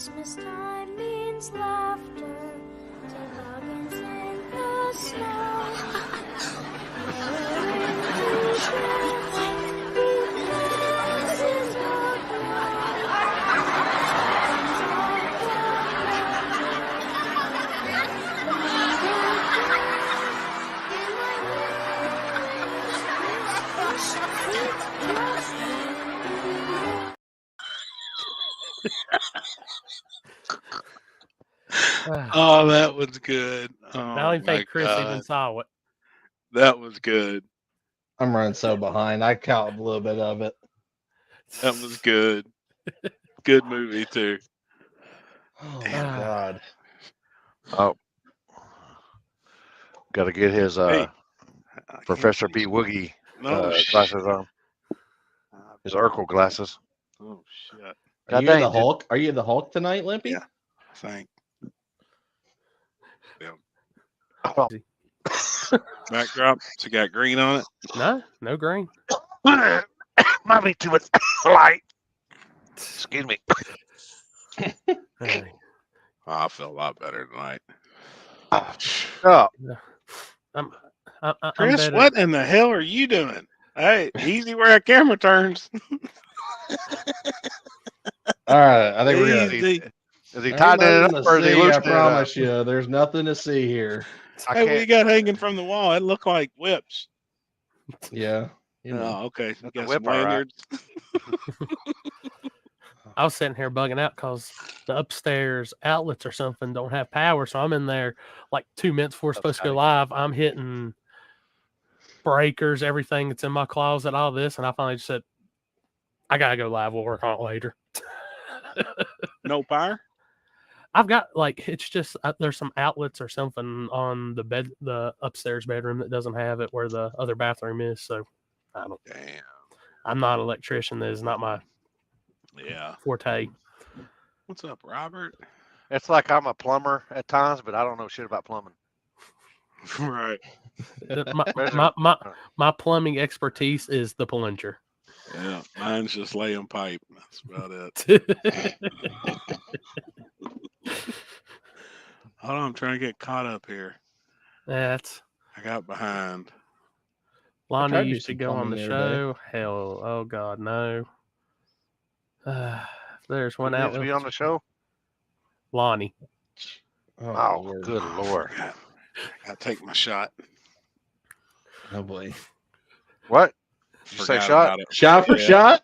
Christmas time means laughter, toboggans in the snow. Oh, that was good. Oh, I don't even my think Chris God. even saw it. That was good. I'm running so behind. I caught a little bit of it. That was good. Good movie, too. Oh my God. Oh, got to get his Hey, Professor B. Woogie No, glasses on. His Urkel glasses. Oh, shit. Are God you dang, the dude. Hulk? Are you the Hulk tonight, Limpy? Yeah. I think. Oh. Backdrop. So you got green on it? No green. Might be too much light. Excuse me. Hey, Oh, I feel a lot better tonight. Oh, I'm Chris, better. what in the hell are you doing? Hey, easy where a camera turns. All right, I think we're good. Easy. is he There ain't tightening it nothing up to or is he see, I loosening it up? promise you. There's nothing to see here. I Hey, what you can't. got hanging from the wall? It look like whips. Yeah. You know. Oh, okay. You That's a got whip, some all right. lanyards. I was sitting here bugging out because the upstairs outlets or something don't have power, so I'm in there like 2 minutes before it's supposed to go live. I'm hitting breakers, everything that's in my closet, all this, and I finally just said, I gotta go live. We'll work on it later. No power? I've got like it's just there's some outlets or something on the upstairs bedroom that doesn't have it where the other bathroom is. So I don't. Damn. I'm not an electrician. That is not my Yeah. forte. What's up, Robert? It's like I'm a plumber at times, but I don't know shit about plumbing. Right. My plumbing expertise is the plunger. Yeah. Mine's just laying pipe. That's about it. Hold on, I'm trying to get caught up here. That's I got behind. Lonnie tried to do used to some go on plumbing the the other day. show. Hell, oh God, no. There's one Who needs to outlet. be on the show? Lonnie. Oh, Lord. good Lord. I gotta take my shot. Oh boy. What? Did you say Forgot shot? about it. Shot for Yeah. shot?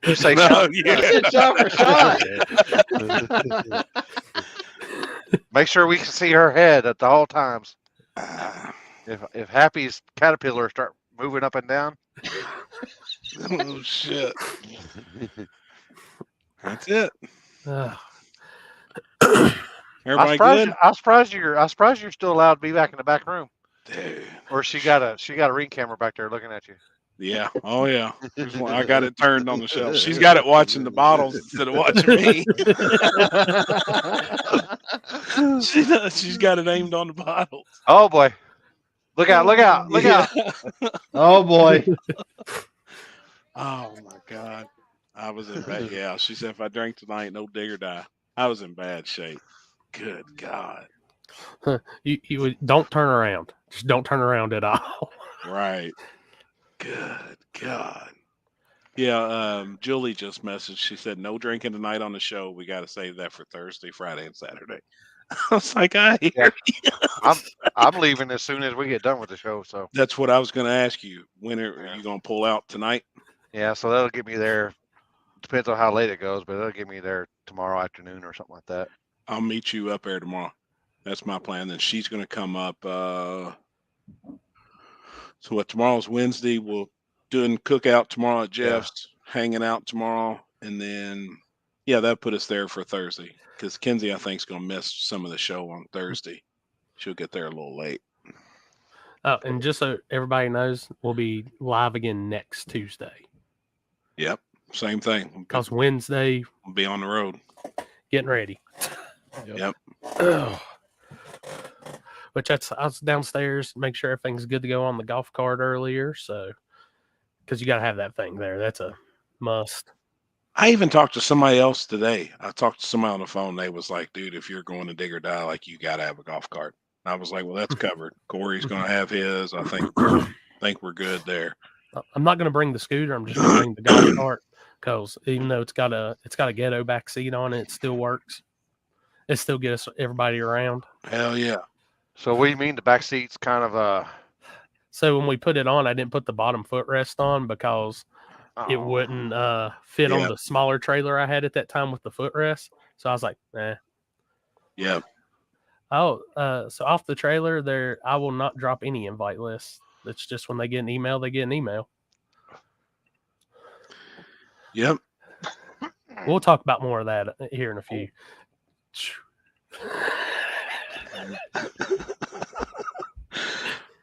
You say No, shot? yeah. I said shot for shot. Make sure we can see her head at the whole times. Ah, If Happy's caterpillar start moving up and down, oh shit. That's it. Everybody good? I'm surprised you're still allowed to be back in the back room. Dude. Or she got a ring camera back there looking at you. Yeah. Oh yeah. There's one. I got it turned on the shelf. She's got it watching the bottles instead of watching me. She's got it aimed on the bottles. Oh boy. Look out, look out, look out. Oh boy. Oh my God. I was in bad. Yeah. She said if I drink tonight, no dig or die. I was in bad shape. Good God. You don't turn around. Just don't turn around at all. Right. Good God. Yeah, Julie just messaged. She said, no drinking tonight on the show. We got to save that for Thursday, Friday, and Saturday. I was like, I hear you. I'm leaving as soon as we get done with the show. So That's what I was going to ask you. When are you going to pull out tonight? yeah, so that'll get me there. Depends on how late it goes, but it'll get me there tomorrow afternoon or something like that. I'll meet you up there tomorrow. That's my plan. Then she's going to come up. So what? Tomorrow's Wednesday. We'll doing cookout tomorrow at Jeff's, hanging out tomorrow, and then that'll put us there for Thursday because Kenzie I think is going to miss some of the show on Thursday. She'll get there a little late. Oh, and just so everybody knows, we'll be live again next Tuesday. Yep, same thing. Because Wednesday we'll be on the road, getting ready. Yep. Which I was downstairs, make sure everything's good to go on the golf cart earlier. So, because you got to have that thing there, that's a must. I even talked to somebody else today. I talked to somebody on the phone. They was like, dude, if you're going to dig or die, like you got to have a golf cart. And I was like, well, that's covered. Corey's going to have his. I think we're good there. I'm not going to bring the scooter. I'm just going to bring the golf cart because even though it's got a ghetto back seat on it, it still works. It still gets everybody around. Hell yeah. So what do you mean the back seat's kind of So when we put it on, I didn't put the bottom footrest on because it wouldn't fit on the smaller trailer I had at that time with the footrest. So I was like, eh. Yeah. Oh, so off the trailer there, I will not drop any invite lists. It's just when they get an email, they get an email. Yep. We'll talk about more of that here in a few.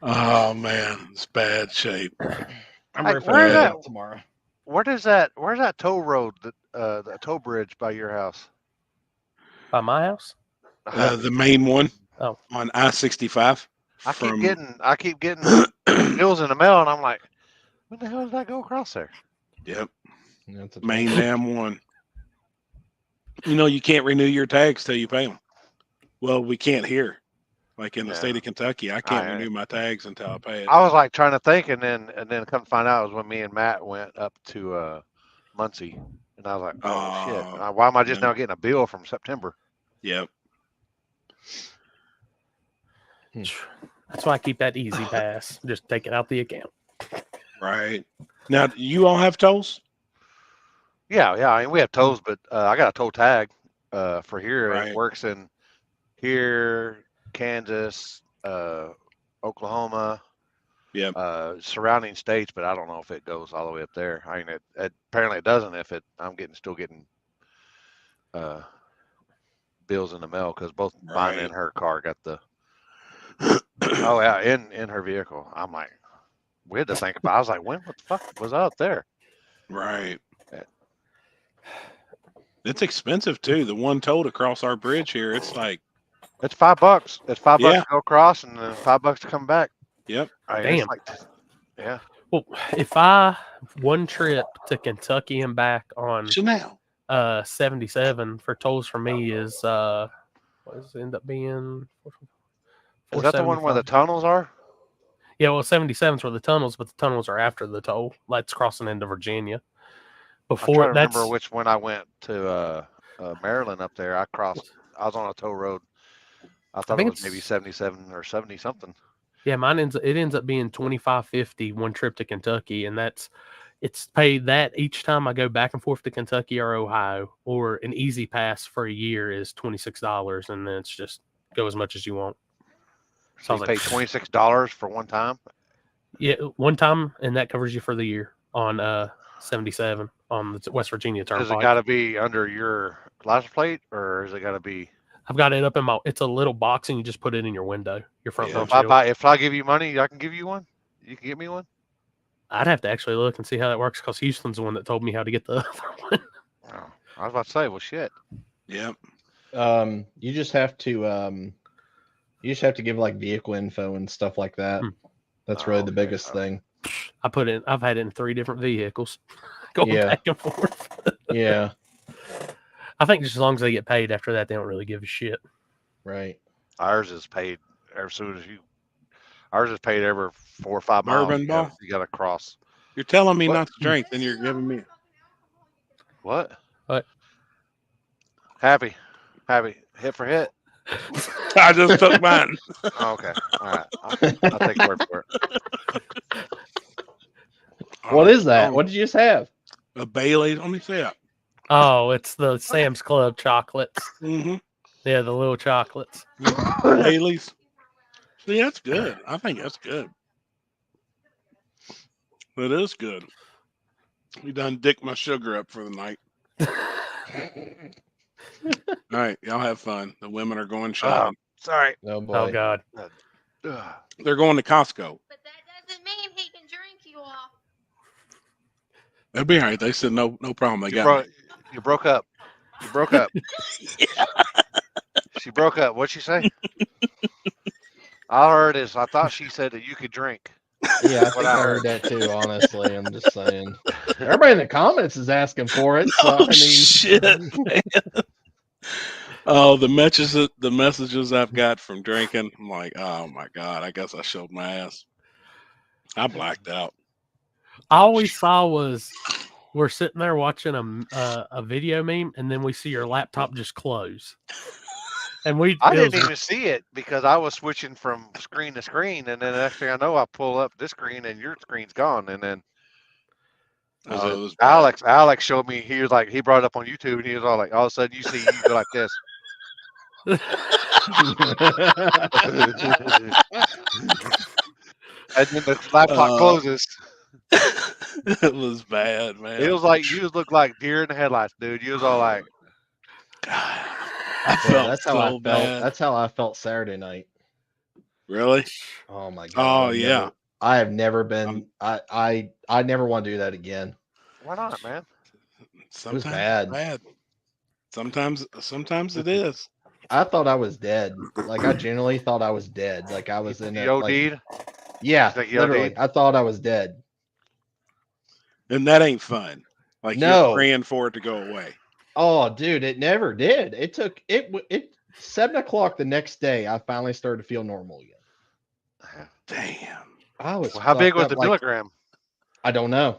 Oh man, it's bad shape. I'm Hey, ready for where's that that? tomorrow. Where's that tow road the tow bridge by your house? By my house? The main one Oh. on I-65. I keep getting bills in the mail, and I'm like, when the hell did I go across there? Yep. That's a Main tough- damn one. You know, you can't renew your tags till you pay them. Well, we can't here. Like in the state of Kentucky, I can't renew my tags until I pay it. I was like trying to think, and then come to find out it was when me and Matt went up to Muncie, and I was like, oh shit, why am I just now getting a bill from September? Yep. That's why I keep that easy pass. Just take it out the account. Right. Now, do you all have tolls? Yeah. I mean, we have tows, but I got a tow tag for here. Right. It works in here, Kansas, Oklahoma, surrounding states, but I don't know if it goes all the way up there. I mean, it apparently it doesn't. If I'm still getting bills in the mail because both mine and her car got the. Oh yeah, in her vehicle. I'm like, we had to think about. I was like, what the fuck was out there? Right. It's expensive too. The one toll to cross our bridge here, it's like it's $5. It's $5 to go across, and then $5 to come back. Yep. Damn. Yeah. Well, if one trip to Kentucky and back on Chanel 77 for tolls for me is what does it end up being? Is that the one where the tunnels are? Yeah, well, 77's where the tunnels, but the tunnels are after the toll. That's crossing into Virginia. Before I'm trying to remember which one I went to Maryland up there. I was on a toll road. I thought it was maybe 77 or 70 something. Yeah, mine ends up being $25.50 one trip to Kentucky, and it's paid that each time I go back and forth to Kentucky or Ohio, or an easy pass for a year is $26, and then it's just go as much as you want. So you pay $26 for one time? Yeah, one time, and that covers you for the year on 77 on the West Virginia Turnpike. Does it got to be under your license plate, or is it got to be? I've got it up in it's a little box, and you just put it in your window, your front windshield. If I give you money, I can give you one? You can give me one? I'd have to actually look and see how that works, because Houston's the one that told me how to get the other one. Oh, I was about to say, well, shit. Yep. You just have to give like vehicle info and stuff like that. That's really the biggest thing. I've had it in 3 different vehicles going back and forth. Yeah. I think just as long as they get paid after that, they don't really give a shit. Right. Ours is paid as soon as ours is paid every 4 or 5 miles. Bourbon ball? You got to cross. You're telling me not to drink, then you're giving me. What? What? Happy. Hit for hit. I just took mine. Oh, okay. All right. I'll take your word for it. What is that? What did you just have? A Bailey. Let me see it. Oh, it's the Sam's Club chocolates. Mm-hmm. Yeah, the little chocolates. Bailey's. See, that's good. I think that's good. It is good. We done dick my sugar up for the night. All right, y'all have fun. The women are going shopping. Sorry. Oh boy. Oh God. They're going to Costco. But that doesn't mean he can drink you all. They'll be all right. They said no problem. They got me. You broke up. You broke up. She broke up. What'd she say? All I heard is I thought she said that you could drink. Yeah, I think I heard that too. Honestly, I'm just saying. Everybody in the comments is asking for it. So I mean, shit, man. Oh, the messages I've got from drinking. I'm like, oh my god, I guess I showed my ass. I blacked out. All we saw was we're sitting there watching a video meme, and then we see your laptop just close. And I didn't even see it because I was switching from screen to screen, and then the next thing I know, I pull up this screen and your screen's gone, and then Alex showed me. He was like, he brought it up on YouTube, and he was all like, all of a sudden you go like this. And then the laptop closes. It was bad, man. It was like you looked like deer in the headlights, dude. You was all like, God, that's how I felt. That's how I felt Saturday night. Really? Oh my god. Oh yeah. I have never been. I never want to do that again. Why not, man? Sometimes it was bad. It's bad. Sometimes it is. I thought I was dead. Like I genuinely thought I was dead. Like I was in a OD'd? Yeah, literally. I thought I was dead. And that ain't fun. Like you're praying for it to go away. Oh, dude, it never did. It took it 7:00 the next day. I finally started to feel normal again. Damn. I was. Well, how big was the milligram? I don't know.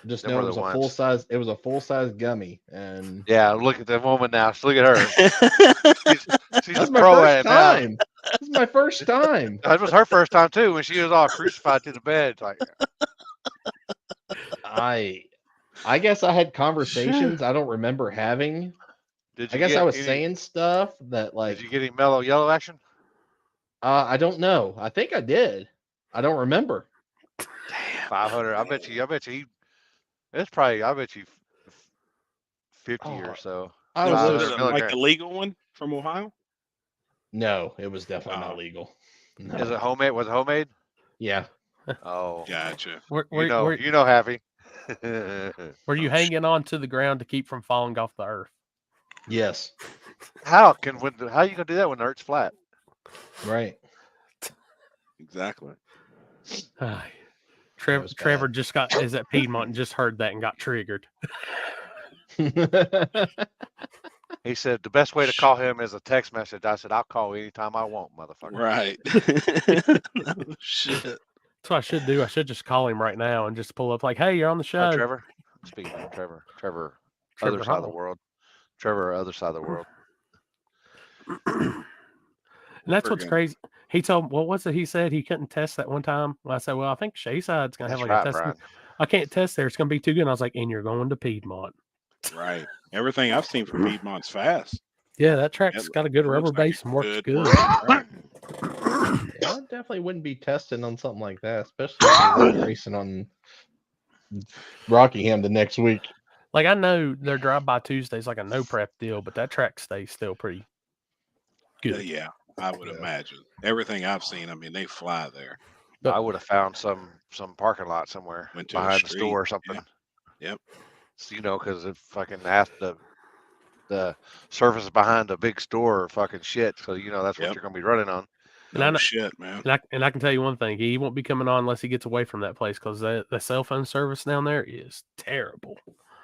Just know it was a full size. It was a full size gummy, and yeah, look at the woman now. Look at her. she's That's my first time. This is my first time. That was her first time too, when she was all crucified to the bed. Like, I guess I had conversations I don't remember having. I guess I was saying stuff that like. Did you get any mellow yellow action? I don't know. I think I did. I don't remember. Damn. 500. I bet you. It's probably. I bet you 50 or so. Was it like the legal one from Ohio? No, it was definitely not legal. No. Is it homemade? Was it homemade? Yeah. Oh, gotcha. You know, Happy. Were you hanging on to the ground to keep from falling off the earth? Yes. How are you gonna do that when the earth's flat? Right. Exactly. Trevor just is at Piedmont and just heard that and got triggered. He said the best way to call him is a text message. I said, I'll call anytime I want, motherfucker. Right. Shit. That's what I should do. I should just call him right now and just pull up like, hey, you're on the show. Trevor. Speaking of Trevor, other side of the world. Trevor, other side of the world. And that's what's crazy. He told, what was it he said? He couldn't test that one time. Well, I said, well, I think Shayside's going to have like a test. I can't test there. It's going to be too good. And I was like, and you're going to Piedmont. Right. Everything I've seen from Piedmont's fast. Yeah, that track's got a good rubber base and works good. Right. Yeah, I definitely wouldn't be testing on something like that, especially if you're racing on Rockingham the next week. Like, I know their drive-by Tuesday's like a no prep deal, but that track stays still pretty good. Yeah, I would imagine. Everything I've seen, I mean, they fly there. But I would have found some parking lot somewhere behind the store or something. Yeah. Yep. So, because it fucking asked the surface behind the big store or fucking shit. So that's what you're gonna be running on. Shit, man. And I can tell you one thing: he won't be coming on unless he gets away from that place because the cell phone service down there is terrible.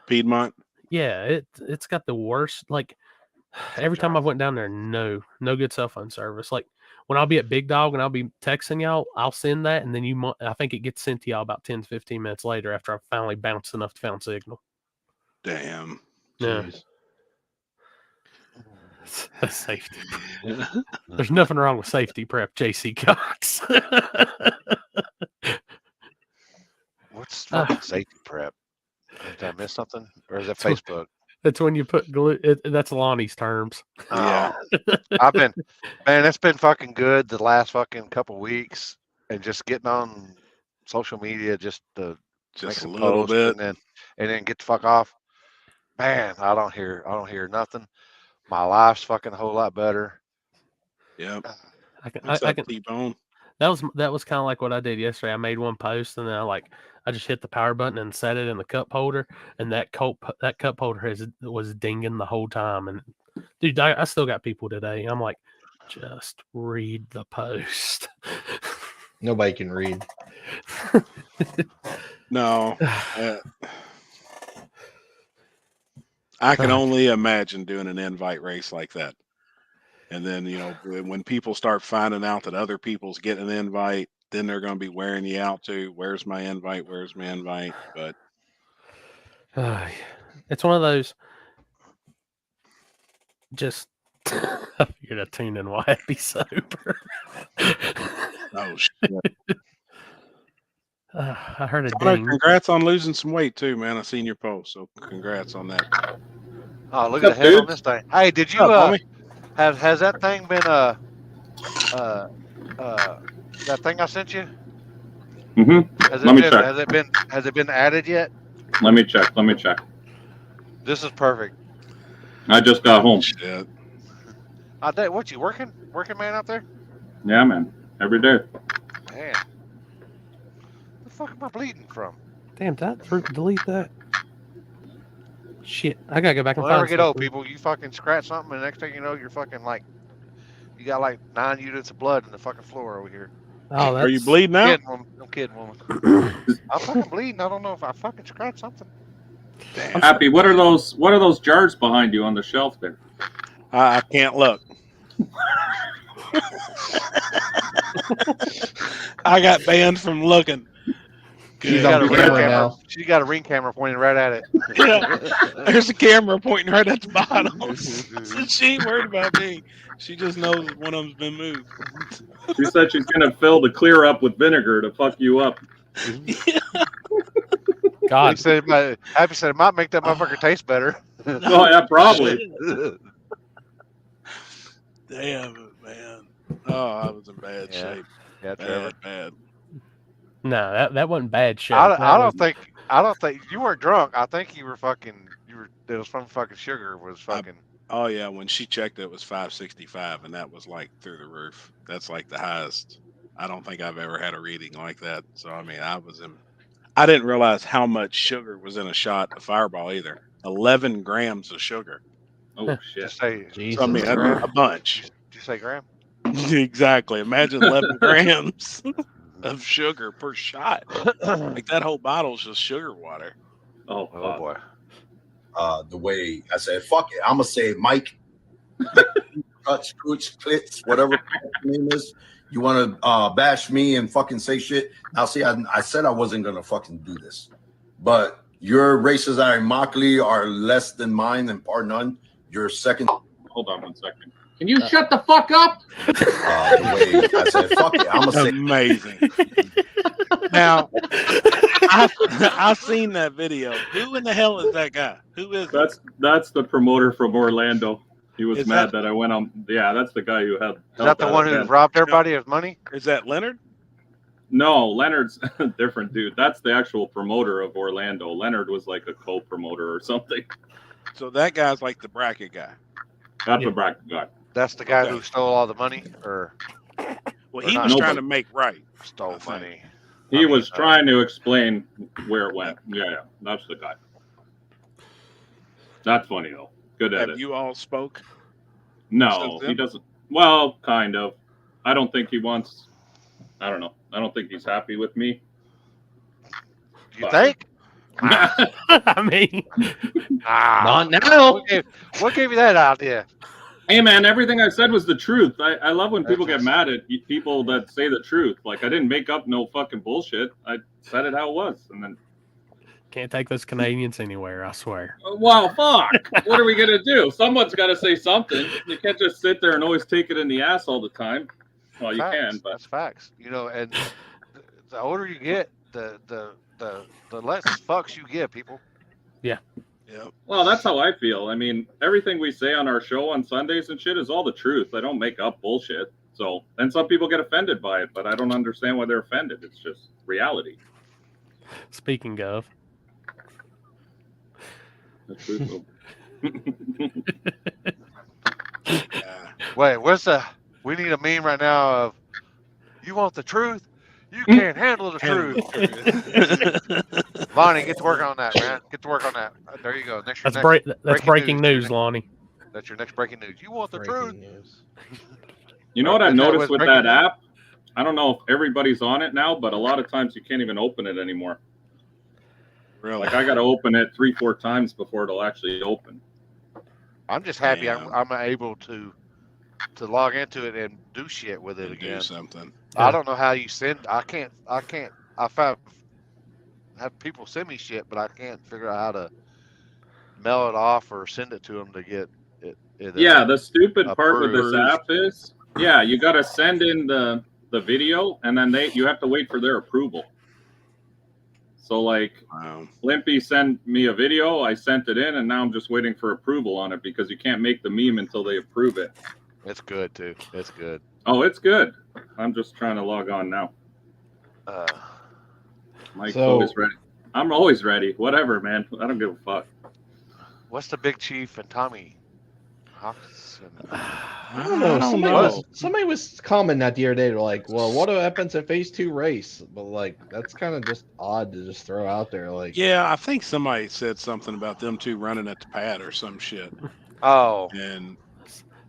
Piedmont. Yeah, it's got the worst. Like every time I went down there, no good cell phone service. Like when I'll be at Big Dog and I'll be texting y'all, I'll send that, and then I think it gets sent to y'all about 10 to 15 minutes later after I finally bounced enough to found signal. Damn. Yeah. That's safety. There's nothing wrong with safety prep, JC Cox. What's fucking safety prep? Did I miss something? Or is that Facebook? That's when you put glue. That's Lonnie's terms. Yeah. It's been fucking good the last fucking couple weeks, and just getting on social media just to make some posts and then get the fuck off. Man, I don't hear nothing. My life's fucking a whole lot better. Yep. I can T-bone. That was kind of like what I did yesterday. I made one post and then I just hit the power button and set it in the cup holder, and that cup holder was dinging the whole time. And dude, I still got people today. I'm like, just read the post. Nobody can read. No. I can only imagine doing an invite race like that. And then, when people start finding out that other people's getting an invite, then they're going to be wearing you out too. Where's my invite? Where's my invite? But it's one of those. Just I figured a tune in while I'd be sober. Oh shit! I heard a Connor, ding. congrats on losing some weight too, man. I seen your post, so congrats on that. Oh, look at the head on this thing. Hey, did you has that thing been that thing I sent you? Mm-hmm. Has it been added yet? Let me check. This is perfect. I just got home. Shit. What you working man out there? Yeah, man. Every day. Man, the fuck am I bleeding from? Damn, did I delete that? Shit, I gotta go back and Whenever find. Get old, people, you fucking scratch something, and the next thing you know, you're fucking you got 9 units of blood in the fucking floor over here. Oh, are you bleeding out? I'm kidding, woman. I'm fucking bleeding. I don't know if I fucking scratched something. Damn. Happy, what are those jars behind you on the shelf there? I can't look. I got banned from looking. She's on camera now. She got a ring camera pointing right at it. Yeah, there's a camera pointing right at the bottom. So she ain't worried about me. She just knows one of them's been moved. She said she's gonna fill the clear up with vinegar to fuck you up. Yeah. God, Happy said it might make that motherfucker taste better. Oh yeah, probably. Damn it, man. Oh, I was in bad shape. Yeah, Trevor. Bad. no, that wasn't bad shit. I don't think you weren't drunk. I think you were fucking. It was from fucking sugar. Was fucking. Oh yeah, when she checked it was 565, and that was through the roof. That's the highest. I don't think I've ever had a reading like that. So I mean, I didn't realize how much sugar was in a shot of Fireball either. 11 grams of sugar. Oh shit! Just say. Jesus. So, I mean, a bunch. Did you say gram? Exactly. Imagine 11 grams of sugar per shot. That whole bottle's just sugar water. Oh boy. The way I said, fuck it. I'm gonna say Mike, Grudge, Clits, whatever your name is. You want to bash me and fucking say shit? Now, see, I said I wasn't gonna fucking do this, but your races at Immokalee are less than mine and par none. Your second. Hold on 1 second. Can you shut the fuck up? The way I said, fuck it. I'm gonna say amazing. Now, I've seen that video. Who in the hell is that guy? Who is that's the promoter from Orlando. He was mad that I went on. Yeah, that's the guy who had. Is that the one who robbed everybody of money? Is that Leonard? No, Leonard's a different dude. That's the actual promoter of Orlando. Leonard was like a co-promoter or something. So that guy's the bracket guy. That's the bracket guy. That's the guy who stole all the money, or well, he was trying to make right. Stole money. He was trying to explain where it went. Yeah, that's the guy. That's funny though. Good edit. Have you all spoke? No, he doesn't. Well, kind of. I don't think he wants. I don't know. I don't think he's happy with me. You think? I mean, not now. What gave you that idea? Hey man, everything I said was the truth. I love when people get mad at people that say the truth. I didn't make up no fucking bullshit. I said it how it was, and then can't take those Canadians anywhere. I swear. Well, fuck. What are we gonna do? Someone's got to say something. You can't just sit there and always take it in the ass all the time. Well, Facts. You can, but that's facts. And the older you get, the less fucks you give people. Yeah. Yeah. Well, that's how I feel. I mean, everything we say on our show on Sundays and shit is all the truth. I don't make up bullshit. So, and some people get offended by it, but I don't understand why they're offended. It's just reality. Speaking of. That's truthful. Wait, we need a meme right now of, you want the truth? You can't handle the truth. Lonnie, get to work on that, man. Get to work on that. There you go. That's breaking news, Lonnie. That's your next breaking news. You want the truth? You know what I've noticed with that app? I don't know if everybody's on it now, but a lot of times you can't even open it anymore. Really? Like I got to open it 3-4 times before it'll actually open. I'm just happy I'm able to log into it and do shit with it again. Do something. I don't know how you send. I can't. I have people send me shit, but I can't figure out how to mail it off or send it to them to get it. Yeah, the stupid part with this approved. app is, yeah, you got to send in the video, and then you have to wait for their approval. So like, Limpy sent me a video, I sent it in, and now I'm just waiting for approval on it because you can't make the meme until they approve it. It's good too. It's good. Oh, it's good. I'm just trying to log on now. Mike's always ready. I'm always ready. Whatever, man. I don't give a fuck. What's the Big Chief and Tommy Hawks? I don't know. Somebody was commenting that the other day. They're like, well, what happens at phase 2 race? But like, that's kind of just odd to just throw out there. Like, yeah, I think somebody said something about them two running at the pad or some shit. Oh, and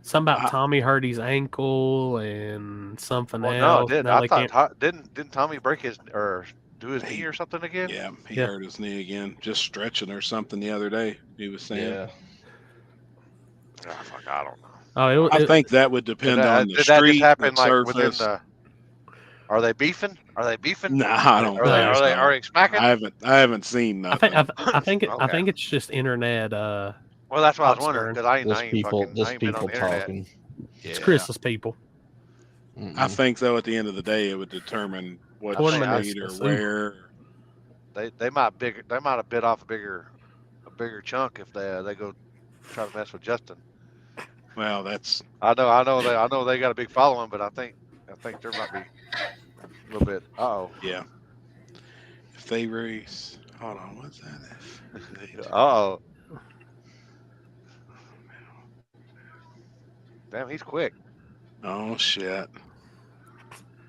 something about Tommy hurt his ankle and something else. No, it didn't. I thought didn't Tommy break his or do his knee or something again? Yeah, he hurt his knee again, just stretching or something the other day. He was saying. Yeah. Oh, fuck, I don't know. Oh, I think that would depend on the street. Did that just happen like surface. within the? Are they beefing? Nah, I don't. Are they smacking? I haven't seen nothing. I think it's just internet. Well, that's what I was wondering because I ain't people been on the internet. talking. Yeah. It's Chris's people. I think though, at the end of the day, it would determine what street or where. They might have bit off a bigger chunk if they go try to mess with Justin. Well, that's. I know they got a big following, but I think there might be a little bit. Yeah. If they race, hold on, what's that? Oh. Damn, he's quick. Oh shit.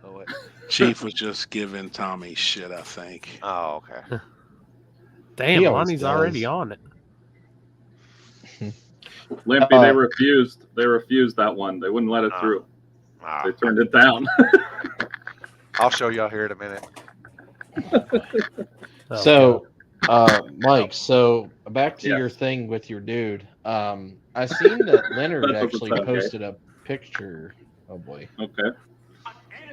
Oh wait. Chief was just giving Tommy shit, I think. Oh, okay. Damn, Lonnie's already on it. Limpy, they refused. They refused that one. They wouldn't let it through. They turned it down. I'll show y'all here in a minute. So, Mike, so back to your thing with your dude. I seen that Leonard actually posted a picture. Oh boy. Okay.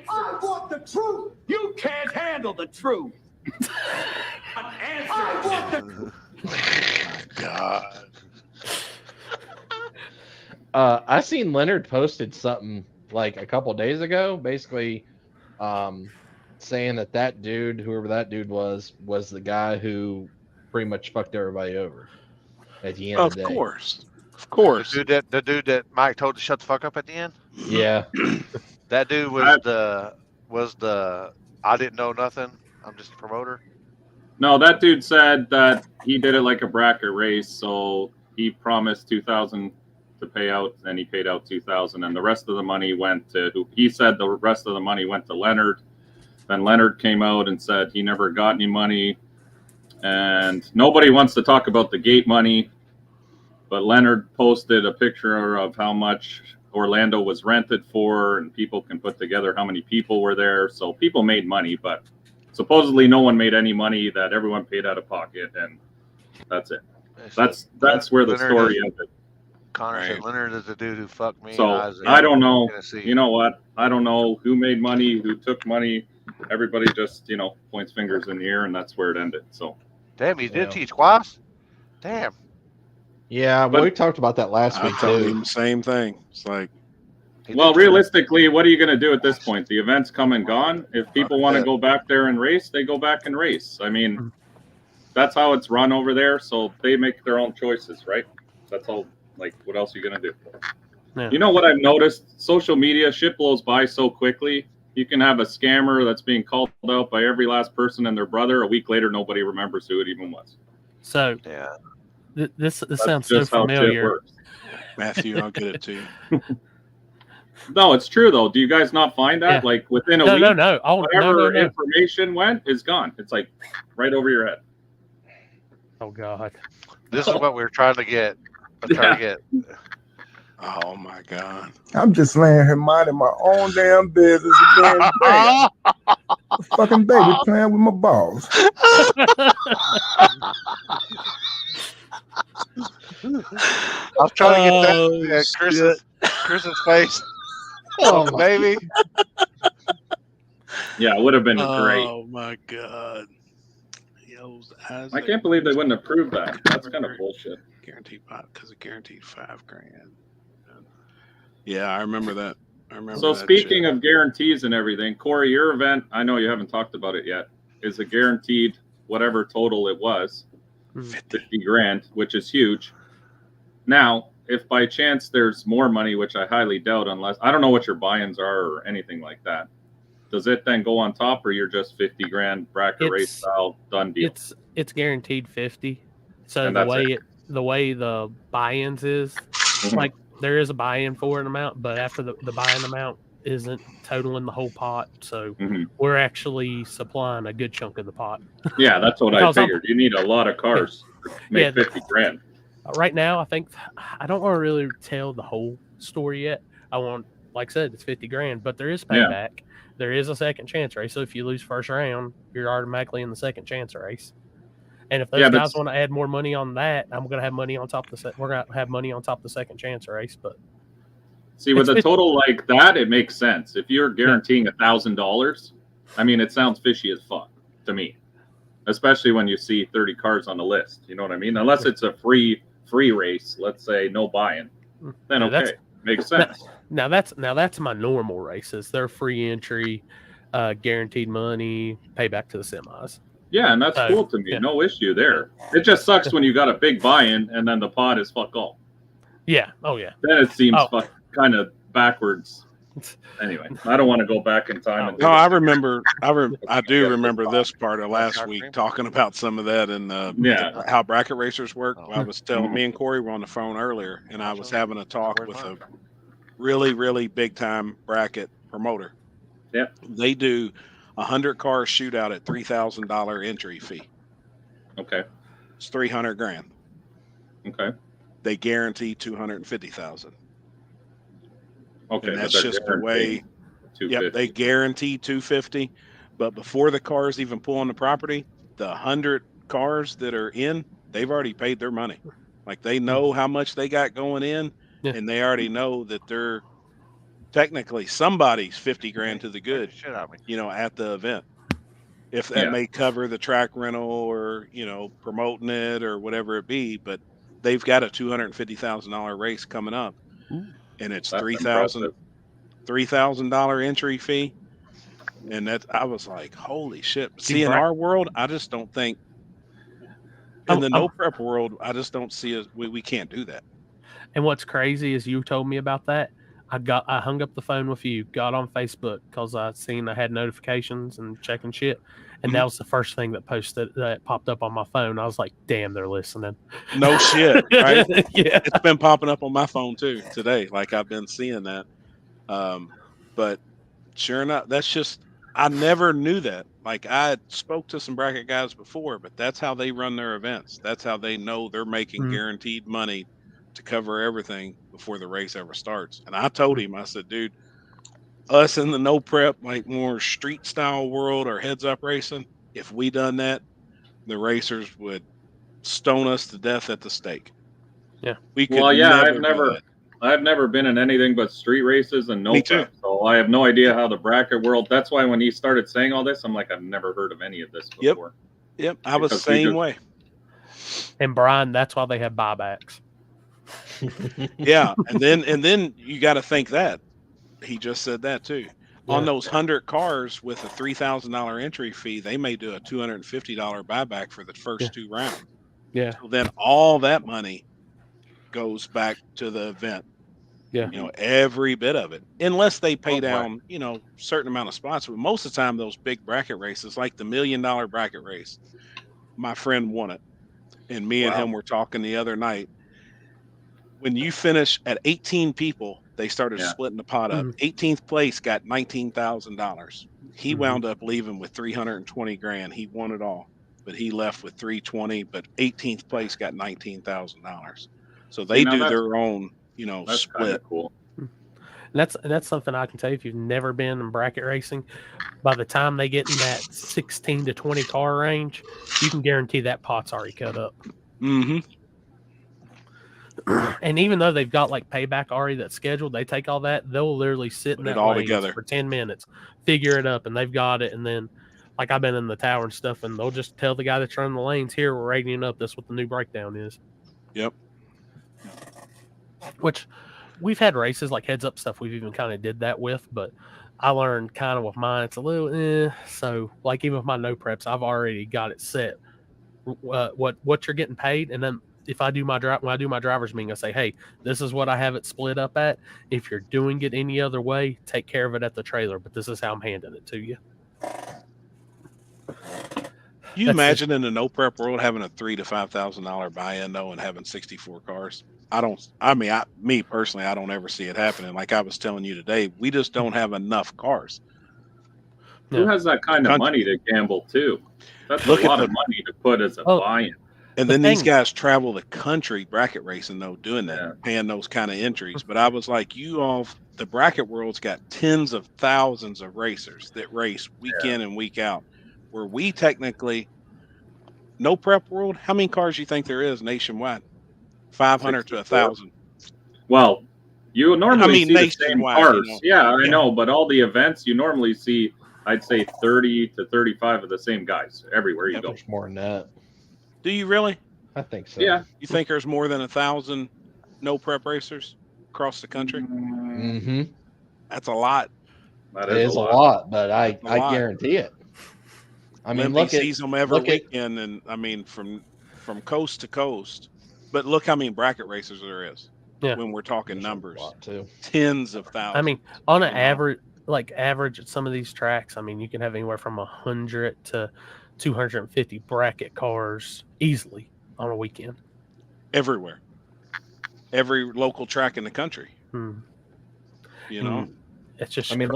I want the truth. You can't handle the truth. I want the God. I seen Leonard posted something like a couple days ago, basically saying that dude, whoever that dude was the guy who pretty much fucked everybody over at the end of the day. Of course. The dude that Mike told to shut the fuck up at the end? Yeah. That dude was the I didn't know nothing. I'm just a promoter. No, that dude said that he did it like a bracket race, so he promised 2,000 to pay out, and he paid out 2,000, and the rest of the money went to who he said the rest of the money went to Leonard. Then Leonard came out and said he never got any money, and nobody wants to talk about the gate money, but Leonard posted a picture of how much Orlando was rented for, and people can put together how many people were there. So people made money, but supposedly no one made any money, that everyone paid out of pocket, and that's it. That's where the story ended. Connor said Leonard is the dude who fucked me. So I don't know. You know what? I don't know who made money, who took money. Everybody just, points fingers in the air, and that's where it ended. So. Damn, he did teach squash? Damn. Yeah, we talked about that last week too. Same thing. It's like, well, realistically, what are you going to do at this point? The event's come and gone. If people want to go back there and race, they go back and race. I mean, that's how it's run over there. So they make their own choices, right? That's all. Like, what else are you going to do? Yeah. You know what I've noticed? Social media shit blows by so quickly. You can have a scammer that's being called out by every last person and their brother. A week later, nobody remembers who it even was. So, yeah. This sounds so familiar. Matthew, I'll get it to you. No, it's true though. Do you guys not find that? Yeah. Like within a week, whatever no. information went is gone. It's like right over your head. Oh God. This is what we were trying to get. Oh my God. I'm just laying here minding my own damn business again. Damn. Fucking baby playing with my balls. I was trying to get that Chris's face. Oh, the baby. Yeah, it would have been great. Oh my God. I can't believe they wouldn't approve that. That's kind of bullshit. Guaranteed pot because it guaranteed $5,000. Yeah, I remember that. So speaking of guarantees and everything, Corey, your event, I know you haven't talked about it yet, is a guaranteed whatever total it was, 50 grand, which is huge. Now, if by chance there's more money, which I highly doubt, unless I don't know what your buy-ins are or anything like that, does it then go on top, or you're just 50 grand bracket race style done deal? It's guaranteed 50. So the way the buy-ins is, like there is a buy-in for an amount, but after the buy-in amount isn't totaling the whole pot, so we're actually supplying a good chunk of the pot. Yeah, that's what I figured. You need a lot of cars to make 50 grand. Right now, I think I don't want to really tell the whole story yet. I want, like I said, it's 50 grand, but there is payback. Yeah. There is a second chance race. So if you lose first round, you're automatically in the second chance race. And if those guys want to add more money on that, I'm going to have money on top of we're going to have money on top of the second chance race. But see, with a total like that, it makes sense. If you're guaranteeing $1,000, I mean, it sounds fishy as fuck to me, especially when you see 30 cars on the list. You know what I mean? Unless it's a free race, let's say no buy-in, then okay, makes sense. Now that's my normal races. They're free entry, guaranteed money, payback to the semis. Yeah, and that's cool to me. Yeah. No issue there. It just sucks when you got a big buy-in and then the pot is fuck all. Yeah. Oh yeah. Then it seems kind of backwards. Anyway, I don't want to go back in time. No, I remember. I do remember this part of last week talking about some of that and how bracket racers work. I was telling me and Corey were on the phone earlier, and I was having a talk with a really, really big time bracket promoter. Yeah, they do 100 car shootout at $3,000 entry fee. Okay, it's 300 grand. Okay, they guarantee 250,000. Okay, and that's just the way. Yep, they guarantee 250, but before the cars even pull on the property, the 100 cars that are in, they've already paid their money. Like they know how much they got going in, and they already know that they're technically somebody's 50 grand to the good, at the event. If that may cover the track rental or promoting it or whatever it be, but they've got a $250,000 race coming up. And it's $3,000 entry fee, and I was like, holy shit. See, in our world, I just don't think in the no prep world, I just don't see it. We can't do that. And what's crazy is you told me about that. I hung up the phone with you, got on Facebook because I seen I had notifications and checking shit. And that was the first thing that popped up on my phone. I was like, damn, they're listening. No shit, right? Yeah. It's been popping up on my phone too today. Like I've been seeing that. But sure enough, that's just, I never knew that. Like I spoke to some bracket guys before, but that's how they run their events. That's how they know they're making guaranteed money to cover everything before the race ever starts. And I told him, I said, dude, us in the no prep, like more street style world or heads up racing, if we done that, the racers would stone us to death at the stake. Yeah. We could I've never been in anything but street races and no prep. So I have no idea how the bracket world, that's why when he started saying all this, I'm like, I've never heard of any of this before. Yep. I was the same way. And Brian, that's why they have buybacks. Yeah. And then you got to think that. He just said that too. Yeah. On those 100 cars with a $3,000 entry fee, they may do a $250 buyback for the first 2 rounds. Yeah. So then all that money goes back to the event. Yeah. Every bit of it, unless they pay down, certain amount of spots. But most of the time, those big bracket races, like the $1 million bracket race, my friend won it, and me and him were talking the other night. When you finish at 18 people, they started splitting the pot up. 18th place got $19,000. He wound up leaving with 320 grand. He won it all, but he left with 320. But 18th place got $19,000. So they do their own That's split. Cool. And that's something I can tell you if you've never been in bracket racing. By the time they get in that 16 to 20 car range, you can guarantee that pot's already cut up. Mm-hmm. And even though they've got like payback already that's scheduled, they take all that, they'll literally sit in Put it that all lanes together. for 10 minutes, figure it up, and they've got it. And then, like I've been in the tower and stuff, and they'll just tell the guy that's running the lanes, here, we're rating up. That's what the new breakdown is. Yep. Which we've had races like heads up stuff we've even kind of did that with, but I learned kind of with mine, it's a little so like even with my no preps, I've already got it set what you're getting paid, and then if I do when I do my driver's meeting, I say, hey, this is what I have it split up at. If you're doing it any other way, take care of it at the trailer, but this is how I'm handing it to you. You imagine in the no prep world having a $3,000 to $5,000 buy-in though, and having 64 cars. Me personally, I don't ever see it happening. Like I was telling you today, we just don't have enough cars. Who has that kind of money to gamble too? That's a lot of money to put as a buy-in. And then these guys travel the country bracket racing though, doing that, paying those kind of entries. But I was like, the bracket world's got tens of thousands of racers that race week in and week out. Where we technically, no prep world, how many cars do you think there is nationwide? 500 to 1,000. Well, you normally see the same cars. I know, but all the events you normally see, I'd say 30 to 35 of the same guys everywhere you go. There's more than that. Do you really? I think so. Yeah. You think there's more than 1,000 no prep racers across the country? Mm-hmm. That's a lot. That is a lot, but I guarantee it. I mean, Limpy sees them every weekend, and I mean from coast to coast. But look how many bracket racers there is. Yeah. When we're talking numbers, tens of thousands. I mean, on an average at some of these tracks, I mean, you can have anywhere from 100 to 250 bracket cars easily on a weekend. Everywhere. Every local track in the country. You know, it's just. I mean,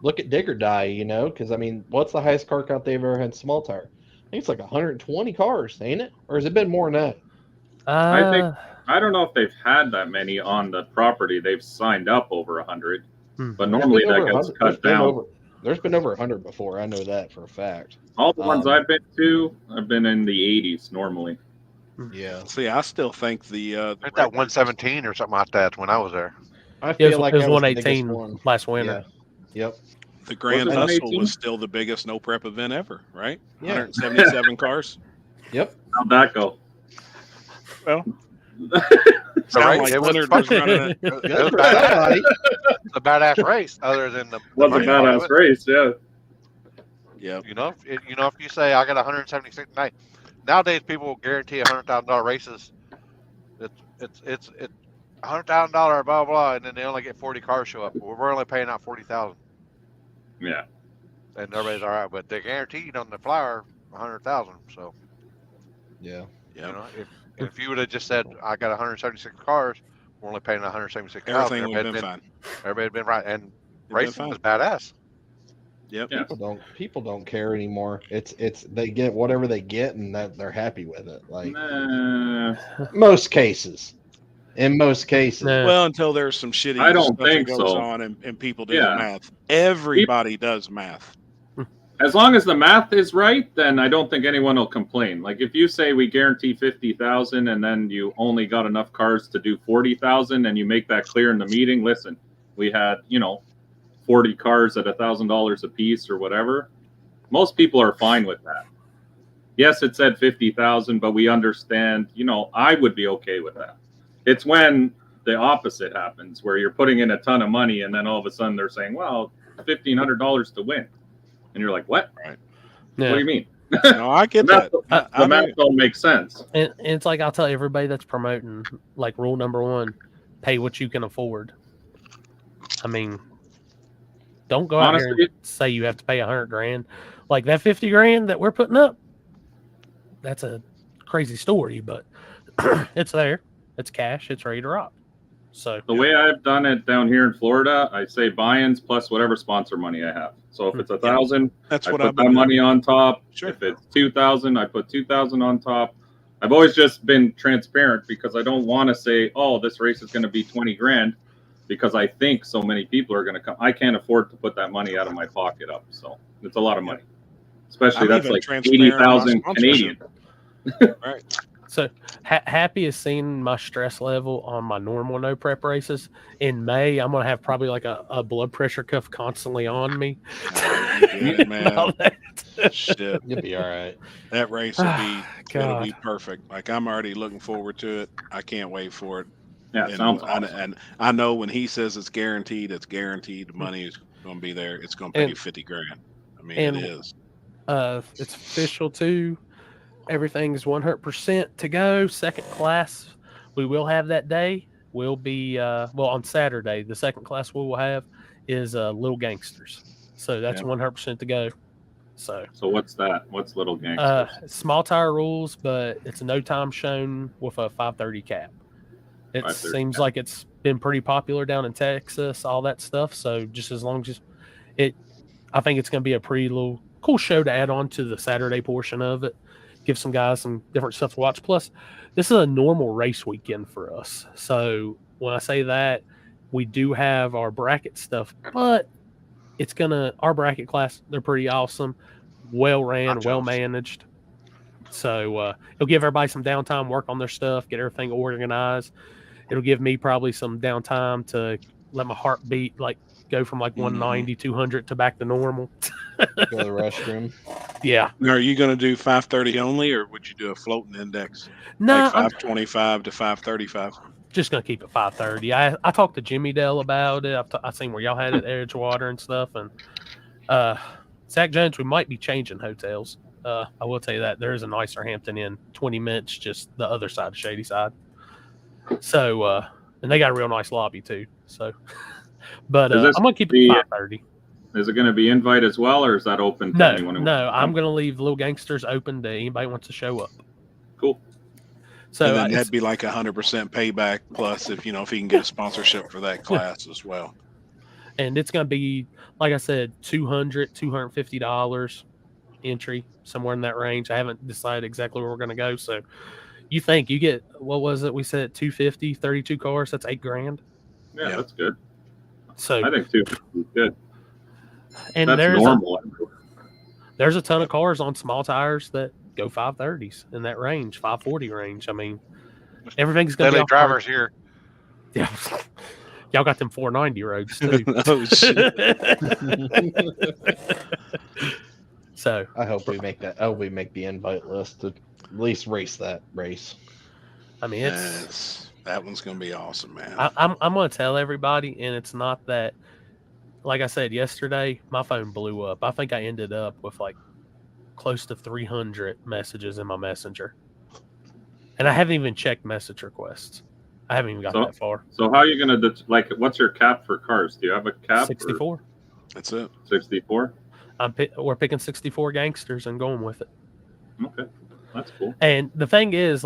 look at Dig or Die. Because I mean, what's the highest car count they've ever had? Small tire. I think it's like 120 cars, ain't it? Or has it been more than that? I don't know if they've had that many on the property. They've signed up over 100, but normally that gets cut down. There's been over 100 before. I know that for a fact. All the ones I've been to, I've been in the 80s normally. Yeah. See, I still think that 117 or something like that when I was there. I feel like it was 118 last winter. Yeah. Yep. The Grand Hustle was still the biggest no prep event ever, right? Yeah. 177 cars. Yep. How'd that go? Well, It was a badass race. Other than the was a badass race, yeah. Yeah. If you say I got 176 night, nowadays people will guarantee $100,000 races. It's $100,000 blah blah, and then they only get 40 cars show up. We're only paying out 40,000. Yeah. And everybody's all right, but they're guaranteed on the flyer 100,000. So. Yeah. Yeah. If you would have just said, I got 176 cars, we're only paying 176,000. Everything would have been fine. Everybody had been right. And racing was badass. Yep. People don't care anymore. It's they get whatever they get and that they're happy with it. Like most cases. In most cases. Well, until there's some shitty I don't stuff think that goes so. on and people do the math. Everybody does math. As long as the math is right, then I don't think anyone will complain. Like if you say we guarantee 50,000 and then you only got enough cars to do 40,000 and you make that clear in the meeting, listen, we had, 40 cars at $1,000 a piece or whatever. Most people are fine with that. Yes, it said 50,000, but we understand, I would be okay with that. It's when the opposite happens where you're putting in a ton of money and then all of a sudden they're saying, well, $1,500 to win. And you're like, what? Right. Yeah. What do you mean? No, I get that. The math don't make sense. And it's like I'll tell everybody that's promoting, like rule number 1, pay what you can afford. I mean, don't go out here and say you have to pay $100,000. Like that $50,000 that we're putting up, that's a crazy story, but it's there. It's cash. It's ready to rock. So the way I've done it down here in Florida, I say buy-ins plus whatever sponsor money I have. So if it's 1,000, that's I what put I've been that money doing. on top. Sure. If it's 2,000, I put 2,000 on top. I've always just been transparent because I don't want to say, oh, this race is going to be 20 grand because I think so many people are going to come. I can't afford to put that money out of my pocket up. So it's a lot of money, especially that's like 80,000 Canadian. Right. So Happy is seeing my stress level on my normal no prep races. In May, I'm gonna have probably like a blood pressure cuff constantly on me. Good, man. Shit, you'll be all right. That race will be it'll be perfect. Like I'm already looking forward to it. I can't wait for it. Yeah, sounds awesome. And I know when he says it's guaranteed. The money is going to be there. It's going to pay you 50 grand. I mean, it is. It's official too. Everything's 100% to go. Second class, we will have that day. Will be on Saturday. The second class we will have is Little Gangsters. So that's 100% to go. So what's that? What's Little Gangsters? Small tire rules, but it's no time shown with a 530 cap. It seems like it's been pretty popular down in Texas, all that stuff. So just as long as I think it's going to be a pretty little cool show to add on to the Saturday portion of it. Give some guys some different stuff to watch. Plus, this is a normal race weekend for us. So when I say that, we do have our bracket stuff, but it's our bracket class, they're pretty awesome, well ran, well managed. So it'll give everybody some downtime, work on their stuff, get everything organized. It'll give me probably some downtime to let my heart beat, go from 190, 200 to back to normal. Go to the restroom. Yeah. Now, are you going to do 530 only, or would you do a floating index? No, 525 to 535. Just going to keep it 530. I talked to Jimmy Dell about it. I seen where y'all had it at Edgewater and stuff. And Zach Jones, we might be changing hotels. I will tell you that there is a nicer Hampton Inn 20 minutes just the other side of Shady Side. So, and they got a real nice lobby too. So, but I'm going to keep it 530. Is it going to be invite as well, or is that open to anyone who No, I'm going to leave Little Gangsters open to anybody who wants to show up. Cool. So and then that'd be like 100% payback plus if he can get a sponsorship for that class as well. And it's going to be, like I said, $200, $250 entry, somewhere in that range. I haven't decided exactly where we're going to go. So you think you get, what was it? We said 250, 32 cars. That's $8,000. Yeah, that's good. So I think 250 is good. And that's normal. There's a ton of cars on small tires that go 530s in that range, 540 range. I mean, everything's going to be drivers here. Yeah. Y'all got them 490 roads too. Oh, shit. So I hope we make that. I hope we make the invite list to at least race that race. I mean, that one's going to be awesome, man. I'm going to tell everybody, and it's not that. Like I said yesterday, my phone blew up. I think I ended up with close to 300 messages in my messenger. And I haven't even checked message requests. I haven't even got that far. So how are you going to, what's your cap for cars? Do you have a cap? 64. That's it. 64? We're picking 64 gangsters and going with it. Okay. That's cool. And the thing is,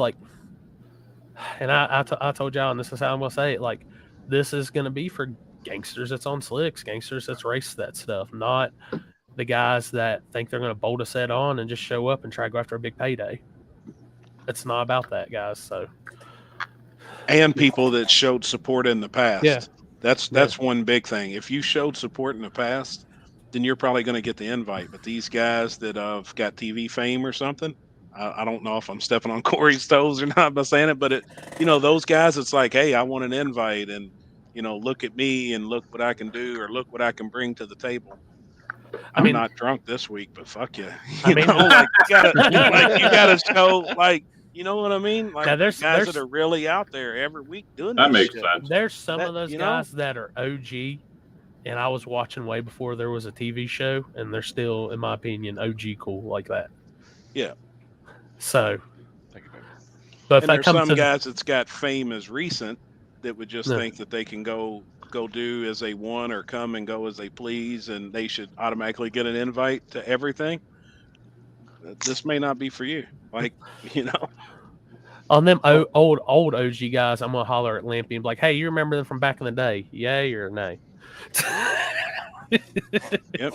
and I told y'all, and this is how I'm going to say it, this is going to be for gangsters that's on slicks, gangsters that's race that stuff, not the guys that think they're going to bolt a set on and just show up and try to go after a big payday. It's not about that, guys. So, and people that showed support in the past. Yeah, that's one big thing. If you showed support in the past, then you're probably going to get the invite. But these guys that have got TV fame or something, I don't know if I'm stepping on Corey's toes or not by saying it, but those guys, it's like, hey, I want an invite, and look at me and look what I can do or look what I can bring to the table. I'm not drunk this week, but fuck you. You gotta show, you know what I mean? There's guys that are really out there every week doing that. This makes sense. There's some of those guys that are OG, and I was watching way before there was a TV show, and they're still, in my opinion, OG cool like that. Yeah. So, but there's some guys that's got fame as recent that would just think that they can go do as they want or come and go as they please, and they should automatically get an invite to everything. This may not be for you. On them old OG guys, I'm gonna holler at Lampy and be like, "Hey, you remember them from back in the day? Yay or nay?" Yep.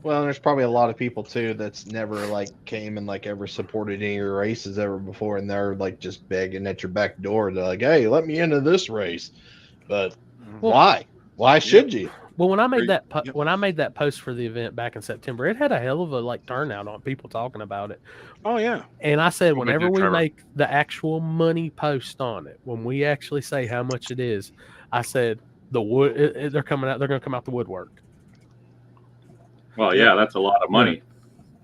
Well, there's probably a lot of people too that's never like came and like ever supported any of your races ever before, and they're like just begging at your back door to like, hey, let me into this race. But why? Why should you? Well, when I made that post for the event back in September, it had a hell of a like turnout on people talking about it. Oh yeah. And I said, What we whenever do, we Trevor? make the actual money post on it, when we actually say how much it is, I said the wood they're coming out. They're going to come out the woodwork. Well, yeah, that's a lot of money.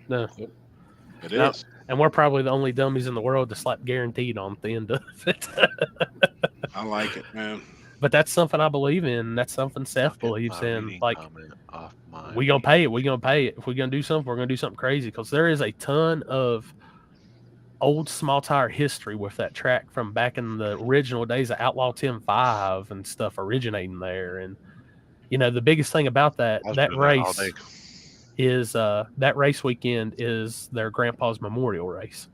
No, It is. and we're probably the only dummies in the world to slap guaranteed on the end of it. I like it, man. But that's something I believe in. That's something Seth believes in. Like, we gonna pay it. We gonna pay it. If we're gonna do something, we're gonna do something crazy. Because there is a ton of old small tire history with that track from back in the original days of Outlaw 10.5 and stuff originating there. And you know, the biggest thing about that race is that race weekend is their grandpa's memorial race.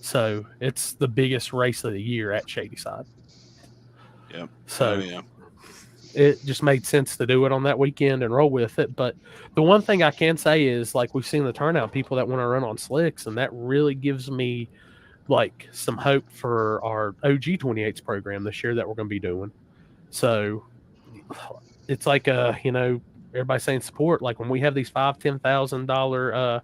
So it's the biggest race of the year at Shadyside. Yep. So it just made sense to do it on that weekend and roll with it. But the one thing I can say is, like, we've seen the turnout, people that want to run on slicks, and that really gives me like some hope for our OG 28s program this year that we're going to be doing. So it's like you know, everybody's saying support. Like when we have these $5,000-$10,000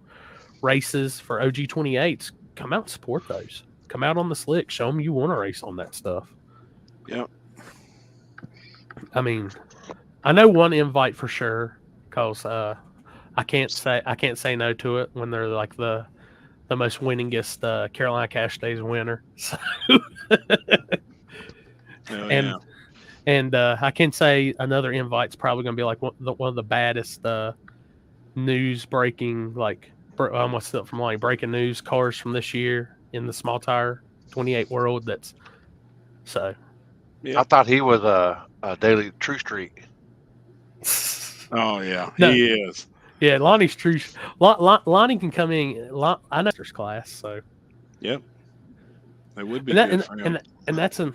races for OG 28s, come out and support those. Come out on the slick. Show them you want to race on that stuff. Yep. I mean, I know one invite for sure because I can't say no to it when they're like the most winningest Carolina Cash Days winner. So and I can say another invite's probably going to be like one of the baddest news breaking, like what's up from like breaking news cars from this year in the small tire 28 world. That's so. Yeah. I thought he was a daily True Street. Oh yeah, No. he is. Yeah, Lonnie's true. Lonnie can come in. I know his class, so. Yep. It would be and, that, good for him. And that's an.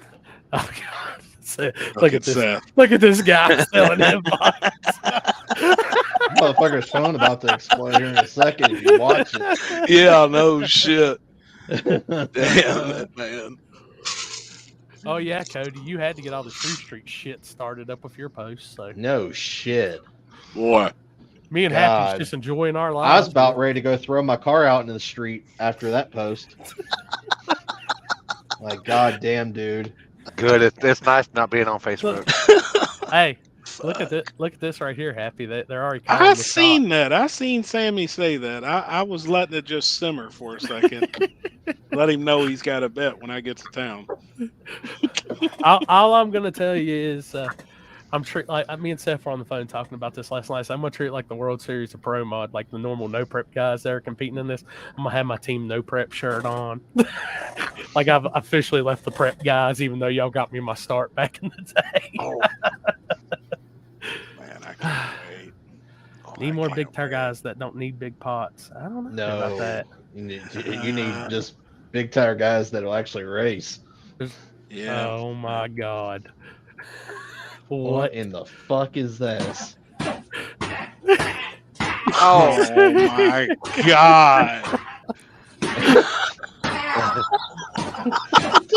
Oh God! So, Look at this. Look at this guy selling invites. Motherfucker's phone about to explode here in a second if you watch it. Yeah, no shit. Damn it, man. Oh yeah, Cody, you had to get all the True Street shit started up with your posts. So no shit, boy. Me and Happy's just enjoying our lives. I was about ready to go throw my car out into the street after that post. Like, goddamn, dude. Good. It's nice not being on Facebook. Hey, look at this right here, Happy. They're already. I seen that. I seen Sammy say that. I was letting it just simmer for a second. Let him know he's got a bet when I get to town. all I'm gonna tell you is, I'm like me and Seth were on the phone talking about this last night. So I'm gonna treat it like the World Series of Pro Mod, like the normal no prep guys that are competing in this. I'm gonna have my team no prep shirt on. Like I've officially left the prep guys, even though y'all got me my start back in the day. Oh. Man, I can't wait. Need more big tire guys that don't need big pots. I don't know about that. You need just big tire guys that'll actually race. Yeah. Oh my God. What in the fuck is this? Oh my God.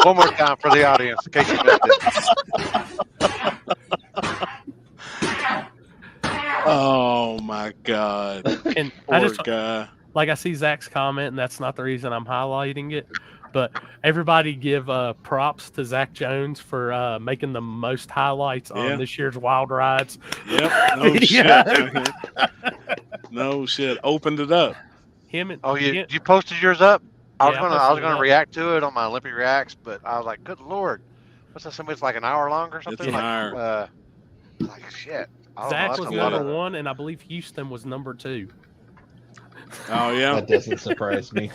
One more time for the audience, in case you missed it. Oh my God. And Poor guy. Like I see Zach's comment, and that's not the reason I'm highlighting it. But everybody give props to Zach Jones for making the most highlights on this year's Wild Rides. Yep. No shit. No shit. Opened it up. You posted yours up? I was posted gonna react to it on my Olympic Reacts, but I was like, good Lord, what's that? Somebody's like an hour long or something? It's an hour. Like shit. Zach was number 1, and I believe Houston was number 2. Oh yeah. That doesn't surprise me.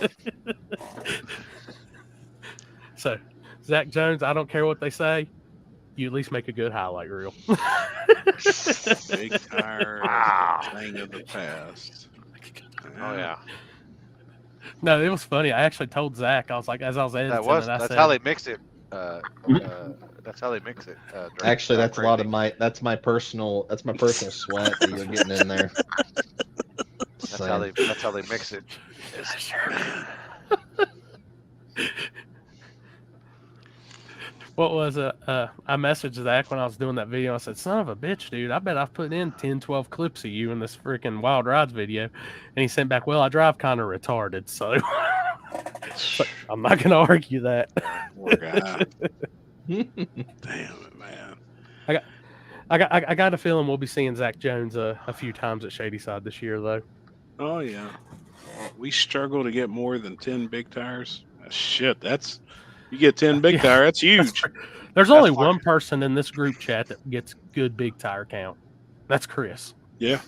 So, Zach Jones, I don't care what they say. You at least make a good highlight reel. Big tire thing of the past. Oh yeah. No, it was funny. I actually told Zach. I was like, as I was editing, that's how they mix it. That's how they mix it. Actually, that's a lot of my. That's my personal sweat that you're getting in there. Just That's saying. how they mix it. What was it? I messaged Zach when I was doing that video. I said, son of a bitch, dude, I bet I've put in 10, 12 clips of you in this freaking Wild Rides video. And he sent back, well, I drive kind of retarded, so I'm not going to argue that. Poor guy. Damn it, man. I got a feeling we'll be seeing Zach Jones a few times at Shady Side this year, though. Oh, yeah. We struggle to get more than 10 big tires. Shit, you get 10 big tire, that's huge. There's only one person in this group chat that gets good big tire count. That's Chris. Yeah.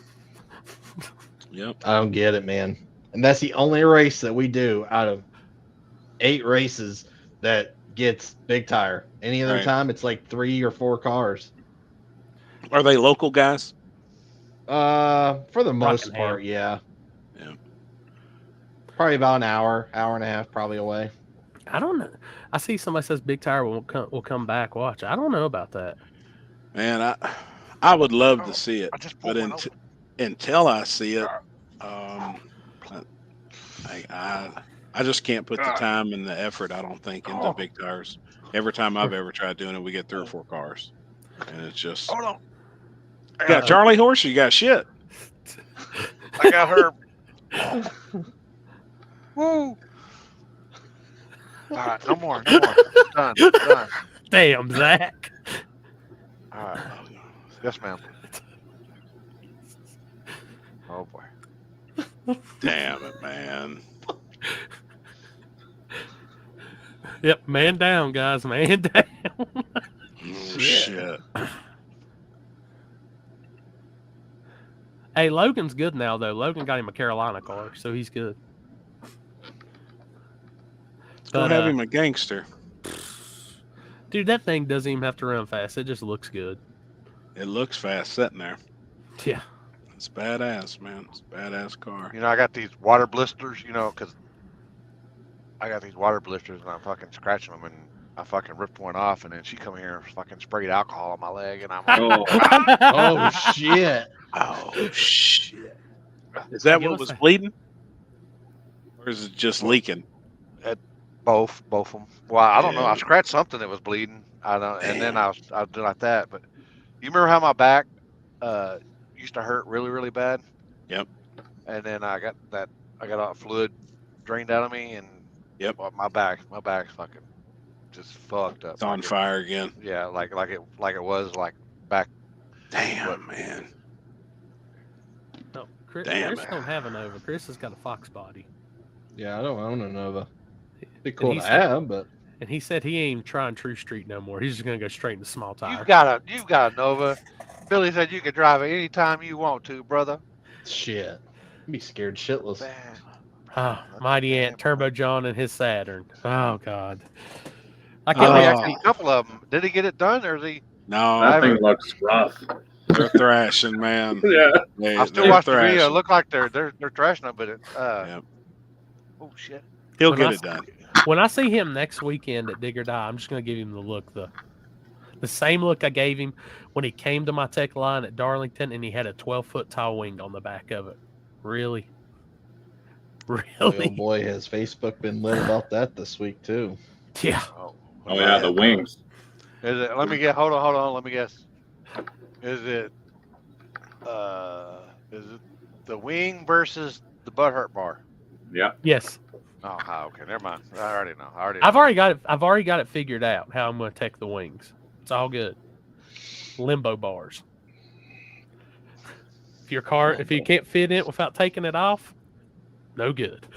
Yep. I don't get it, man. And that's the only race that we do out of 8 races that gets big tire. Any other time, it's like 3 or 4 cars. Are they local guys? For the most part, yeah. Yeah. Probably about an hour and a half, probably away. I don't know. I see somebody says big tire will come back. Watch. I don't know about that. Man, I would love to see it, but until I see it, I just can't put the time and the effort, I don't think, into big tires. Every time I've ever tried doing it, we get 3 or 4 cars, and it's just. Hold on. You got Charlie horse, or you got shit? I got her. Woo. All right, no more. Done. Damn, Zach. All right. Yes, ma'am. Oh boy. Damn it, man. Yep, man down, guys. Man down. Oh, shit. Hey, Logan's good now, though. Logan got him a Carolina car, so he's good. Don't have him a gangster. Dude, that thing doesn't even have to run fast. It just looks good. It looks fast sitting there. Yeah. It's badass, man. It's a badass car. You know, I got these water blisters, because I got these water blisters and I'm fucking scratching them and I fucking ripped one off and then she come here and fucking sprayed alcohol on my leg and I'm like, oh, shit. Oh, shit. Is that what was bleeding? Or is it just leaking? Both of them. Well, I don't know. I scratched something that was bleeding. I don't, and then I was doing like that. But you remember how my back used to hurt really, really bad? Yep. And then I got all fluid drained out of me, and my back's fucking just fucked up. It's on fire again. Yeah, like it was back. Damn, man. No, Chris Damn. don't have a Nova. Chris has got a Fox body. Yeah, I don't own a Nova. Be cool to have, but. And he said he ain't trying True Street no more. He's just gonna go straight into small tire. You've got a Nova. Billy said you can drive it anytime you want to, brother. Shit, I'd be scared shitless. Man. Oh, Mighty Ant, Turbo John, and his Saturn. Oh God, I can't actually a couple of them. Did he get it done, or is he? No, that thing looks rough. They're thrashing, man. Yeah, I still watch the video. It look like they're thrashing them, but oh shit. He'll get it done. When I see him next weekend at Dig or Die, I'm just going to give him the look, the same look I gave him when he came to my tech line at Darlington and he had a 12-foot tall wing on the back of it. Really? Oh boy, has Facebook been lit about that this week too. Yeah. Oh yeah, the wings. Is it? Let me get. Hold on. Let me guess. Is it the wing versus the butthurt bar? Yeah. Yes. Oh, okay. Never mind. I already know. I've already got it figured out how I'm going to take the wings. It's all good. Limbo bars. If you can't fit in it without taking it off, no good.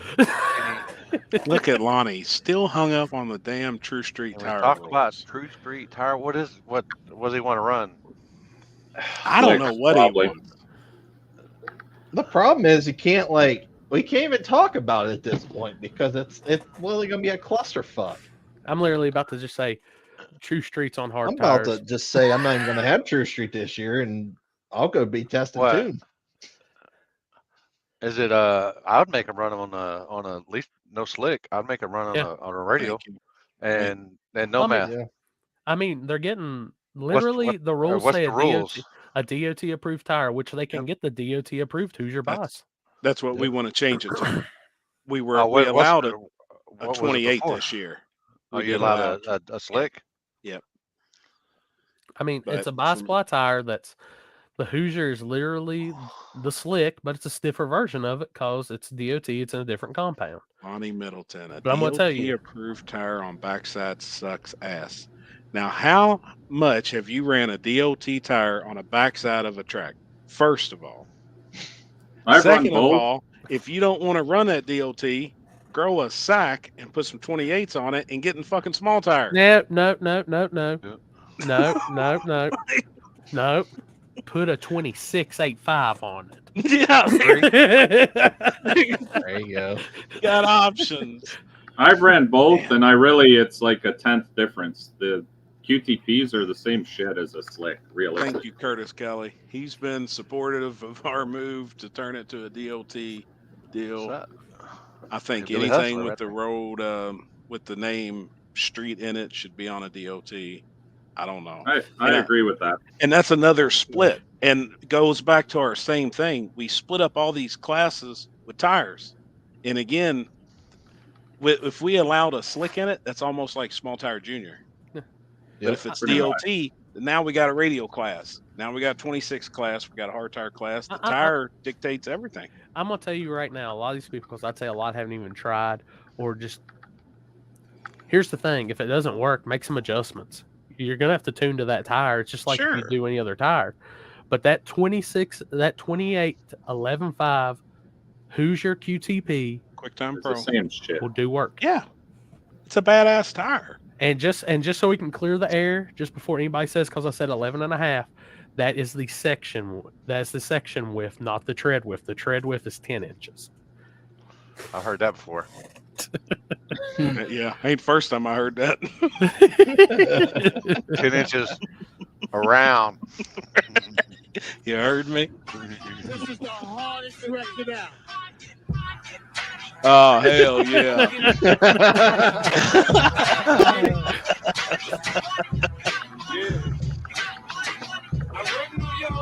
Look at Lonnie, still hung up on the damn True Street tire. Talk about True Street tire. What does he want to run? I don't know what he wants. The problem is we can't even talk about it at this point because it's literally gonna be a clusterfuck. I'm literally about to just say True Street's on hard I'm tires. about to just say I'm not even gonna have True Street this year, and I'll go be testing too. Is it? I would make him run them on a at least no slick. I'd make him run on a radio, and no math. Yeah. I mean, they're getting literally the rules say a DOT approved tire, which they can get the DOT approved. Who's your boss? That's what we want to change it to. We what's allowed the- a what was it 28 before? this year. Oh, We you did allowed a slick? Yep. I mean, But it's a bi-split tire that's the Hoosier is literally the slick, but it's a stiffer version of it because it's DOT. It's in a different compound. Bonnie Middleton, a But I'm gonna tell DOT you, approved tire on backside sucks ass. Now, how much have you ran a DOT tire on a backside of a track? First of all. I've run Second of both. all, if you don't want to run that DOT, grow a sack and put some 28s on it and get in fucking small tire. No. Put a 26.85 on it. Yeah. There you go. Got options. I've ran both, and it's like a 10th difference. The QTPs are the same shit as a slick, really. Thank you, Curtis Kelly. He's been supportive of our move to turn it to a DOT deal. I think Billy anything Hustler with right the road, with the name street in it should be on a DOT. I don't know. I agree with that. And that's another split, and goes back to our same thing. We split up all these classes with tires. And again, if we allowed a slick in it, that's almost like small tire junior. But if it's DOT, then now we got a radial class. Now we got 26 class. We got a hard tire class. The tire dictates everything. I'm going to tell you right now, a lot of these people, because I'd say a lot haven't even tried, or just, here's the thing. If it doesn't work, make some adjustments. You're going to have to tune to that tire. It's just like you do any other tire. But that 28 11.5 Hoosier QTP QuickTime Pro the same shit. will do work. Yeah. It's a badass tire. And just so we can clear the air, just before anybody says, because I said 11.5, that is the section. That's the section width, not the tread width. The tread width is 10 inches. I heard that before. Yeah, ain't first time I heard that. 10 inches around. You heard me? This is the hardest directed out. Oh, hell yeah.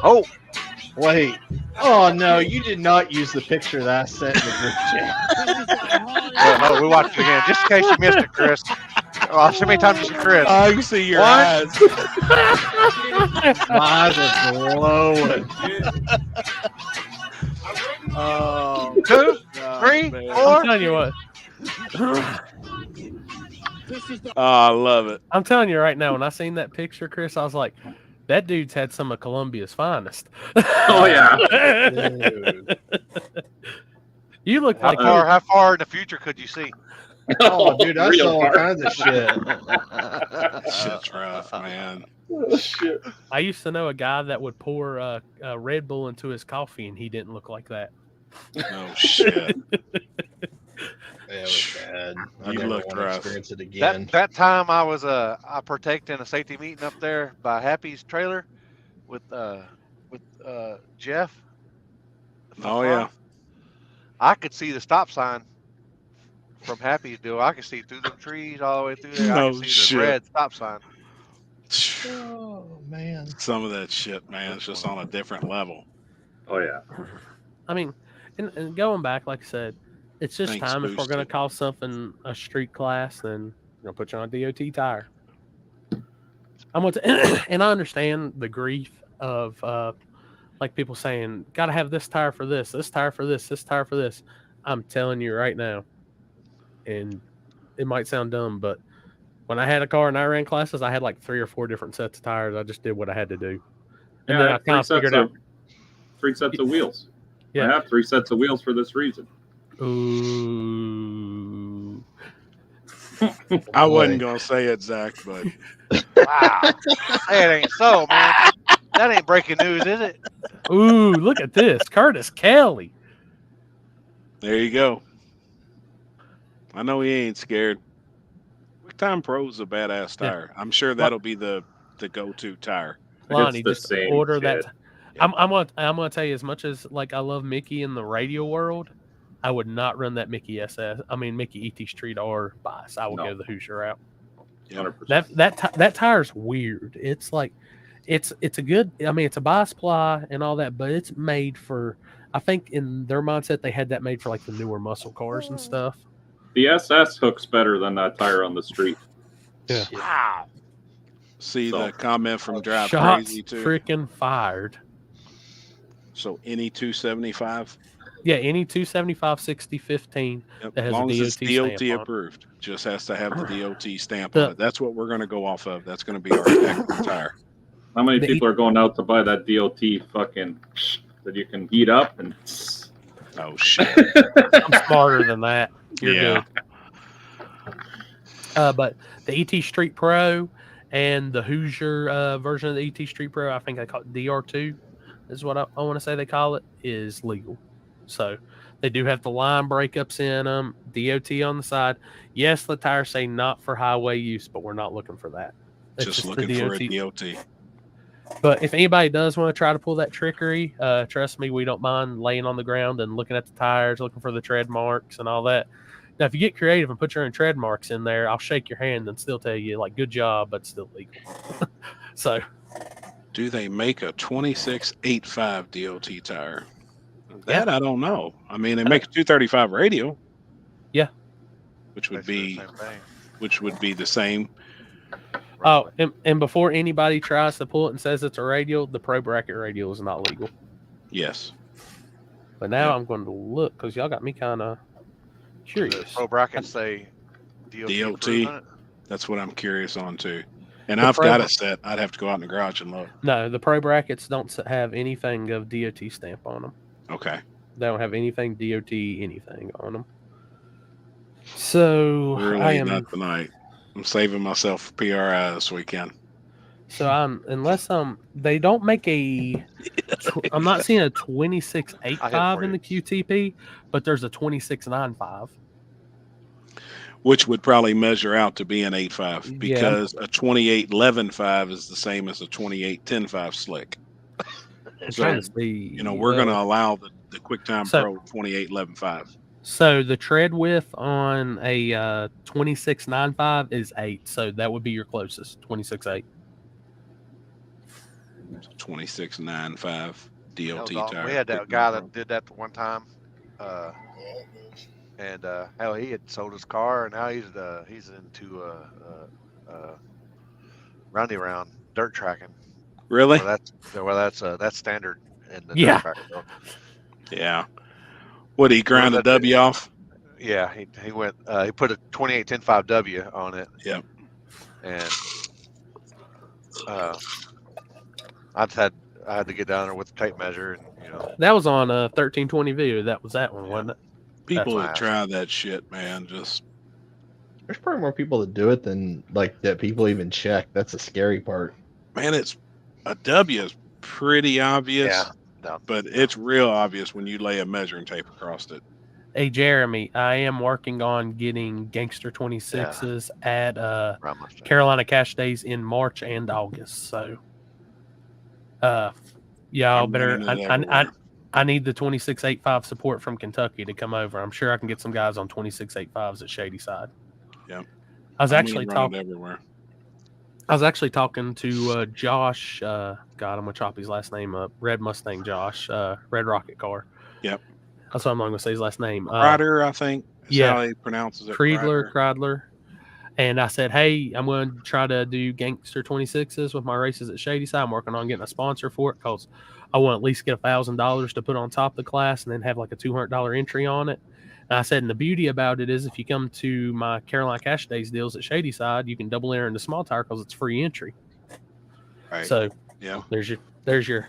Oh, wait. Oh, no, you did not use the picture that I sent in the group chat. no, we watched it again, just in case you missed it, Chris. Oh, so many times you see Chris. I can see your eyes. My eyes are glowing. Oh, 2, 3, 4. I'm telling you what. Oh, I love it. I'm telling you right now, when I seen that picture, Chris, I was like, that dude's had some of Columbia's finest. Oh, yeah. You look like How far in the future could you see? Oh, dude, I saw all kinds of shit. Shit's rough, man. Shit. I used to know a guy that would pour a Red Bull into his coffee, and he didn't look like that. Oh, shit. It was bad. I You never looked want to rough. experience it again. That time I was I partaked in a safety meeting up there by Happy's trailer with Jeff. Oh, yeah. I could see the stop sign from Happy's deal. I could see through the trees all the way through there. I No could see shit. the red stop sign. Oh, man. Some of that shit, man, it's just on a different level. Oh, yeah. I mean, and going back, like I said, it's just Thanks, time. If we're going to Boosted. call something a street class, then we're going to put you on a DOT tire. I'm going to, and I understand the grief of like people saying, got to have this tire for this tire for this tire for this. I'm telling you right now, and it might sound dumb, but when I had a car and I ran classes, I had like 3 or 4 different sets of tires. I just did what I had to do. And then I kind of figured out 3 sets of wheels. Yeah. I have 3 sets of wheels for this reason. Ooh. I wasn't going to say it, Zach, but. Wow. That ain't so, man. That ain't breaking news, is it? Ooh, look at this. Curtis Kelly. There you go. I know he ain't scared. QuickTime Pro's a badass tire. I'm sure that'll be the go-to tire. Lonnie, the just same order shit. that. I'm gonna tell you, as much as like I love Mickey in the radio world, I would not run that Mickey Mickey ET Street or bias. I will go the Hoosier route. 100%. That tire's weird. It's like it's a good. I mean, it's a bias ply and all that, but it's made for I think in their mindset they had that made for like the newer muscle cars and stuff. The SS hooks better than that tire on the street. Yeah. Wow. See the comment from Drive Shots Crazy too. freaking fired. So any 275. Yeah, any 275 60 15 Yep. that As has long a as it's DOT DOT stamp on it. approved, just has to have the DOT stamp The- on it. That's what we're going to go off of. That's going to be our technical tire. How many The people are going out to buy that DOT fucking that you can heat up and? Oh shit! I'm smarter than that. You're Yeah. good. But the ET Street Pro and the Hoosier version of the ET Street Pro, I think they call it DR2, is what I want to say they call it, is legal. So they do have the line breakups in them, DOT on the side. Yes, the tires say not for highway use, but we're not looking for that. It's Just the looking for a DOT. But if anybody does want to try to pull that trickery, trust me, we don't mind laying on the ground and looking at the tires, looking for the tread marks and all that. Now, if you get creative and put your own tread marks in there, I'll shake your hand and still tell you, like, good job, but still legal. So, do they make a 2685 DOT tire? That I don't know. I mean, they make a 235 radial. Yeah. Which would be the same. Oh, and before anybody tries to pull it and says it's a radial, the Pro Bracket radial is not legal. Yes. But now I'm going to look because y'all got me kind of curious. Pro brackets say DOT. That's what I'm curious on too. And I've got a set. I'd have to go out in the garage and look. No, the Pro Brackets don't have anything of DOT stamp on them. Okay. They don't have anything DOT anything on them. So really not tonight. I'm saving myself for PRI this weekend. So they don't make I'm not seeing a 2685 in the QTP, but there's a 2695. Which would probably measure out to be an 8.5 because a 28.11.5 is the same as a 28.10.5 slick. So, we're going to allow the QuickTime Pro 28.11.5. So the tread width on a 26.95 is 8. So that would be your closest, 26.8. 26.95 DOT tire. We had that guy that did that the one time. And hell, he had sold his car, and now he's into roundy round dirt tracking. Really? That's standard in the dirt track. Yeah. What, he ground a W off? Yeah, he went. He put a 28.10.5 on it. Yep. And I had to get down there with the tape measure, and that was on a 1320 video. That was that one, wasn't it? People that try that shit, man. Just there's probably more people that do it than that people even check. That's the scary part. Man, it's a W is pretty obvious. Yeah. No. But it's real obvious when you lay a measuring tape across it. Hey, Jeremy, I am working on getting Gangster 26s at Carolina Cash Days in March and August. So, y'all better. I need the 26.85 support from Kentucky to come over. I'm sure I can get some guys on 26.85s at Shady Side. Yeah, I was actually talking everywhere. I was actually talking to Josh. God, I'm gonna chop his last name up. Red Mustang Josh, Red Rocket car. Yep. That's what I'm going to say his last name. Crider, I think. Yeah. How he pronounces it. Kreidler. And I said, hey, I'm going to try to do Gangster 26s with my races at Shady Side. I'm working on getting a sponsor for it because I want to at least get $1,000 to put on top of the class and then have like a $200 entry on it. And I said, and the beauty about it is if you come to my Carolina Cash Days deals at Shady Side, you can double enter into small tire because it's free entry. Right. So yeah, there's your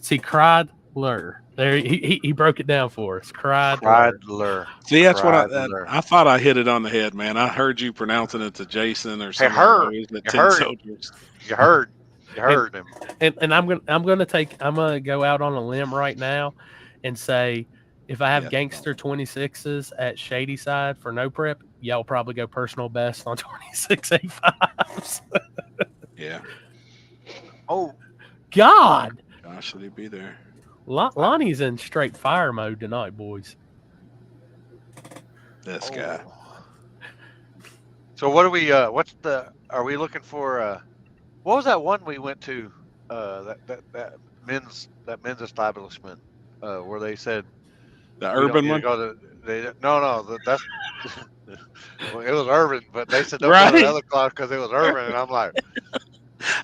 see Kreidler. There he broke it down for us. Kreidler. See, that's what I thought I hit it on the head, man. I heard you pronouncing it to Jason or something. You heard him. And I'm gonna go out on a limb right now and say if I have Gangster 26s at Shady Side for no prep, y'all probably go personal best on 26.85s. Yeah. Oh God. Gosh, should he be there? Lonnie's in straight fire mode tonight, boys. This guy. So what are we? Are we looking for? What was that one we went to? That men's establishment. where they said The we don't urban need to one, go to. That's. Well, it was urban, but they said don't go to right? the other class because it was urban, and I'm like,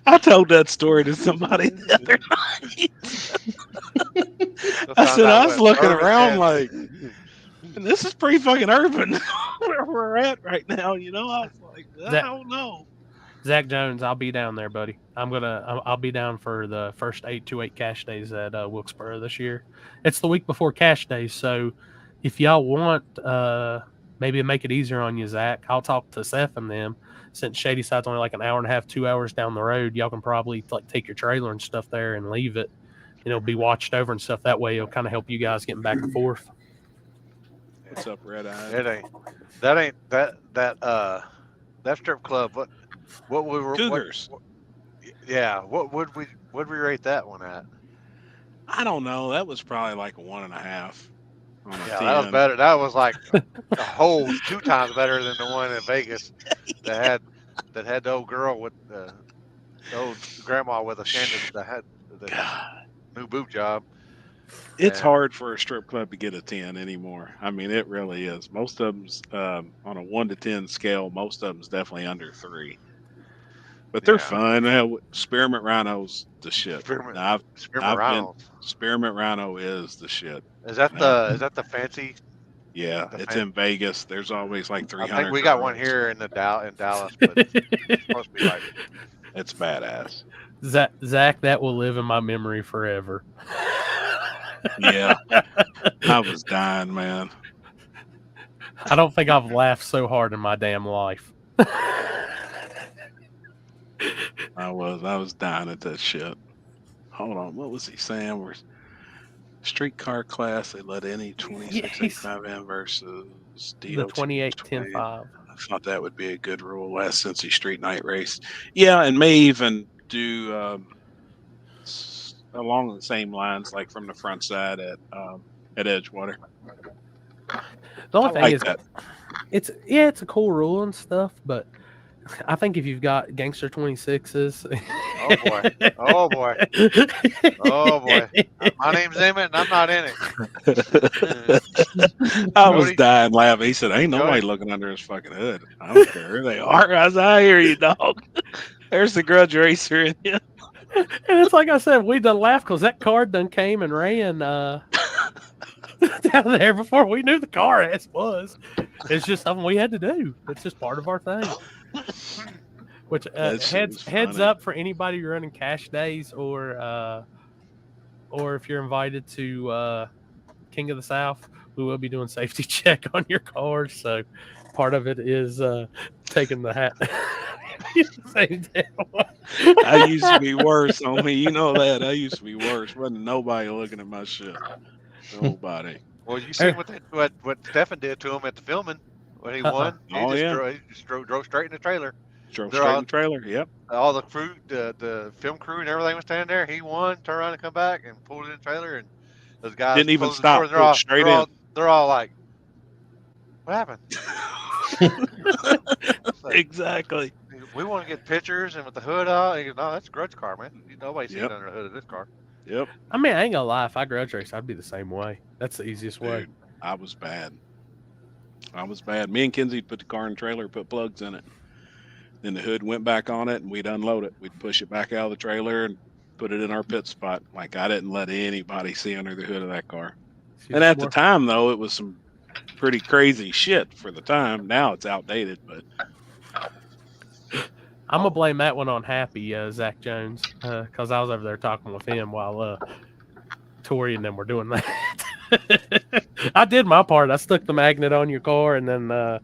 I told that story to somebody the other night. I said I was looking around like, this is pretty fucking urban where we're at right now. I was like, I don't know. Zach Jones, I'll be down there, buddy. I'll be down for the first 828 cash days at Wilkesboro this year. It's the week before cash days, so if y'all want, maybe make it easier on you, Zach. I'll talk to Seth and them. Since Shady Side's only like an hour and a half, 2 hours down the road, y'all can probably like take your trailer and stuff there and leave it. It'll be watched over and stuff. That way, it'll kind of help you guys getting back and forth. What's up, Red Eye? That strip club. What we were Cougars. What would we rate that one at? I don't know. That was probably like a 1.5. Yeah, that was better. That was like a whole 2 times better than the one in Vegas that had the old girl with the old grandma with a standard that had the new boob job. It's hard for a strip club to get a 10 anymore. I mean, it really is. Most of them's on a 1 to 10 scale. Most of them's definitely under 3. But they're fun. Spearmint Rhino's the shit. Spearmint Rhino is the shit. Is that the fancy? Yeah, it's in Vegas. There's always like 300. I think we got one here in Dallas, but it's supposed to be like. It's badass. Zach, that will live in my memory forever. Yeah, I was dying, man. I don't think I've laughed so hard in my damn life. I was dying at that shit. Hold on, what was he saying? We're streetcar class. They let any 2685 in versus the 28-10-5. I thought that would be a good rule. Last Cincy Street Night race. Yeah, and may even do along the same lines, like from the front side at Edgewater. The only thing is, it's a cool rule and stuff, but I think if you've got gangster 26s, oh boy, my name's Emmett and I'm not in it. I was dying laughing. He said, "Ain't nobody looking under his fucking hood. I don't care who they are." I was, I hear you, dog. There's the Grudge racer in you. And it's like I said, we done laughed because that car done came and ran down there before we knew the car ass was. It's just something we had to do. It's just part of our thing. Which heads up for anybody running cash days or if you're invited to King of the South, we will be doing safety check on your cars. So part of it is taking the hat. I used to be worse, homie. You know that. I used to be worse. Wasn't nobody looking at my shit. Nobody. Well, you see what Stefan did to him at the filming when he won. He just drove straight in the trailer. Drove straight in the trailer. Yep. All the crew, the film crew, and everything was standing there. He won, turned around and come back and pulled in the trailer, and those guys didn't even stop. They're all like, "What happened?" Exactly. We want to get pictures and with the hood out. He goes, "No, that's a Grudge car, man. Nobody's seen under the hood of this car." Yep. I mean, I ain't gonna lie. If I Grudge race, I'd be the same way. That's the easiest way. I was bad. Me and Kinsey put the car in the trailer, put plugs in it. Then the hood went back on it, and we'd unload it. We'd push it back out of the trailer and put it in our pit spot. Like, I didn't let anybody see under the hood of that car. And at the time, though, it was some pretty crazy shit for the time. Now it's outdated, but I'm gonna blame that one on Happy Zach Jones because I was over there talking with him while Tori and them were doing that. I did my part. I stuck the magnet on your car, and then oh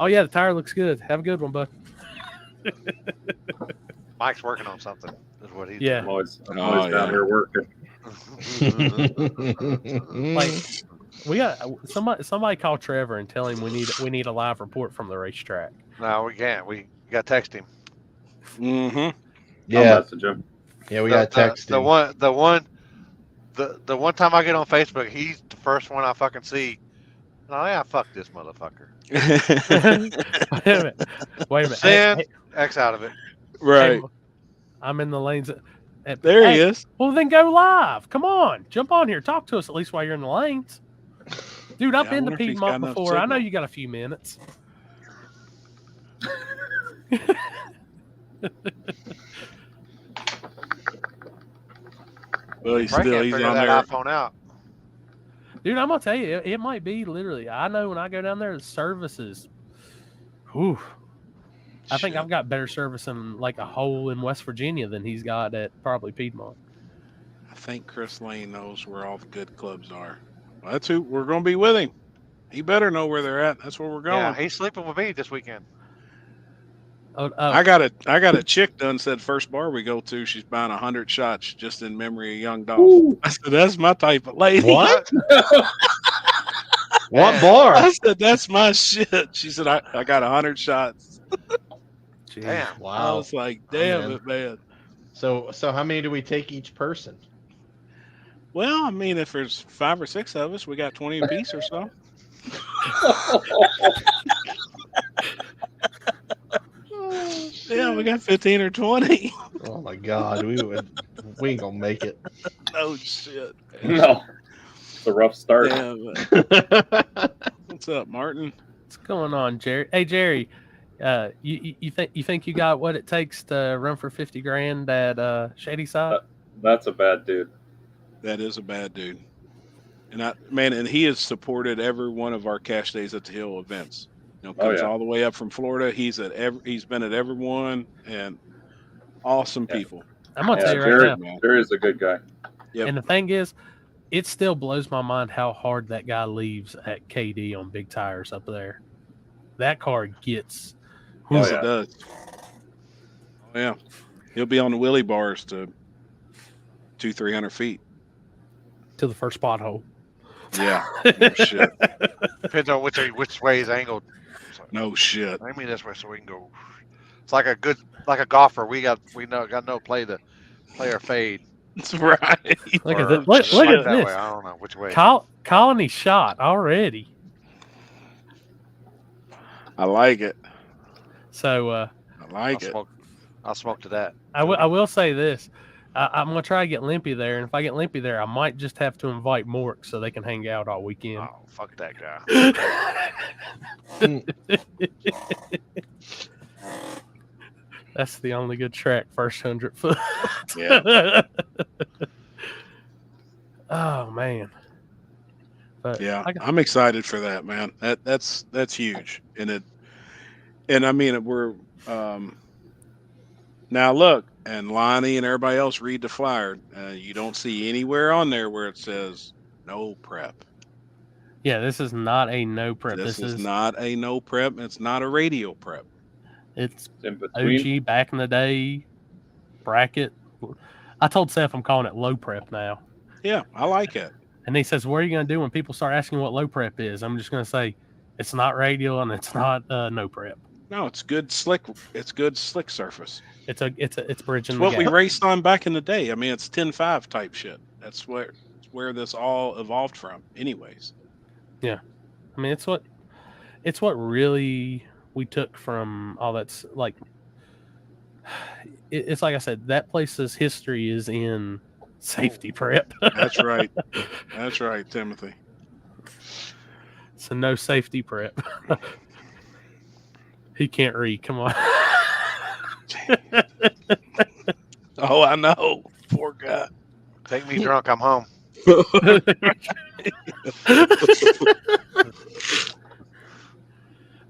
yeah, the tire looks good. Have a good one, bud. Mike's working on something. Is what he's doing. I'm always down here working. Like, we got somebody call Trevor and tell him we need a live report from the racetrack. No, we can't. We got to text him. Mm-hmm. Yeah. I'll message him. Yeah, we got to text him. The one time I get on Facebook, he's the first one I fucking see. No, yeah, fuck this motherfucker. Wait a minute. Send X out of it. Right. I'm in the lanes. There he is. Well, then go live. Come on, jump on here. Talk to us at least while you're in the lanes. Dude, I've been to Piedmont before. I know you got a few minutes. Well, he's Probably still can't he's figure on that there. iPhone out. Dude, I'm gonna tell you, it might be literally. I know when I go down there, the services. Whew. I think I've got better service in like a hole in West Virginia than he's got at probably Piedmont. I think Chris Lane knows where all the good clubs are. Well, that's who we're going to be with him. He better know where they're at. That's where we're going. Yeah, he's sleeping with me this weekend. Oh. I got a chick done said first bar we go to, she's buying 100 shots just in memory of young Dolph. Ooh. I said that's my type of lady. What? What bar? I said that's my shit. She said I got 100 shots. Damn. I Wow. was like, damn man. it, man. So how many do we take each person? Well, I mean, if there's 5 or 6 of us, we got 20 apiece or so. Yeah, we got 15 or 20. Oh my God, we ain't gonna make it. Oh shit. No, it's a rough start. Damn. What's up, Martin? What's going on, Jerry? Hey, Jerry, you think you got what it takes to run for 50 grand at Shady Side? That's a bad dude. That is a bad dude. And he has supported every one of our Cash Days at the Hill events. You know, comes all the way up from Florida. He's been at every one, and awesome people. I'm gonna tell you right now, Jerry is a good guy. Yep. And the thing is, it still blows my mind how hard that guy leaves at KD on big tires up there. That car gets. Yes, it does. Oh yeah, he'll be on the wheelie bars to 200-300 feet to the first pothole. Yeah, no shit. Depends on which way he's angled. So, no shit. Maybe this way so we can go. It's like a golfer. We got no play our fade. That's right. Look at this. Look at this. Way. I don't know which way. Colony shot already. I like it. So I like it. I'll smoke to that. I will say this. I'm gonna try to get Limpy there, and if I get Limpy there, I might just have to invite Mork so they can hang out all weekend. Oh, fuck that guy. That's the only good track, first 100 foot. Yeah. Oh man. But yeah, I'm excited for that, man. That's huge, and I mean we're now look, and Lonnie and everybody else read the flyer. You don't see anywhere on there where it says no prep. Yeah, this is not a no prep. This is not a no prep. It's not a radio prep. It's in between. OG back in the day bracket. I told Seth I'm calling it low prep now. Yeah, I like it. And he says, "What are you going to do when people start asking what low prep is?" I'm just going to say, "It's not radial and it's not no prep." No, it's good slick. It's good slick surface. It's bridging. It's what we raced on back in the day. I mean, it's 10.5 type shit. That's where this all evolved from, anyways. Yeah, I mean, it's what really we took from all that's like. It's like I said, that place's history is in safety prep. That's right. That's right, Timothy. So no safety prep. He can't read. Come on. Oh, I know. Poor guy. Take me drunk. I'm home.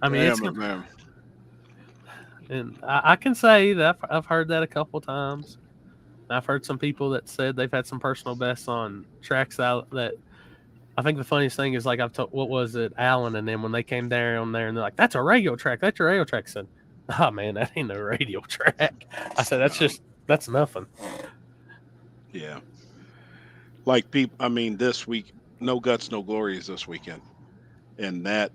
I mean, and I can say that I've heard that a couple times. I've heard some people that said they've had some personal bests on tracks out that. I think the funniest thing is like I've told, what was it, Alan, and then when they came down there and they're like, "That's a radio track. That's your radio track." I said, "Oh man, that ain't no radio track." I said, "That's nothing." Yeah. Like people, I mean, this week, No Guts, No Glory is this weekend, and that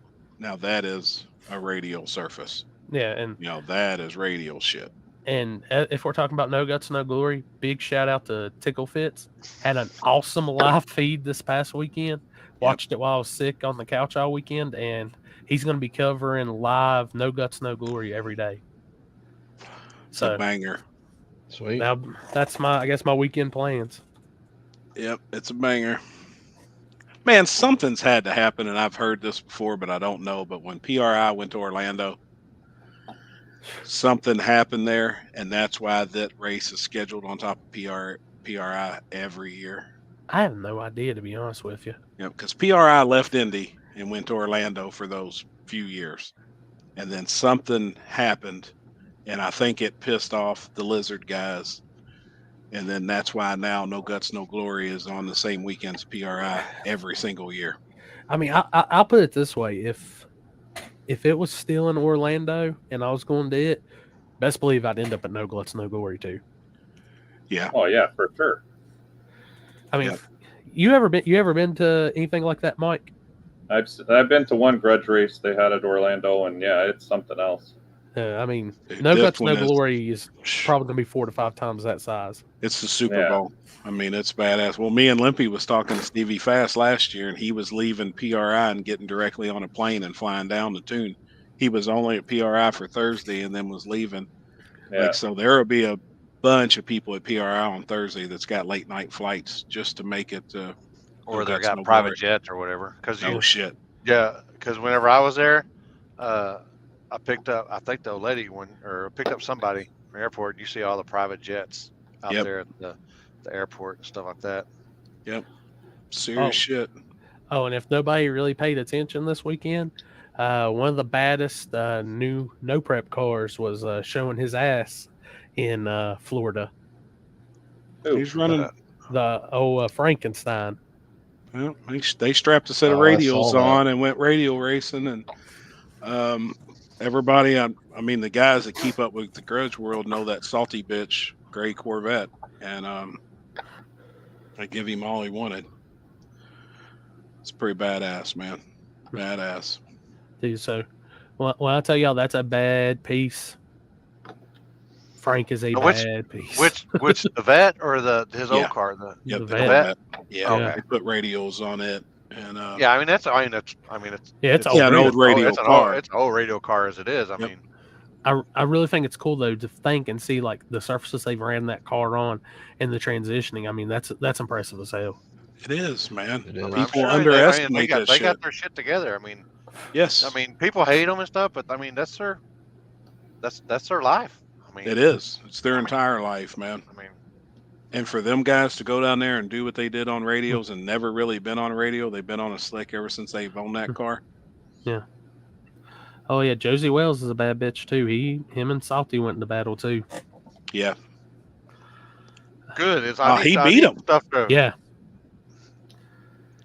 is a radial surface. Yeah, and that is radial shit. And if we're talking about No Guts, No Glory, big shout out to Tickle Fits. Had an awesome live feed this past weekend. Watched it while I was sick on the couch all weekend, and he's going to be covering live No Guts, No Glory every day. So banger. Sweet. Now that's I guess my weekend plans. Yep, it's a banger. Man, something's had to happen, and I've heard this before, but I don't know. But when PRI went to Orlando, something happened there, and that's why that race is scheduled on top of PRI every year. I have no idea, to be honest with you. Yep, because PRI left Indy and went to Orlando for those few years, and then something happened, and I think it pissed off the Lizard guys. And then that's why now No Guts, No Glory is on the same weekend as PRI every single year. I mean, I'll put it this way: if it was still in Orlando and I was going to it, best believe I'd end up at No Guts, No Glory too. Yeah. Oh yeah, for sure. I mean, Yep. you ever been to anything like that, Mike? I've been to one Grudge race they had at Orlando, and yeah, it's something else. I mean, Dude, No this Guts, No one is- Glory is probably going to be 4 to 5 times that size. It's the Super Yeah. Bowl. I mean, it's badass. Well, me and Limpy was talking to Stevie Fast last year, and he was leaving PRI and getting directly on a plane and flying down to Tune. He was only at PRI for Thursday and then was leaving. Yeah. Like, so there will be a bunch of people at PRI on Thursday that's got late night flights just to make it. Or No they Guts, got No private Glory. jets or whatever. Because Oh shit! because whenever I was there, I picked up, I think the old lady picked up somebody from the airport. You see all the private jets out Yep. there at the airport and stuff like that. Serious shit. Oh, and if nobody really paid attention this weekend, one of the baddest new no prep cars was showing his ass in Florida. Ooh. He's running. The old Frankenstein. Well, they strapped a set of Oh, I radials saw that. on and went radial racing, and everybody. I mean, the guys that keep up with the Grudge world know that salty bitch gray Corvette, and I give him all he wanted. It's pretty badass, man. Badass. Dude, so well, I tell y'all, that's a bad piece. Frank is a bad piece. Which the vet or his Yeah. old car? Yep, The the Vet. Corvette. Yeah, Okay. they put radials on it, and Yeah, I mean it's It's yeah, an old radio it's car. it's an old radio car as it is. I Yep. mean, I really think it's cool though to think and see like the surfaces they've ran that car on and the transitioning. I mean, that's impressive as hell. It is, man. It is. I'm People sure underestimate that they shit. got their shit together. I mean, Yes, people hate them and stuff, but I mean that's their life. I mean, it is. It's their I mean- entire life, man. I mean, And for them guys to go down there and do what they did on radios and never really been on a radio, they've been on a slick ever since they've owned that car. Oh yeah, Josie Wells is a bad bitch too. Him and Salty went into battle too. Yeah. good. He beat him. Stuff to, Yeah,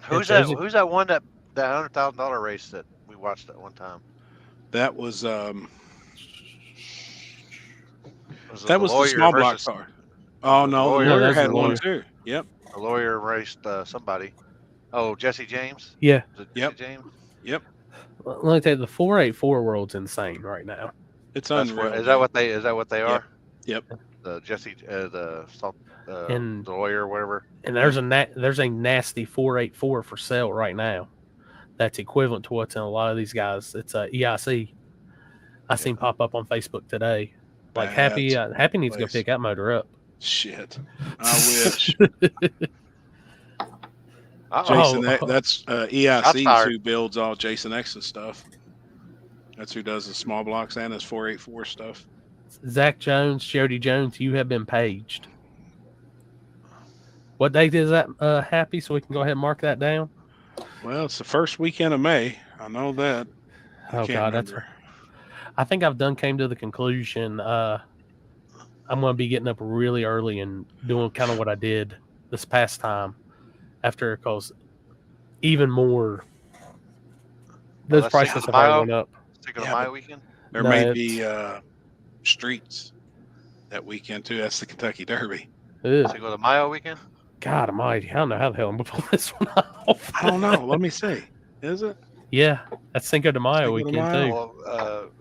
Who's Yeah, that? Josie- Who's that one that $100,000 race that we watched at one time? That was Was it that was the lawyer small block versus- car. Oh no, the Lawyer. No, lawyer that's had the one lawyer. too. Yep. A lawyer raced somebody. Oh, Jesse James. yeah. Was it Yep. Jesse James? Let me tell you, the 484 world's insane right now. It's That's unreal. is that what they are? Yep. The Jesse And- the lawyer or whatever. And there's a nasty 484 for sale right now. That's equivalent to what's in a lot of these guys. It's a EIC. I seen pop up on Facebook today. Like Happy needs to go place. pick that motor up. Shit. I wish. Uh-oh. Jason, that's EIC Shots fired. who builds all Jason X's stuff. That's who does the small blocks and his 484 stuff. Zach Jones, Jody Jones, you have been paged. What date is that, Happy? So we can go ahead and mark that down. Well, it's the first weekend of May. I know that. Oh God, I think I've came to the conclusion. I'm going to be getting up really early and doing kind of what I did this past time. After, because even more, those that's prices just have already Ohio? went up. Sticking Yeah, on my but- weekend. There No, may it's- be streets that weekend too. That's the Kentucky Derby. Ugh, Go to Mayo weekend. God Almighty, I don't know how the hell I'm going to pull this one off. I don't know. Let me see. Is it? Yeah, that's Cinco de Mayo Cinco de weekend Mayo. too.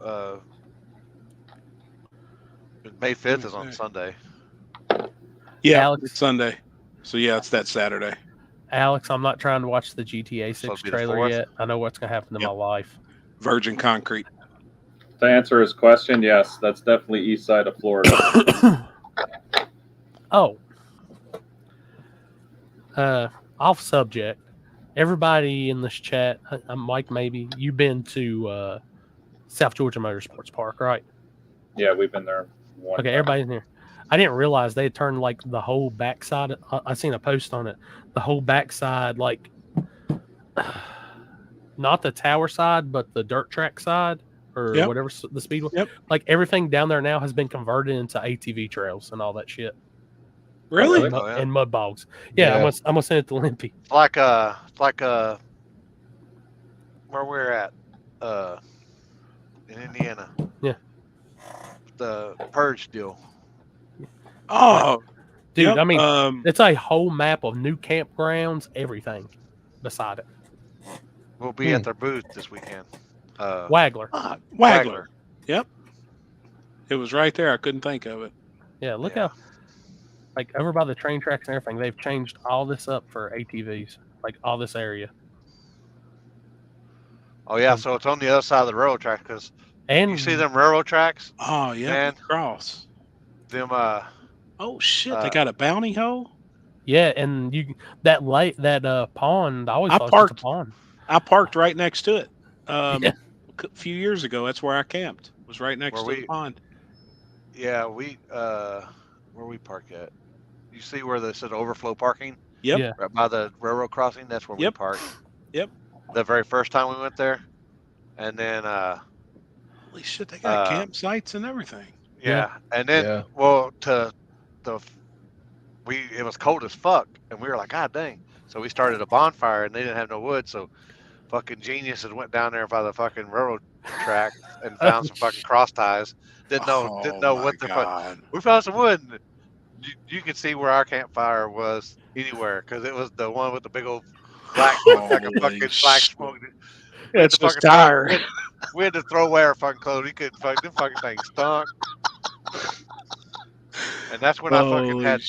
Well, May 5th is on Sunday. Yeah, Alex- it's Sunday. So yeah, it's that Saturday. Alex, I'm not trying to watch the GTA So 6 it'll be the trailer 4th? yet. I know what's going to happen to Yep. my life. Virgin Concrete. To answer his question, yes, that's definitely east side of Florida. Oh, off subject. Everybody in this chat, Mike, maybe you've been to South Georgia Motorsports Park, right? Yeah, we've been there. Okay, everybody in here. I didn't realize they had turned like the whole backside. I seen a post on it. The whole backside, like not the tower side, but the dirt track side or whatever the speedway. Yep. Like everything down there now has been converted into ATV trails and all that shit. Really? And mud bogs. Yeah, I'm gonna send it to Limpy. It's like where we're at in Indiana. Yeah. The purge deal. Oh, dude! I mean, it's a whole map of new campgrounds, everything beside it. We'll be at their booth this weekend. Waggler. Waggler. Yep. It was right there. I couldn't think of it. Yeah, look how, like, over by the train tracks and everything, they've changed all this up for ATVs, like all this area. Oh yeah, so it's on the other side of the railroad track because you see them railroad tracks. Oh yeah, man. Cross. Them Oh shit! They got a bounty hole. Yeah, and that pond. I always thought parked. It was a pond. I parked right next to it. A few years ago, that's where I camped. It was right next to the pond. Yeah, where we park at. You see where they said overflow parking? Yep. Yeah. Right by the railroad crossing. That's where we parked. Yep. The very first time we went there, and then holy shit, they got campsites and everything. Yeah, and then well, it was cold as fuck, and we were like, God dang! So we started a bonfire, and they didn't have no wood, so fucking geniuses went down there by the fucking railroad track and found some fucking cross ties. Didn't know what the fuck. We found some wood. And you could see where our campfire was anywhere because it was the one with the big old black smoke, like a fucking black smoke. It's just tired. We had to throw away our fucking clothes. We couldn't them fucking things stunk. And that's when I fucking had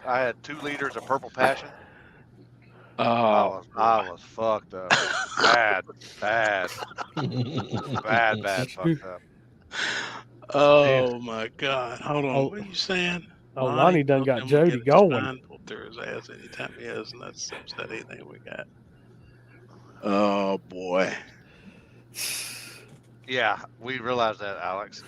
I had 2 liters of Purple Passion. Oh, I was fucked up. Bad fucked up. Oh my God! Hold on, what are you saying? Oh, Lonnie done got Jody going. Pulled through his ass anytime he has, and that's anything we got. Oh boy. Yeah, we realized that, Alex.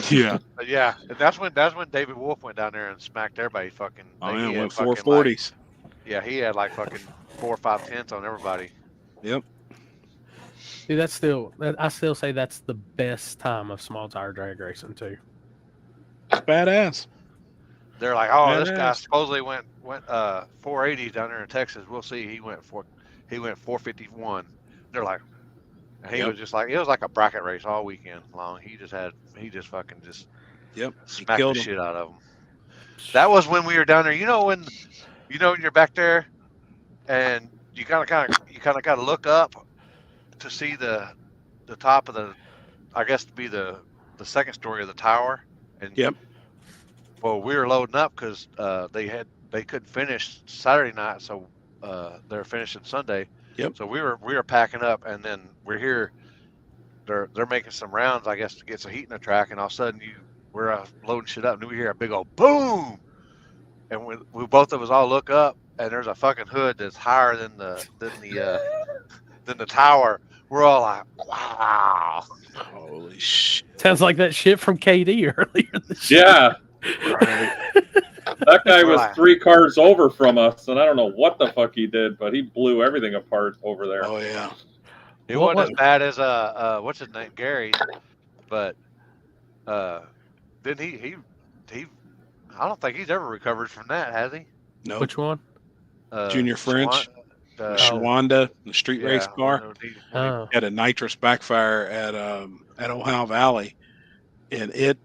Yeah. But yeah, that's when David Wolf went down there and smacked everybody fucking. Oh man, went 440s. Yeah, he had like fucking 4 or 5 tenths on everybody. Yep. Dude, I still say that's the best time of small tire drag racing too. It's badass. They're like, oh, this guy supposedly went 480 down there in Texas. We'll see. He went 451. They're like, he was just like, it was like a bracket race all weekend long. He just fucking smacked the shit out of them. That was when we were down there. You know when you're back there, and you kind of got to look up to see the top of the, I guess to be the second story of the tower. And well, we were loading up because they couldn't finish Saturday night, so they're finishing Sunday. Yep. So we were packing up, and then we're here. They're making some rounds, I guess, to get some heat in the track, and all of a sudden we're loading shit up, and we hear a big old boom, and we both of us all look up, and there's a fucking hood that's higher than the tower. We're all like, wow, holy shit! Sounds like that shit from KD earlier. Yeah. That guy was 3 cars over from us, and I don't know what the fuck he did, but he blew everything apart over there. Oh yeah. It wasn't as bad as what's his name, Gary, but then he I don't think he's ever recovered from that, has he? No. Which one? Junior French. Shawanda, the street race car, had a nitrous backfire at Ohio Valley, and it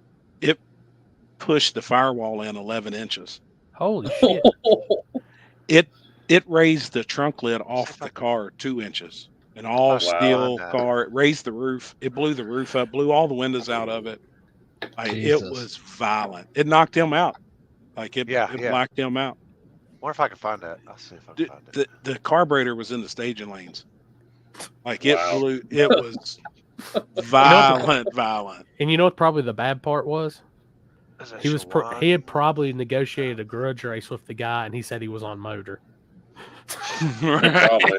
pushed the firewall in 11 inches. Holy shit! It raised the trunk lid off the car 2 inches. An all steel car. It raised the roof. It blew the roof up. Blew all the windows out of it. It was violent. It knocked him out. It blacked him out. Wonder if I can find that. I'll see if I can find it. The carburetor was in the staging lanes. It blew. It was violent. And you know what probably the bad part was? He had probably negotiated a grudge race with the guy, and he said he was on motor. Probably.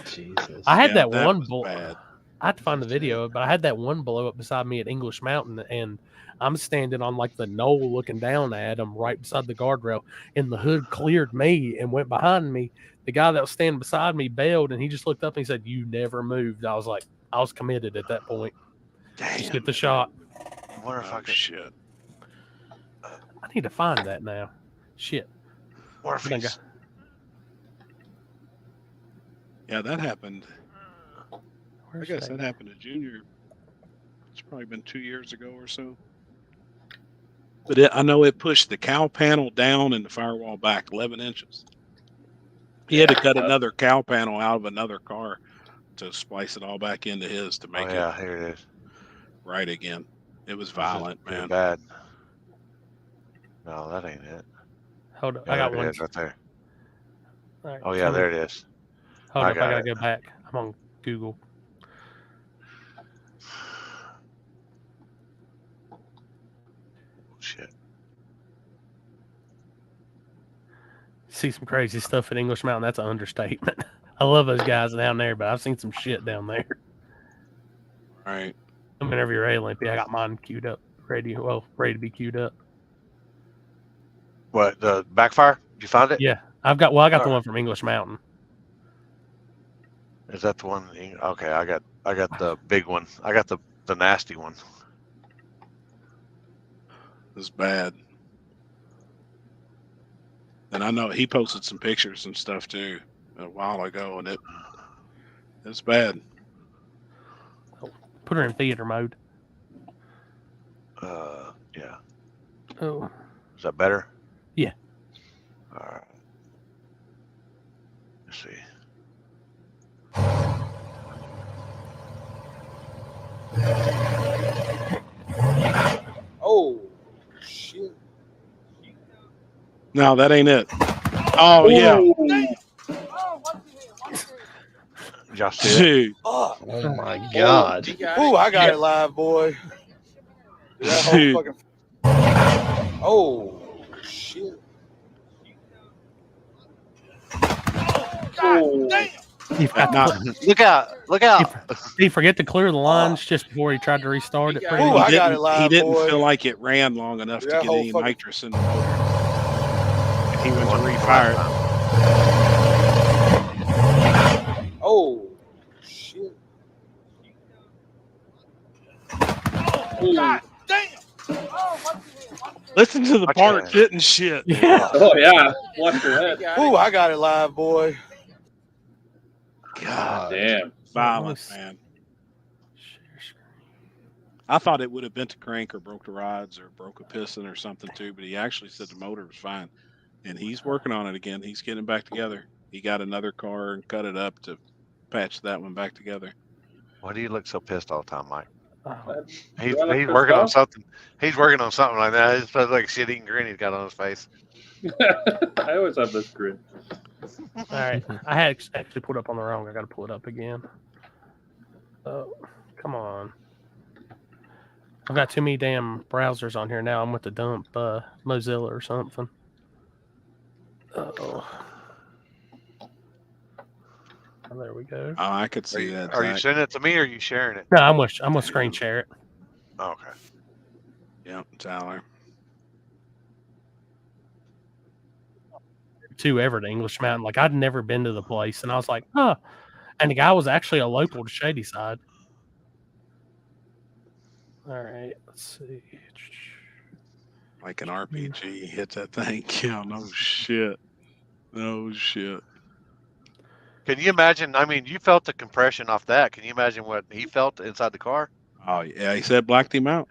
Jesus. I had that that one was bad. I had to find the video, but I had that one blow up beside me at English Mountain, and I'm standing on like the knoll looking down at him right beside the guardrail, and the hood cleared me and went behind me. The guy that was standing beside me bailed, and he just looked up and he said, "You never moved." I was committed at that point. Damn. Just get the shot. I wonder if I could. Shit. I need to find that now. Shit. Morpheus. Yeah, that happened. Where's I guess that happened to Junior. It's probably been 2 years ago or so. But I know it pushed the cow panel down and the firewall back 11 inches. He had to cut another cow panel out of another car to splice it all back into his to make it here it is. Right again. It was violent, man. Bad. No, that ain't it. Hold up. Yeah, I got there one. it is right there. Right, Oh, yeah, there it is. Hold up. I got to go back. I'm on Google. Shit. See some crazy stuff at English Mountain. That's an understatement. I love those guys down there, but I've seen some shit down there. All right. Whenever you're ready, Olympia, I got mine queued up, ready to be queued up. What, the backfire? Did you find it? Yeah, I got the one from English Mountain. Is that the one? Okay, I got the big one. I got the nasty one. It's bad. And I know he posted some pictures and stuff too a while ago, and it's bad. Put her in theater mode. Yeah. Oh. Is that better? Yeah. All right. Let's see. Oh, shit. No, that ain't it. Oh, yeah. Y'all see it? Oh my God. Ooh, I got it live, boy. That whole fucking. Oh, shit. Oh. Look out. Look out. Did he forget to clear the lines just before he tried to restart it? Ooh, I got it live, he didn't boy. feel like it ran long enough to That get whole any fucking- nitrous in the motor. And he went to refire it. Oh, shit. God damn. Listen to the parts hitting shit. Yeah. Oh, yeah. Watch your head. Ooh, I got it live, boy. God Damn. violent, man. I thought it would have bent the crank or broke the rods or broke a piston or something too, but he actually said the motor was fine. And he's working on it again. He's getting it back together. He got another car and cut it up to patch that one back together. Why do you look so pissed all the time, Mike? Oh. He's working on something. He's working on something like that. It's like a shit-eating grin he's got on his face. I always have this grin. All right. I had actually put up on the wrong. I got to pull it up again. Oh, come on. I've got too many damn browsers on here now. I'm with the dump Mozilla or something. Oh, there we go. Oh, I could see that. Are you sending it to me or are you sharing it? No, I'm gonna screen share it. Oh, okay. Yep, Tyler. To ever to English Mountain. Like I'd never been to the place, and I was like, huh. And the guy was actually a local to Shady Side. All right, let's see. Like an RPG hits that thing. Yeah, no shit. No shit. Can you imagine? I mean, you felt the compression off that. Can you imagine what he felt inside the car? Oh yeah, he said blacked him out.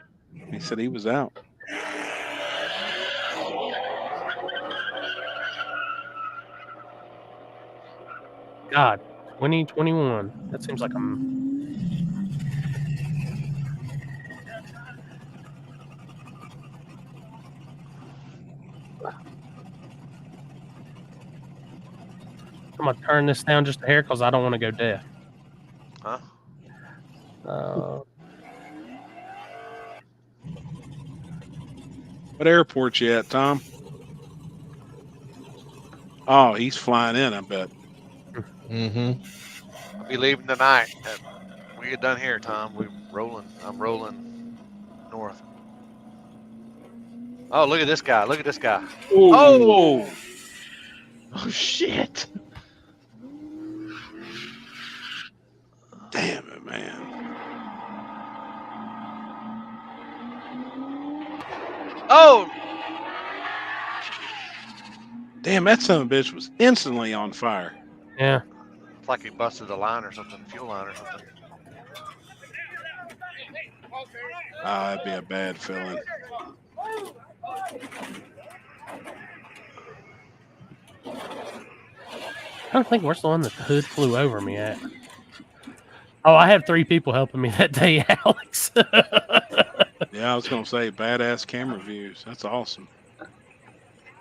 He said he was out. God, 2021. That seems like I'm. I'm gonna turn this down just a hair because I don't want to go deaf. Huh? What airport you at, Tom? Oh, he's flying in, I bet. Mm-hmm. I'll be leaving tonight. We get done here, Tom. I'm rolling north. Oh, look at this guy. Look at this guy. Oh, Oh shit! damn it, man. Oh, Damn, that son of a bitch was instantly on fire. Yeah. it's like he busted a line or something, fuel line or something. That'd be a bad feeling. I don't think where's the one that the hood flew over me at. Oh, I had 3 people helping me that day, Alex. Yeah, I was gonna say badass camera views. That's awesome.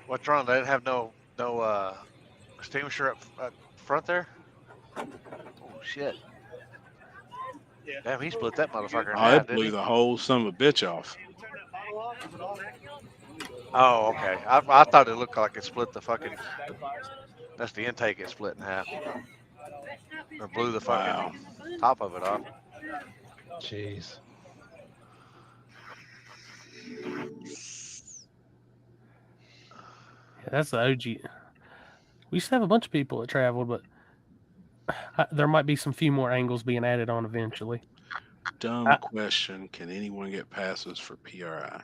What's wrong? They didn't have no extinguisher up front there. Oh shit! Damn, he split that motherfucker in Oh, half, it didn't blew he? the whole son of a bitch off. Oh, okay. I thought it looked like it split the fucking. That's the intake. It split in half, or blew the fucking top of it off. Jeez. Yeah, that's the OG. We used to have a bunch of people that traveled, but there might be some few more angles being added on eventually. Dumb question. Can anyone get passes for PRI?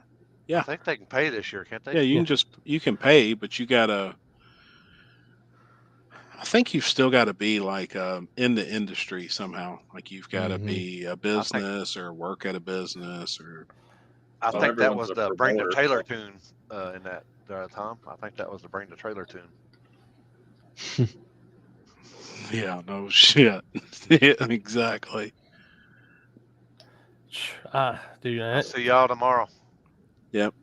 Yeah. I think they can pay this year, can't they? Yeah, you can pay, but you gotta. I think you've still got to be like in the industry somehow. Like you've got to be a business or work at a business or. I think that was the Bring the Trailer tune in that, Tom. I think that was the Bring the Trailer tune. Yeah, no shit. Yeah, exactly. Do that. I'll see y'all tomorrow. Yep.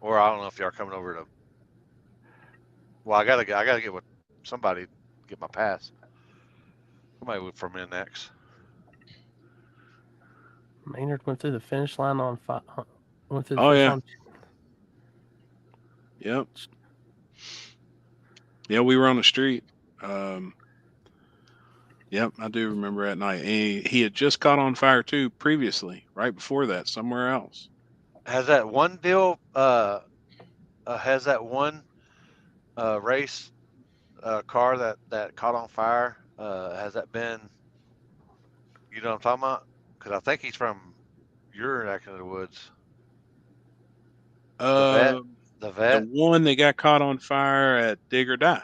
Or I don't know if y'all are coming over to. Well, I gotta get with somebody, get my pass. Somebody from NX. Maynard went through the finish line on went through the Oh finish yeah. line. Yep. Yeah, we were on the street. Yep, I do remember that night. And he had just caught on fire too previously, right before that, somewhere else. Has that one deal? Has that one race car that caught on fire? Has that been? You know what I'm talking about? Because I think he's from your neck of the woods. The vet. The one that got caught on fire at Dig or Die.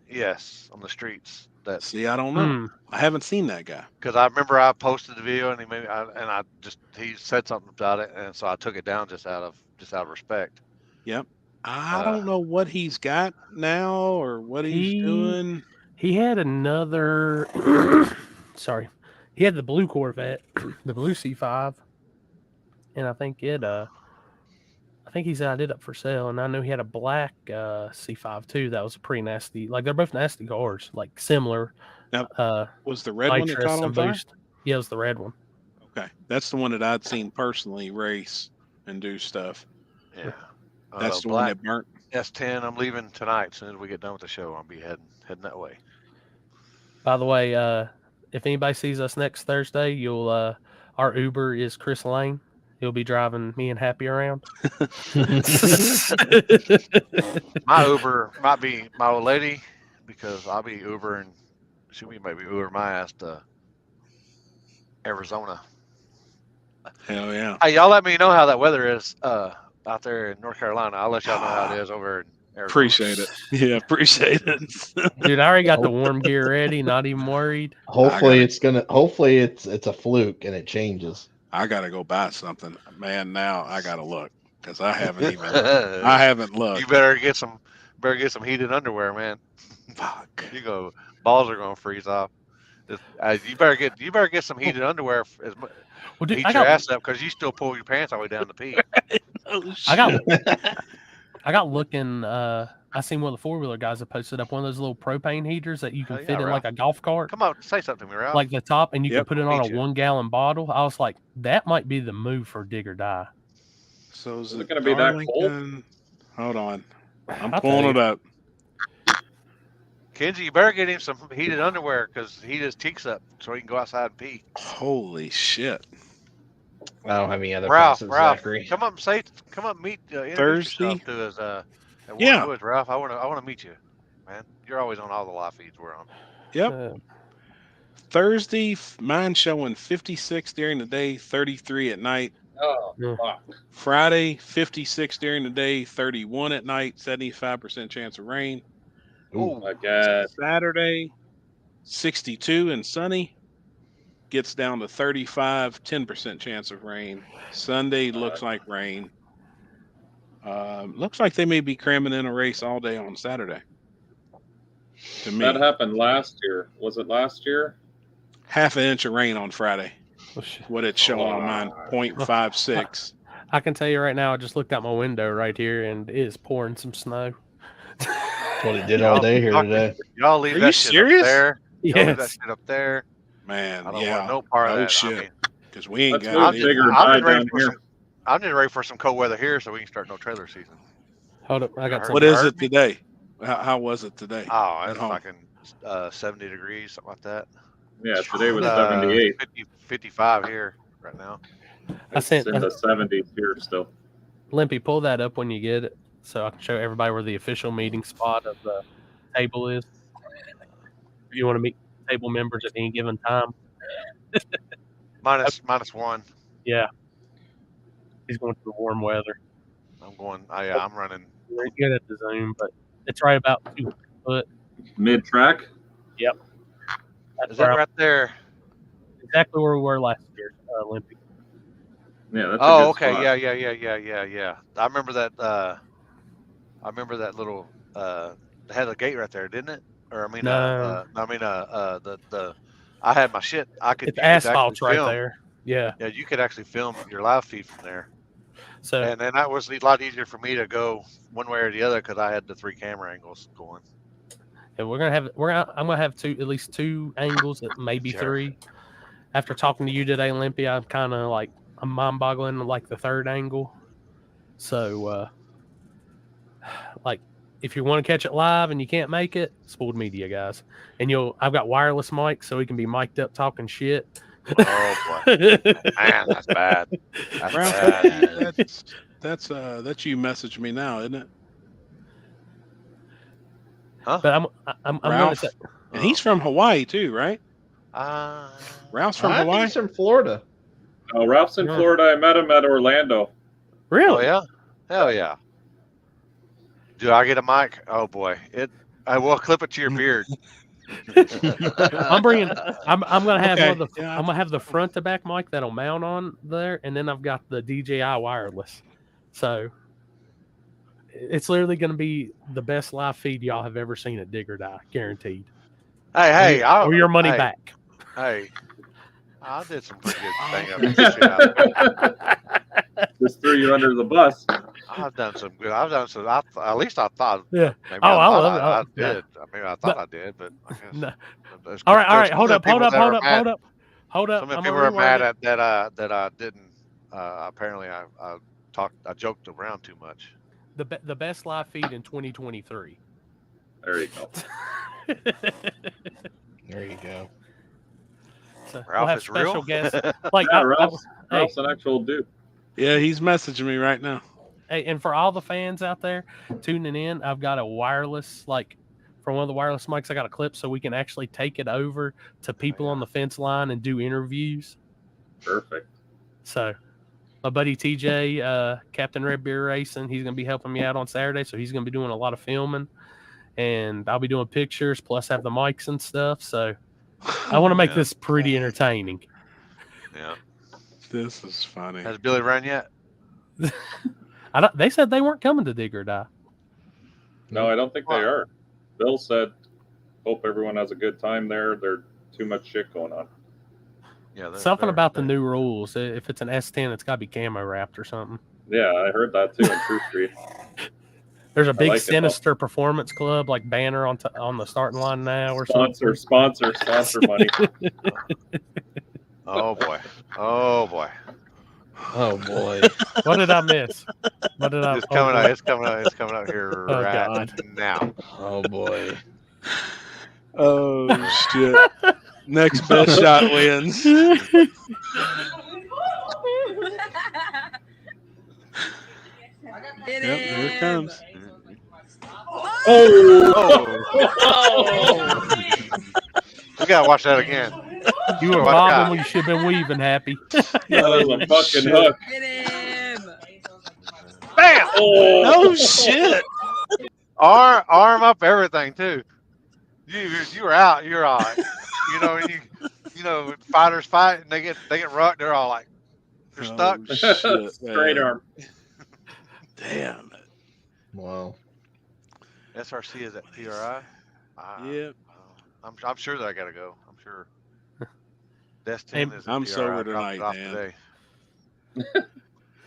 Yes, on the streets. See, I don't know. I haven't seen that guy. Because I remember I posted the video and he said something about it, and so I took it down just out of respect. Yep. I don't know what he's got now or what he's doing. He had another. Sorry, he had the blue Corvette, the blue C5, and I think he said I did up for sale, and I know he had a black C5 too. That was a pretty nasty. Like they're both nasty cars, like similar. Now, was the red one that caught on fire? Yeah, it was the red one. Okay, that's the one that I'd seen personally race and do stuff. Yeah, that's the one that burnt. S10. I'm leaving tonight. As soon as we get done with the show, I'll be heading that way. By the way, if anybody sees us next Thursday, you'll our Uber is Chris Lane. He'll be driving me and Happy around. My Uber might be my old lady because I'll be Ubering. She might be Uber my ass to Arizona. Hell yeah! Hey, y'all let me know how that weather is out there in North Carolina. I'll let y'all know how it is over in Arizona. Appreciate it. Yeah, appreciate it. Dude, I already got the warm gear ready. Not even worried. Hopefully it's a fluke and it changes. I gotta go buy something, man. Now I gotta look because I haven't looked. You better get some heated underwear, man. Fuck. Balls are gonna freeze off. You better get some heated underwear. Well, dude, heat your ass up because you still pull your pants all the way down to pee. I got looking. I seen one of the 4-wheeler guys that posted up one of those little propane heaters that you can fit in like a golf cart. Come on, say something to me, Ralph. Like the top, and you can put it on a 1-gallon bottle. I was like, that might be the move for Dig or Die. So is it going to be that cold? Darlington? Hold on. I'm I'll pulling tell it you. up. Kenzie, you better get him some heated underwear because heat his cheeks up so he can go outside and pee. Holy shit. I don't have any other Ralph, passes, Ralph, Zachary. come up and meet, introduce Thursday? yourself to us at Warren Yeah. Woods, Ralph. I want to meet you, man. You're always on all the live feeds we're on. Yep. Thursday, mine showing 56 during the day, 33 at night. Oh, Yeah. fuck. Friday, 56 during the day, 31 at night, 75% chance of rain. Oh my God. Saturday, 62 and sunny. Gets down to 35, 10% chance of rain. Sunday looks like rain. Looks like they may be cramming in a race all day on Saturday. To me, That happened last year. Was it last year? half an inch of rain on Friday. What it's showing on mine, 0.56. I can tell you right now, I just looked out my window right here and it is pouring some snow. That's what it did all day here today. Y'all leave Are that you shit serious? up there. Y'all leave that Yes. shit up there. Man, I don't yeah. want no part of Oh that. shit. Because we ain't Let's got move it. bigger I'm die just ready down for here. some. I'm just ready for some cold weather here so we can start no trailer season. Hold up. I got What some. What You is heard it me? today? How was it today? Oh, At it's home. fucking 70 degrees, something like that. Yeah, today was It's, 78. 55 here right now. I It's sent in the 70s here still. Limpy, pull that up when you get it so I can show everybody where the official meeting spot of the table is. If you want to meet table members at any given time. Minus one. Yeah. He's going to the warm weather. I'm going. Yeah, I'm running. We're good at the Zoom, but it's right about 200 foot. Mid-track? Yep. That's Is where that I'm- right there? exactly where we were last year, Olympic. Yeah, that's a Oh, good okay. spot. Yeah. I remember that. I remember that little. It had a gate right there, didn't it? Or I mean, No. the. I had my shit. It's You could asphalt's actually right film. there. Yeah. Yeah, you could actually film your live feed from there. So And then that was a lot easier for me to go one way or the other because I had the 3 camera angles going. yeah, I'm gonna have at least 2 angles, maybe Sure. 3. After talking to you today, Olympia, I'm mind boggling like the 3rd angle. So like if you want to catch it live and you can't make it, Spooled Media, guys. And I've got wireless mics so we can be mic'd up talking shit. Oh boy. Man, that's bad. That's Ralph, bad. that's you messaged me now, isn't it? Huh? But I'm gonna Ralph, say, and he's from Hawaii too, right? Ralph's from I think Hawaii. he's from Florida. Oh, Ralph's in Yeah. Florida. I met him at Orlando. really? Oh yeah? Hell yeah. Do I get a mic? Oh boy. I will clip it to your beard. I'm gonna have Okay, one of the yeah. I'm gonna have the front to back mic that'll mount on there, and then I've got the DJI wireless. So it's literally gonna be the best live feed y'all have ever seen at Dig or Die, guaranteed. Hey, or your money back. Hey, I did some pretty good thing. Shit out there. Just threw you under the bus. I've done some good. At least I thought. Yeah. Maybe Oh, I thought love it. I Yeah. did. I mean, I thought I did, but I guess. No. there's- All right. there's Hold some up. people that are mad- Hold up. Some of the I'm people gonna are mad reword it. at that I didn't. Apparently, I joked around too much. The best live feed in 2023. There you go. There you go. So Ralph we'll have is real? special guests. Like Yeah, Ralph's an actual dude. Yeah, he's messaging me right now. Hey, and for all the fans out there tuning in, I've got a wireless, like from one of the wireless mics, I got a clip so we can actually take it over to people on the fence line and do interviews. Perfect. So my buddy TJ, Captain Red Beer Racing, he's going to be helping me out on Saturday. So he's going to be doing a lot of filming, and I'll be doing pictures, plus have the mics and stuff. So I want to make this pretty entertaining. Yeah. This is funny. Has Billy run yet? They said they weren't coming to Dig or Die. No, I don't think they Wow. are. Bill said, hope everyone has a good time there. There's too much shit going on. Yeah. Something about the new rules. If it's an S10, it's got to be camo wrapped or something. Yeah, I heard that too in True Street. There's a big like it, though. Sinister Performance Club like banner on the starting line now or Sponsor money. Oh boy. Oh boy. Oh boy. What did I miss? What did I? It's coming out. It's coming out. It's coming out here Oh, right God. now. Oh boy. Oh shit! Next best shot wins. Yep, here it comes. Oh! We gotta watch that again. You were Watch bobbing out. when you should have been weaving, Happy. That was a fucking shit. hook. Get him! Bam! Oh shit! Arm up, everything too. You were out. You're all right. You know, when fighters fight and they get rucked. They're all like, they're stuck. Oh, shit, Straight man. arm. Damn it. Wow. SRC is at PRI. Yep. I'm sure that I gotta go. I'm sure. Destin is. At I'm PRI. sober Dropped it tonight, off man. today.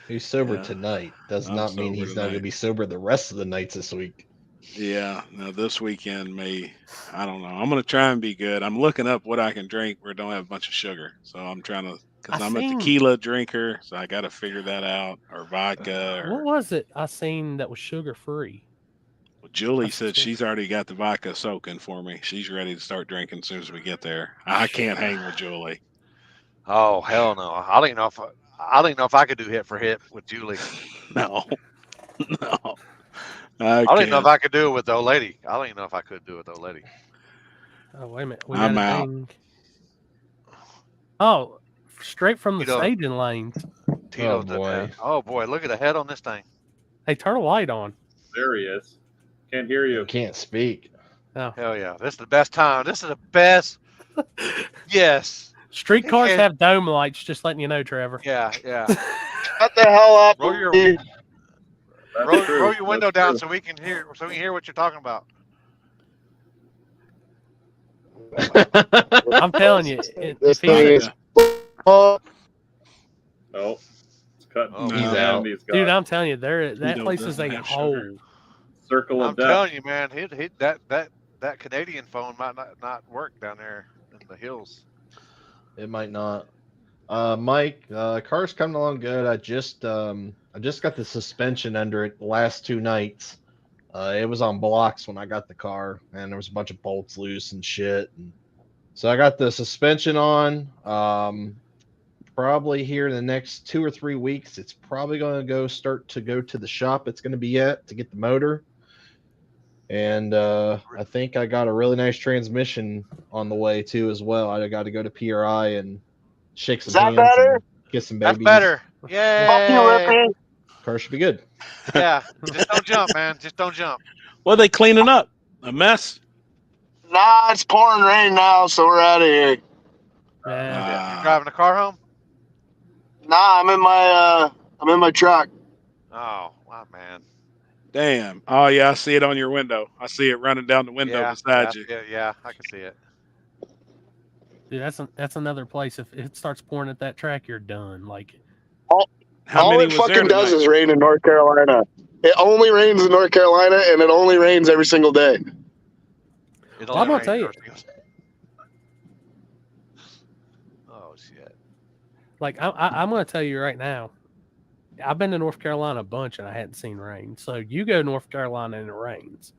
He's sober Yeah. tonight. Does I'm not mean sober he's not going to tonight. be sober the rest of the nights this week. Yeah. Now this weekend I don't know. I'm gonna try and be good. I'm looking up what I can drink where it don't have a bunch of sugar. So I'm trying to, because I'm a tequila drinker, so I got to figure that out, or vodka. What was it I seen that was sugar free? Well, Julie said she's already got the vodka soaking for me. She's ready to start drinking as soon as we get there. I can't hang with Julie. Oh hell no! I don't even know if I could do hit for hit with Julie. No. No. I don't even know if I could do it with the old lady. I don't even know if I could do it with the old lady. Oh, wait a minute. I'm out. Oh, straight from the Tito. staging lanes. Tito Oh, boy. Oh boy, look at the head on this thing. Hey, turn a light on. There he is. Can't hear you. Can't speak. Oh. Hell yeah! This is the best time. This is the best. Yes. Streetcars And- have dome lights, just letting you know, Trevor. Yeah, yeah. Shut the hell up. Roll your That's true. roll your window That's down true. so we can hear what you're talking about. I'm telling you, This if he, thing is Oh, it's cutting. Oh, he's man, out. he's got dude, I'm telling you, that Tito place is doesn't a have hole. sugar. circle I'm of death. telling you, man, that Canadian phone might not work down there in the hills. It might not. Mike, car's coming along good. I just got the suspension under it the last 2 nights. It was on blocks when I got the car, and there was a bunch of bolts loose and shit. And so I got the suspension on. Probably here in the next 2 or 3 weeks, it's probably going to start to go to the shop it's going to be at to get the motor. And I think I got a really nice transmission on the way too as well. I got to go to PRI and shake some Is that hands better? and kiss some babies. That's better. Fuck Yay! you, Rippy. Car should be good. Yeah, just don't jump, man. Just don't jump. What are they cleaning up? A mess? Nah, it's pouring rain now, so we're out of here. Yeah. You driving the car home? Nah, I'm in my truck. Oh, wow, man. Damn. Oh yeah, I see it on your window. I see it running down the window Yeah, beside you. yeah, I can see it. Dude, that's another place. If it starts pouring at that track, you're done. Like, How All many it was there fucking does tonight? is rain in North Carolina. It only rains in North Carolina, and it only rains every single day. It'll I'm gonna rain tell you. first. Oh shit. like I'm gonna tell you right now. I've been to North Carolina a bunch and I hadn't seen rain. So you go to North Carolina and it rains.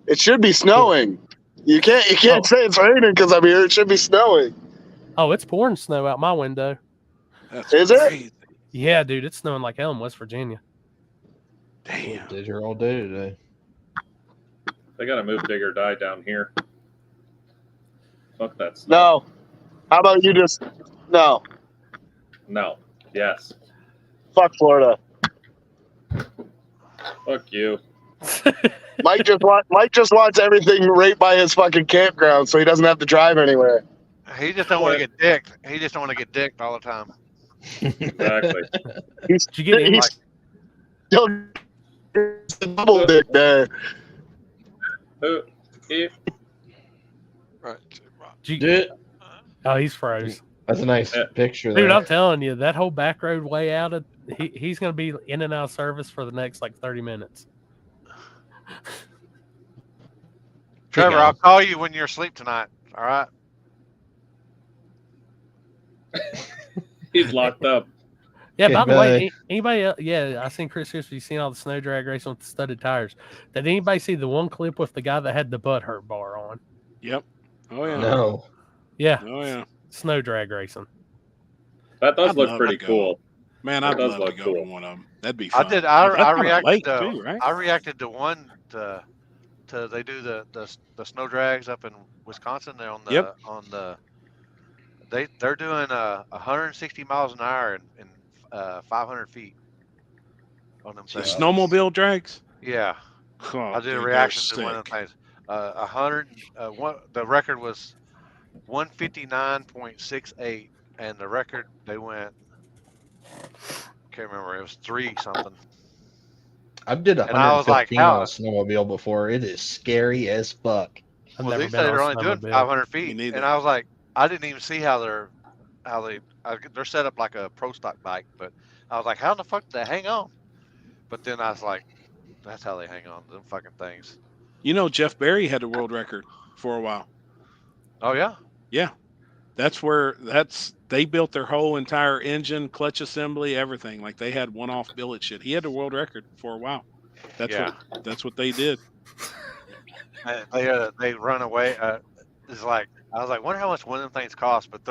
It should be snowing. You can't say it's raining because I'm here. It should be snowing. Oh, it's pouring snow out my window. That's Is it? crazy. Yeah, dude, it's snowing like hell in West Virginia. Damn. Did here all day today. They got to move dig or die down here. Fuck that snow. No. How about you just no? No. Yes. Fuck Florida. Fuck you. Mike just wants everything right by his fucking campground, so he doesn't have to drive anywhere. He just don't want to get dicked. He just don't want to get dicked all the time. Exactly. He's Did you get in? he's still double dick there. Who? If Right. Did you- Dude, oh, he's froze. that's a nice Yeah. picture Dude, there. I'm telling you, that whole back road way out of he's gonna be in and out of service for the next like 30 minutes. Trevor, I'll call you when you're asleep tonight. All right. he's locked up. Yeah, Okay, by the way, bye. anybody else, yeah, I seen Chris Christie, you seen all the snow drag racing with the studded tires. Did anybody see the one clip with the guy that had the butt hurt bar on? Yep. Oh yeah. No. Yeah. Oh yeah. Snow drag racing. That does I'd look love pretty to go. cool. Man, It I'd does love to look go cool. to one of them. That'd be I fun. did. That's I kinda reacted late to. too, right? I reacted to one to they do the snow drags up in Wisconsin. They're on the Yep. they're doing 160 miles an hour in 500 feet on them The things. snowmobile drags. Yeah, Oh, I did a dude, they're reaction to one of sick. them things. 100. The record was 159.68, and the record they went. Can't remember. It was 3 something. I did And I was like, 115 on a how? snowmobile before. It is scary as fuck. I've Well, never they been say on they're a only doing snowmobile. 500 Me feet, neither. and I was like, I didn't even see how they're set up like a pro stock bike, but I was like, how in the fuck do they hang on? But then I was like, that's how they hang on them fucking things. You know, Jeff Berry had the world record for a while. Oh yeah, Yeah. They built their whole entire engine, clutch assembly, everything. Like they had one-off billet shit. He had the world record for a while. That's what they did. and they run away. It's like I was like, wonder how much one of them things cost. But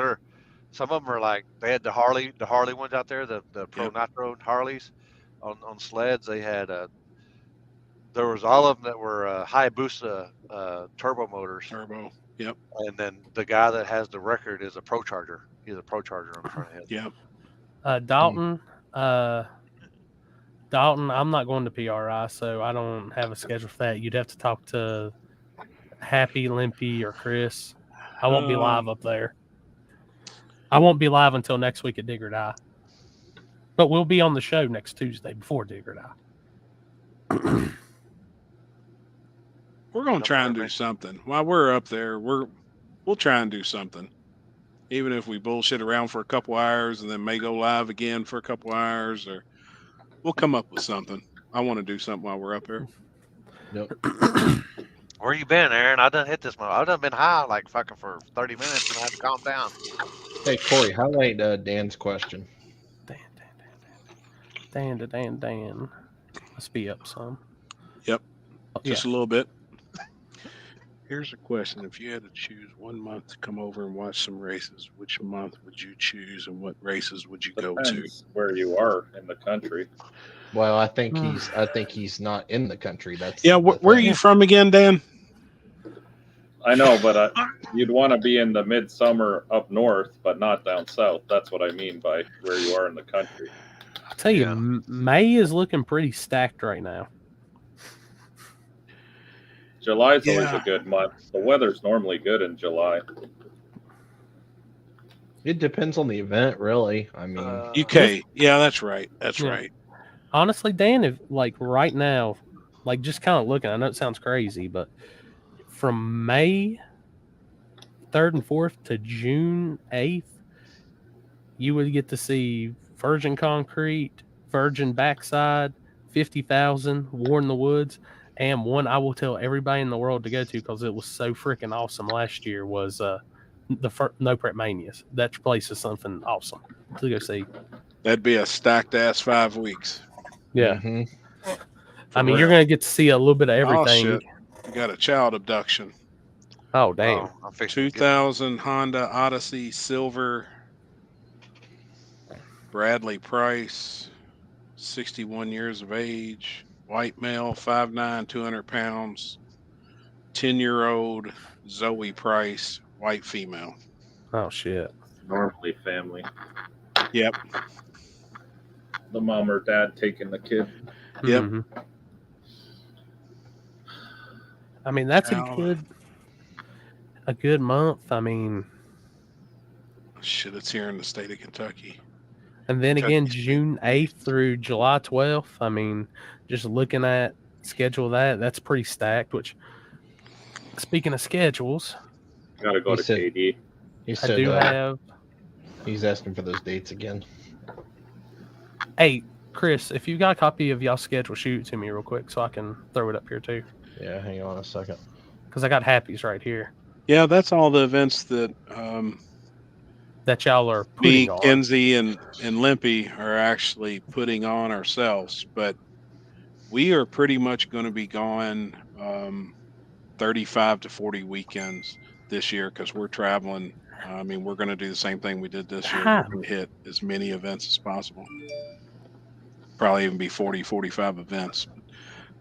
some of them are like they had the Harley ones out there, the Pro Yep. Nitro Harleys on sleds. They had there was all of them that were Hayabusa turbo motors. Turbo. Yep. And then the guy that has the record is a Pro Charger. He's a Pro Charger on the front end. Yep. Dalton, I'm not going to PRI, so I don't have a schedule for that. You'd have to talk to Happy, Limpy, or Chris. I won't be live up there. I won't be live until next week at Dig or Die. But we'll be on the show next Tuesday before Dig or Die. We're gonna try and do something. While we're up there, we'll try and do something. Even if we bullshit around for a couple hours and then may go live again for a couple hours, or we'll come up with something. I want to do something while we're up here. Yep. Where you been, Aaron? I done hit this one. I done been high like fucking for 30 minutes and I had to calm down. Hey, Corey, highlight Dan's question. Dan. Let's be up some. Yep. Just a little bit. Here's a question. If you had to choose one month to come over and watch some races, which month would you choose and what races would you go to? Depends where you are in the country. Well, I think he's not in the country. That's where are you from again, Dan? I know, but you'd want to be in the midsummer up north, but not down south. That's what I mean by where you are in the country. I'll tell you, May is looking pretty stacked right now. July's always a good month. The weather's normally good in July. It depends on the event, really. I mean, UK. Yeah, that's right. That's right. Honestly, Dan, if like right now, like just kind of looking, I know it sounds crazy, but from May 3rd and 4th to June 8th, you would get to see Virgin Concrete, Virgin Backside, 50,000, War in the Woods, and one I will tell everybody in the world to go to because it was so freaking awesome last year was the No Prep Manias. That place is something awesome to go see. That'd be a stacked ass 5 weeks. Yeah. I mean, you're going to get to see a little bit of everything. Oh, shit. You got a child abduction. Oh, damn. 2000 Honda Odyssey Silver. Bradley Price, 61 years of age. White male, 5'9", 200 pounds. 10-year-old Zoe Price, white female. Oh, shit. Normally family. Yep. The mom or dad taking the kid. Yep. Mm-hmm. I mean, that's a good month. I mean, shit, it's here in the state of Kentucky. And then again, June 8th through July 12th. I mean, just looking at schedule that's pretty stacked. Which, speaking of schedules, gotta go to KD. He said, I do have. He's asking for those dates again. Hey, Chris, if you got a copy of y'all's schedule, shoot it to me real quick so I can throw it up here too. Yeah, hang on a second. Because I got Happy's right here. Yeah, that's all the events that that y'all are putting on. Kenzie, and Limpy are actually putting on ourselves, but we are pretty much going to be going 35 to 40 weekends this year because we're traveling. I mean, we're going to do the same thing we did this year. We're going to hit as many events as possible. Probably even be 40, 45 events.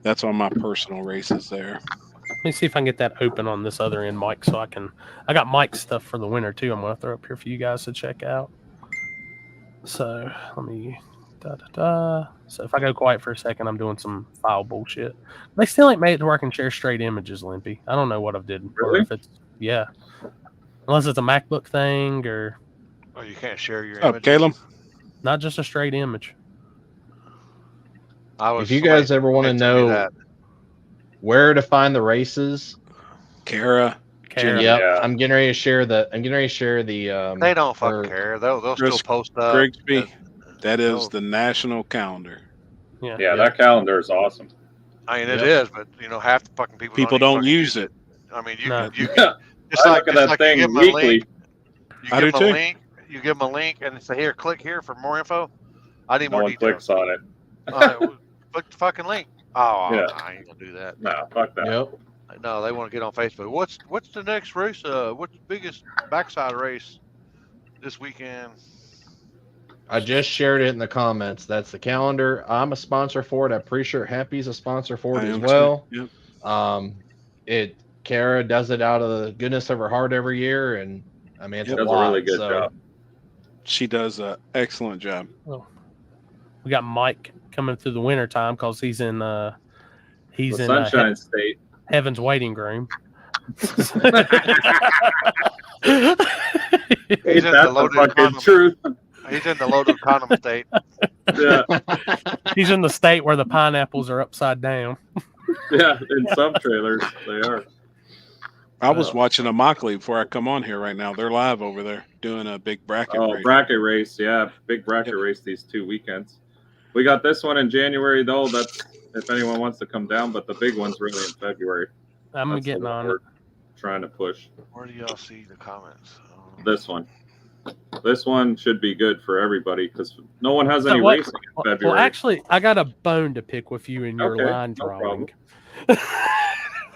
That's on my personal races there. Let me see if I can get that open on this other end, Mike, so I got Mike's stuff for the winter too. I'm going to throw up here for you guys to check out. So let me, So if I go quiet for a second, I'm doing some file bullshit. They still ain't made it to where I can share straight images, Limpy. I don't know what I've did. Really? Or if it's, yeah. Unless it's a MacBook thing or. Oh, you can't share your images? Caleb? Not just a straight image. If you guys ever want to know where to find the races, Kara. Yep, yeah. I'm getting ready to share the. They don't fucking care. They'll still post up. Grigsby, that is the national calendar. Yeah, that calendar is awesome. I mean, it is, but half the fucking people don't use it. I mean, you just like that thing you give weekly. You give them a link. You give them a link and say, "Here, click here for more info." I need more details. Clicks on it. Click the fucking link. Oh, yeah. I ain't gonna do that. No, fuck that. Yep. No, they want to get on Facebook. What's the next race? What's the biggest backside race this weekend? I just shared it in the comments. That's the calendar. I'm a sponsor for it. I'm pretty sure Happy's a sponsor for it as well. Yep. Kara does it out of the goodness of her heart every year, and I mean, it's a really good job. She does an excellent job. Oh. We got Mike coming through the winter time because he's in Sunshine State. Heaven's waiting room. He's in the loaded condom. Truth. He's in the loaded condom state. Yeah. He's in the state where the pineapples are upside down. Yeah, in some trailers they are. I was watching a Mockley before I come on here right now. They're live over there doing a big bracket race. Bracket race, yeah. Big bracket race these 2 weekends. We got this one in January, though. That's if anyone wants to come down, but the big one's really in February. I'm getting on it. Trying to push. Where do y'all see the comments? This one. This one should be good for everybody because no one has any racing in February. Well, actually, I got a bone to pick with you in your line drawing.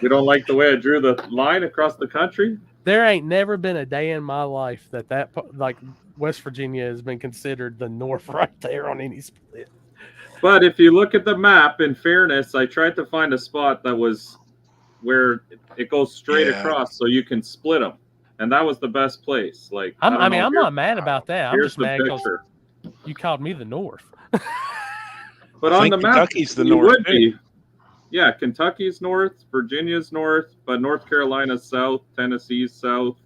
You don't like the way I drew the line across the country? There ain't never been a day in my life that like West Virginia has been considered the North right there on any split. But if you look at the map, in fairness, I tried to find a spot that was where it goes straight across so you can split them. And that was the best place. Like I'm not mad about that. I'm just mad because picture. You called me the North. But on the map, Kentucky's the North. Would be. Yeah, Kentucky's north, Virginia's north, but North Carolina's south, Tennessee's south,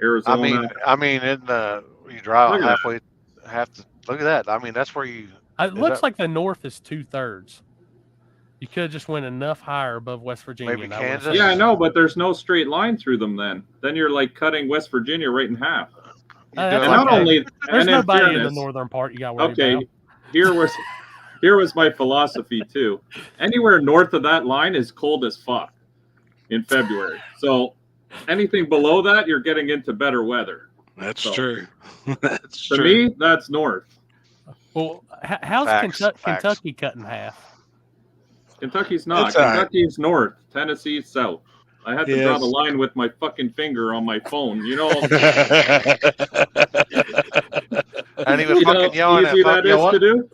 Arizona. I mean, you drive halfway, look at that. I mean, that's where you. It looks like the North is 2/3. You could have just went enough higher above West Virginia. Maybe Kansas. Yeah, I know, but there's no straight line through them. Then you're like cutting West Virginia right in half. And not only there's nobody in the northern part you got to worry about. Here was my philosophy too. Anywhere north of that line is cold as fuck in February. So anything below that, you're getting into better weather. That's true. That's true. To me, that's north. Well, how's Kentucky cut in half? Kentucky's not. Kentucky's north. Tennessee's south. I had to draw the line with my fucking finger on my phone. You know. And he was fucking yelling at that is to do.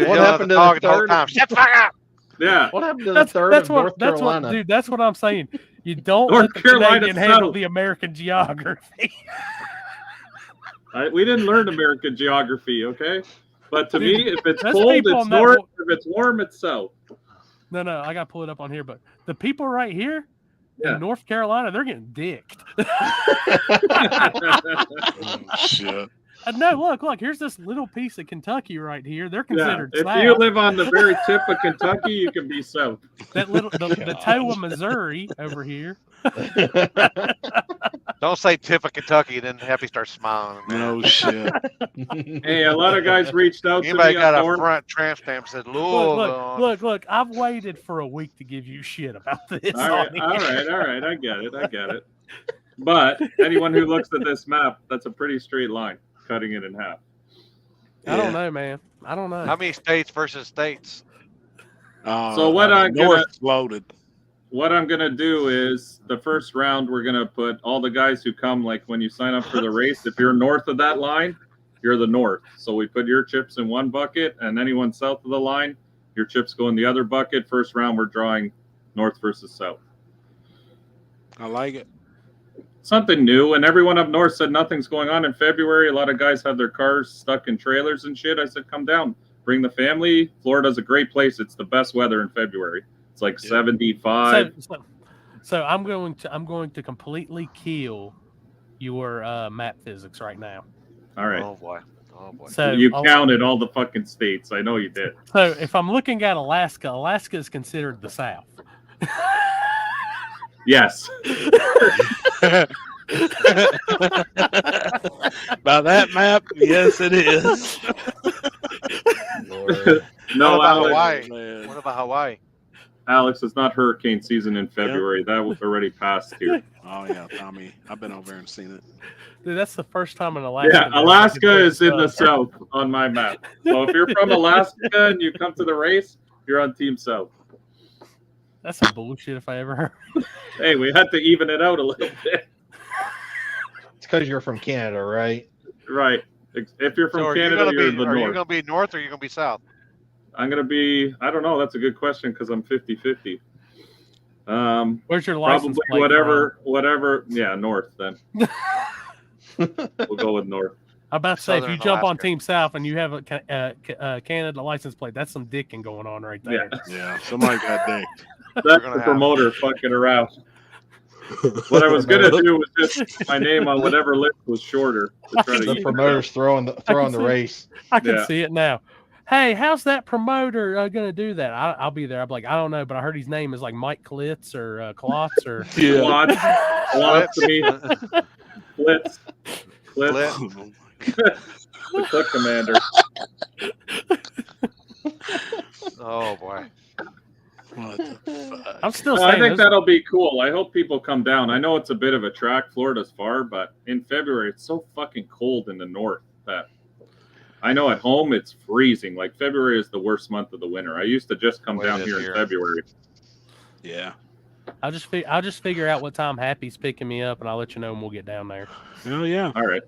What happened to the third? Shut the fuck up! Yeah. What happened to the third of North Carolina? Dude, that's what I'm saying. You don't North let the Carolina Canadian handle south. the American geography. We didn't learn American geography, okay? But to me, if it's Those cold, people it's north. If it's warm, it's south. No, I got to pull it up on here. But the people right here Yeah. in North Carolina, they're getting dicked. Oh, shit. No, look, here's this little piece of Kentucky right here. They're considered If south. you live on the very tip of Kentucky, you can be south. That little the toe of Missouri over here. Don't say tip of Kentucky, then Happy starts smiling. No shit. Hey, a lot of guys reached out to Anybody me got on a Thorn. front tramp stamp that said Louisville? Look. I've waited for a week to give you shit about this. All right. I get it. But anyone who looks at this map, that's a pretty straight line, cutting it in half. I don't know, man. I don't know. How many states versus states? So what North's loaded. What I'm gonna do is the first round we're gonna put all the guys who come, like when you sign up for the race, if you're north of that line, you're the north. So we put your chips in one bucket, and anyone south of the line, your chips go in the other bucket. First round we're drawing north versus south. I like it. Something new, and everyone up north said nothing's going on in February. A lot of guys have their cars stuck in trailers and shit. I said, come down, bring the family. Florida's a great place. It's the best weather in February. It's like 75. So I'm going to completely kill your map physics right now. All right. Oh boy. Oh boy. So you counted all the fucking states. I know you did. So if I'm looking at Alaska, Alaska is considered the South. Yes. By that map, yes, it is. No, what about Alex, Hawaii? What about Hawaii? Alex, it's not hurricane season in February. That was already past here. Oh yeah, Tommy, I've been over there and seen it. Dude, that's the first time in Alaska. Yeah, Alaska is in the south on my map. So if you're from Alaska and you come to the race, you're on Team South. That's some bullshit if I ever heard. Hey, we had to even it out a little bit. It's because you're from Canada, right? Right. If you're from So Canada, you're you the going north. to be north or are you going to be south? I'm going to be, I don't know. That's a good question because I'm 50-50. Where's your license probably plate whatever. Yeah, north then. We'll go with north. I'm about to say, if Southern you jump on Alaska. Team South and you have a Canada license plate, that's some dicking going on right there. Yeah, somebody got dicked. That's the promoter fucking around. What I was gonna do was just my name on whatever list was shorter. To try to The even promoter's throwing the race. I can Yeah. see it now. Hey, how's that promoter going to do that? I'll be there. I'm like, I don't know, but I heard his name is like Mike Klitz or Klotz or Klotz to me. Blitz. The Click Commander. Oh boy. What the fuck? I'm still No, saying I think those- that'll be cool. I hope people come down. I know it's a bit of a track. Florida's far, but in February it's so fucking cold in the north that I know at home it's freezing. Like February is the worst month of the winter. I used to just come Well, down it is here here. in February. Yeah. I'll just figure out what time Happy's picking me up, and I'll let you know when we'll get down there. Oh yeah. All right.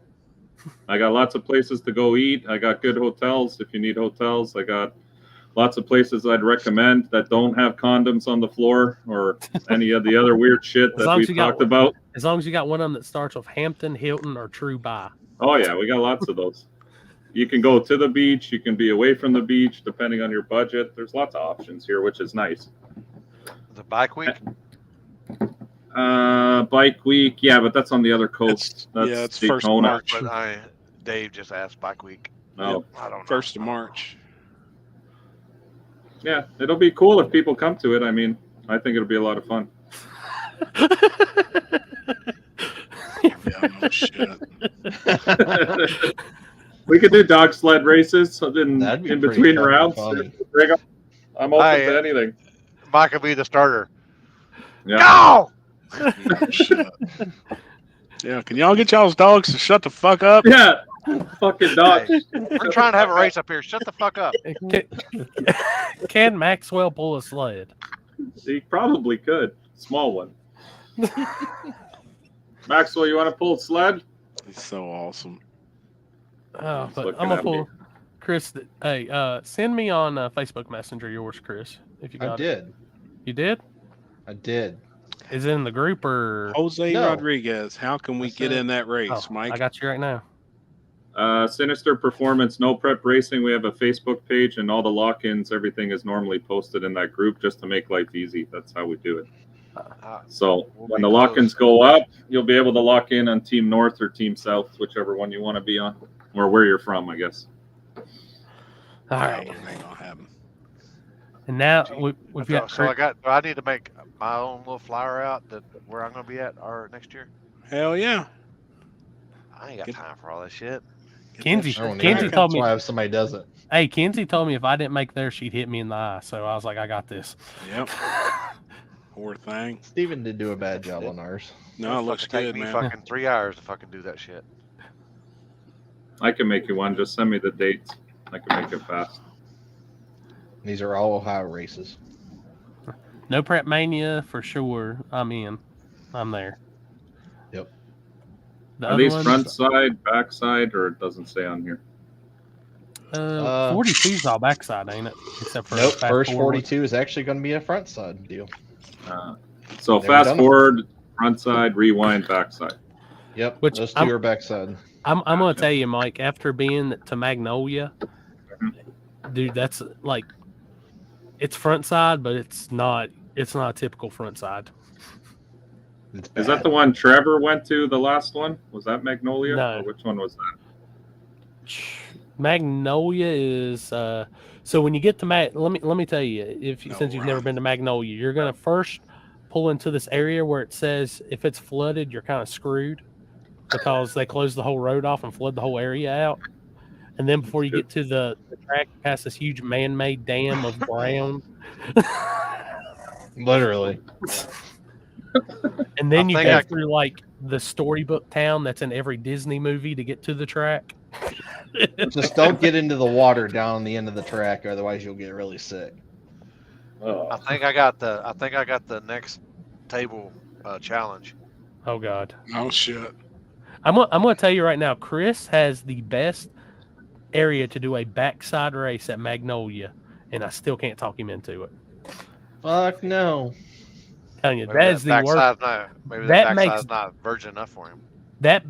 I got lots of places to go eat. I got good hotels if you need hotels. I got lots of places I'd recommend that don't have condoms on the floor or any of the other weird shit As that long we've as you got talked about. As long as you got one of them that starts with Hampton, Hilton, or True Buy. Oh yeah, we got lots of those. You can go to the beach. You can be away from the beach depending on your budget. There's lots of options here, which is nice. The bike week? Bike week, yeah, but that's on the other coast. That's it's first of Daytona. March. But Dave just asked bike week. No. I don't know. 1st of March. Yeah, it'll be cool if people come to it. I mean, I think it'll be a lot of fun. Yeah, no shit. We could do dog sled races in That'd be in pretty between fucking rounds. funny. I'm open Hey, to anything. Mike will be the starter. Yeah. Go! No shit. Yeah, can y'all get y'all's dogs to shut the fuck up? Yeah, fucking dog. Hey, we're trying to have a race up here. Shut the fuck up. Can Maxwell pull a sled? He probably could. Small one. Maxwell, you want to pull a sled? He's so awesome. Oh, He's but looking I'm gonna at me. pull Chris. Hey, send me on Facebook Messenger yours, Chris. If you got I it. did. You did? I did. Is it in the group or? Jose No. Rodriguez. How can we That's get it. in that race, Oh, Mike? I got you right now. Sinister Performance, No Prep Racing. We have a Facebook page, and all the lock-ins, everything is normally posted in that group just to make life easy. That's how we do it. So We'll when be the lock-ins close. go up, you'll be able to lock in on Team North or Team South, whichever one you want to be on, or where you're from, I guess. All right. That ain't gonna happen. And now we've So, got. so do I need to make my own little flyer out that where I'm going to be at next year? Hell yeah. I ain't got time for all that shit. Kenzie, I don't Kenzie either. told That's me. why if somebody does it. Hey, Kenzie told me if I didn't make there, she'd hit me in the eye. So I was like, I got this. Yep. Poor thing. Steven did do a bad job on ours. No, it looks take good, me man. fucking 3 hours to fucking do that shit. I can make you one. Just send me the dates. I can make it fast. These are all Ohio races. No Prep Mania for sure. I'm in. I'm there. Yep. The Are other these ones, front side, back side, or it doesn't say on here? 42's all backside, ain't it? Except for Nope. fast First forward. 42 is actually going to be a front side deal. So Never fast done it. forward, front side, rewind, back side. Yep. Which Those two are backside. I'm going to tell you, Mike, after being to Magnolia, dude, that's like, it's front side, but it's not a typical front side. Is that the one Trevor went to, the last one? Was that Magnolia? No. Or which one was that? Magnolia is so when you get to let me tell you, since you've never been to Magnolia, you're going to first pull into this area where it says if it's flooded, you're kind of screwed because they close the whole road off and flood the whole area out. And then before you get to the track, you pass this huge man-made dam of ground. Literally. And then you go through like the storybook town that's in every Disney movie to get to the track. Just don't get into the water down the end of the track, otherwise you'll get really sick. I think I got the next table challenge. Oh God. Oh shit. I'm gonna tell you right now, Chris has the best area to do a backside race at Magnolia, and I still can't talk him into it. Fuck no. Telling you, that is the worst. Maybe that backside's not virgin enough for him. That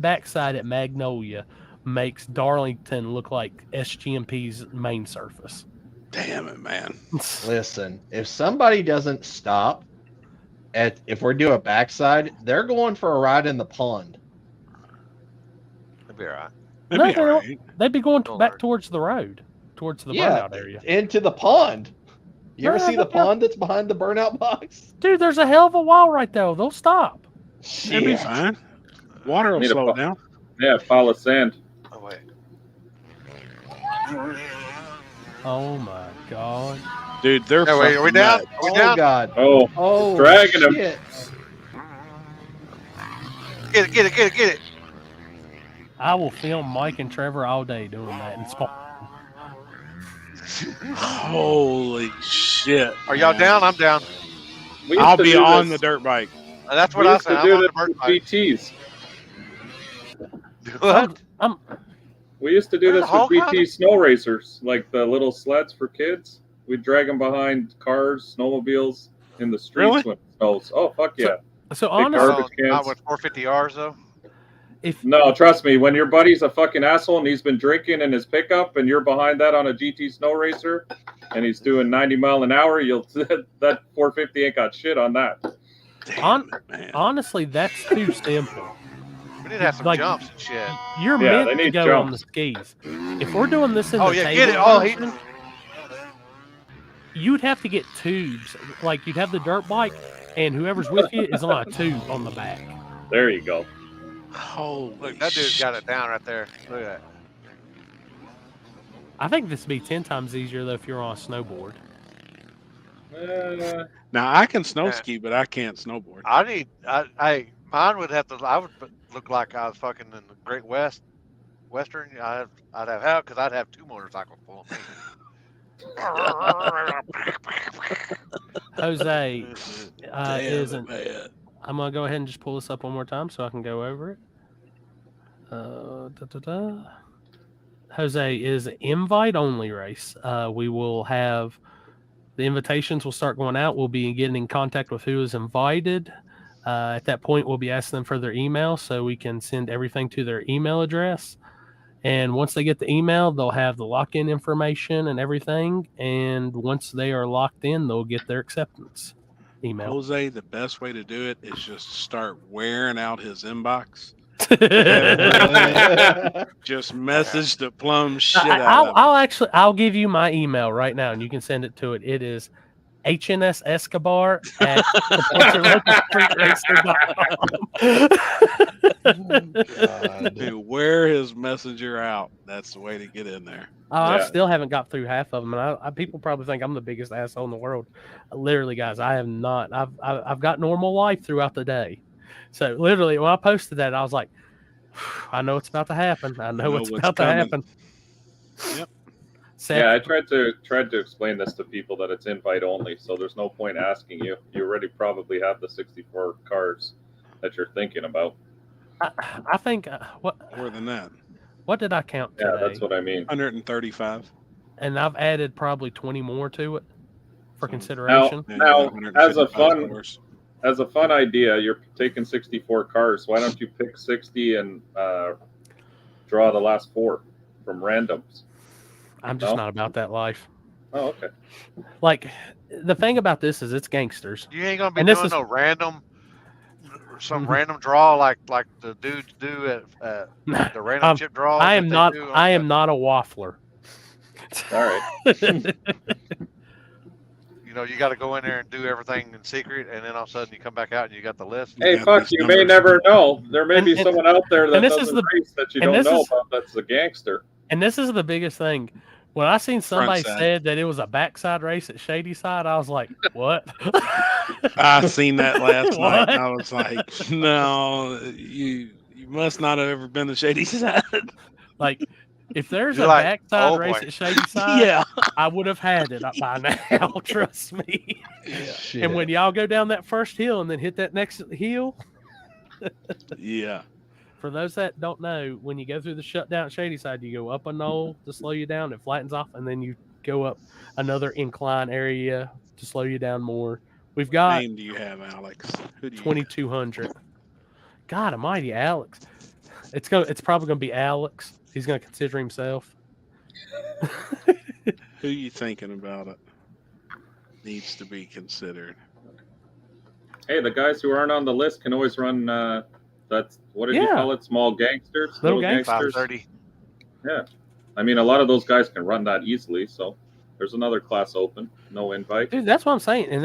backside at Magnolia makes Darlington look like SGMP's main surface. Damn it, man. Listen, if somebody doesn't stop if we're doing a backside, they're going for a ride in the pond. That'd be all right. They'd be going back towards the road, towards the burnout area. Into the pond. You ever see the pond that's behind the burnout box? Dude, there's a hell of a wall right there. They'll stop. It'll be fine. Water will slow it down. Yeah, pile of sand. Oh, wait. Oh, my God. Dude, they're are we down? nuts. Are we down? God. Oh, dragging him. Shit. Get it. I will film Mike and Trevor all day doing that. And Holy shit. Are y'all down? I'm down. I'll be on the dirt bike. That's what I said. I'm on the dirt bike. BTs. What? We used to do this There's a with whole BT snow racers, like the little sleds for kids. We'd drag them behind cars, snowmobiles in the streets Really? when it snows. Oh, fuck yeah. So Big honestly, garbage cans. Not with 450Rs, though? No, trust me, when your buddy's a fucking asshole and he's been drinking in his pickup and you're behind that on a GT snow racer and he's doing 90 mile an hour, that 450 ain't got shit on that. Honestly, that's too simple. We need to have some jumps and shit. You're meant to go on the skis. If we're doing this in the table, you'd have to get tubes. Like, you'd have the dirt bike, and whoever's with you is on a tube on the back. There you go. Holy Look, that dude's got it down right there. Look at that. I think this would be 10 times easier, though, if you're on a snowboard. Now, I can snow ski, but I can't snowboard. Mine would have to, I would look like I was fucking in the Great Western. I'd have help because I'd have two motorcycles pulling me. Jose isn't. I'm going to go ahead and just pull this up one more time so I can go over it. Jose is an invite only race. We will have the invitations will start going out. We'll be getting in contact with who is invited. At that point, we'll be asking them for their email so we can send everything to their email address. And once they get the email, they'll have the lock-in information and everything. And once they are locked in, they'll get their acceptance email. Jose, the best way to do it is just start wearing out his inbox. Just message the plum shit out of it. I'll give you my email right now, and you can send it to it. It is HNS Escobar at supportyourlocalstreetracer.com. Dude, wear his messenger out. That's the way to get in there. Oh, I still haven't got through half of them, and people probably think I'm the biggest asshole in the world. Literally, guys, I have not. I've got normal life throughout the day. So literally, when I posted that, I was like, I know it's about to happen. I know what's about to happen. Yep. Seth, yeah, I tried to explain this to people that it's invite only, so there's no point asking you. You already probably have the 64 cars that you're thinking about. I think what more than that. What did I count today? Yeah, that's what I mean. 135. And I've added probably 20 more to it for consideration. Now as a fun idea, you're taking 64 cars. Why don't you pick 60 and draw the last 4 from randoms? I'm just not about that life. Oh, okay. Like, the thing about this is it's gangsters. You ain't gonna be doing no random, random draw like the dudes do at the random chip draw. I am not a waffler. All right. You know, you got to go in there and do everything in secret, and then all of a sudden you come back out and you got the list. Hey, fuck! You may never know. There may be someone out there that doesn't race that you don't know about. That's a gangster. And this is the biggest thing. When I seen somebody said that it was a backside race at Shady Side, I was like, "What?" I seen that last night. And I was like, "No, you must not have ever been to Shady Side." Like, if there's a backside race at Shady Side, yeah, I would have had it by now. Trust me. Yeah. And when y'all go down that first hill and then hit that next hill, yeah. For those that don't know, when you go through the shutdown at Shady Side, you go up a knoll to slow you down. It flattens off, and then you go up another incline area to slow you down more. We've got. What name do you have, Alex? Who do you 2200. God Almighty, Alex. It's probably gonna be Alex. He's gonna consider himself. Who you thinking about it? Needs to be considered. Hey, the guys who aren't on the list can always run. That's what did you call it? Small gangsters. Little gangsters. 530. Yeah, I mean a lot of those guys can run that easily. So there's another class open. No invite. Dude, that's what I'm saying, and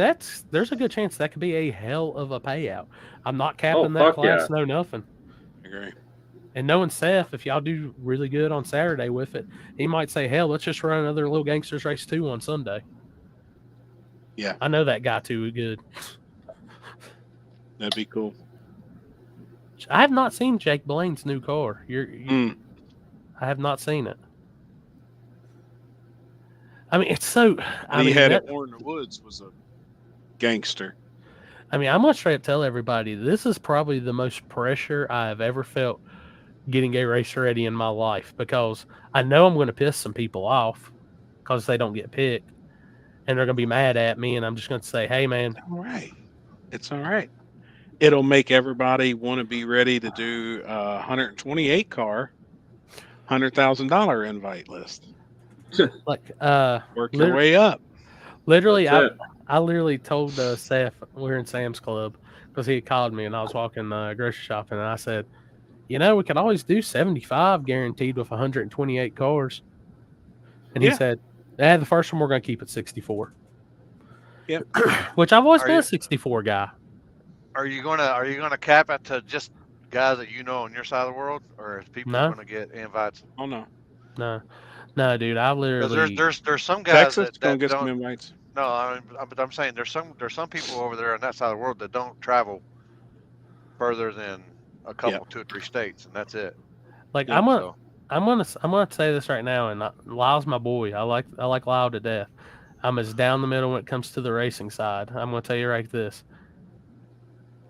there's a good chance that could be a hell of a payout. I'm not capping that class. Yeah. No, nothing. I agree. And knowing Seth, if y'all do really good on Saturday with it, he might say, "Hell, let's just run another Little Gangsters Race 2 on Sunday." Yeah, I know that guy too good. That'd be cool. I have not seen Jake Blaine's new car. I have not seen it. I mean, it's so. He had it more in the woods. Was a gangster. I mean, I'm gonna straight up tell everybody this is probably the most pressure I have ever felt getting a race ready in my life, because I know I'm going to piss some people off because they don't get picked, and they're going to be mad at me, and I'm just going to say, "Hey, man, all right, it's all right." It'll make everybody want to be ready to do 128 car, $100,000 invite list. Like, work your way up. Literally, I literally told Seth, we're in Sam's Club, because he had called me and I was walking grocery shopping, and I said, "You know, we could always do 75 guaranteed with 128 cars." And he said, the first one we're going to keep at 64. Yep. Which I've always been a 64 guy. Are you gonna cap it to just guys that you know on your side of the world, or is people gonna get invites? Oh no, dude. I literally there's some guys that don't get some invites. No, but I'm saying there's some people over there on that side of the world that don't travel further than a couple, 2 or 3 states, and that's it. Like I'm gonna say this right now, and Lyle's my boy. I like Lyle to death. I'm as down the middle when it comes to the racing side. I'm gonna tell you right this.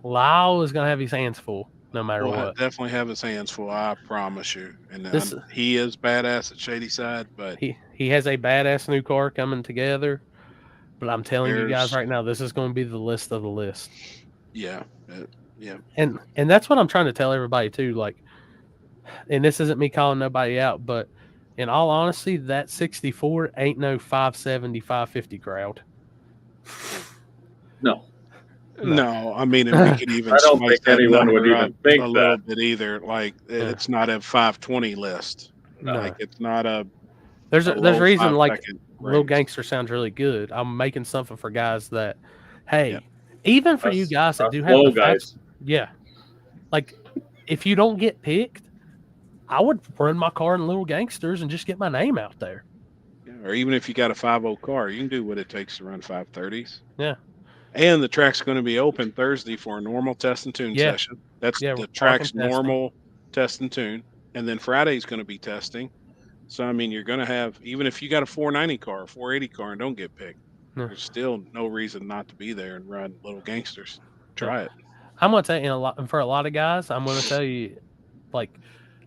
Lyle is gonna have his hands full no matter what. Definitely have his hands full. I promise you. And he is badass at Shady Side, but he has a badass new car coming together. But I'm telling you guys right now, this is going to be the list of the list. Yeah, yeah. And that's what I'm trying to tell everybody too. Like, and this isn't me calling nobody out, but in all honesty, that 64 ain't no 570, 550 crowd. No, I mean, if we could even I don't think anyone would even think a little bit either. Like, it's not a 520 list. No. Like, it's not a. There's a reason. Like, Little Right. Gangster sounds really good. I'm making something for guys that, hey, even for you guys that do have slow the guys. yeah, like if you don't get picked, I would run my car in Little Gangsters and just get my name out there. Yeah, or even if you got a 5.0 car, you can do what it takes to run 530s. Yeah. And the track's going to be open Thursday for a normal test and tune Yeah. session. That's Yeah, the park track's and testing. normal test and tune. And then Friday's going to be testing. So, I mean, you're going to have, even if you got a 490 car, 480 car, and don't get picked, Yeah. there's still no reason not to be there and run Little Gangsters. Try it. I'm going to tell you, for a lot of guys, I'm going to tell you, like,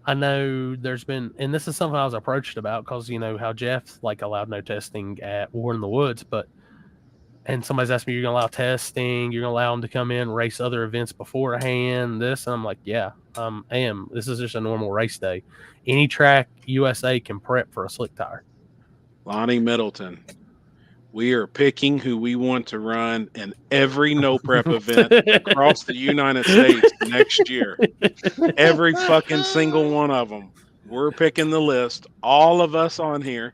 I know there's been, and this is something I was approached about because, you know, how Jeff, like, allowed no testing at War in the Woods, and somebody's asked me, you're going to allow testing, you're going to allow them to come in, race other events beforehand, this, and I'm like, yeah, I am. This is just a normal race day. Any track USA can prep for a slick tire. Lonnie Middleton. We are picking who we want to run in every no prep event across the United States next year. Every fucking single one of them. We're picking the list, all of us on here.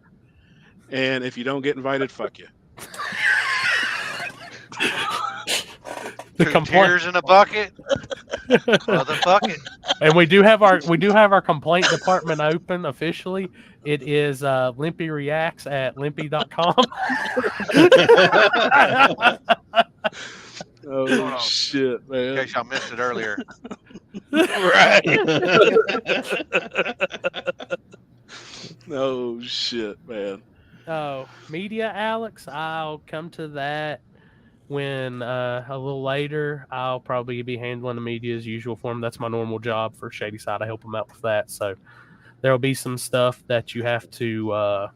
And if you don't get invited, fuck you. Two tears in a bucket. Motherfucker. And we do have our complaint department open officially. It is limpyreacts@limpy.com. Oh shit, man. In case I missed it earlier. Right. Oh shit, man. Oh, media, Alex. I'll come to that when a little later. I'll probably be handling the media as usual for them. That's my normal job for Shady Side. I help them out with that. So there will be some stuff that you have to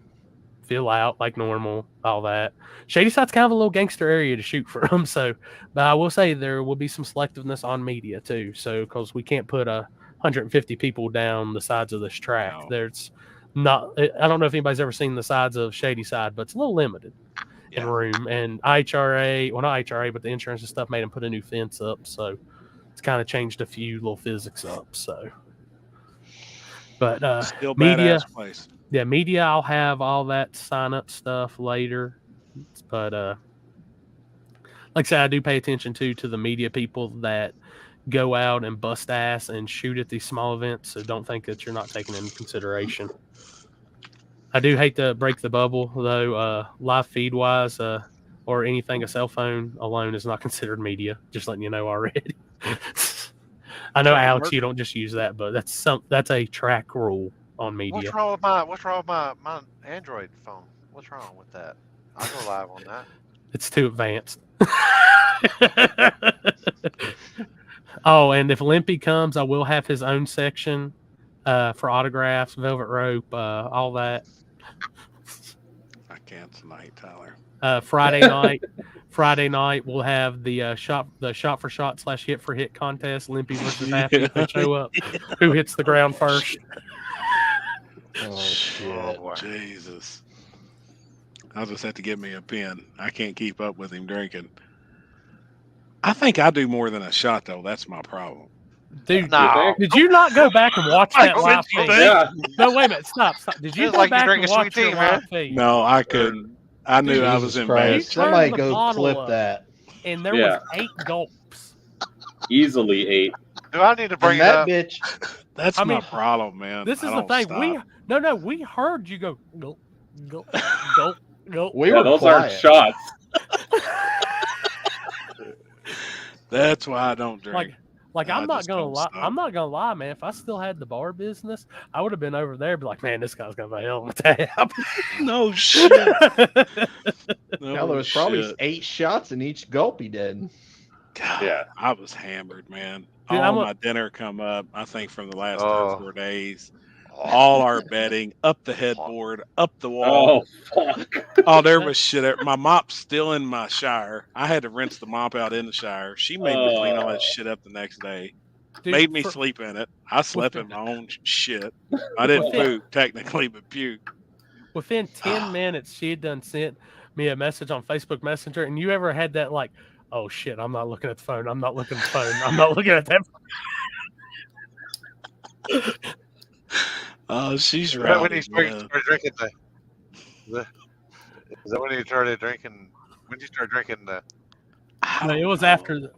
fill out like normal, all that. Shady Side's kind of a little gangster area to shoot from. So, but I will say there will be some selectiveness on media too. So, because we can't put 150 people down the sides of this track. No. There's not. I don't know if anybody's ever seen the sides of Shady Side, but it's a little limited in room. And IHRA, well, not IHRA, but the insurance and stuff made them put a new fence up. So it's kind of changed a few little physics up. So, but still media, badass place. Yeah, media, I'll have all that sign up stuff later. But like I said, I do pay attention to the media people that go out and bust ass and shoot at these small events. So don't think that you're not taking into consideration. I do hate to break the bubble, though. Live feed wise, or anything a cell phone alone is not considered media. Just letting you know already. I know, Alex, you don't just use that, but that's a track rule on media. What's wrong with my Android phone? What's wrong with that? I'll go live on that. It's too advanced. Oh, and if Limpy comes, I will have his own section for autographs, velvet rope, all that. I can't tonight, Tyler. Friday night we'll have the shot for shot / hit for hit contest. Limpy versus Happy to show up. Who hits the ground first? Oh shit! Oh, Jesus! I'll just have to get me a pen. I can't keep up with him drinking. I think I do more than a shot, though. That's my problem. Dude, No. did you not go back and watch that live feed? Yeah. No, wait a minute. Stop. Did you Feels go like you're back and drinking watch sweet your tea, live man. feed? No, I couldn't. I knew I was Jesus in Christ. bad. You Somebody turned the go bottle clip up. that. And there Yeah. was 8 gulps. Easily 8. Do I need to bring And it that up? bitch. That's I my mean, problem, man. This I is the don't thing. stop. We heard you go gulp, gulp, gulp, gulp. We Yeah, were those quiet. aren't shots. That's why I don't drink. Like I I'm not just gonna don't lie. stop. I'm not gonna lie, man. If I still had the bar business, I would have been over there. Be like, man, this guy's gonna be a hell of a tab. No shit. No Hell, there was probably shit. 8 shots in each gulp he did. God, Yeah. I was hammered, man. Dude, All my dinner come up, I think, from the last 3 Oh. or 4 days. All our bedding, up the headboard, up the wall. Oh, fuck. Oh, there was shit. My mop's still in my shower. I had to rinse the mop out in the shower. She made me clean all that shit up the next day. Dude, Made me sleep in it. I slept in my own shit. I didn't poop, technically, but puke. Within 10 minutes, she had done sent me a message on Facebook Messenger. And you ever had that like, oh shit, I'm not looking at the phone. I'm not looking at the phone. I'm not looking at that phone. Oh, she's Right right. when he started drinking the Is that when you started drinking? When did you start drinking the? No, it was after.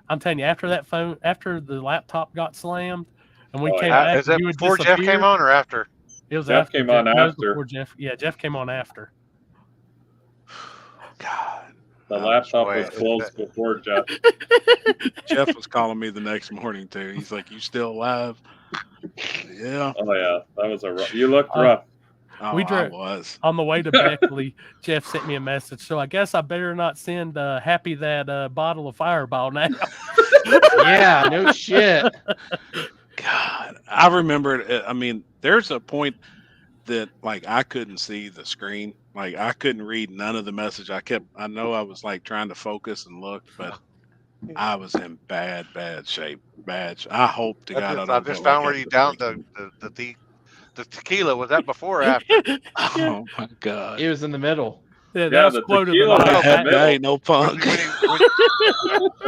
I'm telling you, after that phone, after the laptop got slammed, and we came back, Is that you had before Jeff came disappeared. on or after? It was Jeff after. came on No, it was after. before Jeff. Yeah, Jeff came on after. God. The laptop was Wait, closed before Jeff. Jeff was calling me the next morning too. He's like, "You still alive?" Yeah. Oh yeah, that was a rough. You looked rough. Oh, We I drove was. on the way to Beckley. Jeff sent me a message, so I guess I better not send Happy that bottle of Fireball now. Yeah, no shit. God, I remember it. I mean, there's a point that like I couldn't see the screen. Like I couldn't read none of the message. I know I was like trying to focus and look, but I was in bad shape. I hope to God I I don't just go found like where you downed the tequila. Was that before or after? Oh my God. It was in the middle. Yeah, Yeah, that was the quote of the tequila night. was in the That ain't middle. no punk.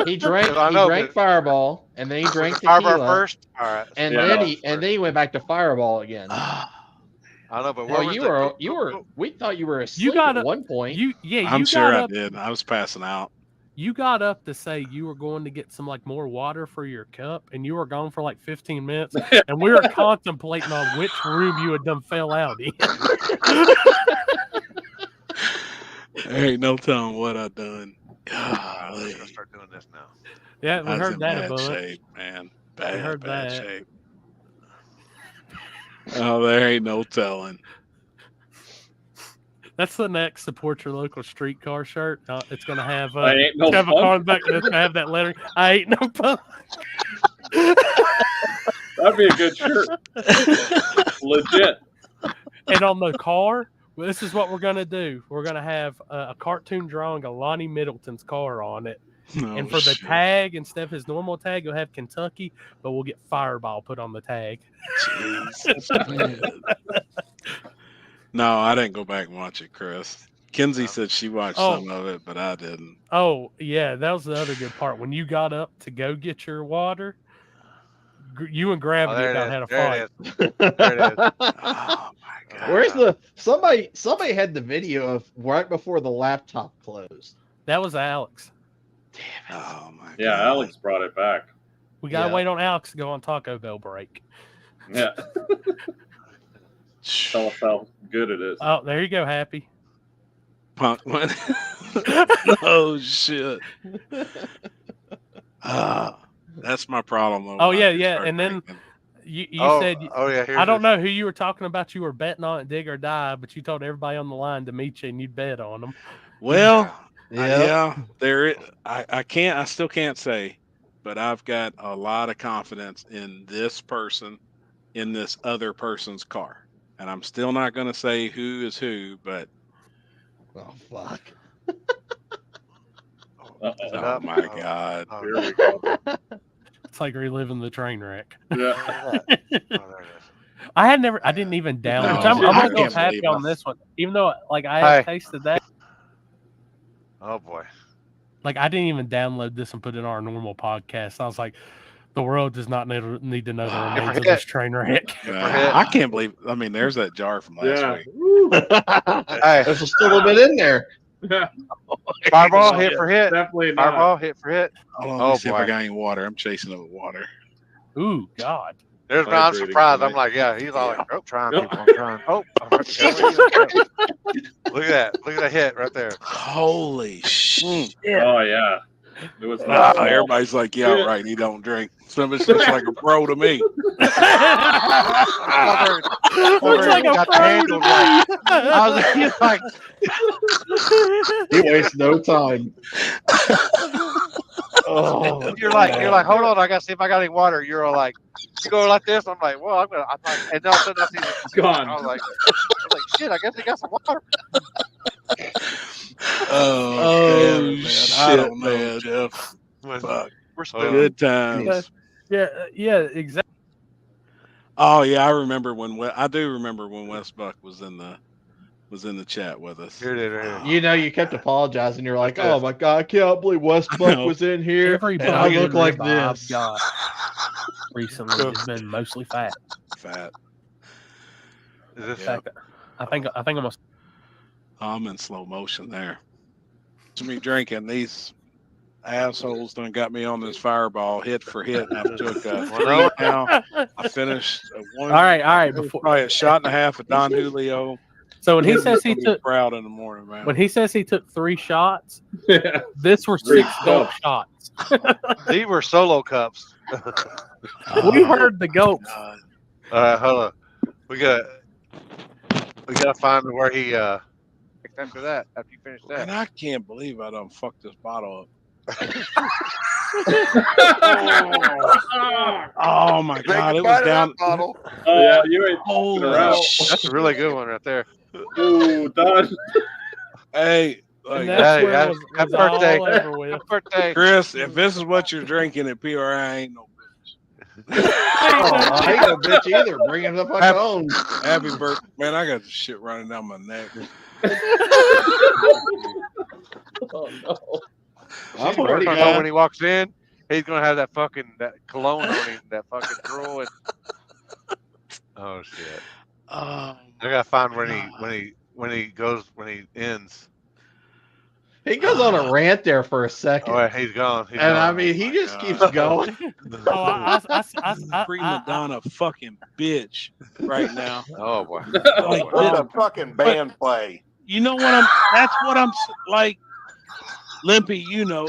He drank I know, drank but- Fireball, and then he Was drank it Fireball tequila, first? All right. and Yeah, then no, he went back to Fireball again. I know, but Hell, where was you were. We thought you were asleep You got at one point. I'm sure I did. I was passing out. You got up to say you were going to get some like more water for your cup, and you were gone for like 15 minutes, and we were contemplating on which room you had done fell out in. There ain't no telling what I done. I'm just gonna start doing this now. Yeah, we I was heard in that a bad bunch. shape, man. We heard Bad that. shape. Oh, there ain't no telling. That's the next support your local streetcar shirt. It's gonna have I ain't no Kevin punk. Collins back. It's gonna have that letter. I ain't no punk. That'd be a good shirt. Legit. And on the car, well, this is what we're gonna do. We're gonna have a cartoon drawing of Lonnie Middleton's car on it. And for the tag, instead of his normal tag, you'll have Kentucky, but we'll get Fireball put on the tag. Jesus, man. No, I didn't go back and watch it, Chris. Kenzie said she watched some of it, but I didn't. Oh, yeah, that was the other good part. When you got up to go get your water, you and Gravity about had a fight. There it is. Oh my God. Where's the somebody had the video of right before the laptop closed. That was Alex. Damn it. Oh my God. Yeah, Alex brought it back. We gotta wait on Alex to go on Taco Bell break. Yeah. Tell us how good it is. Oh, there you go, Happy. Punk one. Oh shit. That's my problem though. Oh yeah. And then you said I don't know who you were talking about. You were betting on it, dig or die, but you told everybody on the line to meet you and you'd bet on them. Well, I still can't say, but I've got a lot of confidence in this person, in this other person's car. And I'm still not going to say who is who, but. Oh, fuck. Oh my God. Here we go. It's like reliving the train wreck. Yeah. I didn't even download. I'm gonna go Happy on this one, even though like I have tasted that. Oh boy. Like I didn't even download this and put it on our normal podcast. I was like, the world does not need to know the remains of this train wreck. I can't believe. I mean, there's that jar from last week. Hey, there's still a bit in there. Fireball hit for hit. Definitely not. Fireball hit for hit. Hold on, let me see if I got any water. I'm chasing it with water. Ooh, God. There's no, I'm surprised. I'm like, yeah, he's all like, oh, trying, people, I'm trying. Oh, look at that. Look at that hit right there. Holy shit. Oh, yeah. It was not everybody's like, yeah, right. He don't drink. Somebody looks like a pro to me. Looks like a pro to me. I was like, he wastes no time. Oh, you're like, hold on, I gotta see if I got any water. You're all like, you go like this. I'm like, well, I'm like, and all of a sudden I see it's gone. I was like, shit, I guess they got some water. Oh man, shit, I don't know, Jeff. Fuck. We're still Good times. Yeah, exactly. Oh yeah, I do remember when Wes Buck was in the chat with us. Here it is. You know, you kept apologizing. You're like, oh my God, I can't believe West Buck was in here. Everybody and I look like I've this. got recently has been mostly fat. Fat. Is this In fact, I think almost. I'm in slow motion there. To me drinking, these assholes done got me on this fireball hit for hit. I took 3 now. I finished one. All right. Before probably a shot and a half of Don Julio. So when he says he took proud in the morning, man. When he says he took 3 shots, this were 6 gulp shots. These were solo cups. We heard the gulps. All right, hold on. We gotta find where he after that. After you finish that. And I can't believe I done fucked this bottle up. Oh my God! It was down. Bottle. Yeah, you ain't. Holy That's a really good one right there. Ooh, done. Hey, And that's where it was birthday. all over with. Birthday. Chris, if this is what you're drinking at PRI, I ain't no bitch. I ain't no bitch either. Bring it up on your own. Happy birthday, man! I got the shit running down my neck. Oh no! I'm ready. When he walks in, he's gonna have that cologne on him, that fucking drool. And... Oh shit! I gotta find when he ends. He goes on a rant there for a second. Oh, he's gone. I mean, he just keeps going. Prima donna fucking bitch right now. Oh boy! Like let a fucking band play. You know what that's what I'm like. Limpy, you know.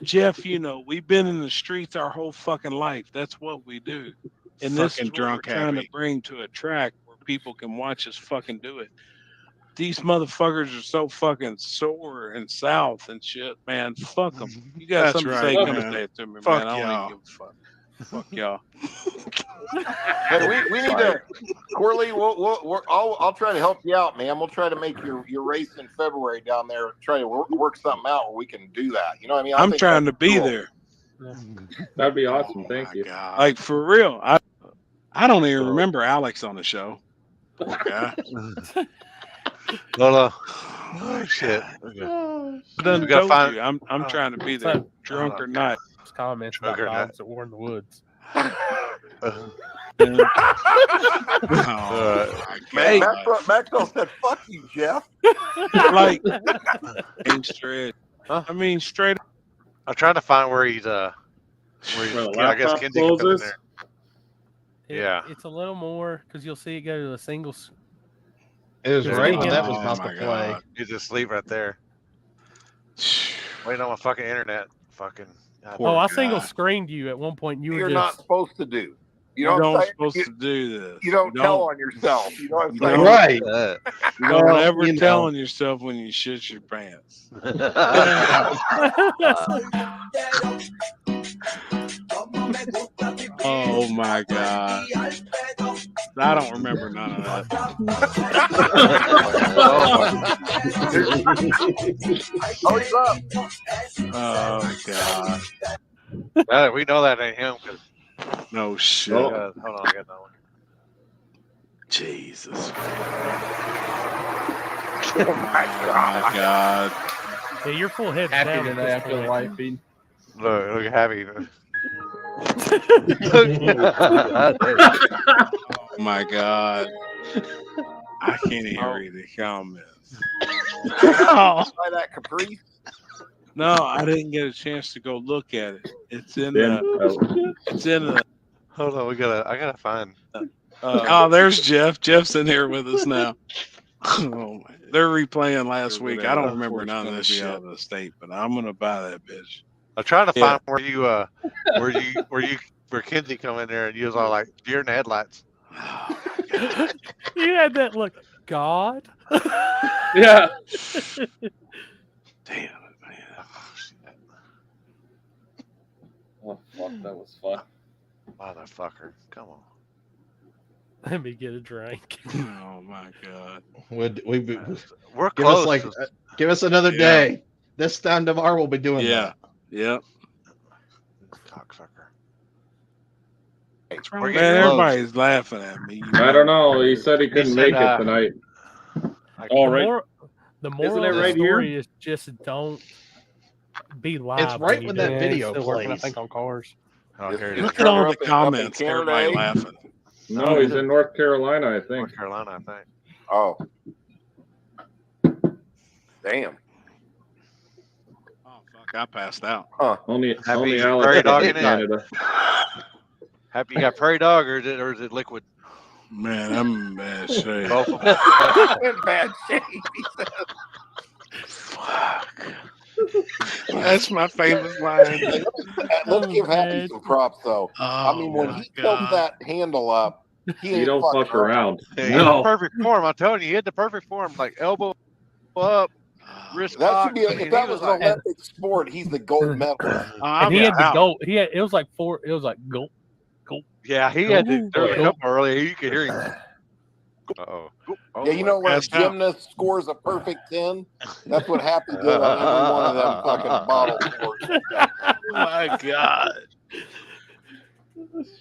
Jeff, you know, we've been in the streets our whole fucking life. That's what we do. And this is what we're trying to bring to a track where people can watch us fucking do it. These motherfuckers are so fucking sore and south and shit, man. Fuck them. You got something to say, come and say it to me, man. I don't even give a fuck. Fuck y'all. Hey, we need to, Corley. I'll try to help you out, man. We'll try to make your race in February down there. Try to work something out where we can do that. You know what I mean? I'm trying to be there. That'd be awesome. Thank you. God. Like for real, I don't even remember Alex on the show. Poor guy. Oh shit! Okay. We gotta find you. I'm trying to be there, drunk or not. Comments about dogs that were in the woods. Man, Maxwell said, "Fuck you, Jeff." Like, ain't straight. I mean, straight. I'm trying to find where he's. I guess Kenzie can come in there. Yeah, it's a little more because you'll see it go to the singles. It was right when that was about to play. He's asleep right there. Waiting on my fucking internet. Fucking. I single screened you at one point. You're not supposed to do. You don't supposed to do this. You don't tell on yourself. You know what I'm saying? Right. You don't ever tell on yourself when you shit your pants. Oh my God. I don't remember none of that. Oh God. We know that ain't him. No shit. Hold on, I got that one. Jesus. Oh my God. Yeah, your full head's happy down today after the live feed. Look happy. Oh my God. I can't even read the comments. Try that Capri. No, I didn't get a chance to go look at it. It's in the. Hold on, I gotta find. There's Jeff. Jeff's in here with us now. Oh, they're replaying last week. I don't remember none of this shit out of the state, but I'm gonna buy that bitch. I'm trying to find where Kenzie come in there and you was all like deer in the headlights. You had that look, God. Yeah. Damn. Oh fuck, that was fun. Motherfucker, come on. Let me get a drink. Oh my God. We're give close. Give us another day. This time tomorrow we'll be doing that. Yeah. Cocksucker. Man, everybody's laughing at me. I don't know. He said he couldn't make it tonight. The moral of the story is just don't be live. It's right when that video plays. I think on cars. Oh, here it is. Look at all the comments. Everybody laughing. No, he's in North Carolina, I think. North Carolina, I think. Oh. Damn. Oh fuck! I passed out. Huh. Only Happy Alex prairie in dog in it. Canada. Happy you got prairie dog or is it liquid? Man, I'm in bad shape. Both of them. In bad shape. He said. Fuck. That's my famous line. Hey, let's give Happy some props though. I mean, when he tilts that handle up, he You ain't don't fucking fuck around. He hit the No. perfect form. I'm telling you, he hit the perfect form. Like elbow up, wrist That cock. should be I mean, if that he was an like, Olympic sport, he's the gold medalist. And he had the goal. It was like four. It was like goal. Yeah, he had to. There was a Goal. couple earlier. You could hear him. Uh-oh. Yeah, you know when a gymnast scores a perfect 10? That's what Happy did on every one of them fucking bottle scores. Oh my god.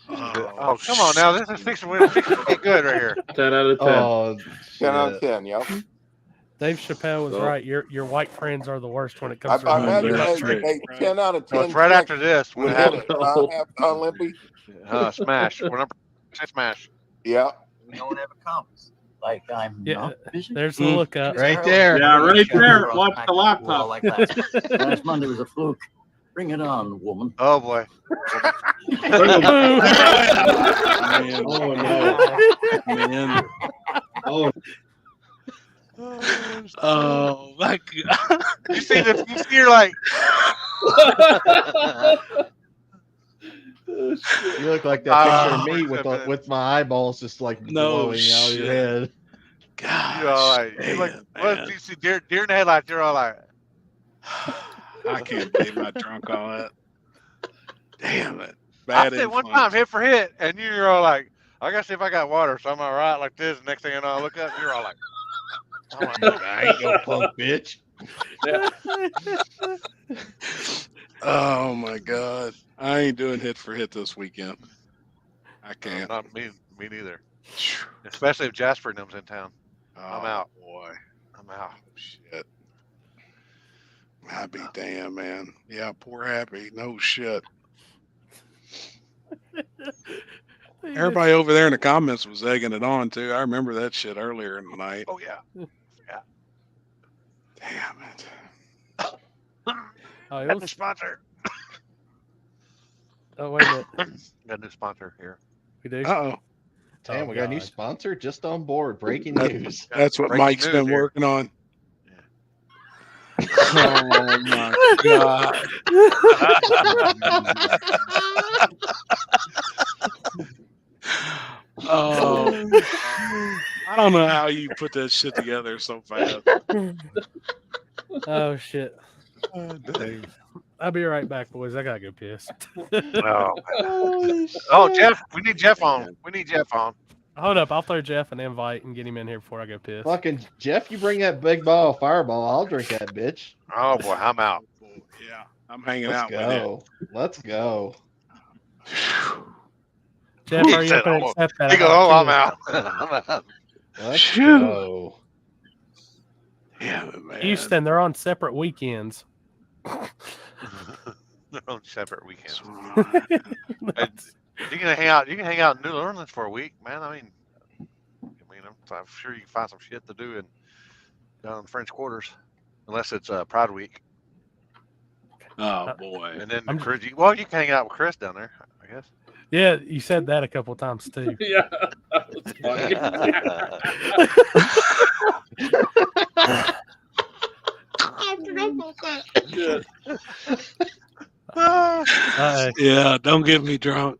Oh, come on now. This is fixing to get good right here. 10 out of 10. Oh, 10 out of 10, yep. Dave Chappelle was So- right. Your white friends are the worst when it comes I to imagine that's hey, right. 10 out of 10 So it's right after this. would When hit it it. Olympic? smash. We're number 10 smash. Yeah. No one ever comes. Like I'm not busy. There's the lookup. Right there. Yeah, right there. Watch the Well, laptop. like last Monday was a fluke. Bring it on, woman. Oh boy. Man, Oh no. man. Oh, Oh my god. You see the you see her like You look like that picture of me with my eyeballs just like No blowing out of your shit. head. Gosh, you all like you like damn, what man. you see deer in the headlights, you're all like I can't believe I drunk all that. Damn it. I Bad said one influence. time hit for hit and you're all like, I gotta see if I got water, so I'm all right like this. Next thing you know, I look up, you're all like, I ain't no punk bitch. Oh my god. I ain't doing hit for hit this weekend. I can't. not me neither. Especially if Jasper and them's in town. I'm out. Boy. I'm out. Shit. Happy damn, man. Yeah, poor Happy. No shit. Everybody over there in the comments was egging it on too. I remember that shit earlier in the night. Oh yeah. Yeah. Damn it. Oh, it Got a was, sponsor. oh wait a minute. Got a new sponsor here. We do. Uh-oh. Damn, Oh, we got a new God. sponsor just on board. Breaking news. That's what Breaking Mike's news been here. working on. Oh my god. Oh, I don't know how you put that shit together so fast. Oh shit. Dang. I'll be right back, boys. I gotta go piss. Oh, Jeff, we need Jeff on. We need Jeff on. Hold up, I'll throw Jeff an invite and get him in here before I go piss. Fucking Jeff, you bring that big ball of Fireball, I'll drink that bitch. Oh boy, I'm out. Yeah, I'm hanging Let's out go. Let's go. Jeff, He are you said, going to oh, accept that? He goes, oh, I'm out. I'm out. Let's Phew. go. Damn it, man. Houston, they're on separate weekends. They're on separate weekends. And you can hang out. You can hang out in New Orleans for a week, man. I mean, I'm sure you can find some shit to do down in the French Quarters, unless it's Pride Week. Oh boy. And then well, you can hang out with Chris down there, I guess. Yeah, you said that a couple times too. yeah. That was funny. Yeah, don't get me drunk.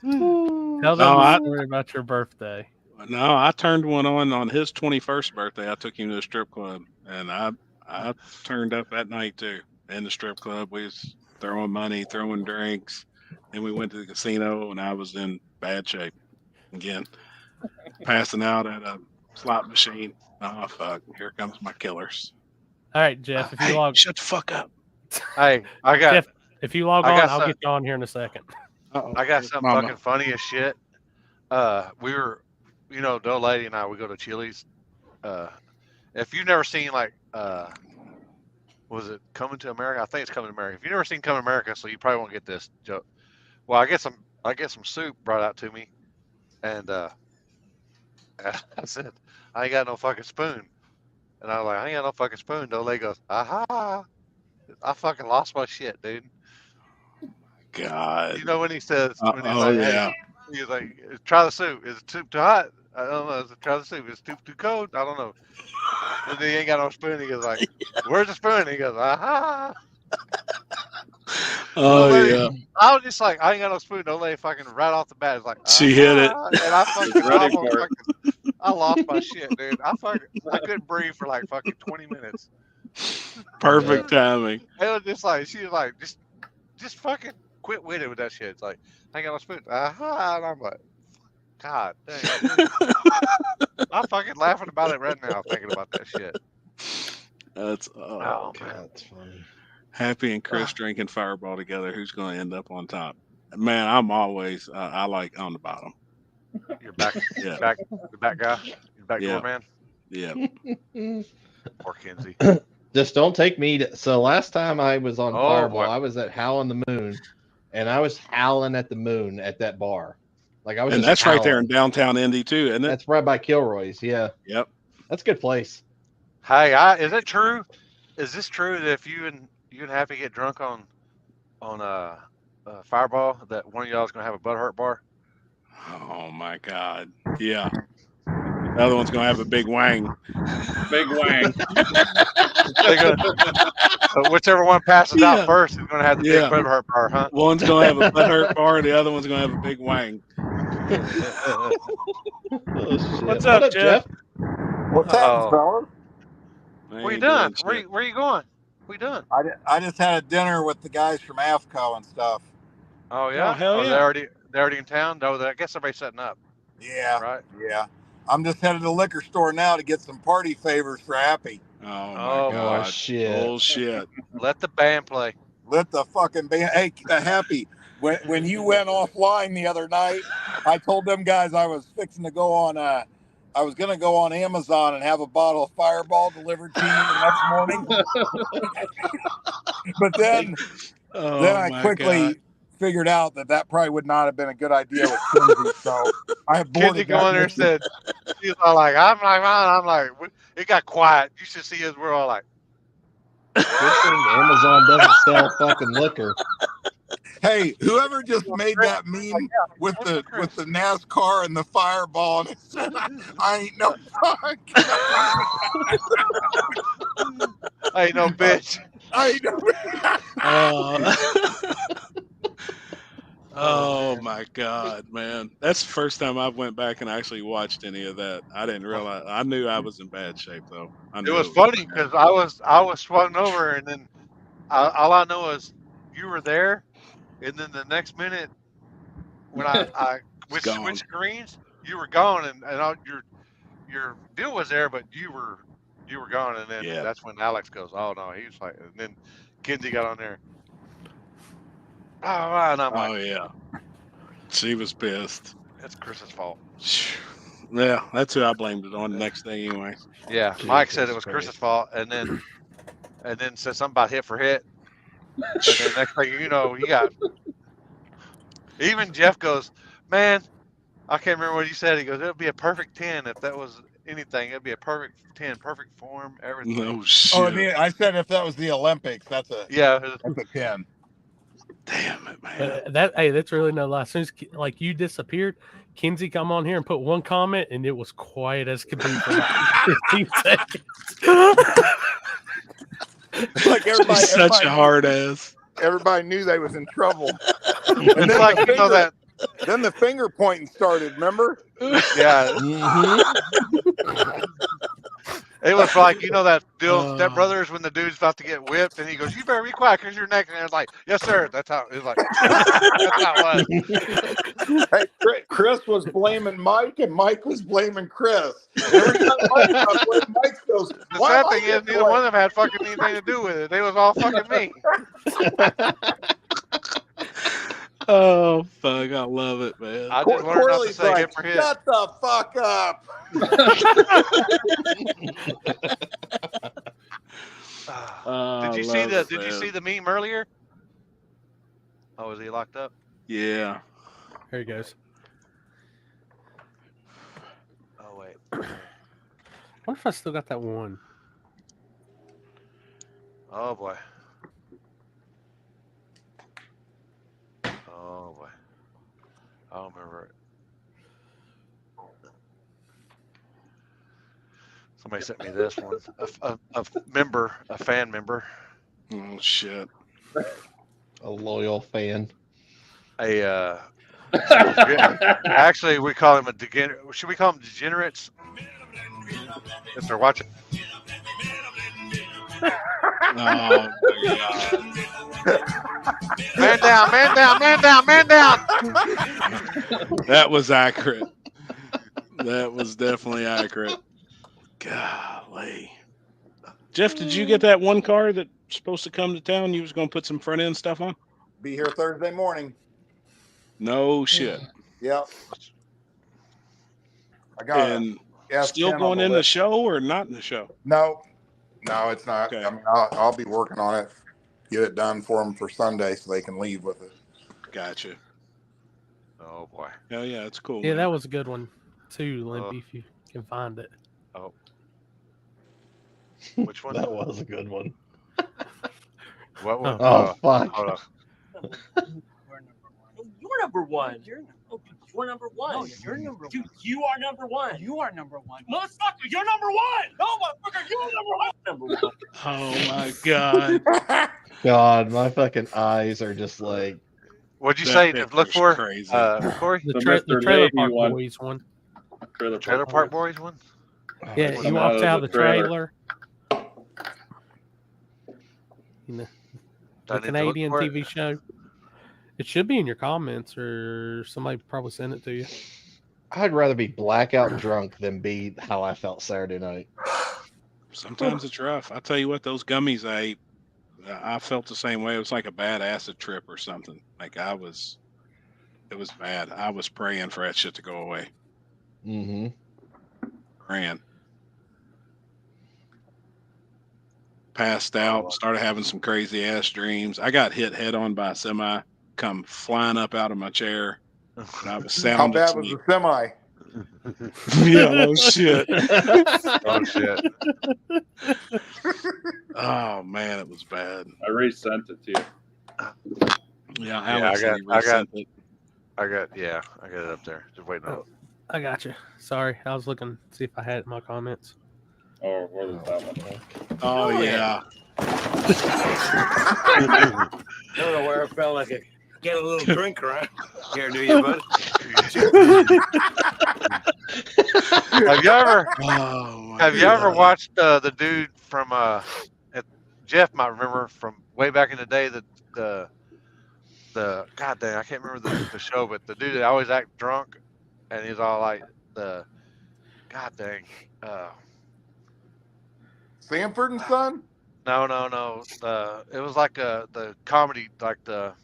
Tell them the story about your birthday. No, I turned one on his 21st birthday. I took him to a strip club, and I turned up that night too. In the strip club, we was throwing money, throwing drinks. Then we went to the casino, and I was in bad shape again, passing out at a slot machine. Oh fuck! Here comes my killers. All right, Jeff. If you Hey, log, shut the fuck up. Hey, I got. Jeff, if you log I on, got I'll some- get you on here in a second. I got something Mama. fucking funny as shit. We were, the old lady and I, we go to Chili's. If you've never seen was it Coming to America? I think it's Coming to America. If you've never seen Coming to America, so you probably won't get this joke. Well, I get some soup brought out to me, and I said, I ain't got no fucking spoon. And I was like, I ain't got no fucking spoon. The old lady goes, aha. I fucking lost my shit, dude. God. You know when he says, when he's Oh like, yeah. hey, he's like, try the soup. Is the soup too hot? I don't know. Try the soup. Is the soup too cold? I don't know. And then he ain't got no spoon. He goes like, where's the spoon? He goes, aha. Oh Lady, yeah. I was just like, I ain't got no spoon. The old lady fucking right off the bat is like, She hit it. and I Was fucking ready almost for it. fucking, I lost my shit, dude. I couldn't breathe for like fucking 20 minutes. Perfect timing. It was just like, she was like, just fucking quit with it with that shit. It's like, I ain't got no spoon. Aha. And I'm like, God dang, dude. I'm fucking laughing about it right now, thinking about that shit. That's Oh, man. That's funny. Happy and Chris drinking Fireball together. Who's going to end up on top? Man, I'm always I like on the bottom. You're back, Yeah. the back guy, your back door man. Yeah. Poor Kinsey. Just don't take me to. So last time I was on Oh, Fireball, boy. I was at Howling the Moon, and I was howling at the moon at that bar. Like I was And just that's right there in howling. downtown Indy too, isn't it? That's right by Kilroy's. Yeah. Yep. That's a good place. Hey, is it true? Is this true that if you and Happy get drunk on Fireball, that one of y'all is gonna have a butthurt bar? Oh my God. Yeah. The other one's gonna have a big wang. Big wang. They're gonna, whichever one passes out first is gonna have the big butthurt bar, huh? One's gonna have a butthurt bar, the other one's gonna have a big wang. Oh, shit. What's up, Jeff? What's happening, fellas? What you doing? Where you going? What you doing? I just had a dinner with the guys from AFCO and stuff. Oh yeah. Oh, hell yeah. They're already in town. No, I guess everybody's setting up. Yeah. Right. Yeah. I'm just headed to the liquor store now to get some party favors for Happy. Oh my Oh, God. boy. Shit. Bullshit. Let the band play. Let the fucking band. Hey, Happy. When you went offline the other night, I told them guys I was fixing to go on. I was gonna go on Amazon and have a bottle of Fireball delivered to you the next morning. But then I quickly figured out that probably would not have been a good idea with Kinsey. So I have Kinsey boarded go in there and said, she's all like, I'm like, it got quiet. You should see us. We're all like, good thing Amazon doesn't sell fucking liquor. Hey, whoever just made that meme with the NASCAR and the Fireball, and it said, I ain't no fuck. I ain't no bitch. I ain't no Oh my God, man. That's the first time I've went back and actually watched any of that. I didn't realize. I knew I was in bad shape though. It was funny because I was swung over, and then all I know is you were there, and then the next minute when I switched screens, you were gone, and your deal was there, but you were gone, and then that's when Alex goes, oh no, he was like, and then Kinsey got on there. Oh, and I'm like, oh yeah, she was pissed. That's Chris's fault. Yeah, that's who I blamed it on the next day anyway. Yeah, Mike said it was Chris's fault, and then said something about hit for hit, and then next thing you know, you got. Even Jeff goes, man, I can't remember what he said. He goes, it'll be a perfect 10 if that was anything. It'd be a perfect 10, perfect form, everything. No shit. Oh, I said if that was the Olympics, that's a 10. Damn it, man. That's really no lie. As soon as like you disappeared, Kinsey come on here and put one comment, and it was quiet as could be for like 15 seconds. Like everybody, She's such a hard ass. Everybody knew they was in trouble. And It's then like you know that. Then the finger pointing started. Remember? Yeah. It was like, you know, that deal, Step Brothers, when the dude's about to get whipped, and he goes, "You better be quiet because you're next." And it's like, "Yes, sir." That's how it was. Like, that's how it was. Hey, Chris was blaming Mike, and Mike was blaming Chris. Every time Mike goes, the sad thing is, neither one of them had fucking anything to do with it. They was all fucking me. Oh fuck! I love it, man. I just learned not to say like, hit for hit. Shut the fuck up. Did you see the? Did you see the meme earlier? Oh, is he locked up? Yeah. Here he goes. Oh wait. I wonder if I still got that one. Oh boy. Oh boy. I don't remember it. Somebody sent me this one. A fan member. Oh shit. A loyal fan. Actually, we call him a degenerate. Should we call them degenerates? If they're watching. Oh my God. Man down, man down, man down, man down. That was accurate. That was definitely accurate. Golly. Jeff, did you get that one car that's supposed to come to town? You was going to put some front end stuff on? Be here Thursday morning. No shit. Yep. I got And it. still going in the show or not in the show? No, it's not. Okay. I mean, I'll be working on it. Get it done for them for Sunday so they can leave with it. Gotcha. Oh boy. Hell yeah, it's cool. Yeah, man. that was a good one too, Limpy, if you can find it. Oh. Which one? That was a good one. What one? Oh, fuck. Hold on. You're number one. You're number one. No, you're number one. You are number one. You are number one. Motherfucker, you're number one. No, motherfucker, you're number one. Oh my God. God, my fucking eyes are just like. What'd you say to look for? Crazy. Corey? The Trailer Park Boys one. Trailer Park Boys one? Yeah, he walks out of the trailer. You know, the Canadian TV show. It should be in your comments, or somebody probably sent it to you. I'd rather be blackout drunk than be how I felt Saturday night. Sometimes it's rough. I tell you what, those gummies I ate, I felt the same way. It was like a bad acid trip or something. Like it was bad. I was praying for that shit to go away. Mm-hmm. Praying. Passed out, started having some crazy ass dreams. I got hit head on by a semi, come flying up out of my chair. And I was sound How bad was the semi? Yeah, no shit. Oh shit. Oh man, it was bad. I resent it to you. Yeah, Alex said he I resent it. got it up there. Just waiting on it. I got you. Sorry, I was looking to see if I had it in my comments. Oh, where is that one? Oh yeah. I don't know where I felt like get a little drink around here, do you, bud? Have you ever watched the dude from Jeff might remember from way back in the day that the god dang, I can't remember the show, but the dude that always act drunk and he's all like the god dang Sanford and Son? No. It was like the comedy, like the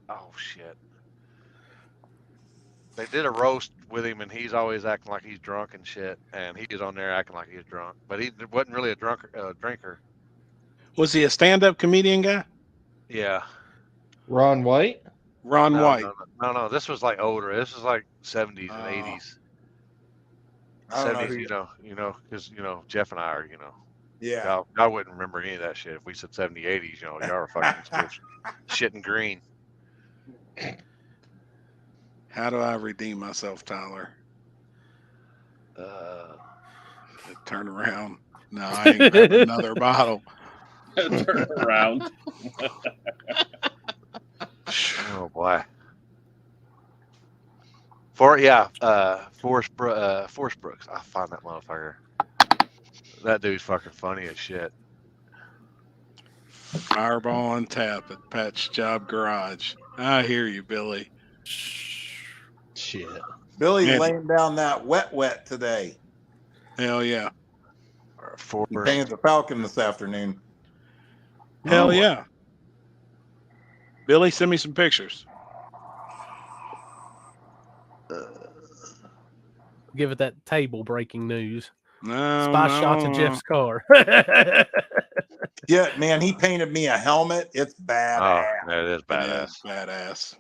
oh shit. They did a roast with him, and he's always acting like he's drunk and shit. And he was on there acting like he's drunk, but he wasn't really a drinker. Was he a stand-up comedian guy? Yeah. Ron White? Ron White. No. This was like older. This was like 70s and 80s. I don't know 70s, because Jeff and I are, Yeah. I wouldn't remember any of that shit if we said 70s, 80s. Y'all are fucking still shitting green. How do I redeem myself, Tyler? Turn around. No, I ain't grabbing another bottle. Turn around. Oh boy. Forrest Brooks. I find that motherfucker. That dude's fucking funny as shit. Fireball on tap at Patch Job Garage. I hear you, Billy. Shit. Billy's Man. laying down that wet today. Hell yeah. He painted the Falcon this afternoon. Hell yeah. Billy, send me some pictures. Give it that table breaking news. No, Spy shot to Jeff's car. Yeah, man, he painted me a helmet. It's badass. Oh, that is badass. Badass.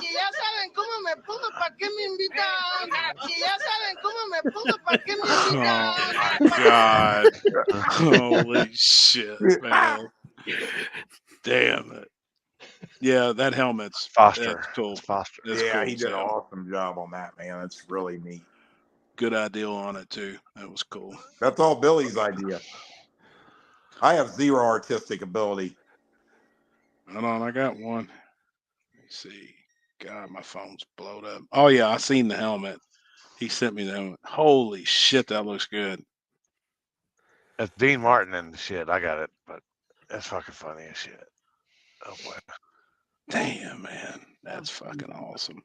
Si ya saben cómo me pongo, ¿para qué me invitan? Si ya saben cómo me pongo, ¿para qué me invitan? Oh my God. Holy shit, man. Damn it. Yeah, that helmet's Foster. That's cool. It's Foster. That's Yeah, cool he as did an hell. awesome job on that, man. That's really neat. Good idea on it too. That was cool. That's all Billy's idea. I have zero artistic ability. Hold on, I got one. Let me see. God, my phone's blowed up. Oh yeah, I seen the helmet. He sent me the helmet. Holy shit, that looks good. It's Dean Martin and shit. I got it, but that's fucking funny as shit. Oh boy. Damn, man, that's fucking awesome.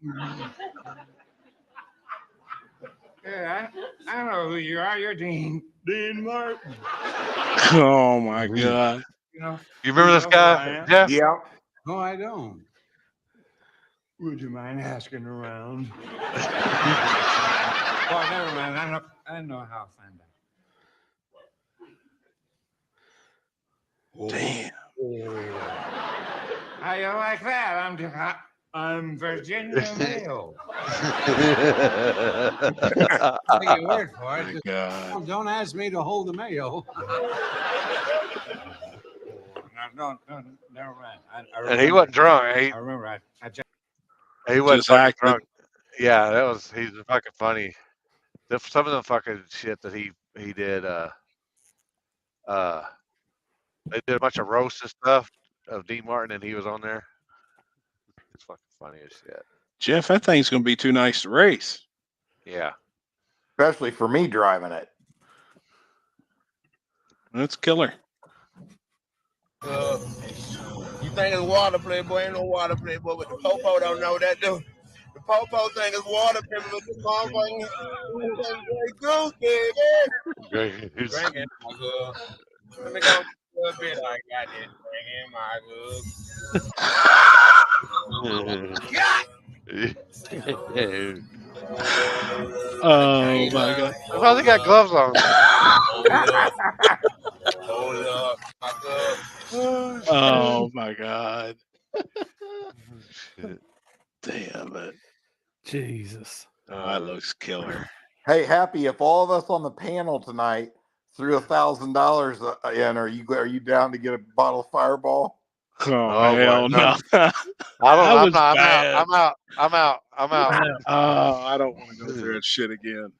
Yeah, I know who you are. You're Dean Martin. Oh my God. You know. You remember this guy? Yeah. Yeah. No, I don't. Would you mind asking around? Well, never mind. I know how to find out. Damn. How you like that? I'm Virginia Mayo. Take your word for it. My God. Don't ask me to hold the mayo. No, never mind. And he wasn't drunk. I remember. He wasn't Just fucking acting. drunk. Yeah, he's fucking funny. Some of the fucking shit that he did. They did a bunch of roasts and stuff of Dean Martin, and he was on there. It's fucking funny as shit. Jeff, that thing's gonna be too nice to race. Yeah. Especially for me driving it. That's killer. You think it's water, Playboy? Ain't no water, Playboy. But the popo don't know that, dude. The popo think it's water, Playboy. But the motherfucking goose, baby. Great. Drinking my good. Let me go a bit. I got this drinking my good. Oh my God. How's he got gloves on? Hold up, my good. Oh my God. Shit. Damn it. Jesus. Oh, that looks killer. Hey, Happy, if all of us on the panel tonight threw $1,000 in, are you down to get a bottle of Fireball? Oh, hell no. I'm out. Oh, I don't want to go through that shit again.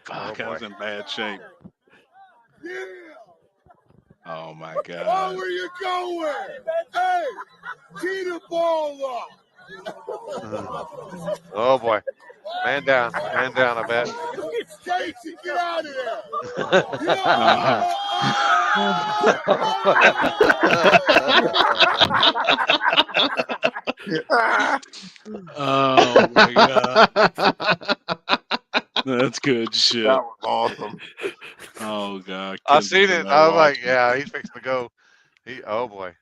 Fuck, I was in bad shape. Yeah. Oh my Oh, God. where you going? Hey, tee the ball up. Oh boy. Man down, I bet. Stacy, get out of there. Oh my God. That's good shit. That was awesome. Oh God. I seen it. I was like, yeah, he's fixing to go. Oh boy.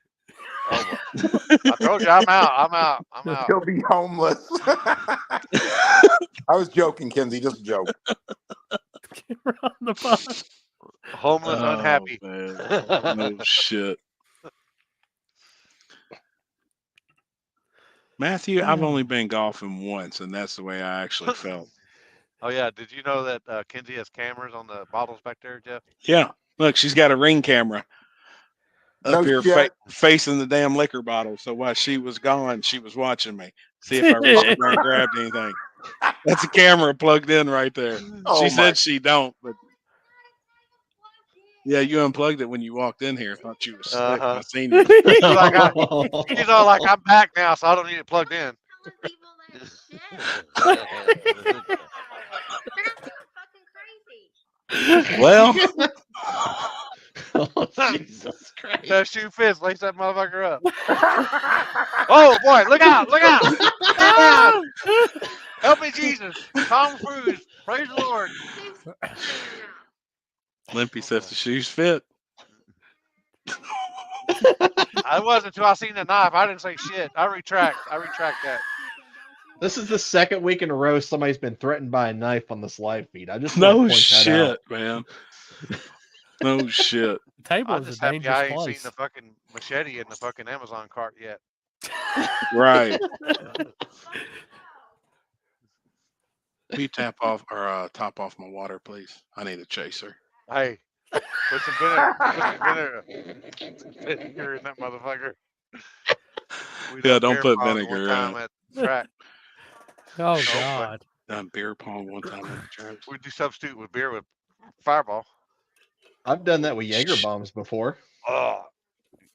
I told you, I'm out. He'll be homeless. I was joking, Kenzie. Just a joke. Homeless, unhappy. Man. No shit. Matthew, I've only been golfing once, and that's the way I actually felt. Oh yeah, did you know that Kenzie has cameras on the bottles back there, Jeff? Yeah, look, she's got a Ring camera up here facing the damn liquor bottle. So while she was gone, she was watching me, see if I reached over and grabbed anything. That's a camera plugged in right there. She said she don't, but yeah, you unplugged it when you walked in here. Thought you were sick. I seen you. She's all like, I'm back now, so I don't need it plugged in. Well, oh, Jesus Christ. That shoe fits. Lace that motherfucker up. Oh, boy. Look out. Look out. Help me, Jesus. Tom Cruise. Praise the Lord. Limpy says the shoes fit. I wasn't until I seen the knife. I didn't say shit. I retract that. This is the second week in a row somebody's been threatened by a knife on this live feed. I just no want to point shit, that out. man. No shit. The table I'm is just a happy dangerous I ain't place. seen the fucking machete in the fucking Amazon cart yet. Right. Will you top off my water, please? I need a chaser. Hey, put some vinegar in that motherfucker. We Yeah, done don't beer put pong vinegar one in time it. at the track. Oh but God. Done beer pong one time at the track. We do substitute with beer with Fireball. I've done that with Jaeger bombs before. Oh,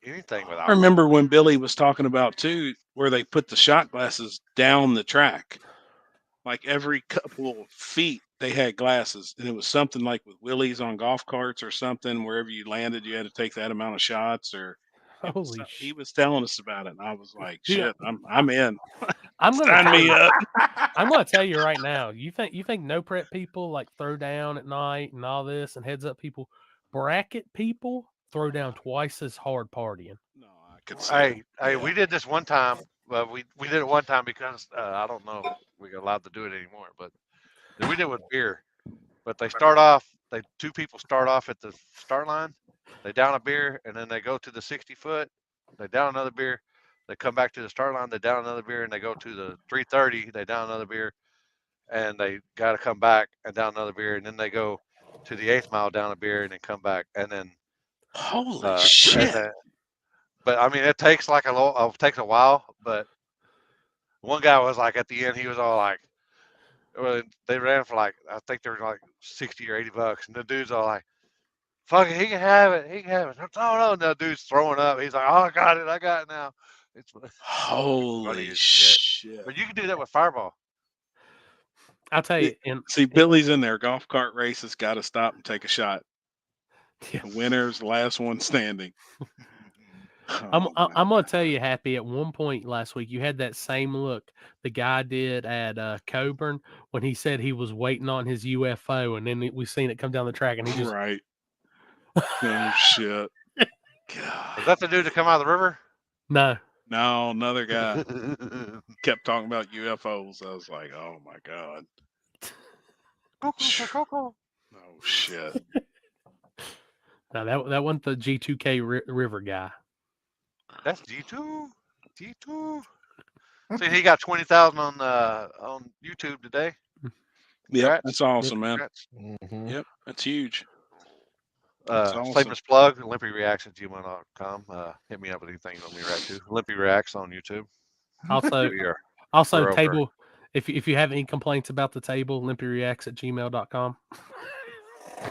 anything with I alcohol. remember when Billy was talking about too, where they put the shot glasses down the track. Like every couple of feet, they had glasses, and it was something like with Willie's on golf carts or something. Wherever you landed, you had to take that amount of shots. Or Holy he was telling us about it, and I was like, Dude, "Shit, I'm in." I'm gonna Sign tell me you, up. I'm gonna tell you right now. You think no prep people like throw down at night and all this, and heads up people, bracket people throw down twice as hard partying. No, I could say. Hey, we did this one time. We did it one time because I don't know if we're allowed to do it anymore, but we did it with beer. But they start off. Two people start off at the start line. They down a beer, and then they go to the 60-foot. They down another beer. They come back to the start line. They down another beer, and they go to the 330. They down another beer, and they got to come back and down another beer, and then they go to the 8th mile down a beer, and then come back, and then holy shit. But I mean, it takes like takes a while. But one guy was like, at the end, he was all like, well, they ran for like, I think they were like $60 or $80, and the dude's all like, "Fuck it, he can have it, he can have it." No, and the dude's throwing up. He's like, "Oh, I got it now." It's holy shit. But you can do that with Fireball. I'll tell you. Billy's in there. Golf cart races got to stop and take a shot. The winner's the last one standing. I'm gonna tell you, Happy. At one point last week, you had that same look the guy did at Coburn when he said he was waiting on his UFO, and then we seen it come down the track, and he just right. Oh shit! Was that the dude to come out of the river? No, another guy kept talking about UFOs. I was like, oh my god! Oh shit! No, that wasn't the G2K River guy. That's G2. See, he got 20,000 on YouTube today. Yep, that's awesome, man. Mm-hmm. Yep, that's huge. Shameless plug, LimpyReacts@gmail.com. Hit me up with anything you want me to react to. Limpy Reacts on YouTube. Also table. If you have any complaints about the table, LimpyReacts@gmail.com.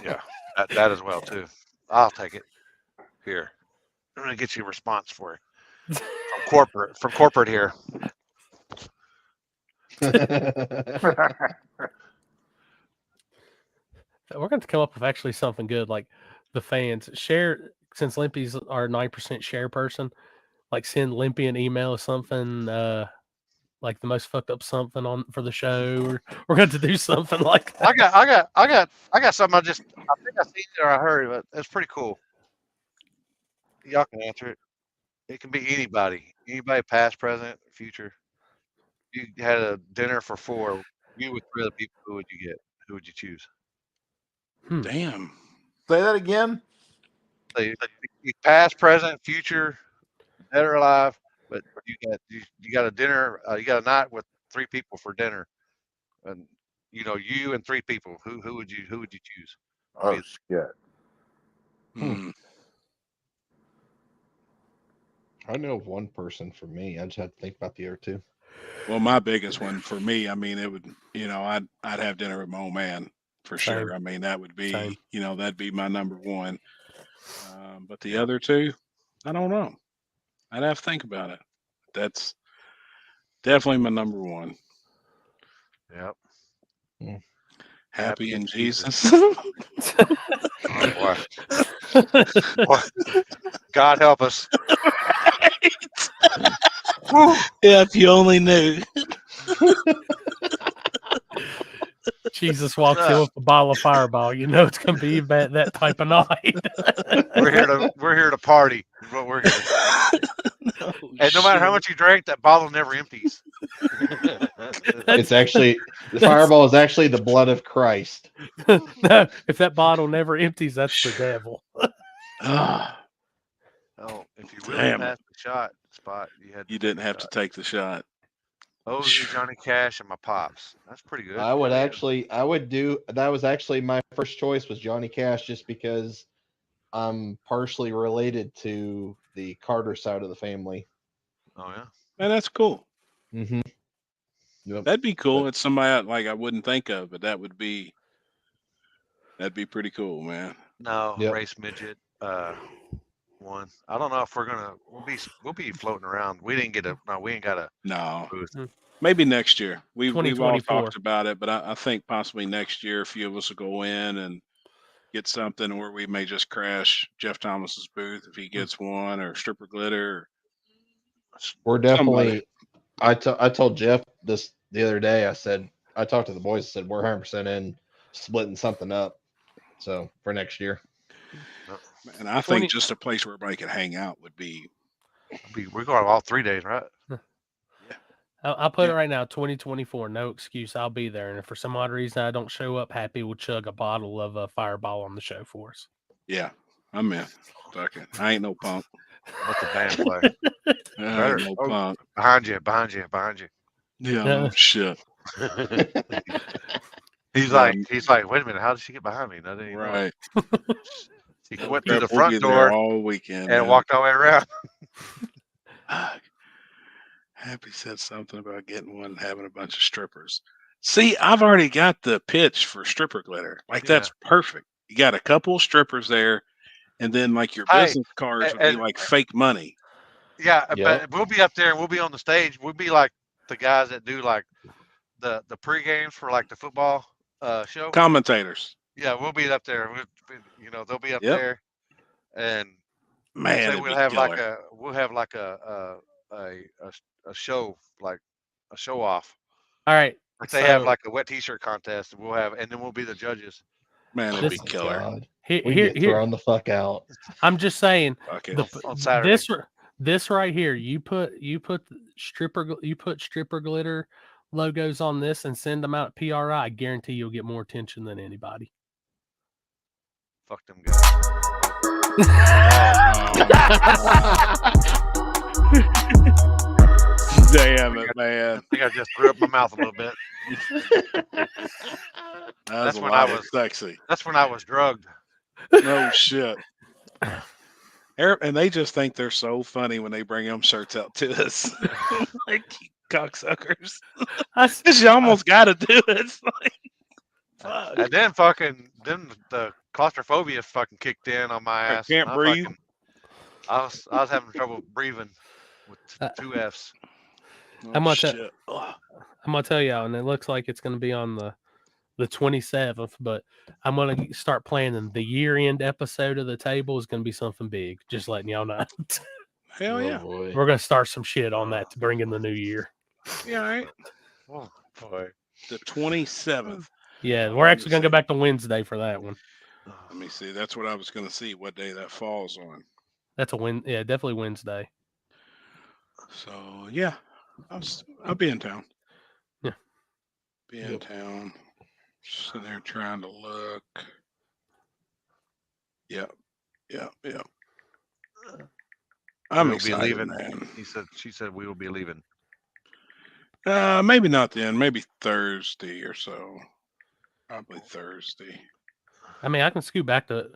Yeah, that as well too. I'll take it. Here, I'm gonna get you a response for it from corporate here. We're going to come up with actually something good, like the fans share. Since Limpy's our 9% share person, like send Limpy an email or something, like the most fucked up something on for the show. Or we're going to do something like that. I got something. I think I seen it or I heard it, but it's pretty cool. Y'all can answer it. It can be anybody, past, present, future. You had a dinner for 4. You with 3 other people. Who would you get? Who would you choose? Damn. Say that again. Past, present, future, dead or alive. But you got a dinner. You got a night with 3 people for dinner, and you and 3 people. Who would you choose? Oh shit. I know of one person for me. I just had to think about the other 2. Well, my biggest one for me, I mean, it would, I'd have dinner with my old man for sure. I mean, that would be, that'd be my number 1. But the other 2, I don't know. I'd have to think about it. That's definitely my number 1. Yep. Happy in Jesus. Boy. God help us. Yeah, if you only knew. Jesus walks in with a bottle of Fireball. You know it's going to be that type of night. We're here to party. Is what we're here. And no matter how much you drink, that bottle never empties. It's actually the Fireball is actually the blood of Christ. No, if that bottle never empties, that's the devil. Oh, if you really pass the shot spot. You didn't have to take the shot. Ozzy, Johnny Cash, and my pops. That's pretty good. I would do that. Was actually my first choice was Johnny Cash, just because I'm partially related to the Carter side of the family. Oh yeah, man, that's cool. Mm-hmm. Yep. That'd be cool. It's somebody like I wouldn't think of, but that'd be pretty cool, man. No, race midget. One. I don't know if we'll be floating around. We ain't got a booth. Maybe next year. We've all 2024. talked about it, but I think possibly next year a few of us will go in and get something, or we may just crash Jeff Thomas's booth if he gets one, or Stripper Glitter. We're definitely. I told Jeff this the other day. I said I talked to the boys. I said we're 100% in splitting something up. So for next year. And I think just a place where everybody could hang out would be. We're going all 3 days, right? I'll put it right now, 2024. No excuse. I'll be there. And if for some odd reason I don't show up, Happy will chug a bottle of Fireball on the show for us. Yeah, I'm in. Fuck it. I ain't no punk. What's the band play? I ain't no punk. Behind you. Yeah, no shit. He's like, wait a minute, how did she get behind me? Nothing. Right. He went through the front door all weekend and walked all the way around. Happy said something about getting one and having a bunch of strippers. See, I've already got the pitch for Stripper Glitter. Like, that's perfect. You got a couple of strippers there, and then like your business cards would be like fake money. Yeah, but we'll be up there and we'll be on the stage. We'll be like the guys that do like the pre-games for like the football show. Commentators. Yeah, we'll be up there. They'll be up there, and man, we'll have like a show, like a show off. All right. Like they have like a wet t-shirt contest, and then we'll be the judges. Man, it'd be killer. God. We get thrown the fuck out. I'm just saying. On Saturday. This right here, you put stripper glitter logos on this and send them out at PRI. I guarantee you'll get more attention than anybody. Fuck them guys. Damn it, man. I think I just threw up my mouth a little bit. That's when I was sexy. That's when I was drugged. No shit. And they just think they're so funny when they bring them shirts out to us. Like cocksuckers. You almost got to do it. It's like, fuck. And then the claustrophobia fucking kicked in on my ass. I can't breathe. I was having trouble breathing with 2 F's. I'm gonna tell y'all, and it looks like it's gonna be on the 27th, but I'm gonna start planning the year-end episode of the table is gonna be something big. Just letting y'all know. Hell yeah. We're gonna start some shit on that to bring in the new year. Yeah, all right. Oh boy. The 27th. Yeah, we're actually gonna go back to Wednesday for that one. Let me see. That's what I was gonna see. What day that falls on? That's a win. Yeah, definitely Wednesday. So yeah, I'll be in town. Yeah, be in town. Sitting there trying to look. Yep. I'm excited, leaving. Man. She said we will be leaving. Maybe not then. Maybe Thursday or so. Probably Thursday. I mean, I can scoot back to.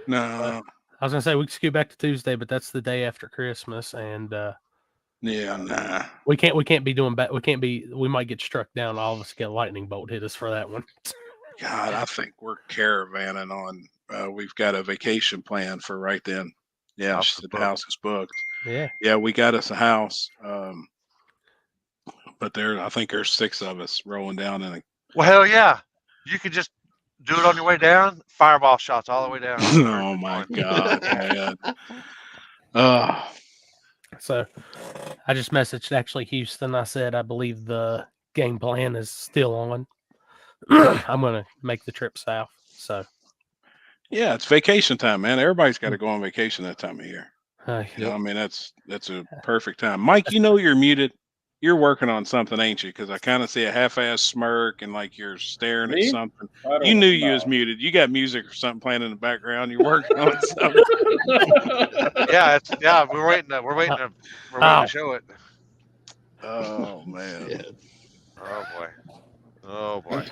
No. I was gonna say we can scoot back to Tuesday, but that's the day after Christmas, and yeah, nah. We can't be doing back. We might get struck down. All of us get a lightning bolt hit us for that one. God, I think we're caravanning on. We've got a vacation plan for right then. Yeah, the house is booked. Yeah, we got us a house. But I think there's 6 of us rolling down in a. Well, hell yeah! You could just do it on your way down. Fireball shots all the way down. Oh my God, man! So, I just messaged actually Houston. I said I believe the game plan is still on. I'm gonna make the trip south. So, yeah, it's vacation time, man. Everybody's got to go on vacation that time of year. I mean, that's a perfect time. Mike, you're muted. You're working on something, ain't you? Because I kind of see a half-ass smirk and like you're staring at Me? something. I You don't knew you was know. muted. You got music or something playing in the background. You're working on something. We're waiting to show it. Oh man. Oh boy. Oh boy.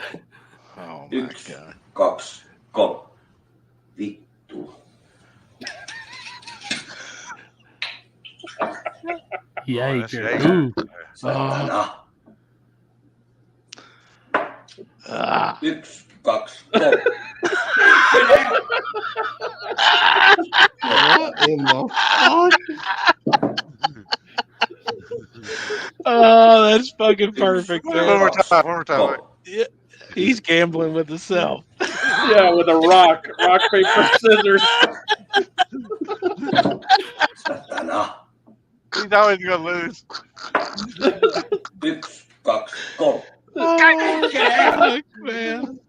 Oh my God. Cox, go. Vittu. Jaeger. Ooh. Satana. 1, 2, go. What in the fuck? Oh, that's fucking perfect. One more time. Go. Yeah, he's gambling with himself. Yeah, with a rock, paper, scissors. Satana. He's always gonna lose. 1, 2, go. Oh, fuck, man.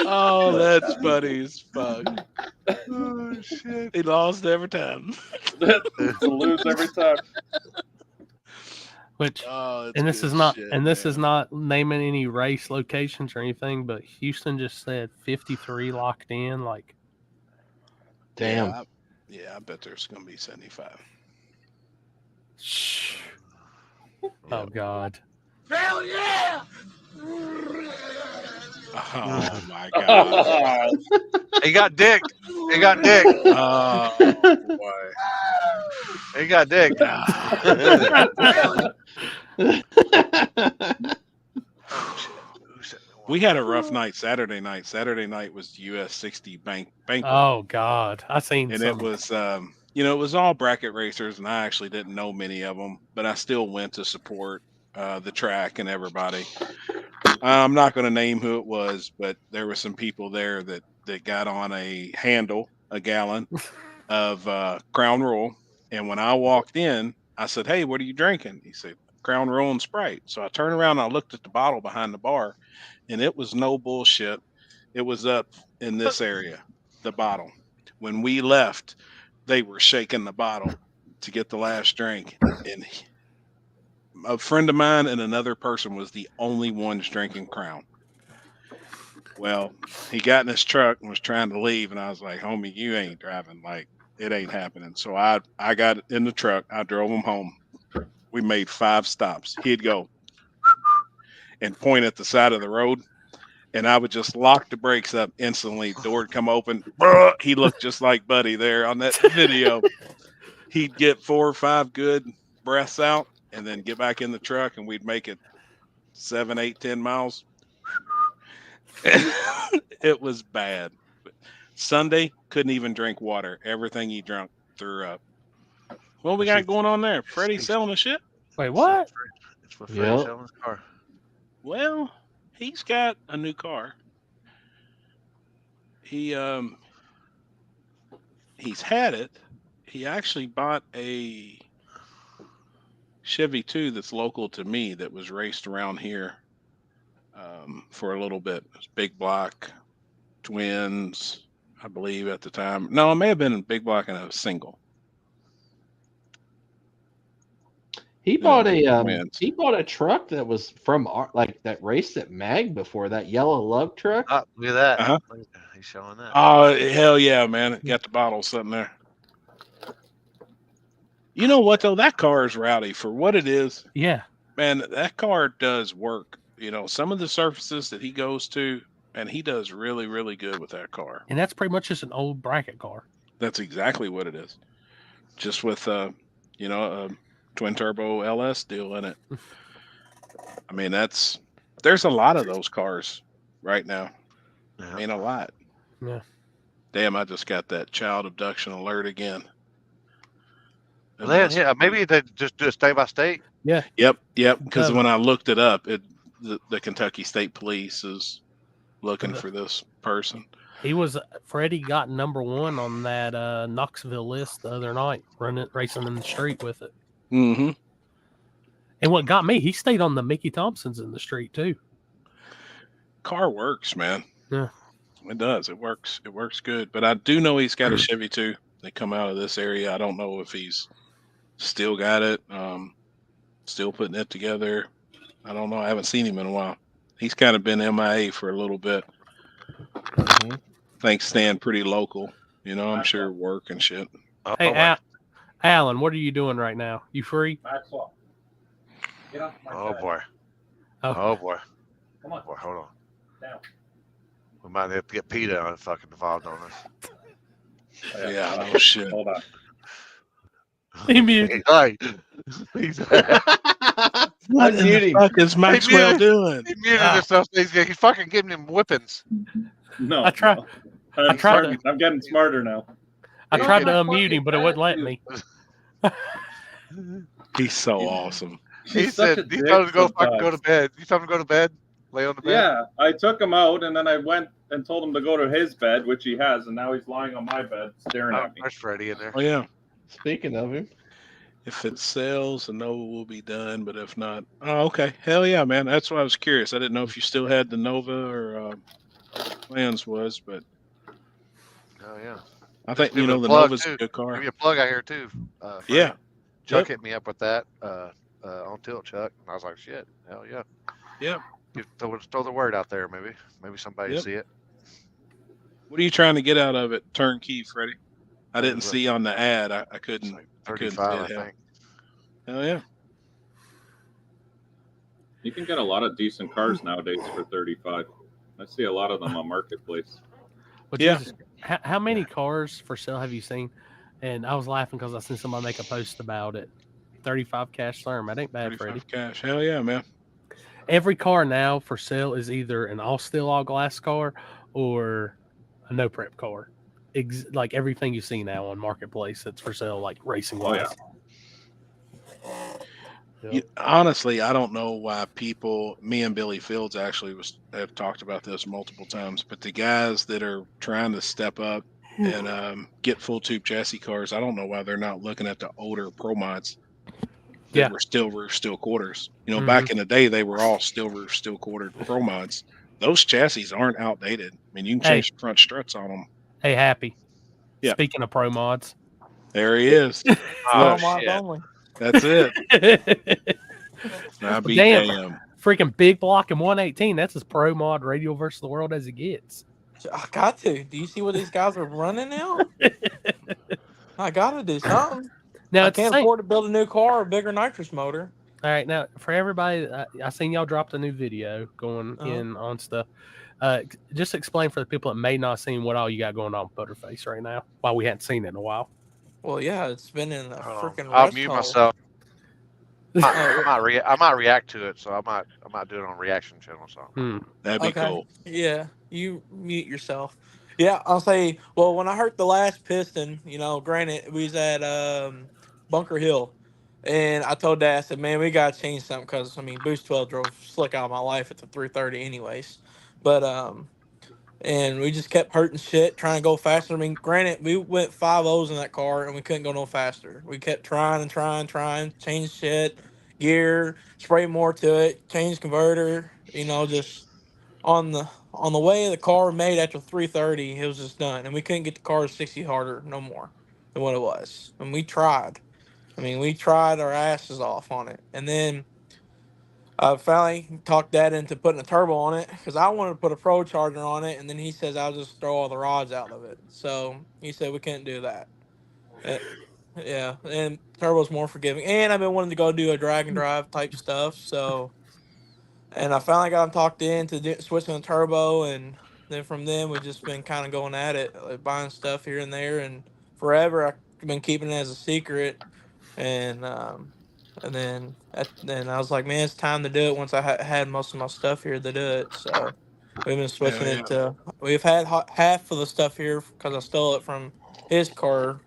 Oh, that's funny as fuck. Oh shit. He lost every time. He'll lose every time. Which Oh, and this good is not shit, and this man. is not naming any race locations or anything, but Houston just said 53 locked in. Like, Damn. Yeah, I bet there's gonna be 75. oh God. Hell yeah! Oh my God. He got dick. He got dick. Oh boy. He got dick. We had a rough night Saturday night. Saturday night was US 60 banquet. Oh God, I seen And some. it was it was all bracket racers, and I actually didn't know many of them, but I still went to support the track and everybody. I'm not going to name who it was, but there were some people there that got on a gallon of Crown Royal, and when I walked in, I said, "Hey, what are you drinking?" He said, "Crown Royal and Sprite." So I turned around and I looked at the bottle behind the bar, and it was no bullshit. It was up in this area, the bottle. When we left, they were shaking the bottle to get the last drink, and a friend of mine and another person was the only ones drinking Crown. Well, he got in his truck and was trying to leave, and I was like, "Homie, you ain't driving. Like, it ain't happening." So I got in the truck. I drove him home. We made 5 stops. He'd go and point at the side of the road, and I would just lock the brakes up instantly. Door would come open. He looked just like Buddy there on that video. He'd get 4 or 5 good breaths out, and then get back in the truck, and we'd make it 7, 8, 10 miles. It was bad. Sunday, couldn't even drink water. Everything he drank threw up. What we got going on there? Freddie selling the shit? Wait, what? It's for Freddie selling his car. Well, he's got a new car. He's had it. He actually bought a Chevy 2 that's local to me that was raced around here for a little bit. It was big block, twins, I believe at the time. No, it may have been a big block and a single. He bought a twins. he bought a truck that was from like that raced at Mag before, that yellow lug truck. Oh, look at that. Uh-huh. He's showing that. Oh, hell yeah, man. It got the bottle sitting there. You know what, though? That car is rowdy for what it is. Yeah. Man, that car does work. You know, some of the surfaces that he goes to, and he does really, really good with that car. And that's pretty much just an old bracket car. That's exactly what it is. Just with, a twin turbo LS deal in it. I mean, there's a lot of those cars right now. Yeah. I mean, a lot. Yeah. Damn, I just got that child abduction alert again. Maybe they just do it state by state. Yeah. Yep. Because when I looked it up, the Kentucky State Police is looking for this person. Freddie got number 1 on that Knoxville list the other night, racing in the street with it. Mm-hmm. And what got me, he stayed on the Mickey Thompsons in the street too. Car works, man. Yeah. It does. It works. It works good. But I do know he's got a Chevy 2. They come out of this area. I don't know if he's still got it. still putting it together. I don't know. I haven't seen him in a while. He's kind of been MIA for a little bit. Thanks, staying pretty local. You know, I'm sure work and shit. Hey, Alan, what are you doing right now? You free? Maxwell. Get off my Oh bed. boy. Oh. Oh boy. Come on. Boy, hold on. Down. We might have to get PETA on fucking involved on this. Yeah, no shit. Hold on. He muted. What in the fuck is Maxwell doing? He muted himself. He's fucking giving him whippings. No. I tried. No. I tried I'm getting smarter now. I tried to unmute him, but it wouldn't let me. He's so awesome. He said he told him to go fucking go to bed. You told him to go to bed? Lay on the bed? Yeah, I took him out and then I went and told him to go to his bed, which he has, and now he's lying on my bed staring at me. There's Freddie in there. Oh yeah. Speaking of him, if it sells, the Nova will be done. But if not, oh okay, hell yeah, man. That's why I was curious. I didn't know if you still had the Nova or plans was, but Oh yeah. I think Give you it know a the plug, Nova's too. a good car. Give me a plug out here too. Yeah. Chuck Yep. hit me up with that on tilt, Chuck. And I was like, shit, hell yeah. Yep. Throw the word out there, maybe. Maybe somebody Yep. see it. What are you trying to get out of it, turnkey, Freddie? I didn't was like- see on the ad. I couldn't. I couldn't 35, see I it. Hell. think. Hell yeah. You can get a lot of decent cars nowadays for 35. I see a lot of them on Marketplace. But Yeah. Jesus, how many cars for sale have you seen? And I was laughing because I seen somebody make a post about it. 35 cash term. That ain't bad, Freddie. 35 cash. Hell yeah, man. Every car now for sale is either an all steel, all glass car or a no prep car. Like everything you see now on Marketplace that's for sale, like racing wise. Honestly, I don't know why people. Me and Billy Fields actually have talked about this multiple times. But the guys that are trying to step up and get full tube chassis cars, I don't know why they're not looking at the older Pro Mods that were steel roof, steel quarters. You know, back in the day, they were all steel roof, steel quartered Pro Mods. Those chassis aren't outdated. I mean, you can change the front struts on them. Hey, Happy. Yeah. Speaking of Pro Mods, there he is. Pro Mods only. That's it. I'll be damn. Freaking big block and 118. That's as Pro Mod radial versus the world as it gets. I got to. Do you see what these guys are running now? I got to do something. Now I can't afford to build a new car or a bigger nitrous motor. All right, now for everybody, I seen y'all dropped a new video going in on stuff. Just explain for the people that may not have seen what all you got going on with Butterface right now, while we hadn't seen it in a while. Well, yeah, it's been in a freaking. I'll mute myself. I might react to it, so I might do it on reaction channel. So that'd be cool. Yeah, you mute yourself. Yeah, I'll say. Well, when I heard the last piston, you know, granted we was at Bunker Hill, and I told Dad, I said, "Man, we gotta change something because I mean, Boost 12 drove slick out of my life at the 330, anyways." But and we just kept hurting shit, trying to go faster. I mean, granted, we went 5.0s in that car and we couldn't go no faster. We kept trying and trying, change shit, gear, spray more to it, change converter, you know, just on the way the car made after 330, it was just done. And we couldn't get the car to 60 harder no more than what it was. And we tried. I mean, we tried our asses off on it. And then I finally talked Dad into putting a turbo on it because I wanted to put a Pro Charger on it, and then he says I'll just throw all the rods out of it. So he said we couldn't do that. Yeah, and turbo's more forgiving. And I've been wanting to go do a drag and drive type stuff. So, and I finally got him talked into switching the turbo, and then from then we've just been kind of going at it, like buying stuff here and there, and forever I've been keeping it as a secret, and then I was like, man, it's time to do it once I had most of my stuff here to do it. So we've been switching it to, we've had half of the stuff here because I stole it from his car.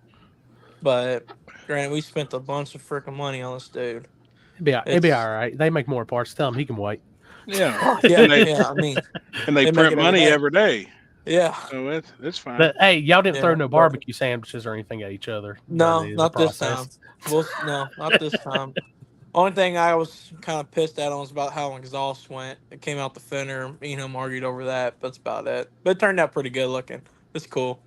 But granted, we spent a bunch of freaking money on this dude. It'd be all right. They make more parts. Tell them he can wait. Yeah. Yeah, I mean. And they print money every day. Yeah. So it's fine. But hey, y'all didn't throw no barbecue sandwiches or anything at each other. No, not this time. No, not this time. Only thing I was kind of pissed at was about how exhaust went. It came out the fender. You know, argued over that. That's about it. But it turned out pretty good looking. It's cool.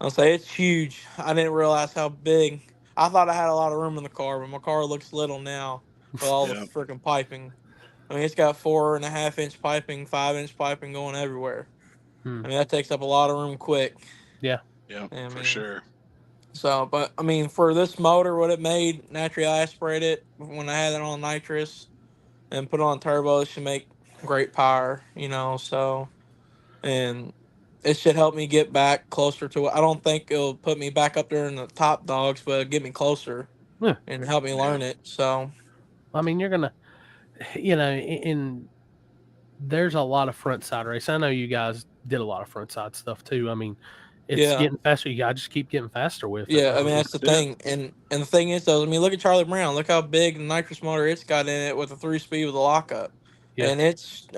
I'll say it's huge. I didn't realize how big. I thought I had a lot of room in the car, but my car looks little now. with all the freaking piping. I mean, it's got 4.5-inch piping, 5-inch piping going everywhere. I mean, that takes up a lot of room quick. Yeah. Yeah, I for mean, sure. So, but I mean, for this motor, what it made, naturally aspirated when I had it on nitrous and put it on turbo, it should make great power, so, and it should help me get back closer to it. I don't think it'll put me back up there in the top dogs, but it'll get me closer and help me learn it. So, I mean, you're going to, in there's a lot of front side race. I know you guys did a lot of front side stuff too. I mean, it's Yeah. getting faster. You got to just keep getting faster with it. Yeah, I mean that's the thing, and the thing is though, I mean look at Charlie Brown, look how big the nitrous motor it's got in it with a 3-speed with a lockup, Yeah. and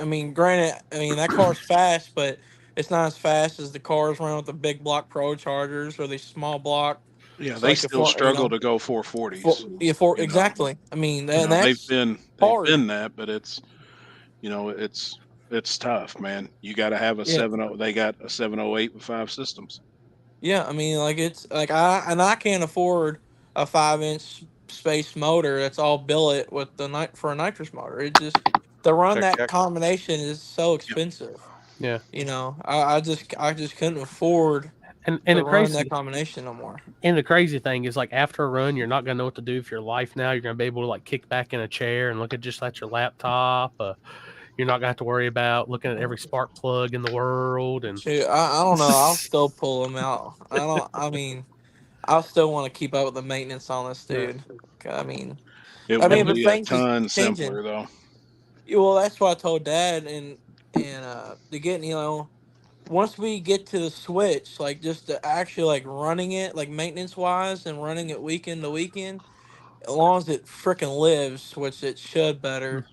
I mean granted, I mean that car's fast, but it's not as fast as the cars run with the big block Pro Chargers or the small block. Yeah, It's they like still struggle to go 440s. Exactly. I mean, and they've that's been hard. that, but it's it's tough, man. You got to have a Yeah. 70. They got a 708 with 5 systems. Yeah, I mean, like it's like I can't afford a 5-inch space motor that's all billet with for a nitrous motor. It just to run that combination is so expensive. Yeah. I just couldn't afford and to the run crazy that combination no more. And the crazy thing is, like, after a run, you're not gonna know what to do for your life. Now you're gonna be able to like kick back in a chair and look at just at your laptop. You're not gonna have to worry about looking at every spark plug in the world. And Shoot, I don't know. I'll still pull them out. I mean, I'll still want to keep up with the maintenance on this dude. I mean, it but would be a things is ton changing. simpler though. Well, that's what I told Dad, and to get once we get to the switch, like just to actually like running it, like maintenance wise, and running it weekend to weekend, as long as it freaking lives, which it should better.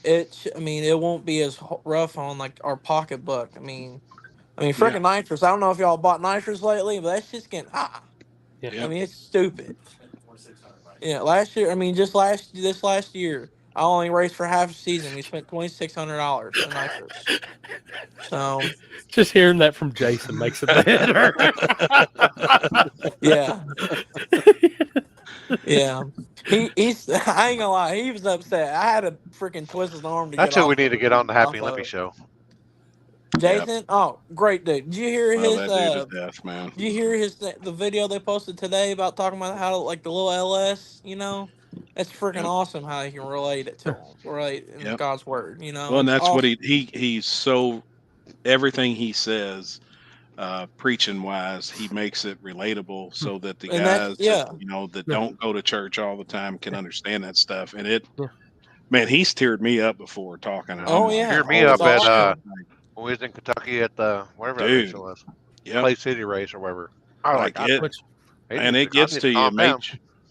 I mean, it won't be as rough on like our pocketbook. I mean, freaking nitrous. I don't know if y'all bought nitrous lately, but that's just getting high. Yeah. I mean, it's stupid. Yeah, last year. I mean, this last year, I only raced for half a season. We spent $2,600 in nitrous. So, just hearing that from Jason makes it better. yeah, yeah. He's. I ain't gonna lie. He was upset. I had to freaking twist his arm to That's get who off. we need to get on the Happy off Limpy of. show. Jason, oh, great dude. Did you hear Well, his? that dude is death, man. Did you hear the video they posted today about talking about how like the little LS? That's freaking awesome how he can relate it to him, right? In God's word, Well, and it's that's awesome. what he's so everything he says, preaching wise, he makes it relatable so that the guys that don't go to church all the time can understand that stuff. And man, he's teared me up before talking. Oh yeah, Teared me up at when we was in Kentucky at the whatever that race it was, Clay City race or whatever. I like it, and it gets to you.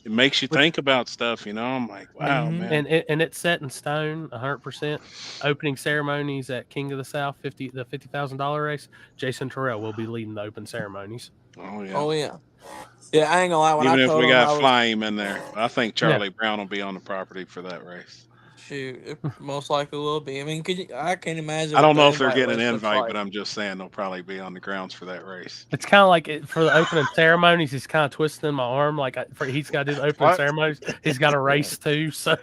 It makes you think about stuff. I'm like, wow, man. And it's set in stone, 100%. Opening ceremonies at King of the South, the $50,000 race. Jason Terrell will be leading the open ceremonies. Oh yeah. Oh yeah. Yeah, I ain't gonna lie. When Even I if told we him got to fly him in there, I think Charlie Brown will be on the property for that race. Shoot, it most likely will be. I mean, I can't imagine. I don't know if they're getting an invite, but I'm just saying they'll probably be on the grounds for that race. It's kind of like for the opening ceremonies, he's kind of twisting my arm. Like he's got to do the opening ceremonies. He's got a race too. So,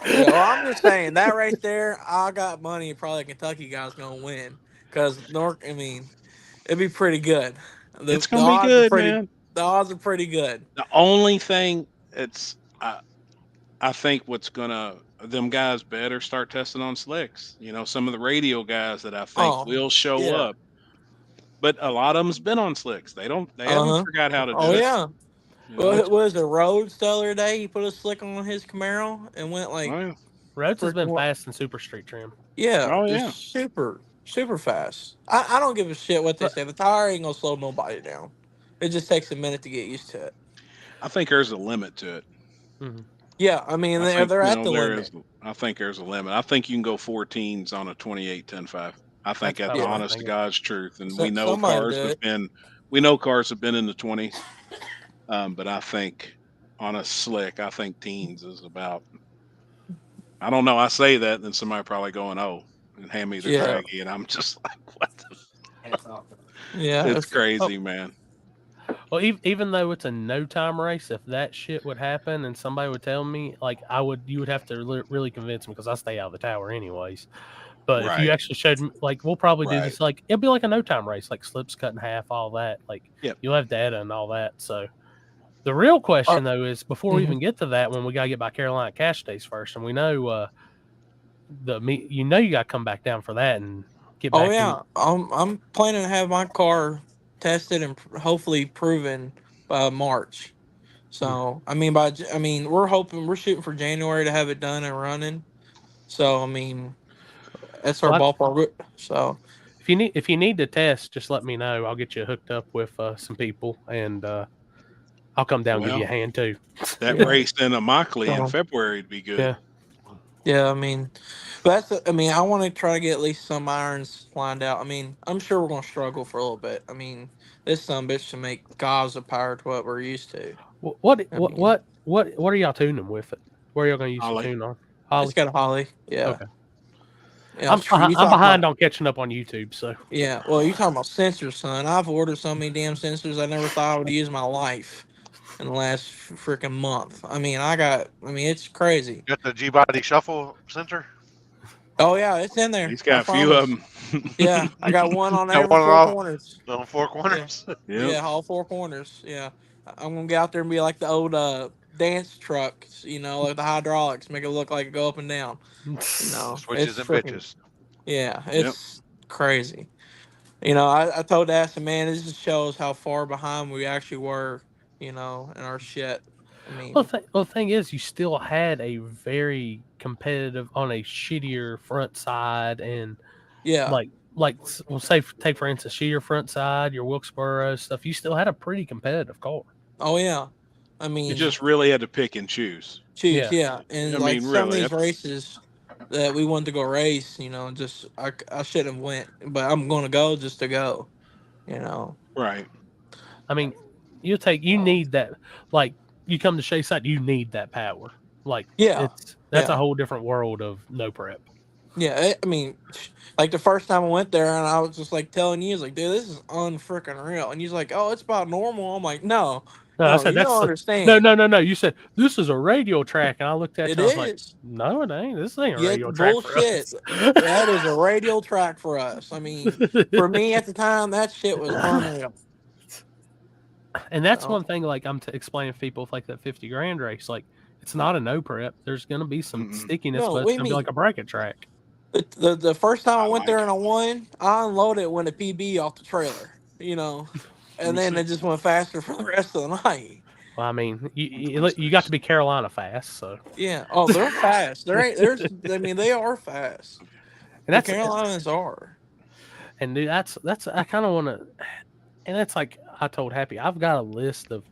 well, I'm just saying that right there, I got money. Probably Kentucky guy's gonna win because I mean, it'd be pretty good. It's gonna be good, man. The odds are pretty good. The only thing I think them guys better start testing on slicks. Some of the radio guys that I think will show up, but a lot of them's been on slicks. They haven't forgot how to do it. Oh yeah. Well, it was a Rhodes the other day. He put a slick on his Camaro and went like. Rhodes has been fast in super street trim. Yeah. Oh yeah. Super fast. I don't give a shit what they say. The tire ain't gonna slow nobody down. It just takes a minute to get used to it. I think there's a limit to it. Mm-hmm. Yeah, I mean they're at the limit. I think there's a limit. I think you can go 14s on a 28 10.5. I think that's honest to God's truth. And we know cars have been in the 20s. But I think on a slick, I think teens is about. I don't know. I say that, and then somebody probably going, "Oh," and hand me the draggy, and I'm just like, "What?" Yeah, it's crazy, man. Well, even though it's a no time race, if that shit would happen and somebody would tell me, like you would have to really convince me because I stay out of the tower anyways. But if you Right. actually showed me, like, we'll probably do Right. this, like, it'll be like a no time race, like slips cut in half, all that. Like, Yep. you'll have data and all that. So the real question though is before we Mhm. even get to that, when we gotta get by Carolina Cash Days first, and we know you got to come back down for that and get back. Oh yeah, I'm planning to have my car tested and hopefully proven by March. So I mean, we're shooting for January to have it done and running. So I mean, that's our ballpark. So if you need to test, just let me know. I'll get you hooked up with some people, and I'll come down and give you a hand too. That Yeah. race in Immokalee in So, February would be good. Yeah. Yeah, I mean, I want to try to get at least some irons lined out. I mean, I'm sure we're gonna struggle for a little bit. I mean, this son bitch to make gauze of power to what we're used to. What are y'all tuning with it? Where are y'all gonna use the tune on? Holly? It's got a Holly. Yeah. Okay. Yeah, I'm behind on catching up on YouTube, so Yeah, well, you talking about sensors, son? I've ordered so many damn sensors I never thought I would use in my life in the last freaking month. I mean, it's crazy. Got the G-Body Shuffle sensor? Oh yeah, it's in there. He's got I a few of promise. them. Yeah, I got one on Got every one four corners. on 4 corners. Yeah, all four corners. Yeah, I'm gonna get out there and be like the old dance trucks, like the hydraulics, make it look like it go up and down. Switches and freaking- bitches. Yeah, it's crazy. I told Aston, man, this just shows how far behind we actually were, in our shit. I mean, well, the thing is, you still had a very competitive on a shittier front side, and yeah, we'll say take for instance, shittier front side, your Wilkesboro stuff. You still had a pretty competitive car. oh yeah, I mean, You just really had to pick and choose. yeah. And I like mean, some really, of these races that we wanted to go race, just I shouldn't have went, but I'm gonna go just to go, Right. I mean, you need that. Like you come to Shea side, you need that power. Like that's a whole different world of no prep. Yeah, I mean, like the first time I went there, and I was just like telling you, like, dude, this is unfreaking real. And he's like, oh, it's about normal. I'm like, no, I said you that's don't understand. No. You said this is a radio track, and I looked at you. I was like, is. no, it ain't. This ain't a Yeah, radio track for bullshit. us. That is a radio track for us. I mean, for me at the time, that shit was unreal. And that's one thing, like I'm explaining to people with like that 50 grand race, like it's not a no prep. There's going to be some stickiness, but it's going to be like a bracket track. The first time I went there and I won, I unloaded when a PB off the trailer, and then it just went faster for the rest of the night. Well, I mean, you got to be Carolina fast, so yeah. Oh, they're fast. They are fast. And that's the Carolinas are. And dude, that's I kind of want to, and that's like I told Happy, I've got a list of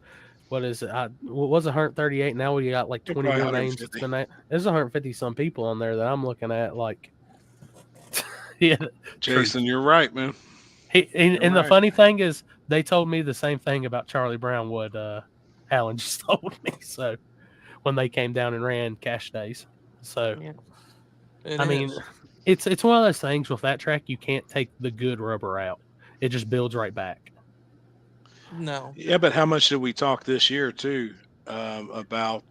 what is it? What was 138? Now we got like 20 more names. There's 150 some people on there that I'm looking at. Like, yeah, Jason, you're right, man. And the funny thing is, they told me the same thing about Charlie Brown. What Alan just told me. So when they came down and ran Cash Days, so I mean, it's one of those things with that track. You can't take the good rubber out; it just builds right back. No. Yeah, but how much did we talk this year too about?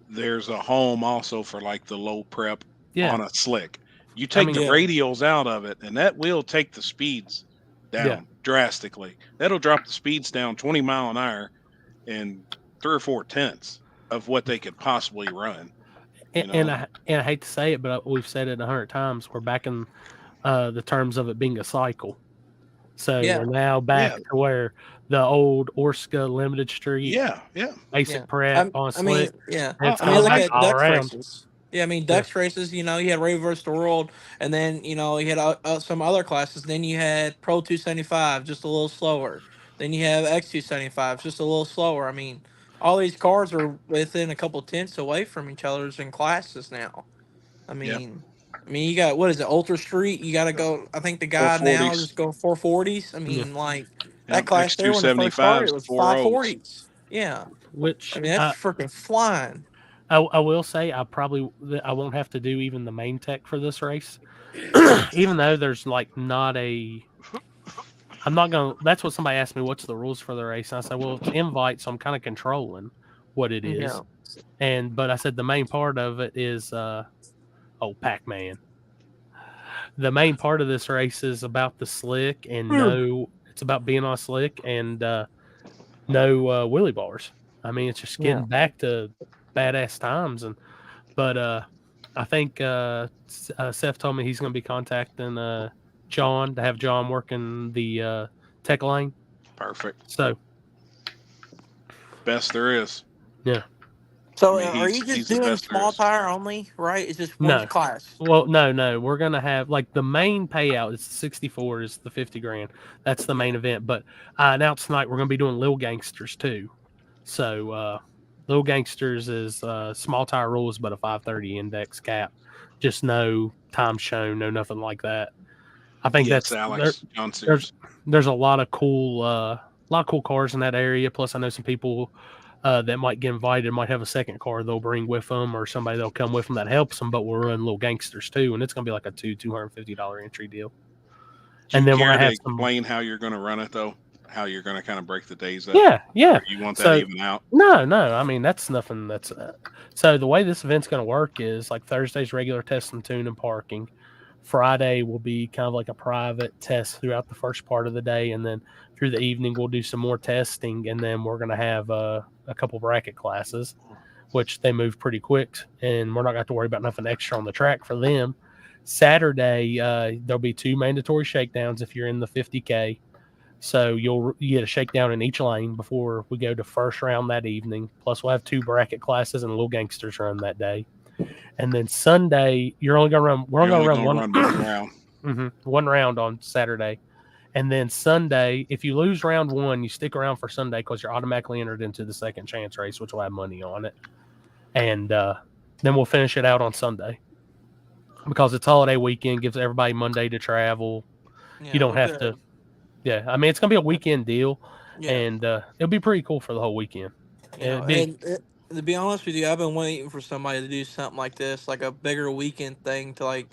There's a home also for like the low prep on a slick. You take the radials out of it, and that will take the speeds down drastically. That'll drop the speeds down 20 mile an hour and 3 or 4 tenths of what they could possibly run. And I hate to say it, but we've said it 100 times. We're back in the terms of it being a cycle. So we're now back to where the old Orska Limited Street, basic prep on slick. It's I mean, look at all Ducks around. races. Yeah, I mean, Ducks races, you had Ray vs. the World, and then, you had some other classes. Then you had Pro 275, just a little slower. Then you have X 275, just a little slower. I mean, all these cars are within a couple tenths away from each other's in classes now. I mean, you got, what is it, Ultra Street? You got to go, I think the guy now is just going 440s. I mean, that class there when it first started, it was 540s. Yeah. Which, I mean, that's freaking flying. I will say I won't have to do even the main tech for this race, even though there's like not a. I'm not gonna. That's what somebody asked me. What's the rules for the race? And I said, well, it's invite, so I'm kind of controlling what it is. Yeah. But I said the main part of it is Pac-Man. The main part of this race is about the slick and it's about being on slick and no wheelie bars. I mean, it's just getting back to badass times. But I think Seth told me he's going to be contacting John to have John working the tech lane. Perfect. So best there is. Yeah. So are you just doing small tire only, right? It's just one class. Well, no. We're gonna have like the main payout is 64 is the 50 grand. That's the main event. But I announced tonight we're gonna be doing Little Gangsters too. So Little Gangsters is small tire rules, but a 530 index cap. Just no time shown, no nothing like that. I think yes, that's Alex. There's a lot of cool cars in that area. Plus, I know some people that might get invited might have a second car they'll bring with them, or somebody they'll come with them that helps them. But we'll run Little Gangsters too, and it's gonna be like a $250 entry deal. And then we're gonna have explain how you're gonna run it though, how you're gonna kind of break the days up. Yeah. Or you want that even out? No. I mean that's nothing. That's so the way this event's gonna work is like Thursday's regular test and tune and parking. Friday will be kind of like a private test throughout the first part of the day, and then through the evening we'll do some more testing, and then we're going to have a couple bracket classes, which they move pretty quick, and we're not going to have to worry about nothing extra on the track for them. Saturday there'll be 2 mandatory shakedowns if you're in the 50K, so you get a shakedown in each lane before we go to first round that evening. Plus we'll have 2 bracket classes and Little Gangsters run that day. And then Sunday, you're only gonna run. We're only gonna run one round. One round on Saturday, and then Sunday. If you lose round 1, you stick around for Sunday because you're automatically entered into the second chance race, which will have money on it. And then we'll finish it out on Sunday because it's holiday weekend. Gives everybody Monday to travel. Yeah, you don't have to. Yeah, I mean it's gonna be a weekend deal, and it'll be pretty cool for the whole weekend. To be honest with you, I've been waiting for somebody to do something like this, like a bigger weekend thing to like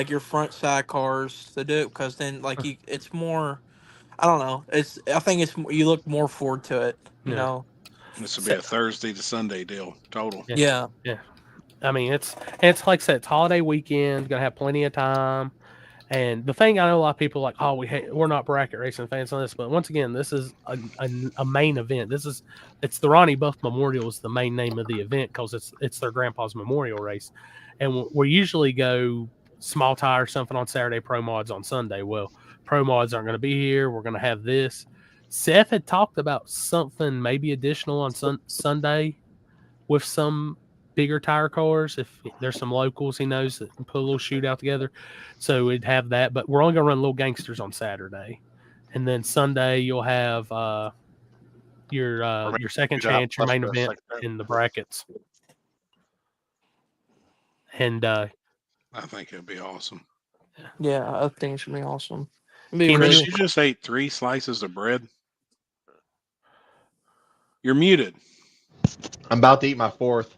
your front side cars to do it, because then it's more. I don't know. I think you look more forward to it. You know. This will be a Thursday to Sunday deal total. Yeah. I mean it's like I said, it's holiday weekend. Gonna have plenty of time. And the thing I know a lot of people are like, we're not bracket racing fans on this, but once again, this is a main event. It's the Ronnie Buff Memorial is the main name of the event because it's their grandpa's memorial race, and we usually go small tire something on Saturday, pro mods on Sunday. Well, pro mods aren't going to be here. We're going to have this. Seth had talked about something maybe additional on Sunday with some bigger tire cars. If there's some locals he knows that can put a little shootout together, so we'd have that. But we're only gonna run Little Gangsters on Saturday, and then Sunday you'll have your second chance, your main event in the brackets. And I think it'd be awesome. Yeah, I think it should be awesome. Chris, you just ate 3 slices of bread. You're muted. I'm about to eat my 4th.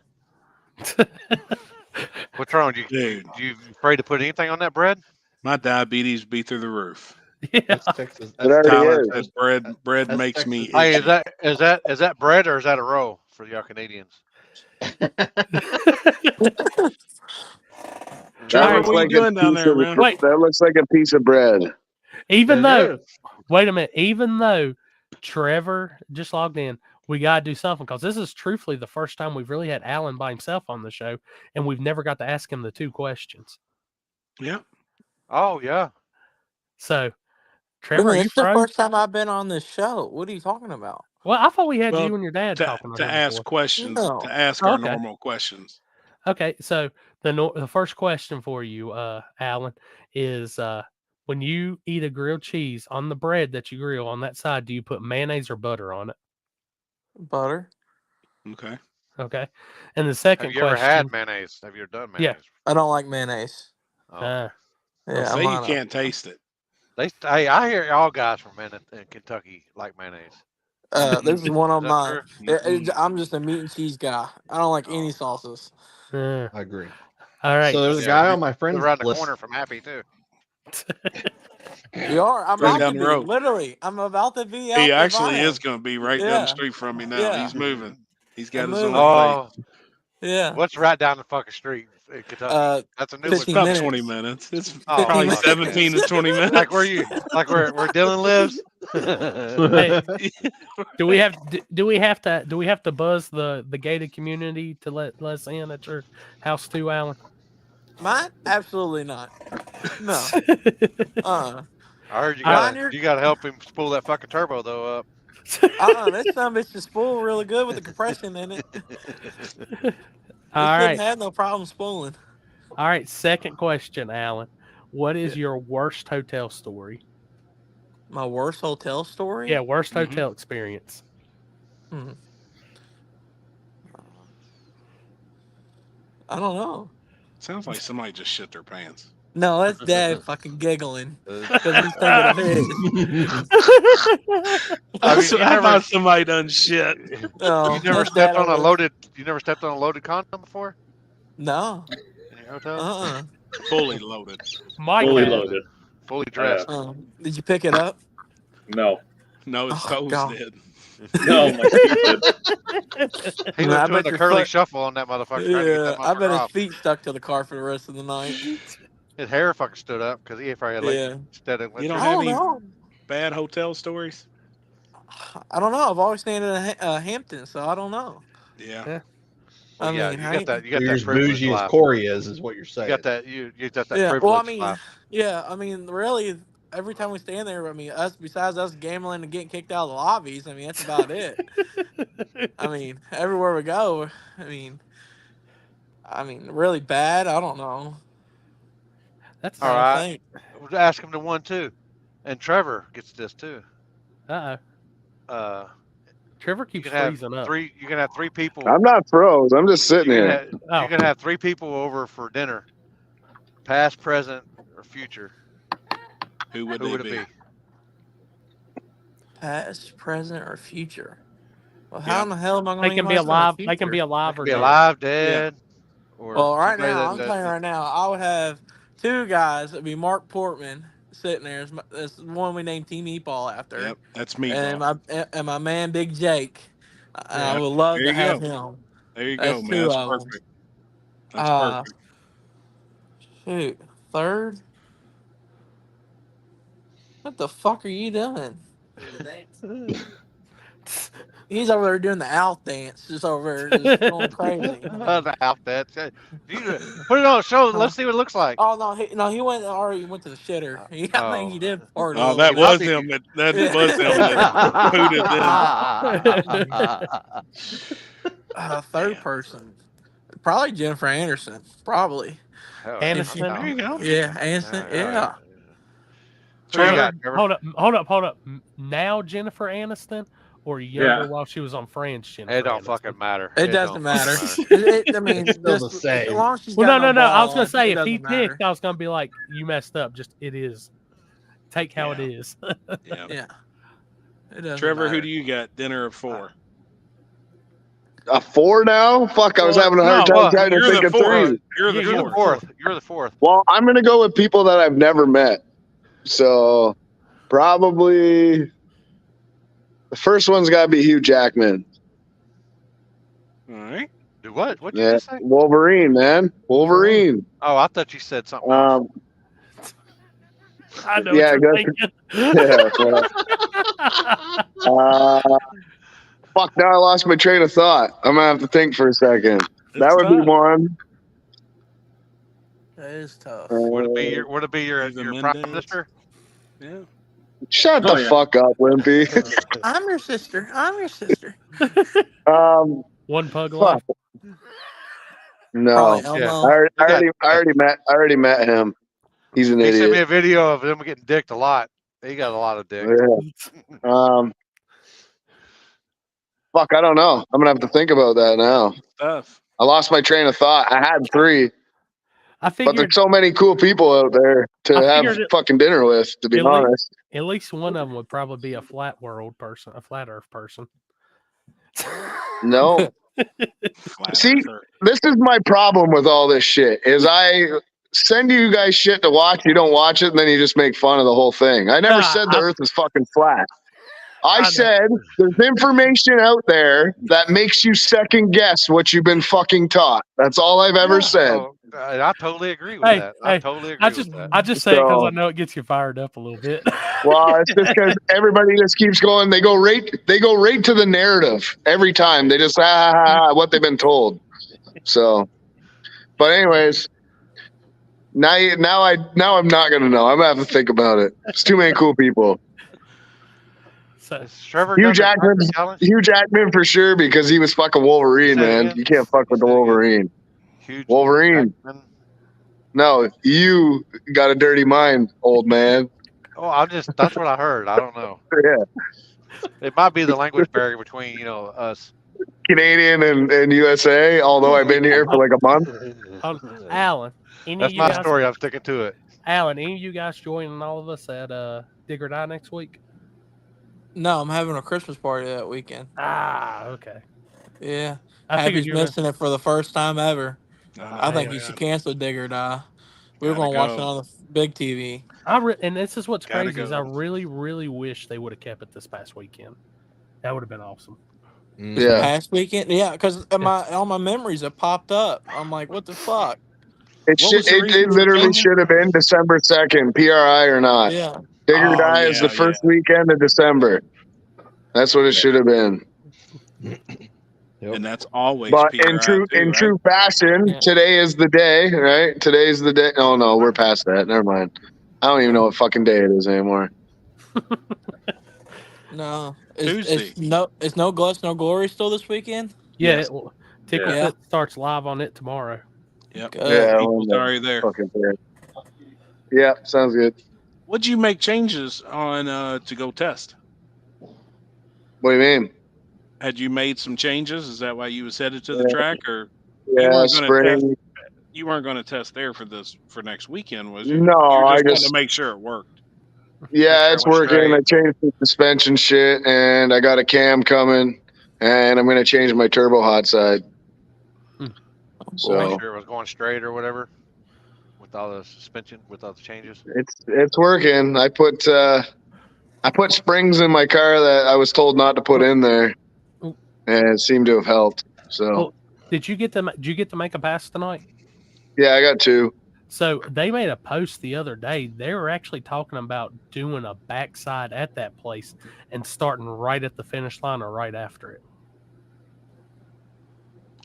What's wrong with you, dude? You afraid to put anything on that bread? My diabetes be through the roof. Yeah. Tyler says bread makes me itchy. Hey, is that bread or is that a roll for y'all Canadians? That looks like a piece of bread. Even though Trevor just logged in, we got to do something because this is truthfully the first time we've really had Alan by himself on the show, and we've never got to ask him the 2 questions. Yeah. Oh, yeah. So, Trevor, it's the first time I've been on this show. What are you talking about? Well, I thought we had you and your dad talking to ask questions, to ask our normal questions. Okay, so the first question for you, Alan, is when you eat a grilled cheese on the bread that you grill on that side, do you put mayonnaise or butter on it? Butter. Okay. And the second question. Have you ever had mayonnaise? Have you ever done mayonnaise? Yeah. I don't like mayonnaise. Oh. Say you can't taste it. I hear all guys from in Kentucky like mayonnaise. This is one of mine. I'm just a meat and cheese guy. I don't like any sauces. I agree. All right. So there's a guy on my friend's around the list. corner from Happy too. You are. I'm Right about down to the be. road. Literally, I'm about to be out. He the actually vibe. is going to be right down the Yeah. street from me now. Yeah. He's moving. He's got I'm his moving. own place. Yeah. What's right down the fucking street in Kentucky? That's a new one. It's about 20 minutes. It's 15 probably minutes. 17 to 20 minutes. Like where Dylan lives. Hey, do we have to buzz the gated community to let us in at your house too, Alan? Mine? Absolutely not. No. I heard you Mine, gotta help him spool that fucking turbo though up. That son bitch is spool really good with the compression in it. All shouldn't right. have no problem spooling. All right. Second question, Alan. What is your worst hotel story? My worst hotel story? Yeah, worst hotel experience. I don't know. Sounds like somebody just shit their pants. No, that's Dad fucking giggling because he's thinking of his. I thought somebody done shit. No, You never stepped on a loaded condom before? No. In your hotel? Fully loaded. Mike Fully had. loaded. Fully dressed. Did you pick it up? No. No, his toes God. did. No, my feet did. He was doing the curly shuffle on that motherfucker. trying to get that I bet motherfucker his off. feet stuck to the car for the rest of the night. His hair fucking stood up because he probably had like Yeah. instead of You don't I have don't any know. bad hotel stories? I don't know. I've always stayed in Hampton, so I don't know. Yeah. Well, I yeah, mean, you I got ain't- that. You got You're that as privilege bougie as life. Corey is what you're saying. You got that. You got that Yeah. privilege Well, I mean, life. really, every time we stay in there, I mean, besides us gambling and getting kicked out of the lobbies, I mean, that's about it. I mean, everywhere we go, I mean, really bad. I don't know. That's All right. We'll ask him to 1, 2, and Trevor gets this too. Trevor keeps freezing up. You can have 3 people. I'm not froze. I'm just sitting here. You can have 3 people over for dinner, past, present, or future. Who would it be? Past, present, or future. Well, how in the hell am I going to They can be alive. They can be alive or Be dead. alive, dead. Or Well, right somebody now, I'm telling you right now, I would have 2 guys. It'd be Mark Portman sitting there. That's the one we named Team Meatball after. Yep, that's me. And my man Big Jake. I would love There to you have go. him. There you That's go, 2 man. That's of them. perfect. That's perfect. Shoot, third. What the fuck are you doing? He's over there doing the owl dance, just over there, just going crazy. The outfit. Put it on show. Let's see what it looks like. Oh no, he already went to the shitter. I think he did part Oh, of that it. was him. That was him that pooted then. Third person, probably Jennifer Anderson. Probably. Aniston. There you go. Yeah, Aniston. Yeah. Trevor, hold up. Now Jennifer Aniston or younger while she was on Friends? Jennifer It don't Aniston? fucking matter. It doesn't matter. I mean, It's still just, the same. As long as she's Well, got no. I was ball, gonna say it if he doesn't matter. picked, I was gonna be like, you messed up. Just it is. Take how it is. Yeah. It doesn't Trevor, matter. who do you got? Dinner of 4? A 4 now? Fuck, I was having a hard time trying to think of 3. You're the fourth. You're the fourth. Well, I'm gonna go with people that I've never met. So probably the first one's gotta be Hugh Jackman. All right. Do what? What did you just say? Wolverine, man. Wolverine. Oh, I thought you said something else. I know Yeah, what you're thinking. Fuck, now I lost my train of thought. I'm gonna have to think for a second. That would be one. That is tough. Would it be your prime minister? Yeah. Shut the fuck up, Wimpy. I'm your sister. I'm your sister. One pug fuck. left. No, Probably Elmo. I already met him. He's an He idiot. sent me a video of him getting dicked a lot. He got a lot of dick. Yeah. Fuck, I don't know. I'm gonna have to think about that now. Tough. I lost my train of thought. I had 3. I But figured there's so many cool people out there to have fucking dinner with, to be honest. At least one of them would probably be a flat world person, a flat Earth person. No. See, this is my problem with all this shit. Is I send you guys shit to watch. You don't watch it, and then you just make fun of the whole thing. I never said the Earth is fucking flat. I said there's information out there that makes you second guess what you've been fucking taught. That's all I've ever said. I totally agree with that. I totally agree with that. I just say it because I know it gets you fired up a little bit. Well, it's just because everybody just keeps going. They go right to the narrative every time. They just what they've been told. So, but anyways, now I'm not gonna know. I'm gonna have to think about it. It's too many cool people. Hugh Jackman for sure, because he was fucking Wolverine, man. You can't fuck with the Wolverine. Wolverine. No, you got a dirty mind, old man. Oh, that's what I heard. I don't know. Yeah. It might be the language barrier between, us. Canadian and USA, although I've been here for like a month. Alan, that's my story. I'm sticking to it. Alan, any of you guys joining all of us at Dig or Die next week? No, I'm having a Christmas party that weekend. Ah, okay. Yeah. I figured Happy's you were missing it for the first time ever. I think you should cancel Dig or Die. We were going to watch it on the big TV. And this is what's crazy is I really, really wish they would have kept it this past weekend. That would have been awesome. Yeah. Past weekend? Yeah, because all my memories have popped up. I'm like, what the fuck? It literally should have been December 2nd, PRI or not. Yeah. Dig or Die is the first weekend of December. That's what it should have been. And that's always. But PRI in true fashion, today is the day, right? Today's the day. Oh no, we're past that. Never mind. I don't even know what fucking day it is anymore. No, it's no Guts, no Glory still this weekend. Yeah, Tickle Fit starts live on it tomorrow. Yep. Yeah, People's already there. Yeah, sounds good. What'd you make changes on to go test? What do you mean? Had you made some changes? Is that why you was headed to the track, or you weren't going to test there for next weekend, was you? No, I just wanted to make sure it worked. Yeah, it's working. I changed the suspension shit, and I got a cam coming, and I'm going to change my turbo hot side. So make sure it was going straight or whatever with all the suspension, with all the changes. It's working. I put springs in my car that I was told not to put in there, and it seemed to have helped. So, did you get to make a pass tonight? Yeah, I got 2. So they made a post the other day. They were actually talking about doing a backside at that place and starting right at the finish line or right after it.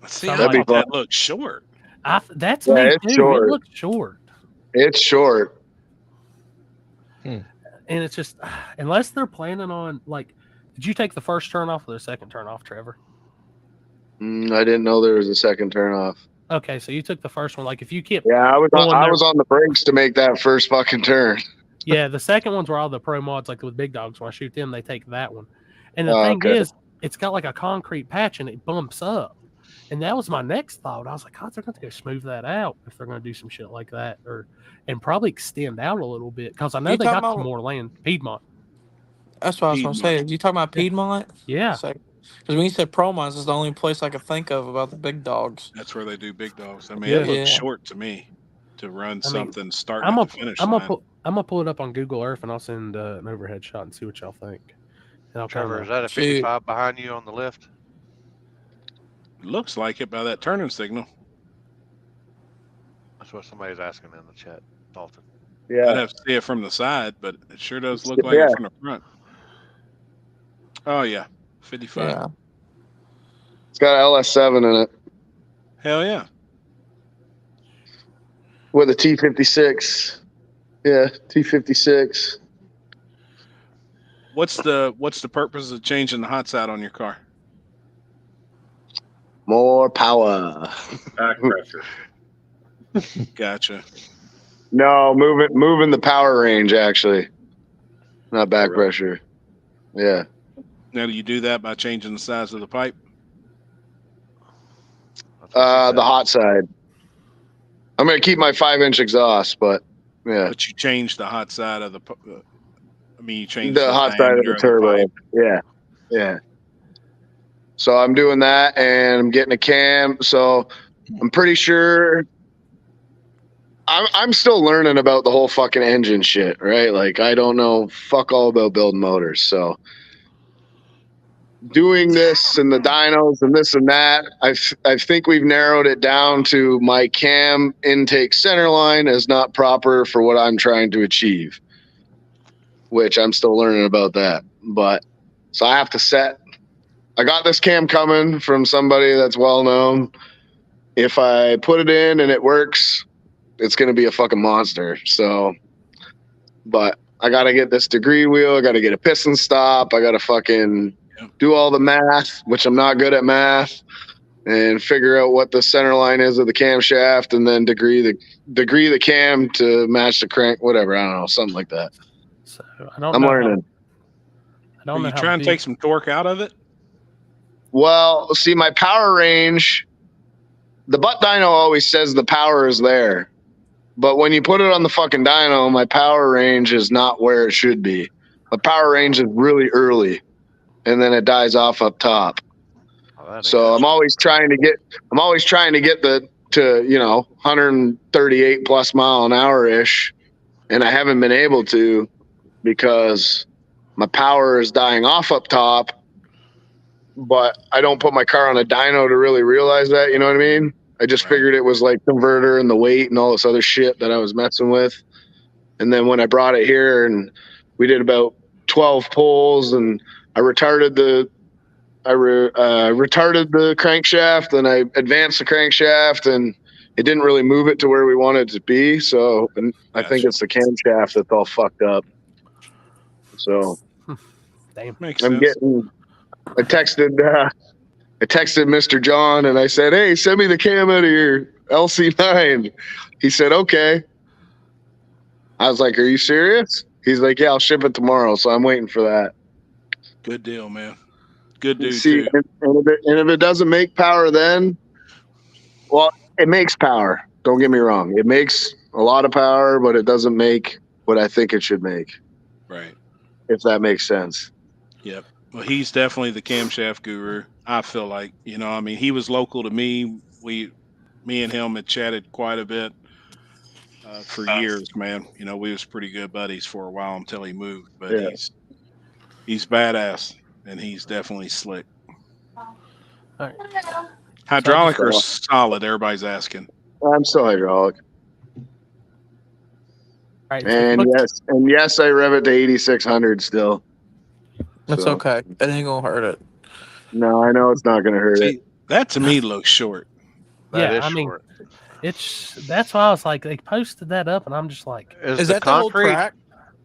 See, that looks short. That's me too. Short. It looks short. It's short. And it's just, unless they're planning on, like, did you take the first turn off or the second turn off, Trevor? I didn't know there was a second turn off. Okay, so you took the first one. Like, if you kept, I was on the brakes to make that first fucking turn. Yeah, the second one's where all the pro mods, like with big dogs, when I shoot them, they take that one. And the thing is, it's got like a concrete patch and it bumps up. And that was my next thought. I was like, they're going to go smooth that out if they're going to do some shit like that, and probably extend out a little bit, because I know they got some more land. Piedmont. That's what I was going to say. You talking about Piedmont? Yeah. Because when you said pro mods, it's the only place I could think of about the big dogs. That's where they do big dogs. I mean, it looks short to me to run something starting at the finish line. I'm gonna pull it up on Google Earth and I'll send an overhead shot and see what y'all think. And I'll Trevor, is that a 55 behind you on the lift? Looks like it by that turning signal. That's what somebody's asking in the chat, Dalton. Yeah, I'd have to see it from the side, but it sure does look like it from the front. Oh yeah, 55. Yeah. It's got an LS7 in it. Hell yeah. With a T56. Yeah, T56. What's the purpose of changing the hot side on your car? More power. Back pressure. Gotcha. No, moving the power range, actually. Not back pressure. Yeah. Now, do you do that by changing the size of the pipe? The hot side. I'm going to keep my 5-inch exhaust, but yeah. But you change the hot side of the. You change the hot side of the turbo. Yeah. So I'm doing that, and I'm getting a cam. So I'm pretty sure I'm still learning about the whole fucking engine shit, right? Like I don't know fuck all about building motors, so doing this and the dynos and this and that, I think we've narrowed it down to my cam intake center line is not proper for what I'm trying to achieve, which I'm still learning about that. But so I have to set. I got this cam coming from somebody that's well known. If I put it in and it works, it's going to be a fucking monster. So, but I got to get this degree wheel. I got to get a piston stop. I got to fucking do all the math, which I'm not good at math, and figure out what the center line is of the camshaft, and then degree the cam to match the crank, whatever. I don't know, something like that. So I'm learning. Are you trying to take some torque out of it? Well, see, my power range, the butt dyno always says the power is there. But when you put it on the fucking dyno, my power range is not where it should be. My power range is really early, and then it dies off up top. So I'm always trying to get to 138 plus mile an hour ish, and I haven't been able to because my power is dying off up top. But I don't put my car on a dyno to really realize that, you know what I mean? I just figured it was like converter and the weight and all this other shit that I was messing with. And then when I brought it here and we did about 12 pulls and I retarded the crankshaft and I advanced the crankshaft and it didn't really move it to where we wanted it to be. So I think it's the camshaft that's all fucked up. So Damn. Makes sense. I texted Mr. John and I said, "Hey, send me the cam out of your LC9." He said, "Okay." I was like, "Are you serious?" He's like, "Yeah, I'll ship it tomorrow." So I'm waiting for that. Good deal, man. Good dude. See, too. and if it doesn't make power, then it makes power. Don't get me wrong; it makes a lot of power, but it doesn't make what I think it should make. Right. If that makes sense. Yep. Well, he's definitely the camshaft guru. I feel like, he was local to me. Me and him had chatted quite a bit for years, man. We was pretty good buddies for a while until he moved. But Yeah. he's badass, and he's definitely slick. All right. Hydraulic or solid? Everybody's asking. I'm still hydraulic. Right, and yes, I rev it to 8,600 still. That's So. okay. It ain't gonna hurt it. No, I know it's not gonna hurt it. That to me looks short. That Yeah, is short. That's why I was like, they posted that up, and I'm just like, Is that concrete? The whole track?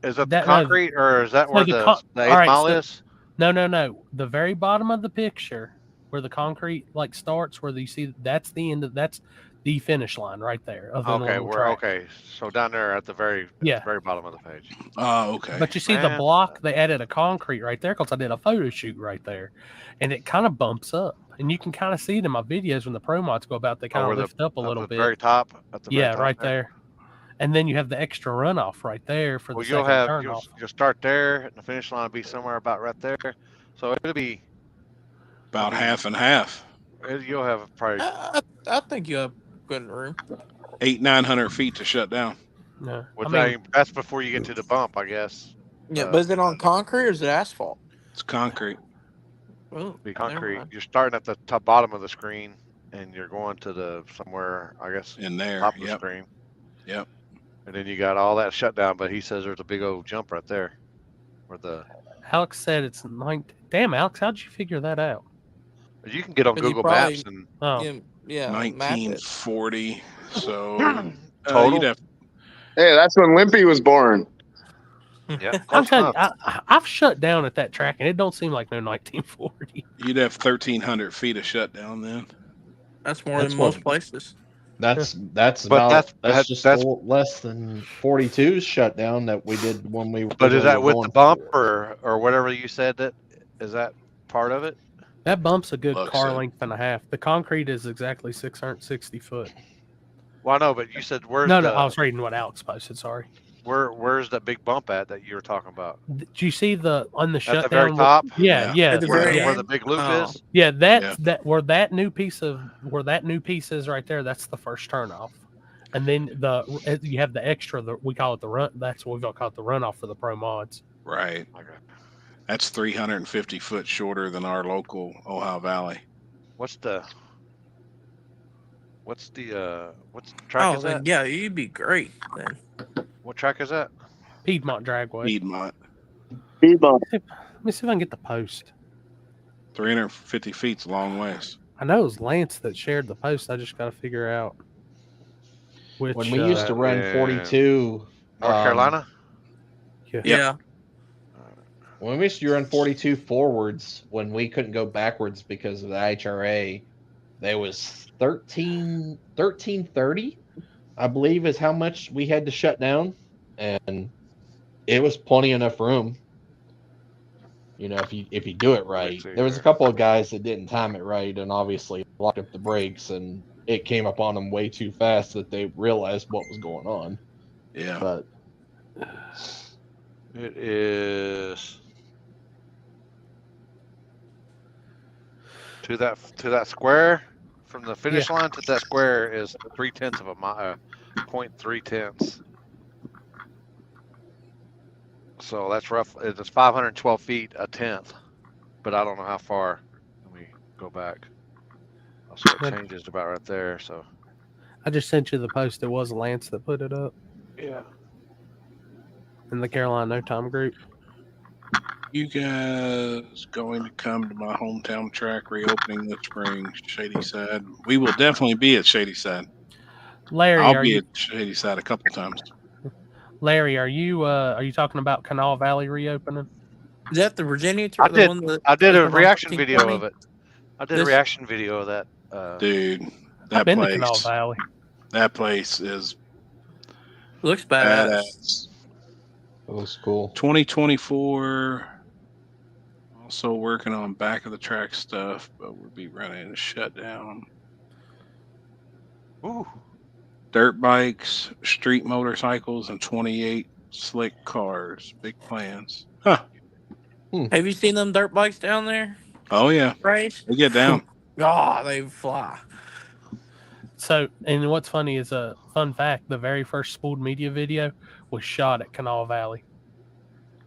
Is it the concrete, or is that where the 8 mile is? No. The very bottom of the picture, where the concrete starts, where you see that's the end of that's the finish line right there. Okay. So down there at the very bottom of the page. Oh, okay. But you see the block, they added a concrete right there because I did a photo shoot right there, and it kind of bumps up, and you can kind of see it in my videos when the pro mods go about. They kind of lift up a little bit. Very top. At the very top right there. And then you have the extra runoff right there for the second turnoff. You'll start there, and the finish line will be somewhere about right there. So it'll be about half and half. You'll have probably. I think you have good room. 800-900 feet to shut down. No, that's before you get to the bump, I guess. Yeah, but is it on concrete or is it asphalt? It's concrete. Oh, be concrete. You're starting at the top bottom of the screen, and you're going to the somewhere, I guess, in there, top of the screen. Yep. And then you got all that shut down, but he says there's a big old jump right there. Where the Alex said it's 19. Damn, Alex, how'd you figure that out? You can get on Google Maps and 1940. So total. Hey, that's when Limpy was born. Yeah, I'm telling you, I've shut down at that track, and it don't seem like no 1940. You'd have 1,300 feet of shutdown then. That's more than most places. That's just less than 42's shutdown that we did when we. But is that with the bump or whatever you said? That is that part of it? That bump's a good car length and a half. The concrete is exactly 660 foot. Well, I know, but you said where's No, I was reading what Alex posted. Sorry. Where's that big bump at that you were talking about? Do you see on the shutdown? At the very top? Yeah. Where the big loop is? Yeah, where that new piece is right there, that's the first turnoff. And then you have the extra. We call it the run. That's what we call it, the runoff for the pro mods. Right. That's 350 foot shorter than our local Ohio Valley. What's the track is then, that? yeah, you'd be great then. What track is that? Piedmont Dragway. Piedmont. Piedmont. Let me see if I can get the post. 350 feet's a long ways. I know it was Lance that shared the post. I just got to figure out which. When we used to run 42, North Carolina. Yeah. When we used to run 42 forwards, when we couldn't go backwards because of the IHRA, there was 1330, I believe, is how much we had to shut down, and it was plenty enough room. You know, if you do it right. There was a couple of guys that didn't time it right, and obviously locked up the brakes, and it came up on them way too fast that they realized what was going on. Yeah. But it is to that square, from the finish line to that square is 0.3 of a mile, 0.3. So that's rough. It's 512 feet, a tenth, but I don't know how far. Let me go back. So it changes about right there. So I just sent you the post. It was Lance that put it up. Yeah. In the Carolina No Time group. You guys going to come to my hometown track reopening this spring, Shady Side? We will definitely be at Shady Side. Larry, I'll be at Shady Side a couple times. Larry, are you talking about Kanawha Valley reopening? Is that the Virginia? I did a reaction video of it. I did a reaction video of that. Dude, I've that been to place. Kanawha Valley. That place is looks badass. It looks cool. 2024. Also working on back of the track stuff, but we'll be running a shutdown. Ooh. Dirt bikes, street motorcycles, and 28 slick cars. Big plans. Huh. Have you seen them dirt bikes down there? Oh, yeah. Right? They get down. God, they fly. So, and what's funny is a fun fact: the very first Spooled Media video was shot at Kanawha Valley.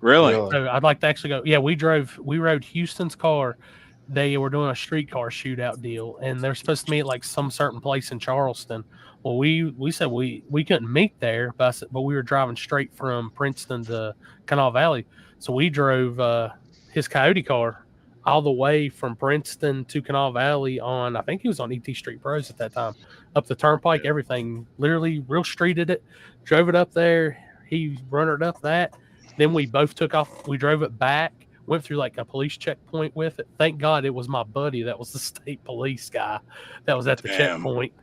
Really? So I'd like to actually go. Yeah, we rode Houston's car. They were doing a streetcar shootout deal, and they're supposed to meet like some certain place in Charleston. Well, we said we couldn't meet there, but we were driving straight from Princeton to Kanawha Valley. So we drove his Coyote car all the way from Princeton to Kanawha Valley on, I think he was on ET Street Pros at that time, up the turnpike, everything, literally real streeted it, drove it up there. He runnered up that. Then we both took off. We drove it back, went through like a police checkpoint with it. Thank God it was my buddy that was the state police guy that was at the checkpoint.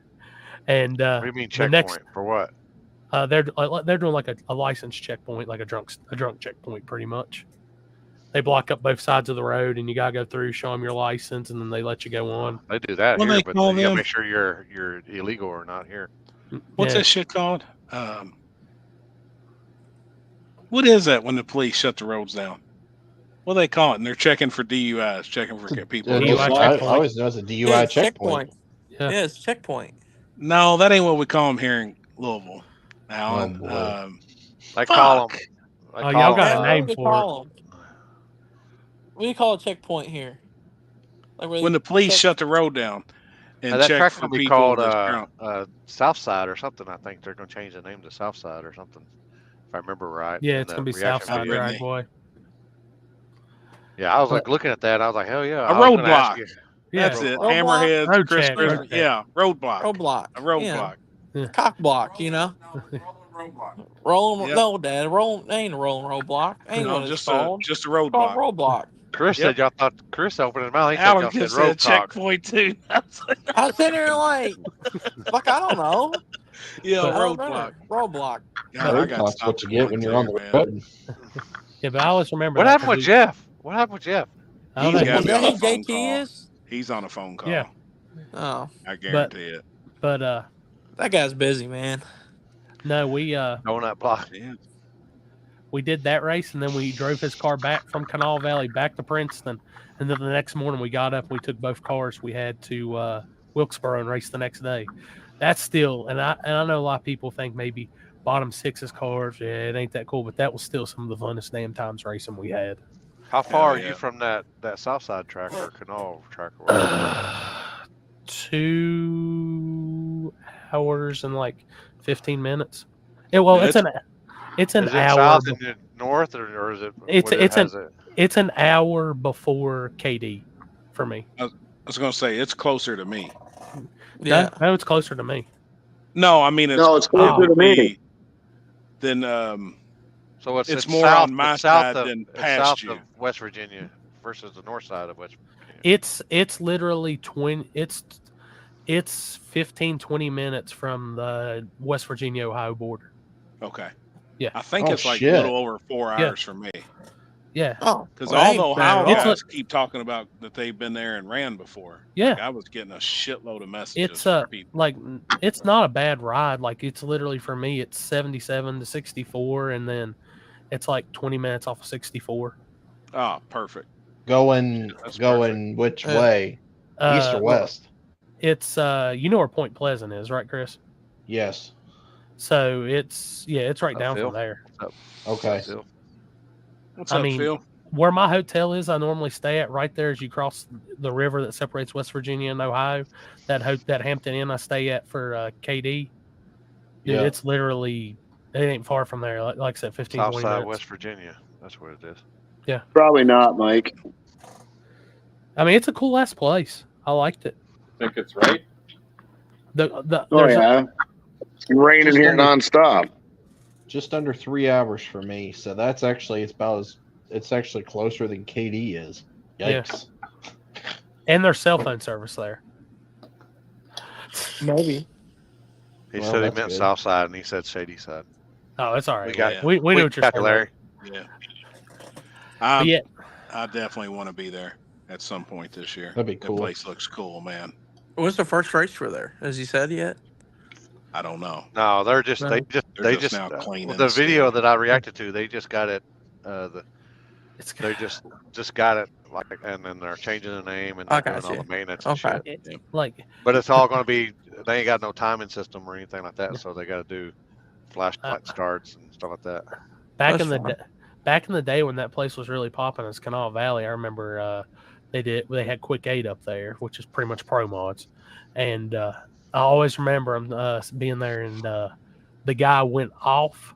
And what do you mean checkpoint? For what? They're doing like a license checkpoint, like a drunk checkpoint, pretty much. They block up both sides of the road, and you gotta go through, show them your license, and then they let you go on. They do that What here, they but call you gotta them? make sure you're illegal or not here. What's that shit called? What is that when the police shut the roads down? What do they call it? And they're checking for DUIs, checking for people. I always know it's a DUI checkpoint. Yeah, it's checkpoint. No, that ain't what we call them here in Louisville. Alan. I call them. Y'all got a name for it. What do you call a checkpoint here? Like when the police shut the road down and that check track for will be people called Southside or something. I think they're going to change the name to Southside or something, if I remember right. Yeah, it's going to be Southside Dragway. Yeah, I was like looking at that. I was like, hell yeah. A roadblock. Yeah, that's it. Roadblock? Hammerheads, Road Chris check, Christmas. road check. Yeah, roadblock. Roadblock. A roadblock. Yeah. Cock block, you know? Rolling, no, Dad. Ain't a rolling roadblock. Ain't what it's called. Just a It's called roadblock. roadblock. Chris said y'all thought Chris opened his mouth. He said Alan y'all said said road cock. checkpoint too. I was sitting there like I don't know. Yeah, I don't roadblock. know. Roadblock. God, I got That's what you get when you're on the road. Yeah, but I always remember. What happened with Jeff? What happened with Jeff? I don't He's know. got to be on a phone JT call. is? He's on a phone call. Yeah. Oh, I guarantee it. But that guy's busy, man. no, we Donut block. we did that race, and then we drove his car back from Kanawha Valley back to Princeton, and then the next morning we got up and we took both cars. We had to Wilkesboro and race the next day. That's still, and I know a lot of people think maybe bottom sixes cars, yeah, it ain't that cool, but that was still some of the funnest damn times racing we had. How far are you from that south side track or canal track or whatever? 2 hours and like 15 minutes. It's an Is it hour. south and then north, or is it? It's an hour before KD for me. I was going to say it's closer to me. Yeah, no, it's closer to me. No, I mean it's closer to me. Then so it's more south, on my south side of, than it's past south you. of West Virginia versus the north side of West Virginia. It's literally it's 15-20 minutes from the West Virginia Ohio border. Okay. Yeah. I think it's like a little over 4 hours for me. Yeah. Oh, because all the Ohio It's guys keep talking about that they've been there and ran before. Yeah. Like, I was getting a shitload of messages. It's from people. like it's not a bad ride. Like it's literally for me, it's 77 to 64, and then it's like 20 minutes off of 64. Oh, perfect. Going which way? East or west? It's you know where Point Pleasant is, right, Chris? Yes. So it's right down Phil? from there. Okay. What's up, Phil? Where my hotel is, I normally stay at right there as you cross the river that separates West Virginia and Ohio. That Hampton Inn I stay at for KD. Dude, it's literally, it ain't far from there. Like I said, 15, South 20 side minutes. West Virginia. That's what it is. Yeah. Probably not, Mike. I mean, it's a cool ass place. I liked it. Think it's right? It's raining here nonstop. Just under 3 hours for me. So that's actually it's actually closer than KD is. Yikes. Yeah. And there's cell phone service there. Maybe. He said he meant south side, and he said shady side. Oh, it's all right. We We know what you're got saying, Larry. Yeah. I definitely want to be there at some point this year. That'd be cool. The place looks cool, man. What's the first race for there? Has he said yet? I don't know. No, they just now cleaning the the video stadium. that I reacted to. They just got it. They just got it, like, and then they're changing the name and they're doing all the maintenance and shit. But it's all going to be. They ain't got no timing system or anything like that, so they got to do flashlight starts and stuff like that. Back in the day when that place was really popping as Canal Valley, I remember they had Quick 8 up there, which is pretty much Pro Mods, and I always remember them being there, and the guy went off,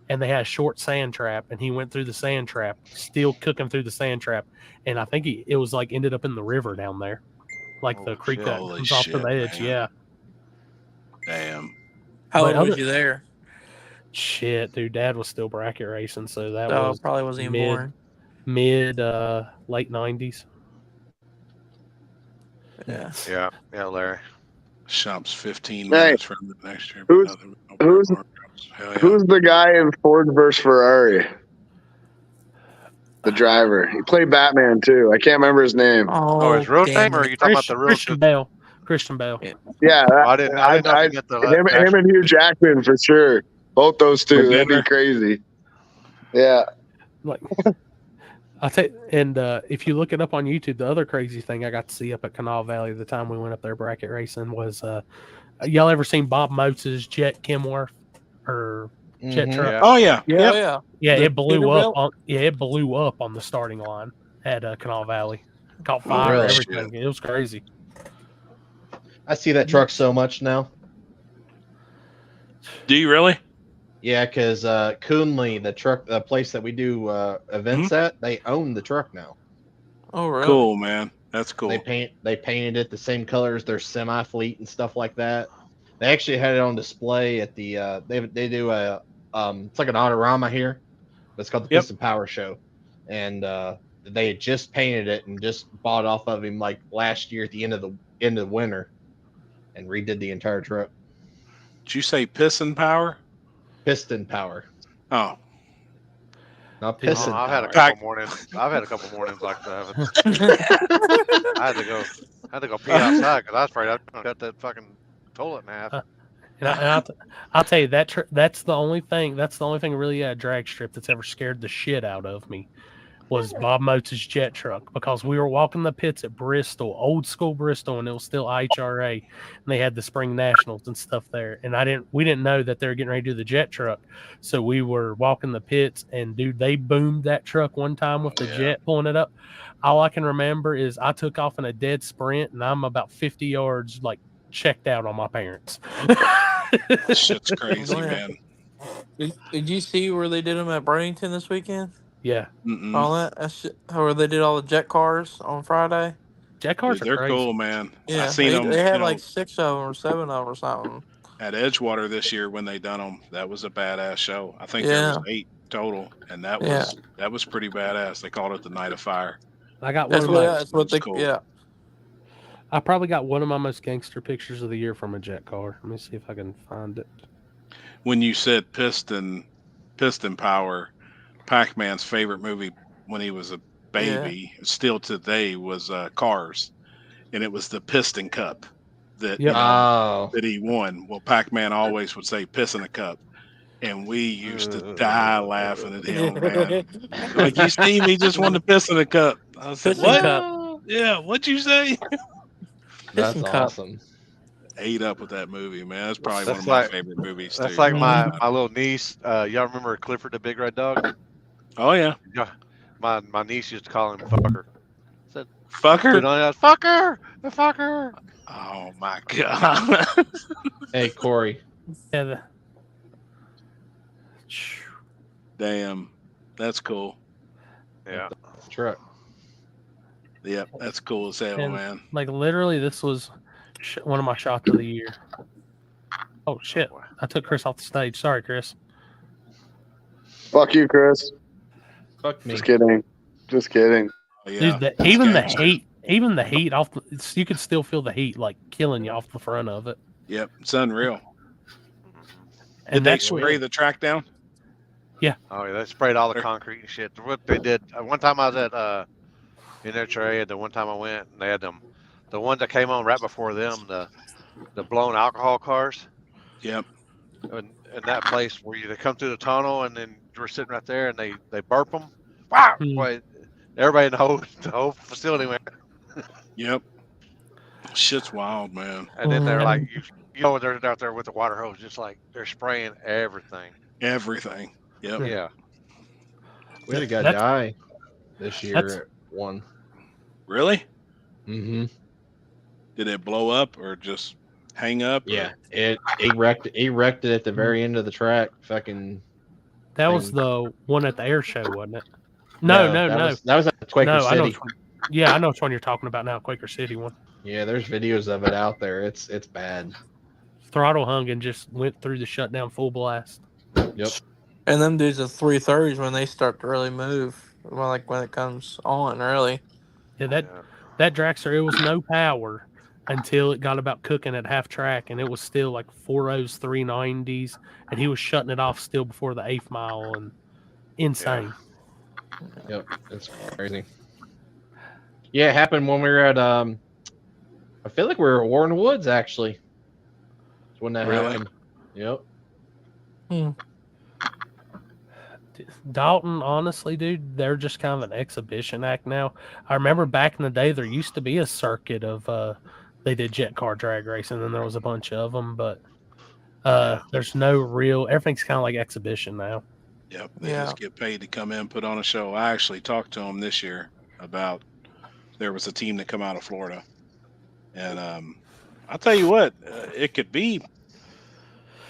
and they had a short sand trap, and he went through the sand trap, still cooking through the sand trap, and I think it was like ended up in the river down there, like the creek that comes off to the edge. Man. Yeah. Damn. How old was you there? Shit, dude, Dad was still bracket racing, so that Oh, was probably wasn't even born. Late 90s. Yeah. Yeah, Larry. Shop's 15 minutes from the next year. Who's the guy in Ford versus Ferrari? The driver. He played Batman too. I can't remember his name. Oh, his real name, or are you talking about the real? Christian Bale. Yeah, I didn't know if you meant the him and Hugh Jackman for sure. Both those two. That'd be crazy. Yeah. Like, I'll tell you, and if you look it up on YouTube, the other crazy thing I got to see up at Canal Valley the time we went up there bracket racing was, y'all ever seen Bob Motz's Jet Kenworth or Jet truck? Yeah. Oh yeah, yeah. It blew up. It blew up on the starting line at Canal Valley. Caught fire, really? everything. It was crazy. I see that truck so much now. Do you really? Yeah, because Coonley, the place that we do events at, they own the truck now. Oh, really? Cool, man. That's cool. They painted it the same color as their semi fleet and stuff like that. They actually had it on display at the they do a it's like an autorama here. It's called the Piston Power Show, and they had just painted it and just bought off of him like last year at the end of the winter, and redid the entire truck. Did you say Piston Power? Piston Power. Oh. Not piston. I've had a power. couple mornings. I've had a couple mornings like that. I had to go pee outside because I was afraid I'd cut that fucking toilet in half. I'll tell you that's the only thing. That's the only thing really a drag strip that's ever scared the shit out of me was Bob Motz's jet truck, because we were walking the pits at Bristol, old school Bristol, and it was still IHRA, and they had the spring nationals and stuff there. And we didn't know that they were getting ready to do the jet truck, so we were walking the pits, and dude, they boomed that truck one time with the jet pulling it up. All I can remember is I took off in a dead sprint, and I'm about 50 yards like checked out on my parents. Shit's crazy, man. Did you see where they did them at Bradenton this weekend? Yeah. All that shit, where they did all the jet cars on Friday. Jet cars Dude, they're cool, man. Yeah, I seen them. They had like 6 of them or 7 of them or something. At Edgewater this year when they done them. That was a badass show. I think there was 8 total, and that was pretty badass. They called it the Night of Fire. I got That's one of my. that's what they. cool. Yeah. I probably got one of my most gangster pictures of the year from a jet car. Let me see if I can find it. When you said piston power, Pac-Man's favorite movie when he was a baby, still today, was Cars, and it was the Piston Cup that that he won. Well, Pac-Man always would say "piss in a cup," and we used to die laughing at him, man. Like, you see me just want to piss in a cup. I said, Piston "What? Cup. Yeah, what'd you say?" That's Piston Cup. awesome. Ate up with that movie, man. That's probably That's one of my like- favorite movies. That's too. like my little niece. Y'all remember Clifford the Big Red Dog? Oh yeah. Yeah. My niece used to call him Fucker. Said Fucker. Fucker. The fucker. Oh my god. Hey Corey. Yeah. Damn, that's cool. Yeah. Truck. Yep, that's cool as hell, And, man. like, literally, this was one of my shots of the year. Oh shit! I took Chris off the stage. Sorry, Chris. Fuck you, Chris. Fuck me. Just kidding. Just kidding. Dude, even the heat off. You could still feel the heat like killing you off the front of it. Yep, it's unreal. And Did they that's spray the track down? Yeah. Oh yeah, they sprayed all the concrete and shit. What they did one time I was at in their area. The one time I went, and they had them, the ones that came on right before them, the blown alcohol cars. Yep. And that place where they come through the tunnel, and then we're sitting right there, and they burp them. Wow! Boy, everybody in the whole facility went. Yep. Shit's wild, man. And then they're like, you know, they're out there with the water hose, just like they're spraying everything. Everything. Yep. Yeah. We had a guy die this year at one. Really? Mm-hmm. Did it blow up or just hang up? Yeah, it wrecked it at the very end of the track. Fucking. That was the one at the air show, wasn't it? No. That was at Quaker I know City. I know which one you're talking about now. Quaker City one. Yeah, there's videos of it out there. It's bad. Throttle hung and just went through the shutdown full blast. Yep. And them dudes at 330s when they start to really move, when it comes on early. Yeah, that dragster, it was no power until it got about cooking at half track, and it was still like 4.0s, 390s, and he was shutting it off still before the 8th mile, and insane. Yep, it's crazy. Yeah, it happened when we were at I feel like we were at Warren Woods actually. That's when that happened. Yep. Dalton, honestly, dude, they're just kind of an exhibition act now. I remember back in the day, there used to be a circuit of they did jet car drag racing, and there was a bunch of them, but there's no real. Everything's kind of like exhibition now. Yep, they just get paid to come in, put on a show. I actually talked to them this year about there was a team that come out of Florida, and I'll tell you what, it could be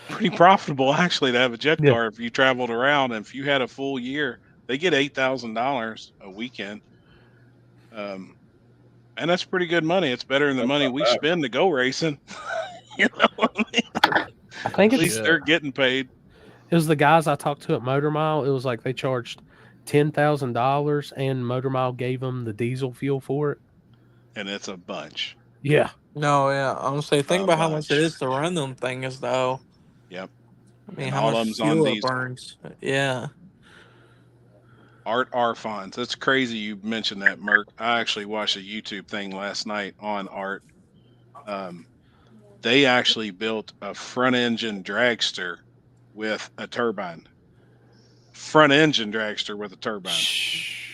pretty profitable actually to have a jet car if you traveled around, and if you had a full year, they get $8,000 a weekend, and that's pretty good money. It's better than the money we spend to go racing. You know what I mean? I think at least they're getting paid. It was the guys I talked to at Motor Mile. It was like they charged $10,000, and Motor Mile gave them the diesel fuel for it. And it's a bunch. Yeah. No, yeah. I'm gonna say, think about how much it is to run them things, though. Yep. I mean, And how all much of them's on fuel it diesel. burns. Yeah. Art Arfons. That's crazy you mentioned that, Merc. I actually watched a YouTube thing last night on Art. They actually built a front engine dragster with a turbine. Front engine dragster with a turbine.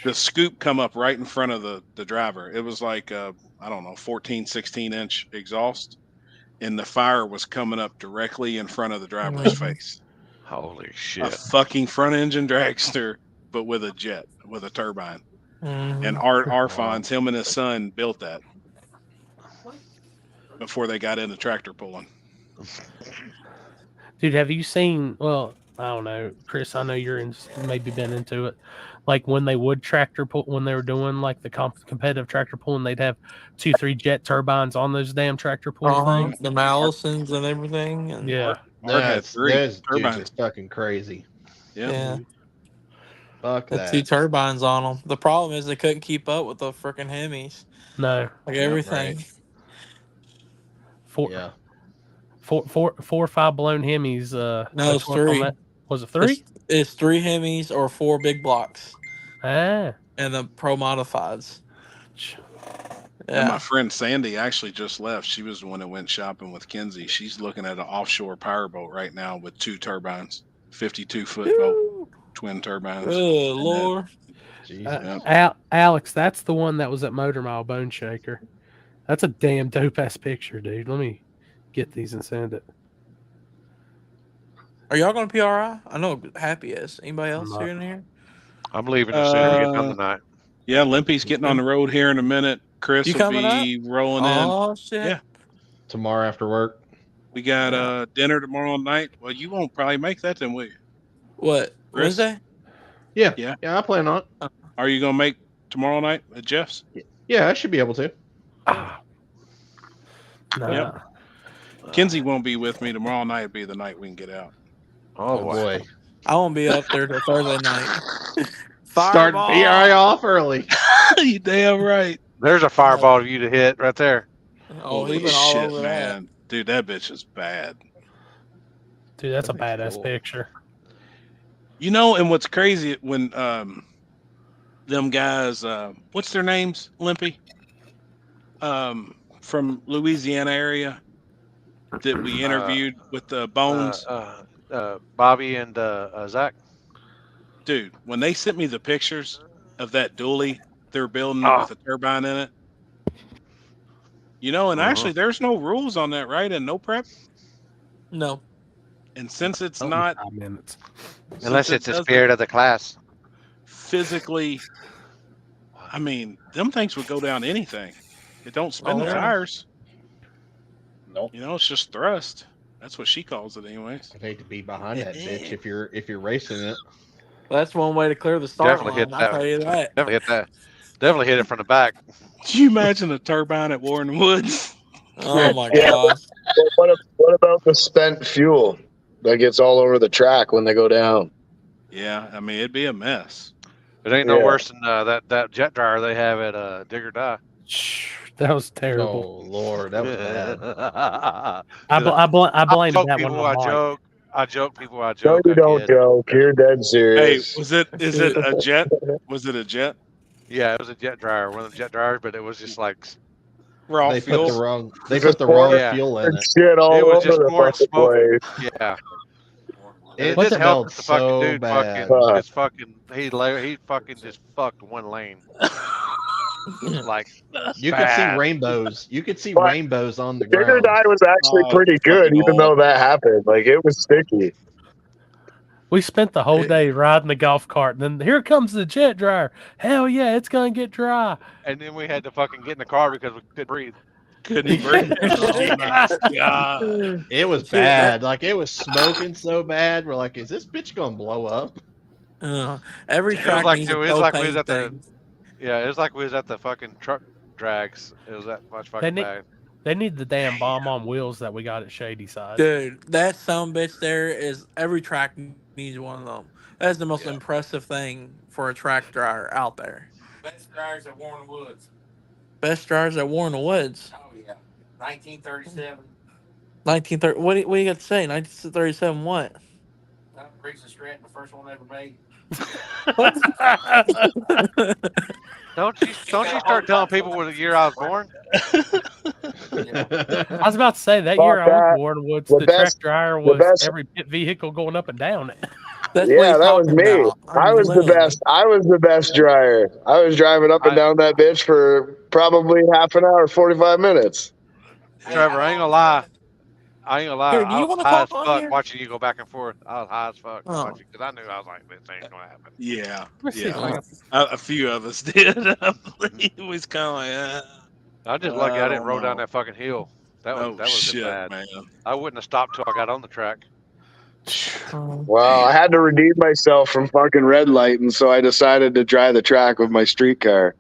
the scoop come up right in front of the driver. It was like I don't know, 14, 16-inch exhaust, and the fire was coming up directly in front of the driver's face. Holy A shit! fucking front engine dragster, but with a jet, with a turbine. And Art Arfons, him and his son built that before they got into tractor pulling. Dude, have you seen? Well, I don't know, Chris. I know you're maybe been into it. Like when they would tractor pull, when they were doing like the competitive tractor pulling, they'd have 2-3 jet turbines on those damn tractor pull things. The Mallisons and everything. And yeah, Art had 3 those dudes turbines. are fucking crazy. Yeah. Fuck Had that. 2 turbines on them. The problem is they couldn't keep up with the freaking Hemis. No, like everything. Right. Four or 5 blown Hemis. No, it's 3. Was it 3? It's 3 Hemis or 4 big blocks. Ah. And the pro modifieds. And my friend Sandy actually just left. She was the one that went shopping with Kenzie. She's looking at an offshore powerboat right now with 2 turbines, 52-foot boat, twin turbines. Oh, Lord. Alex, that's the one that was at Motor Mile Bone Shaker. That's a damn dope ass picture, dude. Let me get these and send it. Are y'all going to PRI? I know Happy is. Anybody else here in here? I'm leaving as soon as we get done tonight. Yeah, Limpy's getting on the road here in a minute. Chris will be rolling in. Oh, shit. Yeah. Tomorrow after work. We got dinner tomorrow night. Well, you won't probably make that then, will you? What? Chris? Wednesday? Yeah. Yeah. Yeah, I plan on it. Are you going to make tomorrow night at Jeff's? Yeah, I should be able to. Yep. Kenzie won't be with me. Tomorrow night will be the night we can get out. Oh, boy. I won't be up there till Thursday night. Starting PRI off early. You damn right. There's a fireball for you to hit right there. Oh, Holy he's been all shit, over man. Dude, that bitch is bad. Dude, that's a badass picture. You know, and what's crazy when them guys, what's their names, Limpy? From Louisiana area that we interviewed with the Bones. Bobby and Zach. Dude, when they sent me the pictures of that dually they're building with a turbine in it, you know, and actually there's no rules on that, right? And no prep? No. And since it's not, Unless it's the spirit of the class. Physically, I mean, them things would go down anything. It don't spin the yeah. tires. Nope. You know, it's just thrust. That's what she calls it, anyways. I'd hate to be behind that bitch if you're racing it. Well, that's one way to clear the start Definitely hit line. that. I'll tell you that. Definitely hit that. Definitely hit it from the back. Can you imagine a turbine at Warren Woods? Oh my Yeah. god. What about the spent fuel that gets all over the track when they go down? Yeah, I mean, it'd be a mess. It ain't no Yeah. worse than that jet dryer they have at Dig or Die. That was terrible. Oh Lord, that was bad. I blame joke that people, one on Mike. I joke, people. I No, joke. you I don't kid. joke. You're dead Hey, serious. is it a jet? Was it a jet? Yeah, it was a jet dryer, one of the jet dryers, but it was just like Raw They fuel? put the wrong fuel in it. Shit all it was over just the pouring fucking smoke. place. Yeah. It just helped smelled the fucking so dude bad. fucking just fucking he fucking just fucked one lane. Like You could bad. see rainbows. You could see But rainbows on the Digger ground. Die was actually pretty good, fucking even though that happened. Like, it was sticky. We spent the whole day riding the golf cart, and then here comes the jet dryer. Hell yeah, it's gonna get dry. And then we had to fucking get in the car because we couldn't breathe. Couldn't breathe. Oh my god. It was bad. Like, it was smoking so bad. We're like, is this bitch gonna blow up? Every It was track like needs it a was like we was propane at the thing. it was like we was at the fucking truck drags. It was that much fucking bad. They need the damn bomb on wheels that we got at Shady Side. Dude, that bitch there is every track needs one of them. That's the most impressive thing for a track dryer out there. Best dryers at Warren Woods. Best dryers at Warren Woods. Oh yeah, 1937. 1930. What do you got to say? 1937. What? Reese Stratton, the first one ever made. Don't you start telling people what year I was born? I was about to say that Fuck year I went that. to Warren Woods. The The best- track dryer the was best- every pit vehicle going up and down it. That's what Yeah, he's that was talking me. about. I was the best. I was the best dryer. I was driving up and down that bitch for probably half an hour, 45 minutes. Trevor, I ain't gonna lie. I ain't gonna lie. Here, do I you was want to high as talk on fuck here? watching you go back and forth. I was high as fuck Oh. watching because I knew I was like, this ain't gonna happen. Yeah, Let's see if I yeah. can- A few of us did. I believe it was kind of like, I'm just lucky I didn't don't roll down know. that fucking hill. That would Oh have been shit, bad. man. I wouldn't have stopped till I got on the track. Well, I had to redeem myself from fucking red light, and so I decided to dry the track with my street car.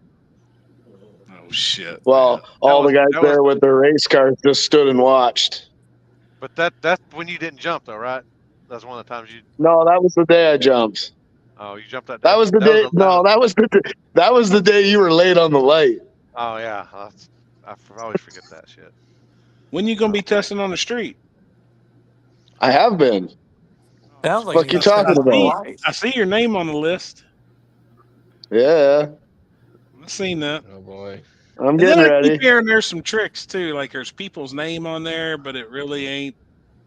Oh shit. Well, all the guys there with their race cars just stood and watched. But that's when you didn't jump though, right? That's one of the times you. No, that was the day I jumped. Oh, you jumped that day. That was the day. No, that was the day you were late on the light. Oh yeah, I always forget that shit. When you gonna be testing on the street? I have been. Sounds What you talking about? I see your name on the list. Yeah, I've seen that. Oh boy. I'm And getting then I keep ready. hearing there's some tricks too. Like there's people's name on there, but it really ain't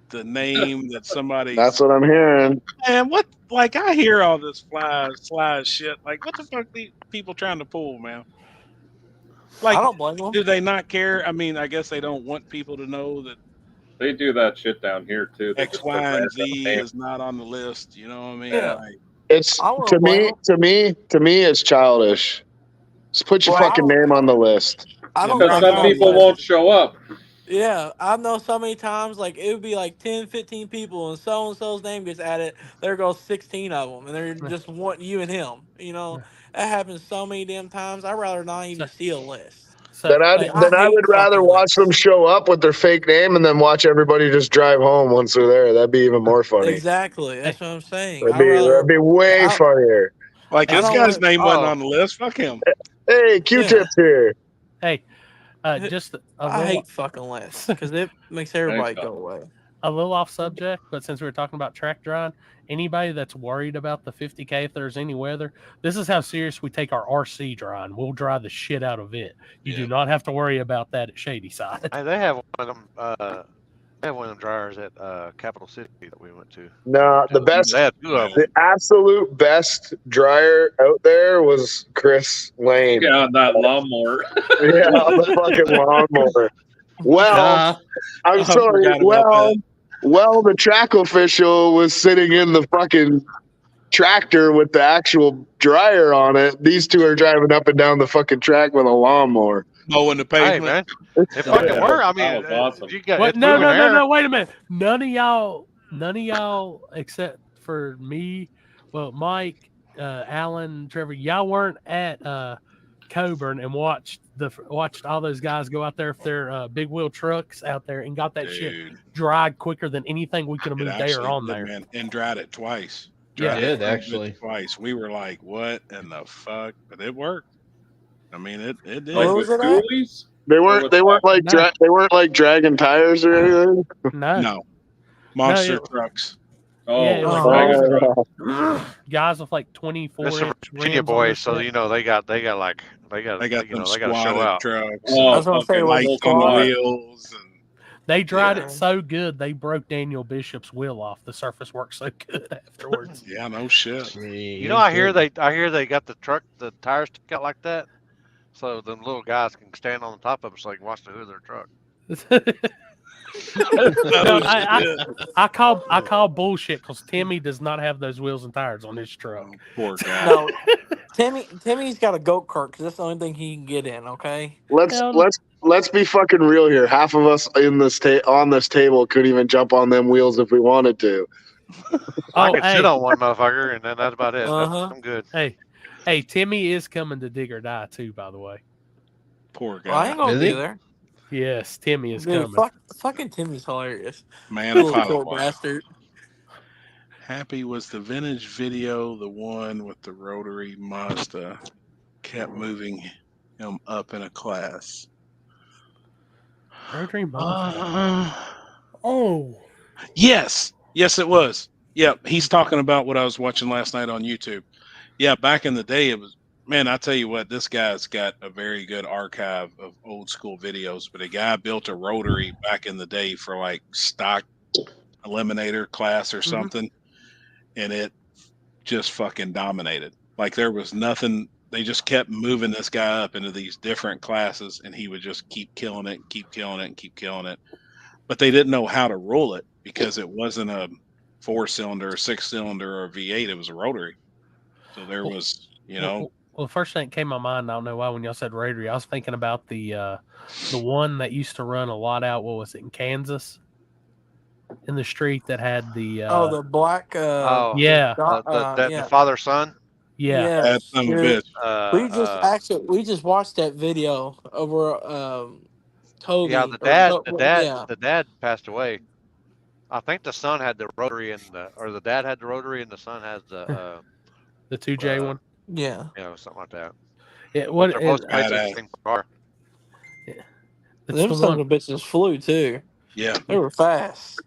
the name that somebody's. That's what I'm hearing. Man, what? Like I hear all this fly shit. Like what the fuck these people trying to pull, man? Like, I don't blame them. do they not care? I mean, I guess they don't want people to know that They do that shit down here too. They X, just put Y, and random Z names. is not on the list. You know what I mean? Yeah. Like, It's I wouldn't blame to me, it's childish. Just put your Well, I fucking don't- name on the list. I don't Because blame some them. people won't show up. Yeah, I know so many times, like, it would be like 10, 15 people, and so-and-so's name gets added. There goes 16 of them, and they're just wanting you and him. You know, that happens so many damn times. I'd rather not even see a list. Then I Like, I hate would rather fucking watch them show up with their fake name and then watch everybody just drive home once they're there. That'd be even more funny. Exactly. That's what I'm saying. That'd be way funnier. like I this don't guy's want- name wasn't on the list. Fuck him. Hey, Q-Tip's here. Hey, just I hate fucking lists because it makes everybody go away. A little off subject, but since we were talking about track drying, anybody that's worried about the 50K if there's any weather, this is how serious we take our RC drying. We'll dry the shit out of it. You do not have to worry about that at Shady Side. Hey, they have one of them. They have one of them dryers at Capital City that we went to. No, the best, They had two of them. the absolute best dryer out there was Chris Lane. Yeah, on that lawnmower. Yeah, on the fucking lawnmower. Well, I'm I sorry. forgot about Well, the track official was sitting in the fucking tractor with the actual dryer on it. These two are driving up and down the fucking track with a lawnmower. Mowing the Hey pavement. man, it fucking worked. I mean, That was awesome. you got What? it's No, moving air. wait a minute. None of y'all, except for me, well, Mike, Alan, Trevor, y'all weren't at Coburn and watched all those guys go out there with their big wheel trucks out there and got that shit dried quicker than anything we could have It moved air actually on did, there. man, and dried it twice. Yeah. Dried It it did, actually. twice. We were like, "What in the fuck?" But it worked. I mean, it did. Like with schoolies? They weren't like they weren't like dragging tires or anything. No, monster No, trucks. Oh, yeah, it was Dragon guys with like 24 It's a inch Virginia rims on boy, their so shit. you know they got They got them them they got to show squatted out. trucks. Oh, That's what I'm saying, and was lights it on the squat? wheels. And They dried it so good they broke Daniel Bishop's wheel off. The surface worked so good afterwards. Yeah, no shit. You know, I hear they got the tires stuck out like that, so them little guys can stand on the top of it so they can watch the hood of their truck. No, I call bullshit because Timmy does not have those wheels and tires on his truck. Poor guy. No, Timmy's got a goat cart because that's the only thing he can get in. Okay. Let's be fucking real here. Half of us in this on this table could even jump on them wheels if we wanted to. I could sit on one motherfucker, and then that's about it. I'm good. Hey, Timmy is coming to Dig or Die too. By the way, poor guy. Well, I ain't gonna be there. Yes, Timmy is Dude, coming. fucking Timmy's hilarious. Man, Little if I short bastard. Happy was the vintage video, the one with the rotary Mazda, kept moving him up in a class. Rotary Mazda. Oh, yes, it was. Yep, he's talking about what I was watching last night on YouTube. Yeah, back in the day, it was. Man, I tell you what, this guy's got a very good archive of old school videos. But a guy built a rotary back in the day for like stock eliminator class or something, and it just fucking dominated. Like there was nothing. They just kept moving this guy up into these different classes, and he would just keep killing it, keep killing it, and keep killing it. But they didn't know how to rule it because it wasn't a 4-cylinder, 6-cylinder, or V8. It was a rotary. So there was, Well, the first thing that came to my mind, I don't know why, when y'all said rotary, I was thinking about the one that used to run a lot out. What was it, in Kansas? In the street that had the the black yeah, the father son. Yeah, that son of a bitch. we just watched that video over Toby. Yeah, Yeah. the dad passed away. I think the son had the rotary or the dad had the rotary and the son has the 2J one. Yeah, something like that. Yeah, But they're both basically the same car. Them sons of bitches flew too. Yeah, they were fast.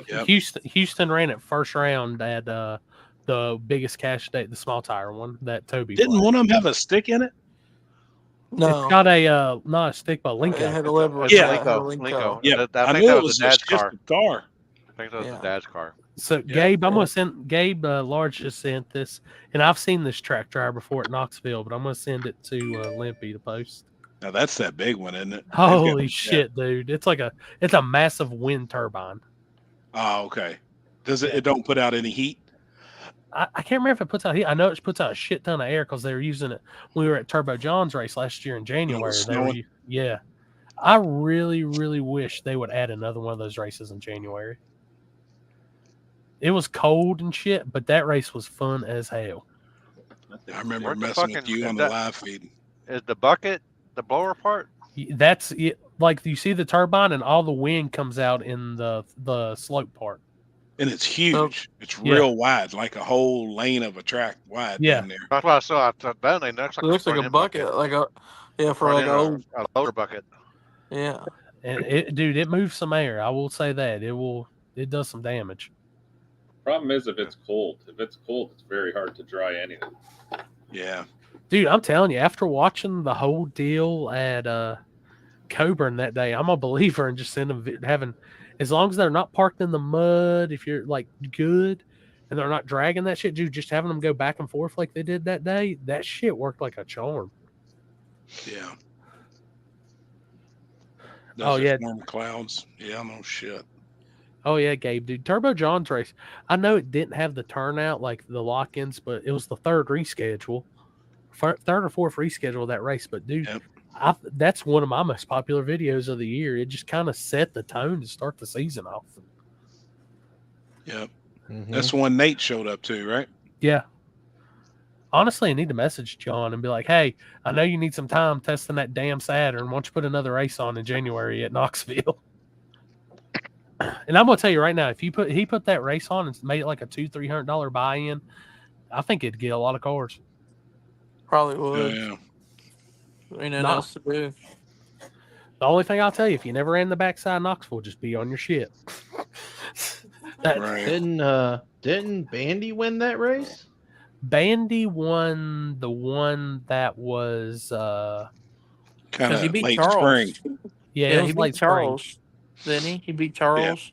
Yep. Houston ran it first round at the biggest cash date, the small tire one that Toby Didn't played. one of them have a stick in it? No, it's got a not a stick, but a Linko. It had a lever. Yeah. Linko. Yeah, I I think knew that it was the was a dad's car. shifted car. I think that was the dad's car. So Gabe, I'm gonna send Large just sent this, and I've seen this track driver before at Knoxville, but I'm gonna send it to Limpy to post. Now that's that big one, isn't it? Holy shit, dude! It's a massive wind turbine. Oh, okay. Does it? It don't put out any heat. I can't remember if it puts out heat. I know it puts out a shit ton of air because they were using it when we were at Turbo John's race last year in January. Yeah. I really, really wish they would add another one of those races in January. It was cold and shit, but that race was fun as hell. I remember messing with you on the live feed. Is the bucket the blower part? That's it. Like you see the turbine and all the wind comes out in the slope part. And it's huge. It's real wide, like a whole lane of a track wide. Yeah. Down there. That's why I saw it. It looks like a bucket, like a old a loader bucket. Yeah. And it moves some air. I will say that it does some damage. Problem is if it's cold. If it's cold, it's very hard to dry anything. Yeah. Dude, I'm telling you, after watching the whole deal at Coburn that day, I'm a believer in just having, as long as they're not parked in the mud, if you're like good and they're not dragging that shit, dude, just having them go back and forth like they did that day, that shit worked like a charm. Yeah. Warm clouds. Yeah, no shit. Oh yeah, Gabe, dude. Turbo John's race. I know it didn't have the turnout like the lock-ins, but it was the third or fourth reschedule of that race. But dude, that's one of my most popular videos of the year. It just kind of set the tone to start the season off. Yep. That's the one Nate showed up to, right? Yeah. Honestly, I need to message John and be like, hey, I know you need some time testing that damn Saturn. Why don't you put another race on in January at Knoxville? And I'm gonna tell you right now, if he put that race on and made it like a $200-300 buy-in, I think it'd get a lot of cars. Probably would. Yeah. Ain't nothing else to do. The only thing I'll tell you, if you never ran the backside of Knoxville, just be on your shit. Didn't Bandy win that race? Bandy won the one that was kind of he beat late Charles. spring. Yeah, he beat Charles. Didn't he? He beat Charles.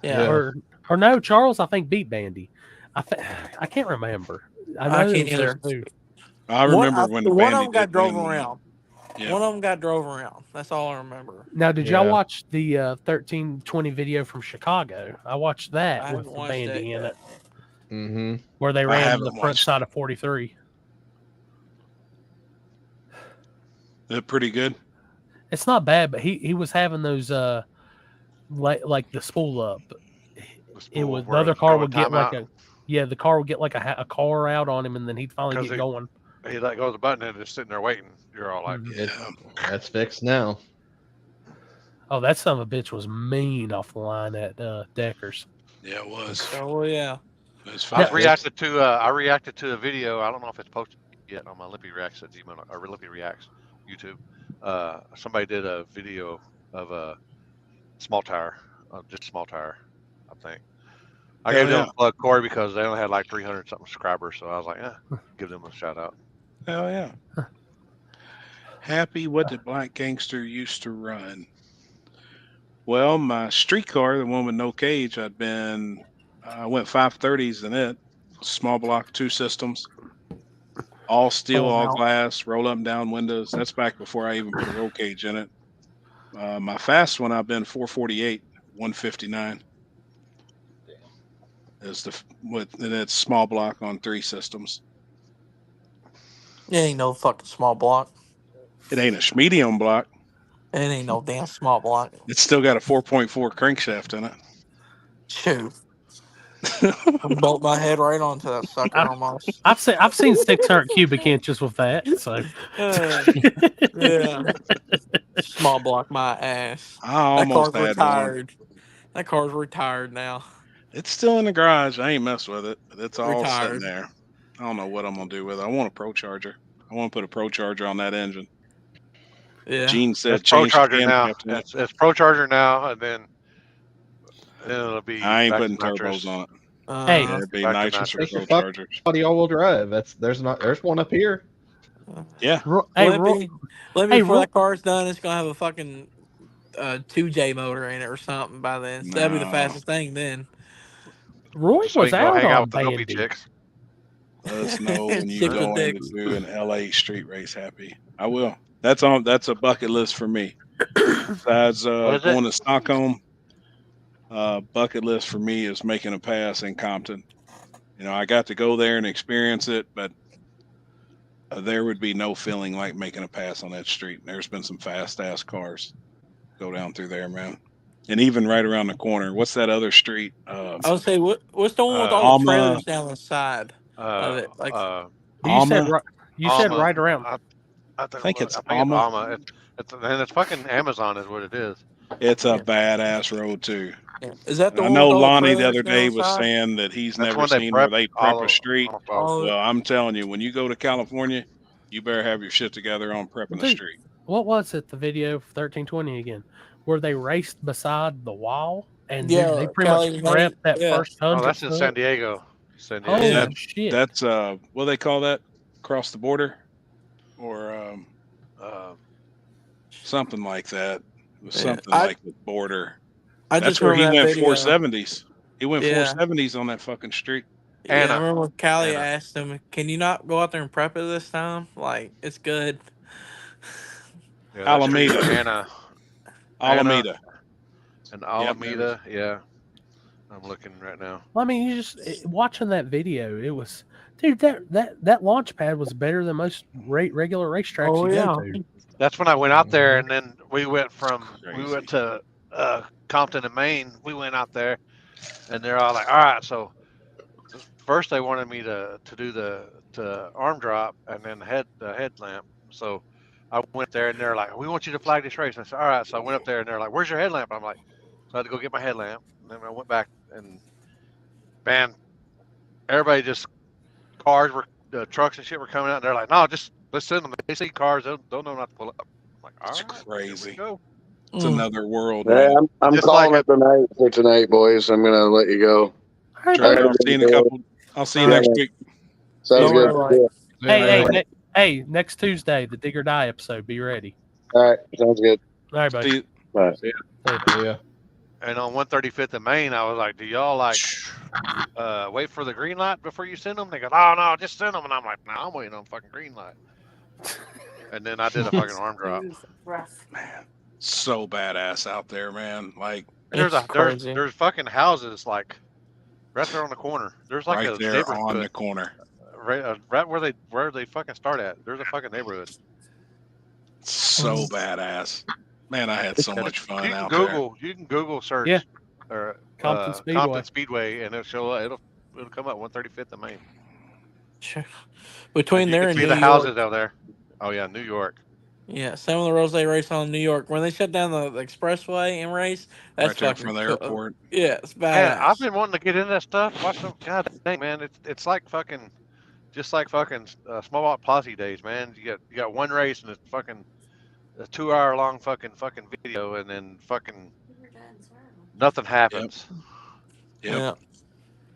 Yeah. Or no, Charles I think beat Bandy. I can't remember. I can't either. I remember when one of Bandy them got did drove win. around. Yeah. One of them got drove around. That's all I remember. Now, did y'all watch the 1320 video from Chicago? I watched that with Bandy in it. Mm-hmm. Where they ran the front side of 43. They're pretty good. It's not bad, but he was having those like the spool up. It was the other car would get like the car would get like a car out on him, and then he'd finally get going. He let go of the button and just sitting there waiting. You're all like, that's fixed now. Oh, that son of a bitch was mean off the line at Deckers. Yeah, it was. Oh yeah. I reacted to a video. I don't know if it's posted yet on my Lippy Reacts at Gmail or Lippy Reacts YouTube. Somebody did a video of a small tire, just a small tire, I think. I gave them a plug, Corey, because they only had like 300 something subscribers, so I was like, give them a shout out. Hell yeah. Happy, what did Black Gangster used to run? Well, my street car, the one with no cage, I went 530s in it. small block, 2 systems, all steel, Full all mount. glass, roll up and down windows. That's back before I even put a roll cage in it. My fast one, I've been 448, 159. Is and it's small block on 3 systems. It ain't no fucking small block. It ain't a medium block. It ain't no damn small block. It's still got a 4.4 crankshaft in it. Shoot. I built my head right onto that sucker almost. I've seen 600 cubic inches with that. So yeah. Small block my ass. I almost that car's had one. retired. That car's retired now. It's still in the garage. I ain't messed with it. But it's all Retired. sitting there. I don't know what I'm gonna do with it. I want a Pro Charger. I want to put a Pro Charger on that engine. Yeah. Gene said It's Pro change Charger the now. camshaft in it. It's Pro Charger now, and then it'll be. I ain't back putting to nitrous. turbos on it. Hey, Yeah, it'd be back to nitrous or Take Pro your fuck Chargers. body all-wheel drive. There's one up here. Yeah. Let me before Roy- that car's done, it's gonna have a fucking 2J motor in it or something by then. So that'd be the No. fastest thing then. Roy So you was can go out hang out on with the dopey Bandy. chicks. Let us know when you Chicks with go in to dicks. do an LA street race. Happy. I will. That's a bucket list for me. Besides What is it? going to Stockholm, bucket list for me is making a pass in Compton. You know, I got to go there and experience it, but there would be no feeling like making a pass on that street. There's been some fast ass cars go down through there, man. And even right around the corner, what's that other street? I would say what's the one with all the Alma. trailers down the side of it? Like You said Alma. right. You said Alma. right around. I think it's it's Alma. Alma. It's fucking Amazon is what it is. It's a badass road too. Yeah. Is that the I one know with all the Lonnie the trailers other down day the was side? saying that he's That's never when they seen where prep they all prep a of- street. all of it. Well, I'm telling you, when you go to California, you better have your shit together on prepping the Dude, street. what was it? The video of 1320 again, where they raced beside the wall and Yeah, they pretty much Cali, prepped that yeah. first 100 Oh, that's in foot. San Diego. San Diego. Holy Yeah. shit! That's what do they call that? Across the border, or something like that. It was Yeah. something like the border. I That's just where he remember that went video. 470s. He went Yeah. 470s on that fucking street. Yeah, I Anna. remember when Callie Anna. asked him, "Can you not go out there and prep it this time? Like, it's good." Yeah, that street's Alameda. Anna. Alameda. And Alameda. Yeah. I'm looking right now. Well, I mean, you just watching that video. It was, dude. That launch pad was better than most regular racetracks Oh, you yeah. go to. That's when I went out there, and then we went to Compton and Maine. We went out there, and they're all like, "All right." So first they wanted me to do the arm drop and then the headlamp. So I went there, and they're like, "We want you to flag this race." And I said, "All right." So I went up there, and they're like, "Where's your headlamp?" I'm like, "So I had to go get my headlamp." And then I went back, and man, everybody just the trucks and shit were coming out, and they're like, "No, just let's send them. They see cars, they'll know not to pull up." I'm like, all It's right, crazy. Here we go. It's another world, Yeah, man. I'm Just calling like it tonight for tonight, boys. I'm gonna let you go. Trevor, I'll see you in a couple. I'll see you next week. Sounds good. Hey, next Tuesday, the Dig or Die episode. Be ready. All right, sounds good. All right, buddy. See you. Bye. Yeah. And on 135th in Maine, I was like, "Do y'all like wait for the green light before you send them?" They go, "Oh no, just send them." And I'm like, "No, I'm waiting on fucking green light." And then I did a fucking arm drop. Man, so badass out there, man. Like And there's fucking houses like right there on the corner. There's like right a there neighborhood on the corner. right where they fucking start at. There's a fucking neighborhood. So badass. Man, I had so much fun out there. You can Google search or Compton Speedway. Compton Speedway, and it'll come up 135th in Maine. Between And there you and can see New the York. houses out there. Oh yeah, New York. Yeah, some of the roads they race on in New York. When they shut down the expressway and race, that's Right there fucking from the airport. Yeah, it's badass. Man, I've been wanting to get into that stuff. Watch them. God dang, man, it's like fucking, just like fucking small block posse days, man. You got one race and it's fucking a 2 hour long fucking video, and then fucking nothing happens. Yeah.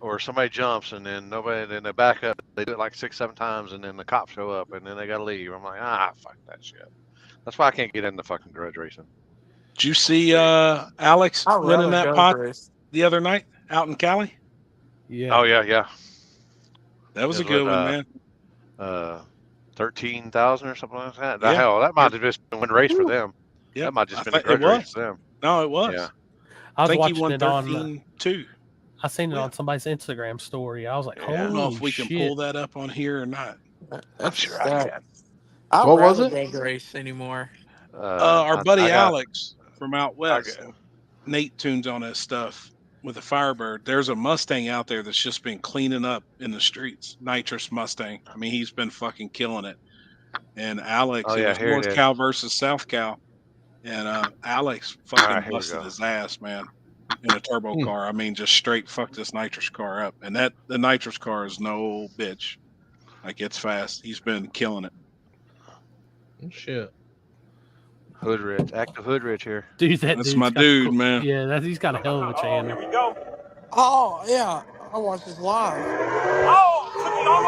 Or somebody jumps and then then they back up. They do it like 6-7 times, and then the cops show up, and then they gotta leave. I'm like, fuck that shit. That's why I can't get into fucking grudge racing. Did you see Alex winning that pot race the other night out in Cali? Yeah. Oh yeah. That was a good one, man. 13,000 or something like that. Yeah. Hell, that might have just been one race for them. Yeah, That might have just been a Grudge race for them. No, it was. Yeah. I was think he watching won it on 13-2. I seen it on somebody's Instagram story. I was like, I holy don't know if we can shit. pull that up on here or not. I'm sure I can. I What don't was ride it? a Grudge race anymore. Our buddy Alex from out west, Nate tunes on that stuff with a Firebird. There's a Mustang out there that's just been cleaning up in the streets. Nitrous Mustang. I mean, he's been fucking killing it. And Alex, it was here it North is. Cal versus South Cal. And Alex fucking busted his ass, man, in a turbo car. I mean, just straight fucked this nitrous car up. And the nitrous car is no bitch. Like, it's fast. He's been killing it. Oh, shit. Hood Rich, active Hood Rich here. Dude, that's my dude, man. Yeah, he's got a hell of a channel. Here we go. Oh yeah, I watched this live. Oh, took it on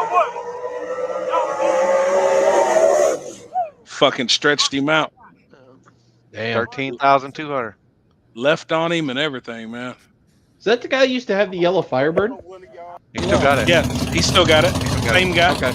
the way. Fucking stretched him out. Damn. 13,200. Left on him and everything, man. Is that the guy who used to have the yellow Firebird? He still got it. Yeah, he still got it. Same guy. Okay.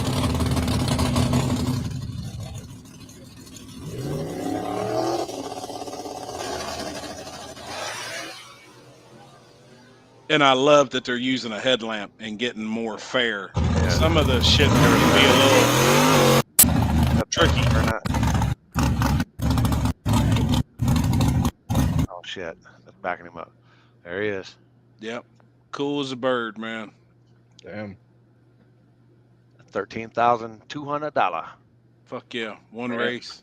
And I love that they're using a headlamp and getting more fair. Yeah. Some of the shit can be a little tricky. Oh shit! That's backing him up. There he is. Yep, cool as a bird, man. Damn. $13,200. Fuck yeah, one race.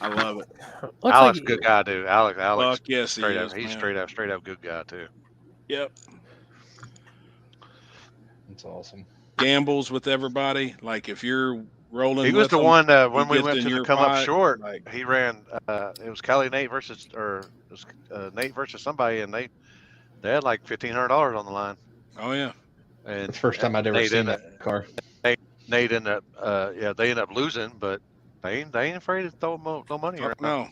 I love it. Alex, like, good guy, dude. Alex. Fuck yes, straight he up. is, He's man. straight up good guy too. Yep. That's awesome. Gambles with everybody. Like if you're rolling. He was the one when we went to the come up fight, short. like, he ran. It was Kelly Nate versus Nate versus somebody, and they had like $1,500 on the line. Oh yeah. And it's the first time I'd ever seen that car. Nate ended up, they ended up losing, but they ain't afraid to throw no money around. No.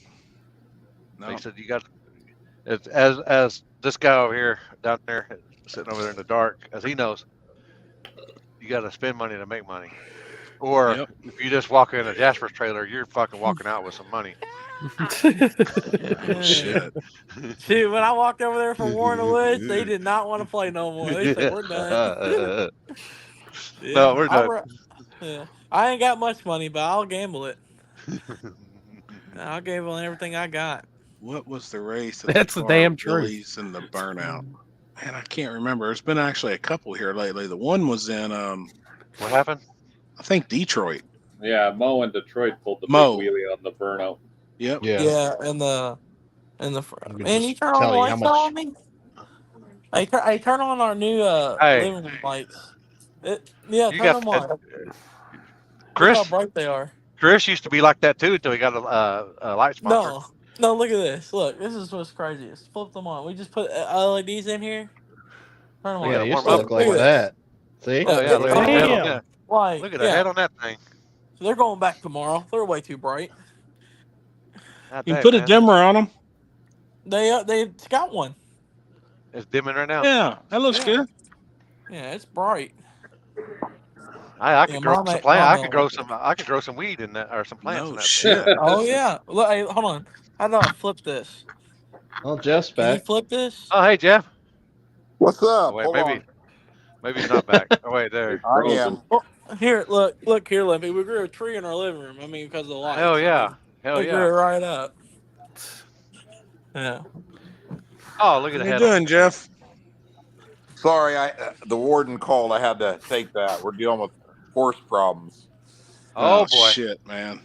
They said you got, as this guy over here down there sitting over there in the dark, as he knows, you got to spend money to make money. Or if you just walk in a Jasper's trailer, you're fucking walking out with some money. Shit. Dude, when I walked over there for Warren Woods, they did not want to play no more. They said, we're done. No, we're done. I ain't got much money, but I'll gamble it. I'll gamble everything I got. What was the race? That's the damn truth. And the burnout. Man, I can't remember. There's been actually a couple here lately. The one was in what happened? I think Detroit. Yeah, Mo in Detroit pulled the big wheelie on the burnout. Yep. Yeah, and the man, you turn on the lights on me. Hey, turn on our new living room lights. Turn them on. Chris, look how bright they are. Chris used to be like that too until he got a light sponsor. No, look at this. Look, this is what's craziest. Flip them on. We just put LEDs in here. Turn them on. Yeah, you used to look like that. See? Oh yeah, look at that. Look at the head on that thing. So they're going back tomorrow. They're way too bright. You can put a dimmer on them. They got one. It's dimming right now. Yeah, that looks good. Yeah, it's bright. I could grow some plant. I could grow some weed in that or some plants in that. Shit. Oh yeah. Look, hey, hold on. How do I flip this? Oh, Jeff's Can you back. flip this? Oh hey Jeff. What's up? Wait, maybe he's not back. Oh wait, there. I am. Oh, here, look here, Limpy. We grew a tree in our living room. I mean, because of the lights. Hell yeah. We grew it right up. Yeah. Oh, look at What the are you head. doing, Jeff? Sorry, the warden called. I had to take that. We're dealing with horse problems. Oh boy. Shit, man.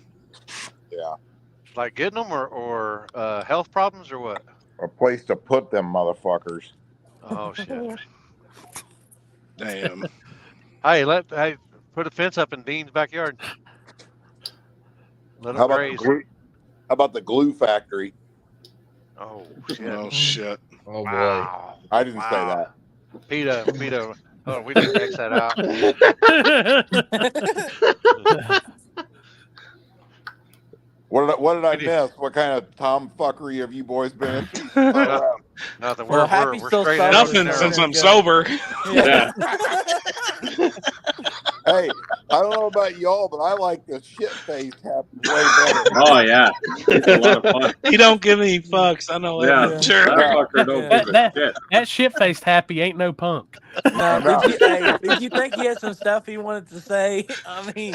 Yeah. Like getting them or health problems or what? A place to put them motherfuckers. Oh shit. Damn. Hey, put a fence up in Dean's backyard. Let How them about, graze. how about the glue factory? Oh shit. Oh shit. Oh boy. Wow. I didn't say that. Peter. Oh, we didn't X that out. What did I miss? What kind of tomfuckery have you boys been into? Nothing. Well, We're Happy's still straight sober, Nothing so since we're I'm good. sober. Yeah. Hey, I don't know about y'all, but I like the shit-faced Happy way better. Oh yeah, it's a lot of fun. He don't give any fucks. I know that Yeah, for sure. that fucker don't give a shit. That shit-faced Happy ain't no punk. No, No. did you think he had some stuff he wanted to say? I mean,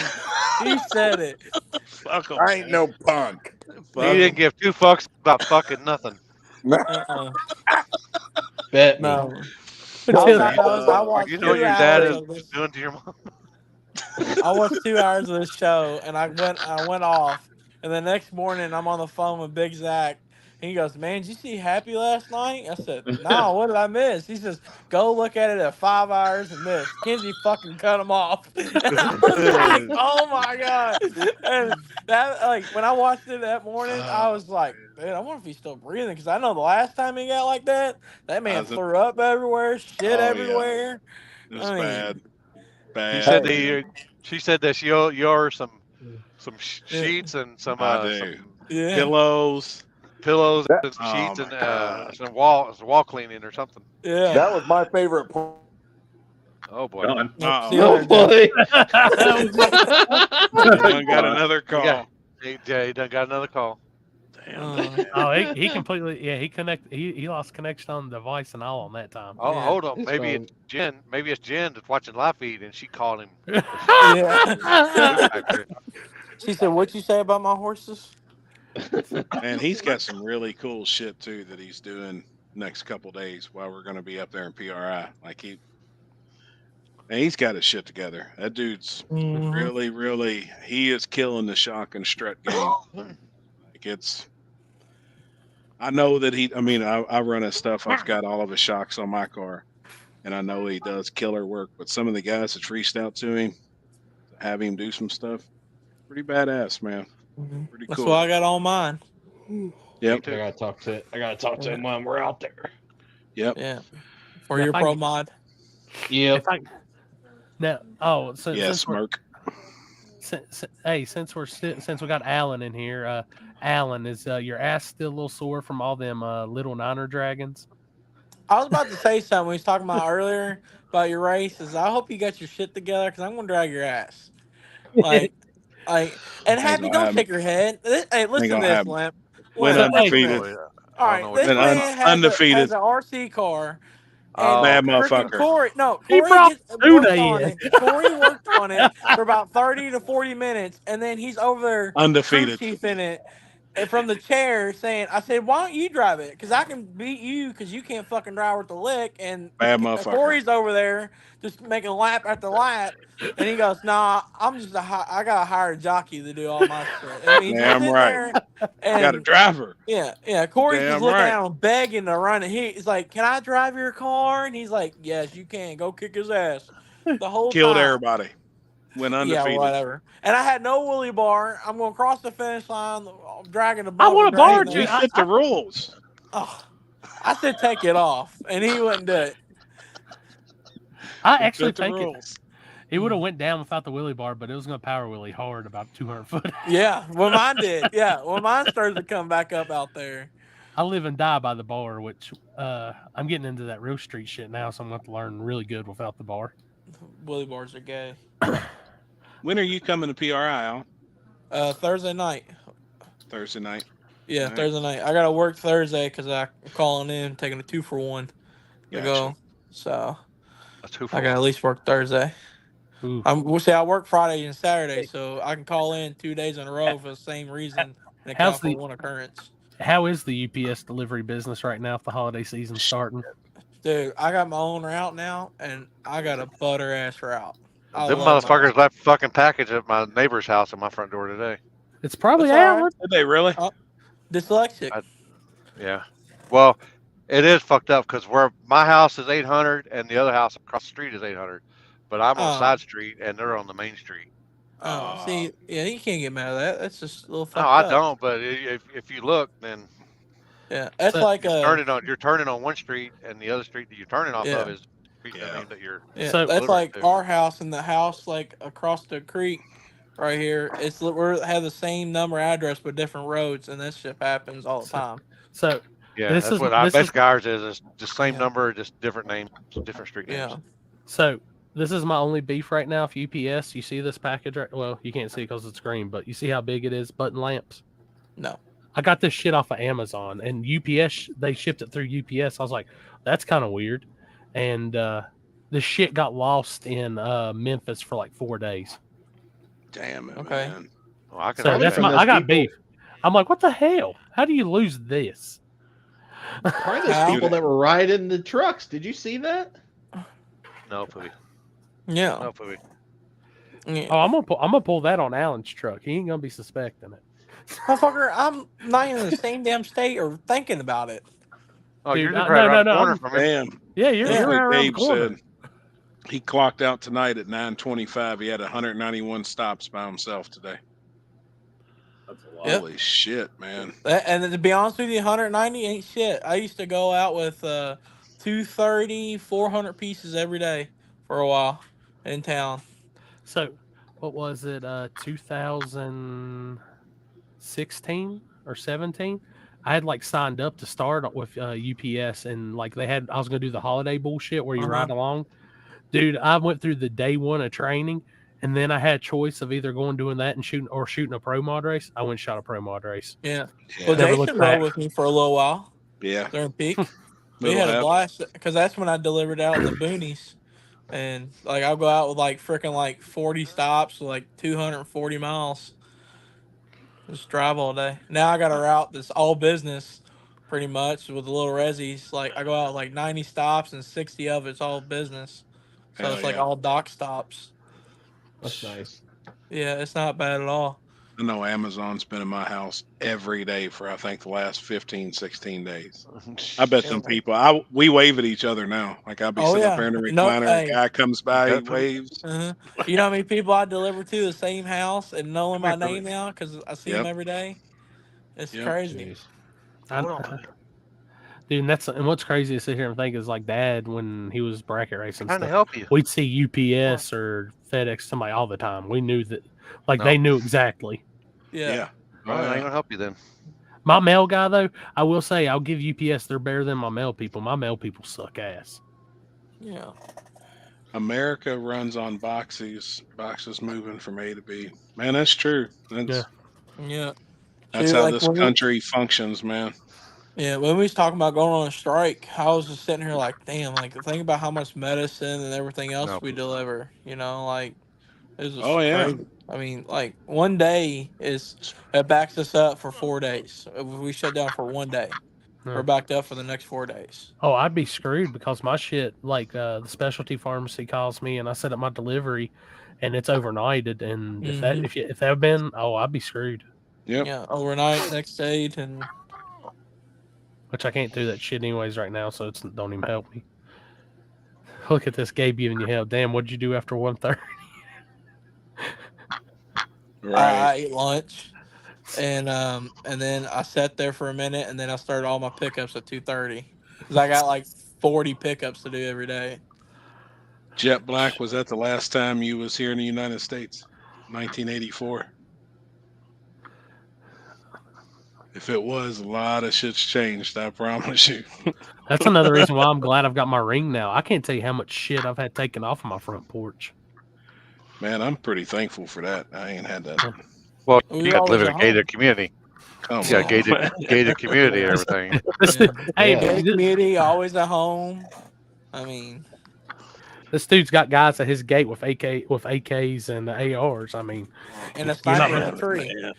he said it. Fuck 'em, I ain't no punk. He didn't give two fucks about fucking nothing. Bet me. No. Until- All I know is I You watched know what 2 your dad hours is of this. doing to your mom. I watched 2 hours of this show, and I went off. And the next morning, I'm on the phone with Big Zach. And he goes, "Man, did you see Happy last night?" I said, "No, what did I miss?" He says, "Go look at it at 5 hours and miss." Kenzie fucking cut him off. And I was like, "Oh my god!" And that, like, when I watched it that morning, I was like, "Dude, I wonder if he's still breathing." Because I know the last time he got like that man threw up everywhere, shit everywhere. It was I mean, bad. Bad. He said man. she said that you owe her some sheets and some Pillows. pillows That- and some Oh, sheets my and God. some wall cleaning or something. Yeah. That was my favorite part. Oh boy. Done. See you later, He done got another call. He done got another call. Damn. Oh, he completely he lost connection on the device and all on that time. Oh, Yeah, hold on. it's Maybe fine. it's Jen. Maybe it's Jen that's watching live feed and she called him. Yeah. She said, "What you say about my horses?" And he's got some really cool shit too that he's doing next couple days while we're going to be up there in PRI. Like he's got his shit together. That dude's really, he is killing the shock and strut game. Like I know that I run his stuff. I've got all of his shocks on my car, and I know he does killer work. But some of the guys that's reached out to him to have him do some stuff, pretty badass, man. Pretty That's cool. what I got on mine. Yep. I gotta talk to him when we're out there. Yep. Yeah. For your pro mod. Yep. Since Smirk. Since we got Alan in here, Alan, is your ass still a little sore from all them little Niner dragons? I was about to say something we was talking about earlier about your races. I hope you got your shit together because I'm gonna drag your ass. And Happy, don't shake your head. Hey, listen to this, Limp. Went undefeated. All right, this man has an RC car. And Bad freaking motherfucker. Corey worked on it for about 30 to 40 minutes, and then he's over there Undefeated. crew chief in it and from the chair saying, I said, "Why don't you drive it? Because I can beat you because you can't fucking drive with the lick." And Bad motherfucker. Corey's over there just making lap after lap. And he goes, "Nah, I'm just I got to hire a jockey to do all my shit." I mean, he's just sitting there and got a driver. Yeah. Corey's Damn just looking right. at him, begging to run it. He's like, "Can I drive your car?" And he's like, "Yes, you can. Go kick his ass." The whole Killed time. everybody. Went undefeated. Yeah, whatever. And I had no willy bar. I'm going to cross the finish line. I'm dragging the I ball. want a bar, We fit the rules. Oh, I said take it off, and he wouldn't do it. I actually the think rules. it would have went down without the wheelie bar, but it was going to power wheelie hard about 200 foot. Yeah, well, mine did. Yeah, well, mine started to come back up out there. I live and die by the bar, which I'm getting into that real street shit now, so I'm going to have to learn really good without the bar. Wheelie bars are gay. When are you coming to PRI, Al? Thursday night. Thursday night. Yeah, All right. Thursday night. I got to work Thursday because I'm calling in, taking a 2-for-1 to go. So I got to at least work Thursday. We'll say I work Friday and Saturday, so I can call in 2 days in a row for the same reason and account for one occurrence. How is the UPS delivery business right now if the holiday season's starting? Dude, I got my own route now, and I got a butter ass route. Them motherfuckers left a fucking package at my neighbor's house at my front door today. It's probably That's all Alan. Did they really? Dyslexic. Yeah. Well, it is fucked up because my house is 800 and the other house across the street is 800, but I'm on side street and they're on the main street. Oh, see, yeah, you can't get mad at that. That's just a little fucked No, up. I don't. But if you look, then yeah, that's like you're turning on one street and the other street that you're turning off of is that you're. Yeah, that's like our house and the house like across the creek right here. We have the same number address but different roads, and this shit happens all the time. So Yeah, this that's is what basically ours is. It's just same number, just different names, different street names. Yeah. So this is my only beef right now. If UPS, you see this package right? Well, you can't see because it's green, but you see how big it is? Button lamps. No. I got this shit off of Amazon, and UPS, they shipped it through UPS. I was like, that's kind of weird. And this shit got lost in Memphis for like 4 days. Damn it, Okay. man. Well, I can So that's I got beef. I'm like, what the hell? How do you lose this? Probably those people that were riding the trucks. Did you see that? No, Poopy. Yeah. No, Poopy. Yeah. Oh, I'm gonna pull that on Alan's truck. He ain't gonna be suspecting it. Motherfucker, I'm not even in the same damn state or thinking about it. Oh, Dude, you're just right around the corner from him. Damn. Yeah, you're That's right what around the Gabe corner. said. He clocked out tonight at 9:25. He had 191 stops by himself today. That's a lot. Yep. Holy shit, man. And to be honest with you, 190 ain't shit. I used to go out with 230, 400 pieces every day for a while in town. So, what was it? 2016 or 17? I had like signed up to start with UPS, and like I was gonna do the holiday bullshit where you ride along. Dude, I went through the day one of training, and then I had a choice of either doing that and shooting a pro mod race. I went and shot a pro mod race. Yeah. Well, Never Jason looked rode back. with me for a little while. Yeah. During peak. We Middle had a half. blast because that's when I delivered out in the boonies. And like I'll go out with like freaking like 40 stops, like 240 miles. Just drive all day. Now I got a route that's all business pretty much with the little resis. Like I go out like 90 stops and 60 of it's all business. So Hell it's like yeah. all dock stops. That's nice. Yeah, it's not bad at all. I know Amazon's been in my house every day for I think the last 15, 16 days. I bet some people we wave at each other now. Like I'll be Oh, sitting yeah. up there in the No, recliner, hey. a guy comes by, he waves. You know how many people I deliver to the same house and knowing my Come here, name now because I see Yep. them every day? It's Yep. crazy. Dude, and what's crazy to sit here and think is like Dad when he was bracket racing Trying to stuff. help you. We'd see UPS or FedEx somebody all the time. We knew that, like No. they knew exactly. Yeah. Well, I ain't gonna help you then. My mail guy though, I will say I'll give UPS. They're better than my mail people. My mail people suck ass. Yeah. America runs on boxes moving from A to B. Man, that's true. That's Yeah. that's See, how like, this when we- country functions, man. Yeah, when we was talking about going on a strike, I was just sitting here like, damn, like think about how much medicine and everything else No. we deliver. You know, like it's just Oh, yeah. crazy. I mean, like one day it backs us up for 4 days. If we shut down for 1 day, Yeah. we're backed up for the next 4 days. Oh, I'd be screwed because my shit, like the specialty pharmacy calls me and I set up my delivery, and it's overnighted. And if that had been, I'd be screwed. Yep. Yeah, overnight, next day, and Which I can't do that shit anyways right now, so it don't even help me. Look at this, Gabe giving you hell. Damn, what'd you do after 1:30? I ate lunch, and then I sat there for a minute, and then I started all my pickups at 2:30 because I got like 40 pickups to do every day. Jet Black, was that the last time you was here in the United States? 1984. If it was, a lot of shit's changed, I promise you. That's another reason why I'm glad I've got my ring now. I can't tell you how much shit I've had taken off of my front porch. Man, I'm pretty thankful for that. I ain't had that. Well, We you got to always live in at a gated community. Come You got on. gated community and everything. Hey, Gated community, always at home. I mean, this dude's got guys at his gate with AKs and ARs. I mean, and a you're not sniper in a gonna- tree.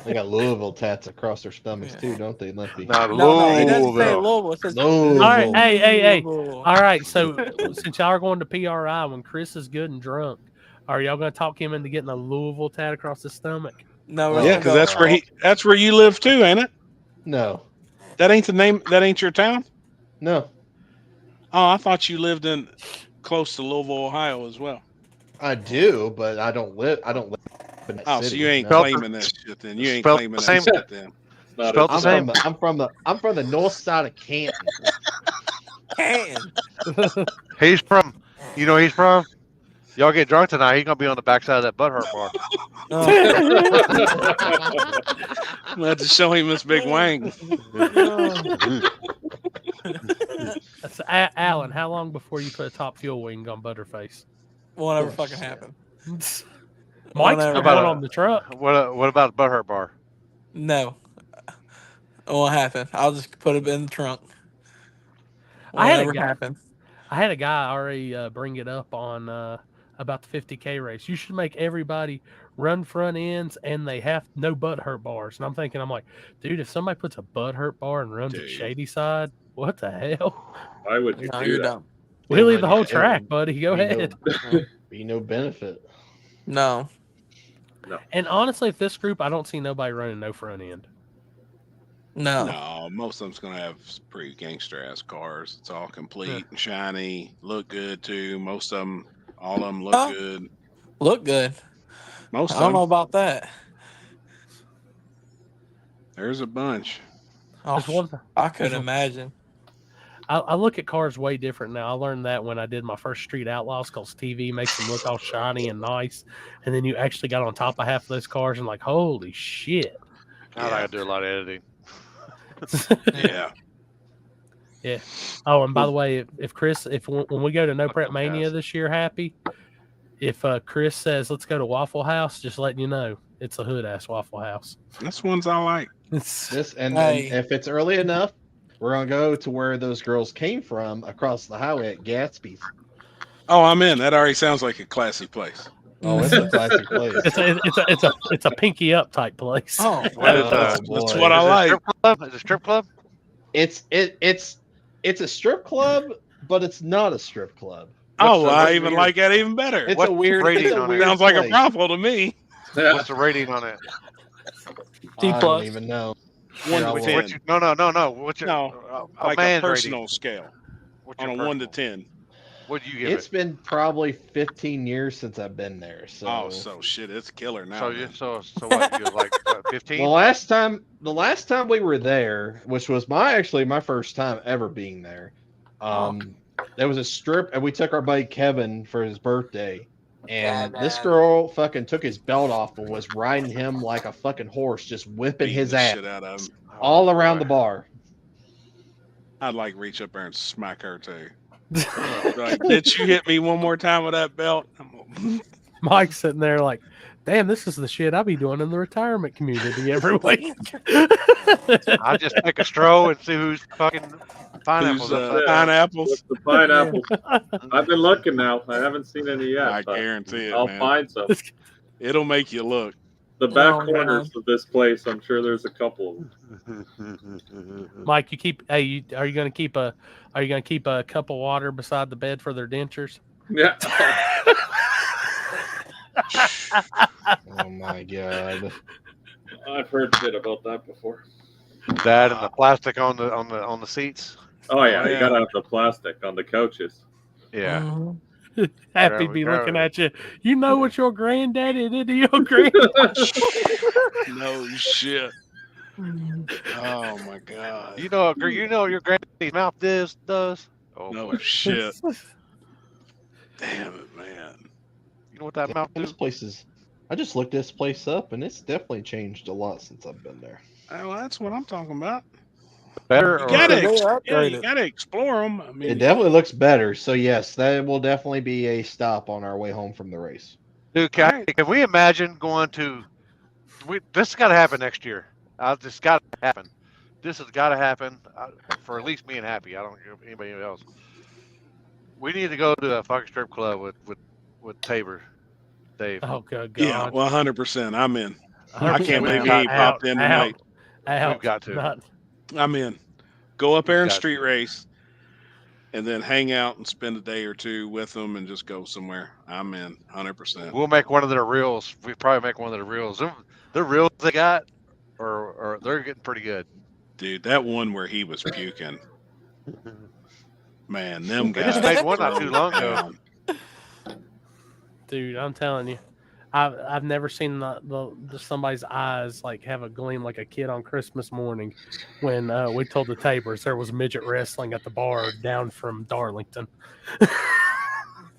They got Louisville tats across their stomachs too, don't they, Lefty? No, No, it doesn't say Louisville. It says Louisville. All right, hey. Louisville. All right, so since y'all are going to PRI when Chris is good and drunk, are y'all going to talk him into getting a Louisville tat across his stomach? No, Yeah, because that's where you live too, ain't it? No. That ain't the name. That ain't your town. No. Oh, I thought you lived in close to Louisville, Ohio, as well. I do, but I don't live in that Oh, city. so you ain't no. claiming that shit then. You ain't Spelled claiming the that same. shit then. Spelled the same. I'm from the north side of Canton. Canton. He's from. You know where he's from? Y'all get drunk tonight, he's gonna be on the backside of that butthurt bar. We'll have to show him this big wang. So, Alan, how long before you put a top fuel wing on Butterface? Whatever fucking happened. Mike's Whatever. put one on the truck. What about the butthurt bar? No. It won't happen. I'll just put it in the trunk. I had Whatever happened. I had a guy already bring it up on about the 50K race. You should make everybody run front ends, and they have no butt hurt bars. And I'm like, dude, if somebody puts a butt hurt bar and runs at Shady Side, what the hell? Why would you do that? We'll leave the whole track, buddy. Go ahead. Be no benefit. No. And honestly, if this group, I don't see nobody running no front end. No, most of them's gonna have pretty gangster ass cars. It's all complete and shiny, look good too. Most of them, all of them look good. Look good. Most of I don't know them. about that. There's a bunch. I could imagine. I look at cars way different now. I learned that when I did my first Street Outlaws, because TV makes them look all shiny and nice. And then you actually got on top of half of those cars and like, holy shit. I gotta do a lot of editing. Yeah. Yeah. Oh, and by the way, if Chris, when we go to No Prep Mania this year, Happy, if Chris says let's go to Waffle House, just letting you know, it's a hood ass Waffle House. That's ones I like. And if it's early enough, we're gonna go to where those girls came from across the highway at Gatsby's. Oh, I'm in. That already sounds like a classy place. Oh, it's a classic place. It's a pinky up type place. Oh, that's what I like. Is it a strip club? It's a strip club, but it's not a strip club. I even like that even better. It's a weird rating on it? Sounds like a place. brothel to me. What's the rating on it? I don't even know. 1 to 10. No. What's your like a man's personal rating? scale. What's On your a 1 to 10. What do you give It's it? been probably 15 years since I've been there. So Oh, so shit, it's killer now. So what? You like 15? the last time we were there, which was my first time ever being there, there was a strip, and we took our buddy Kevin for his birthday, and this girl fucking took his belt off and was riding him like a fucking horse, just whipping his the ass shit out of him. all around the bar. I'd like reach up there and smack her too. Like, did you hit me one more time with that belt? Mike's sitting there like, damn, this is the shit I be doing in the retirement community every week. I just take a stroll and see who's fucking pineapples. Pineapples. What's the pineapple? I've been looking now. I haven't seen any yet. I guarantee it. I'll man. find some. It'll make you look. The back corners of this place, I'm sure there's a couple of them. Mike, you keep. Hey, are you gonna keep a cup of water beside the bed for their dentures? Yeah. Oh my god! I've heard shit about that before. That and the plastic on the seats. Oh yeah, you gotta have the plastic on the couches. Yeah. Happy be looking at you. You know what your granddaddy did to your granddaddy? No shit. Oh my god. You know your granddaddy's mouth does. Oh no shit. Damn it, man. You know what that mouth This does? place is. I just looked this place up, and it's definitely changed a lot since I've been there. Well, that's what I'm talking about. Better. You gotta explore them. I mean, It definitely looks better. So yes, that will definitely be a stop on our way home from the race. Dude, can we imagine going to? This has got to happen next year. This got to happen. This has got to happen for at least me and Happy. I don't know anybody else. We need to go to a fucking strip club with Tabor, Dave. Oh god. Yeah, 100%. I'm in. I 100%. can't believe he ain't popped in tonight. We've got to. I'm in. Go up there and street race, and then hang out and spend a day or two with them, and just go somewhere. I'm in 100%. We'll make one of their reels. We probably make one of their reels. The reels they got, or they're getting pretty good. Dude, that one where he was puking. Man, them We guys. just made one not too long ago. Dude, I'm telling you, I've never seen the somebody's eyes like have a gleam like a kid on Christmas morning when we told the Tabors there was midget wrestling at the bar down from Darlington.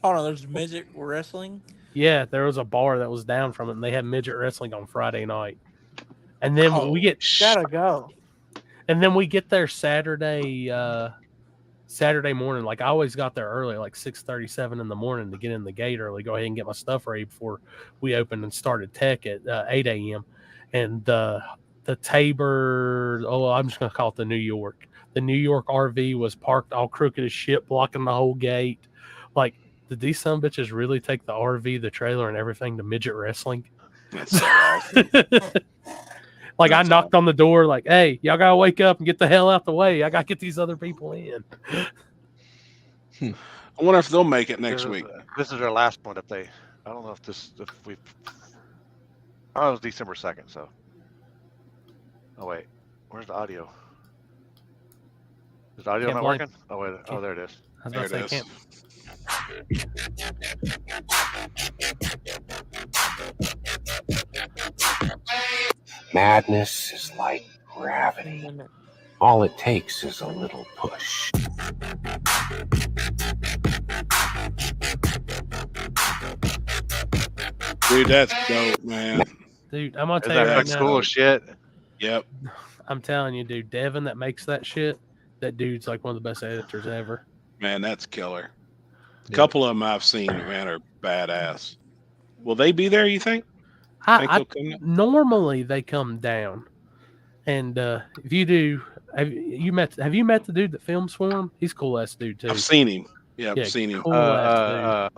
Oh no, there's midget wrestling. Yeah, there was a bar that was down from it, and they had midget wrestling on Friday night. And then we get gotta go. And then we get there Saturday morning. Like I always got there early, like 6:37 in the morning to get in the gate early. Go ahead and get my stuff ready before we opened and started tech at 8 a.m. And the Tabor, I'm just gonna call it the New York. The New York RV was parked all crooked as shit, blocking the whole gate. Like, did these son bitches really take the RV, the trailer, and everything to midget wrestling? That's so awesome. Like, I knocked on the door, like, hey, y'all gotta wake up and get the hell out the way. I gotta get these other people in. I wonder if they'll make it next week. This is their last one. I don't know if we. Oh, it was December 2nd. So. Oh wait, where's the audio? Is the audio not working? Oh wait, oh there it is. I was about to say, Madness is like gravity. All it takes is a little push. Dude, that's dope, man. Dude, I'm gonna tell you right now. Cool shit. Yep. I'm telling you, dude, Devin that makes that shit, that dude's like one of the best editors ever. Man, that's killer. A couple of them I've seen, man, are badass. Will they be there, you think? Normally they come down. And if you do, have you met the dude that films for him? He's a cool ass dude too. I've seen him. Yeah, I've seen him. Cool ass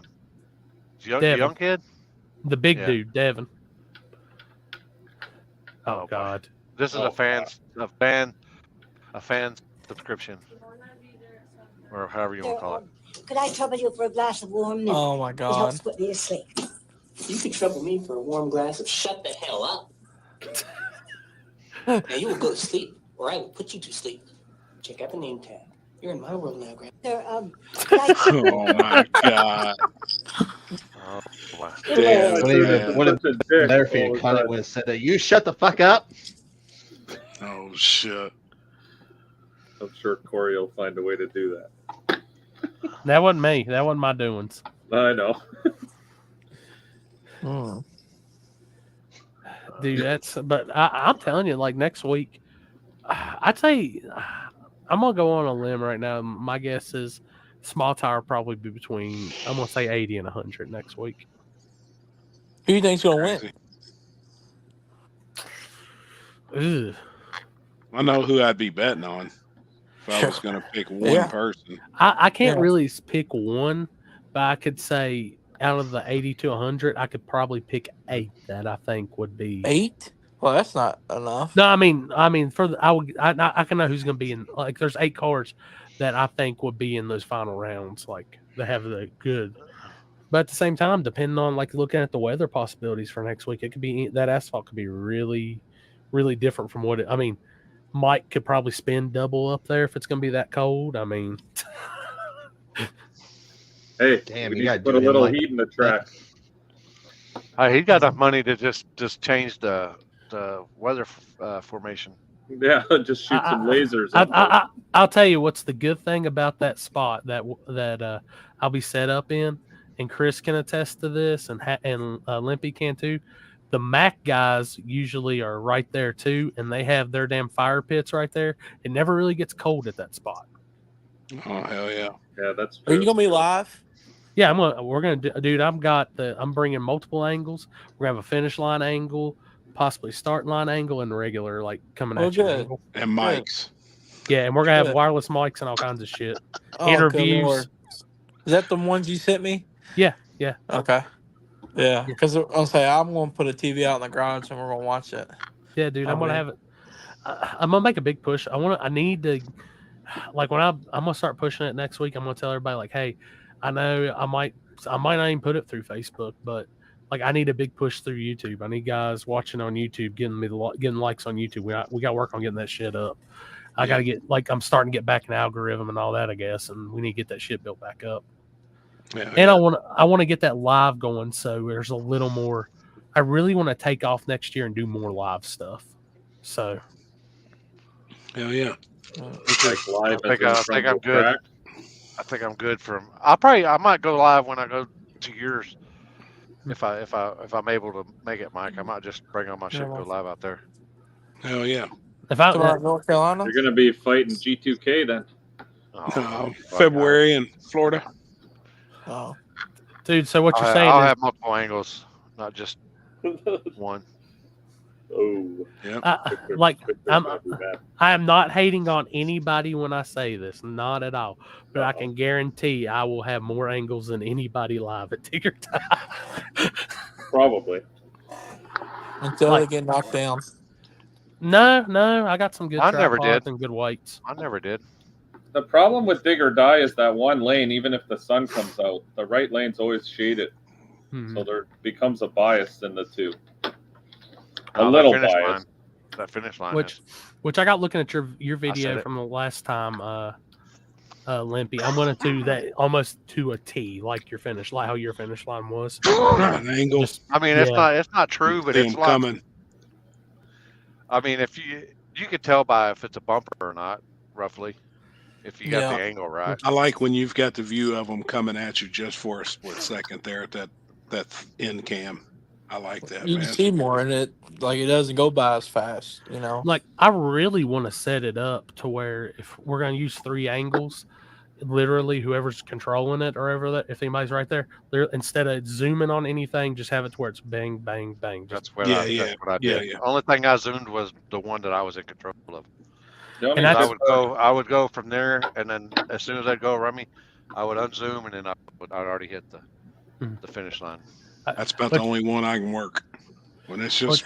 dude. Young kid? The big dude, Devin. Oh God. This is a fan subscription, or however you want to call it. Could I trouble you for a glass of warm milk? Oh my It God. helps put me to sleep. You could trouble me for a warm glass of shut the hell up. Now you will go to sleep, or I will put you to sleep. Check out the name tag. You're in my world now, Grandma. Sir, Oh my God. Oh, wow. What if Larry Connie would have said that? You shut the fuck up. Oh shit. I'm sure Corey will find a way to do that. That wasn't me. That wasn't my doings. I know. Dude, but I'm telling you, like next week, I'd say I'm gonna go on a limb right now. My guess is Small Tower probably be between, I'm gonna say 80 and 100 next week. Who do you think's gonna win? Ugh. I know who I'd be betting on if I was going to pick one person. I can't really pick one, but I could say out of the 80 to 100, I could probably pick 8 that I think would be 8. Well, that's not enough. No, I mean, I can know who's going to be in. Like, there's 8 cards that I think would be in those final rounds. Like, they have the good. But at the same time, depending on like looking at the weather possibilities for next week, it could be that asphalt could be really, really different from what it. I mean, Mike could probably spin double up there if it's going to be that cold. I mean, hey, damn, we you need got to put a little heat in the track. He got enough money to just change the weather formation. Yeah, just shoot some lasers. I'll tell you what's the good thing about that spot that I'll be set up in, and Chris can attest to this, and Limpy can too. The Mac guys usually are right there too, and they have their damn fire pits right there. It never really gets cold at that spot. Oh hell yeah! Yeah, that's true. Are you gonna be live? Yeah, we're gonna do, dude. I'm bringing multiple angles. We're gonna have a finish line angle, possibly start line angle, and regular like coming at you good. angle. And mics. Yeah, and we're gonna have Good. wireless mics and all kinds of shit. Oh, good Interviews. Lord. Is that the ones you sent me? Yeah. Okay. Yeah, because I'll say I'm gonna put a TV out in the garage and we're gonna watch it. Yeah, dude, I'm gonna have it. I'm gonna make a big push. I need to, like when I'm gonna start pushing it next week. I'm gonna tell everybody like, hey, I know I might not even put it through Facebook, but like I need a big push through YouTube. I need guys watching on YouTube getting likes on YouTube. We got to work on getting that shit up. I got to get I'm starting to get back in algorithm and all that, I guess, and we need to get that shit built back up. Yeah, and I want to get that live going, so there's a little more. I really want to take off next year and do more live stuff. So, hell yeah! Like live. I think I'm good. I think I'm good from. I might go live when I go to yours. If I'm able to make it, Mike, I might just bring all my shit and go live out there. Hell yeah. If I North Carolina, you're gonna be fighting G2K then. February in Florida. Oh, dude. So what you're saying I'll is have multiple angles, not just one. Oh, yeah. I am not hating on anybody when I say this, not at all. But I can guarantee I will have more angles than anybody live at Tigger Time. Probably. Until they get knocked down. No, I got some good I never tripods did. and good weights. I never did. The problem with Dig or Die is that one lane, even if the sun comes out, the right lane's always shaded. So there becomes a bias in the two. A little bias. That finish line Which I got looking at your video from the last time, Limpy. I'm gonna do that almost to a T, like your finish, like how your finish line was. An angle. It's not true, but it's coming. I mean, if you could tell by if it's a bumper or not, roughly, if you got the angle right. I like when you've got the view of them coming at you just for a split second there at that end cam. I like that. You can see more in it, like it doesn't go by as fast, you know. Like I really want to set it up to where if we're gonna use 3 angles, literally whoever's controlling it or if anybody's right there, instead of zooming on anything, just have it to where it's bang, bang, bang. That's what I did. The only thing I zoomed was the one that I was in control of. And I would go from there, and then as soon as I'd go around me, I would unzoom, and then I'd already hit the finish line. That's about the only one I can work. When it's just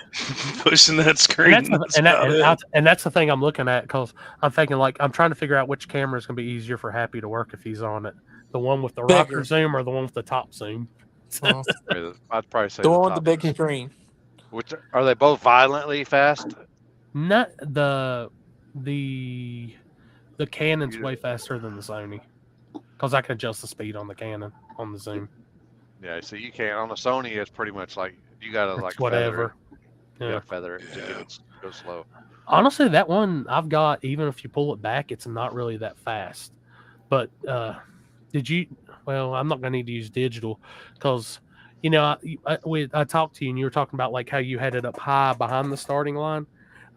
pushing that screen. And that's the thing I'm looking at, because I'm thinking, like, I'm trying to figure out which camera is going to be easier for Happy to work if he's on it. The one with the rocker zoom or the one with the top zoom? I'd probably say the one with the big screen. Which are they both violently fast? Not the Canon's way faster than the Sony, because I can adjust the speed on the Canon on the zoom. Yeah, so you can't on the Sony. It's pretty much like you gotta like whatever. Feather it to get it go slow. Honestly, that one I've got, even if you pull it back, it's not really that fast. But did you? Well, I'm not gonna need to use digital, because you know I talked to you and you were talking about like how you had it up high behind the starting line.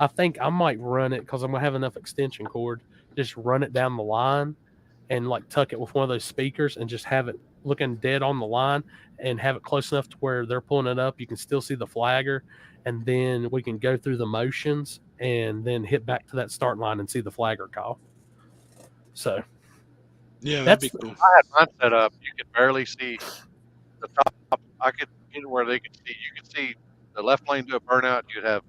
I think I might run it, because I'm gonna have enough extension cord. Just run it down the line and like tuck it with one of those speakers and just have it looking dead on the line and have it close enough to where they're pulling it up. You can still see the flagger, and then we can go through the motions and then hit back to that start line and see the flagger call. So yeah, that'd be cool. I had mine set up. You could barely see the top. I could get it where they could see. You could see the left lane do a burnout. You'd have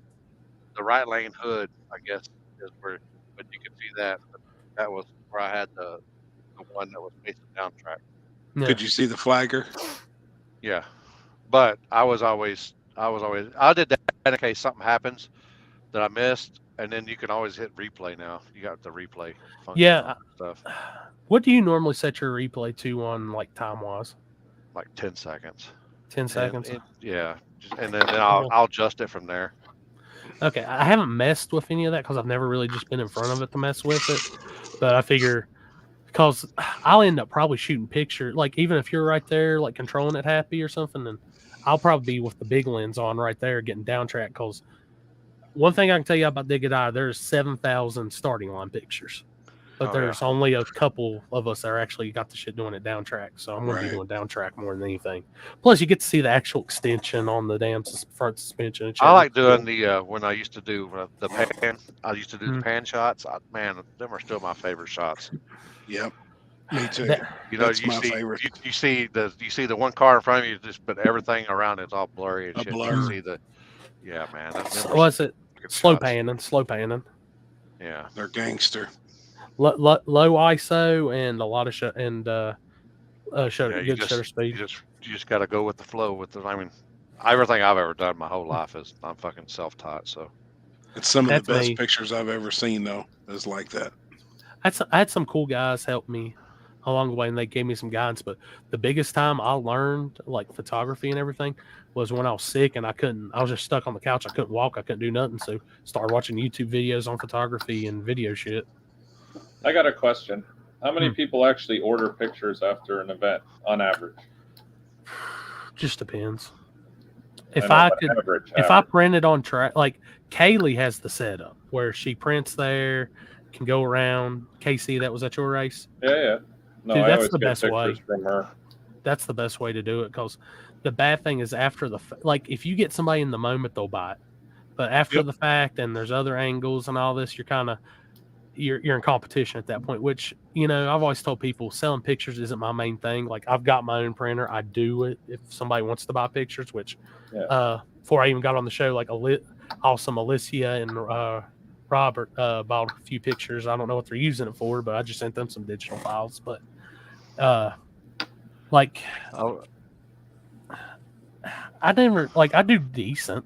the right lane hood, I guess, is where, but you could see that. But that was where I had the one that was facing down track. Yeah. Could you see the flagger? Yeah, but I did that in case something happens that I missed, and then you can always hit replay now. You got the replay function. Yeah. Stuff. What do you normally set your replay to on, like, time wise? Like 10 seconds. 10 seconds. Yeah, and then I'll adjust it from there. Okay, I haven't messed with any of that because I've never really just been in front of it to mess with it. But I figure, because I'll end up probably shooting picture, like even if you're right there, like controlling it Happy or something, then I'll probably be with the big lens on right there getting down track. Because one thing I can tell you about Dig It Eye, there's 7,000 starting line pictures. But there's only a couple of us that are actually got the shit doing it down track. So I'm going to be doing down track more than anything. Plus, you get to see the actual extension on the damn front suspension. I like doing the, when I used to do the pan, I used to do the pan shots. Man, them are still my favorite shots. Yep. Me too. You know, you see the one car in front of you, just but everything around it's all blurry and shit. Blur. You see the, yeah, man. What's it? Slow panning. Yeah, they're gangster. Low ISO and a lot of shutter speed. You just got to go with the flow. I mean, everything I've ever done my whole life is I'm fucking self-taught. So it's some of the best pictures I've ever seen, though. Is like that. I had some cool guys help me along the way, and they gave me some guidance. But the biggest time I learned like photography and everything was when I was sick and I was just stuck on the couch. I couldn't walk. I couldn't do nothing. So started watching YouTube videos on photography and video shit. I got a question. How many people actually order pictures after an event on average? Just depends. I If know, I but could, average, if I average. printed on track, like Kaylee has the setup where she prints there, can go around. Casey, that was at your race? Yeah. No, Dude, I that's always the get best pictures way. from her. That's the best way to do it, because the bad thing is after the like, if you get somebody in the moment, they'll buy it. But after the fact, and there's other angles and all this, you're kind of you're in competition at that point. Which, you know, I've always told people selling pictures isn't my main thing. Like, I've got my own printer, I do it if somebody wants to buy pictures. Which before I even got on the show, like awesome Alicia and Robert bought a few pictures. I don't know what they're using it for, but I just sent them some digital files. But like, I never I do decent.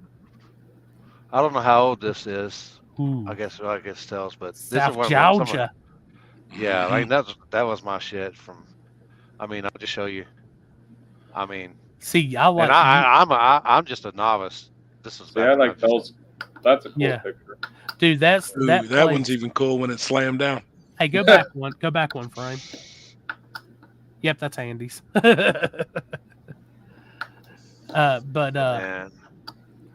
I don't know how old this is. Ooh. I guess tells, but this South is one Georgia. Yeah, I mean that was my shit from. I mean, I'll just show you. I mean, see, I like. And I'm just a novice. This is. See, I like those. That's a cool picture, dude. That one's even cool when it's slammed down. Hey, go back one. Go back one frame. Yep, that's Andy's.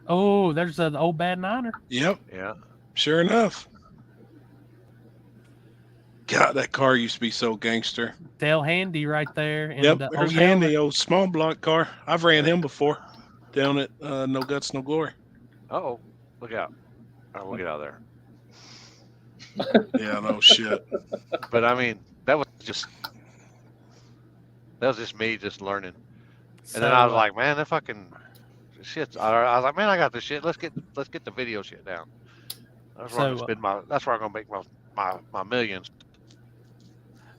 Oh, there's an old bad Niner. Yep. Yeah. Sure enough. God, that car used to be so gangster. Dale Handy right there. And, yep, there's Handy, old small block car. I've ran him before down at No Guts, No Glory. Oh, look out. We'll get out of there. Yeah, no shit. But I mean, that was just me just learning. And then I was like, man, that fucking shit. I was like, man, I got this shit. Let's get the video shit down. That's where I'm gonna spend that's where I'm gonna make my millions.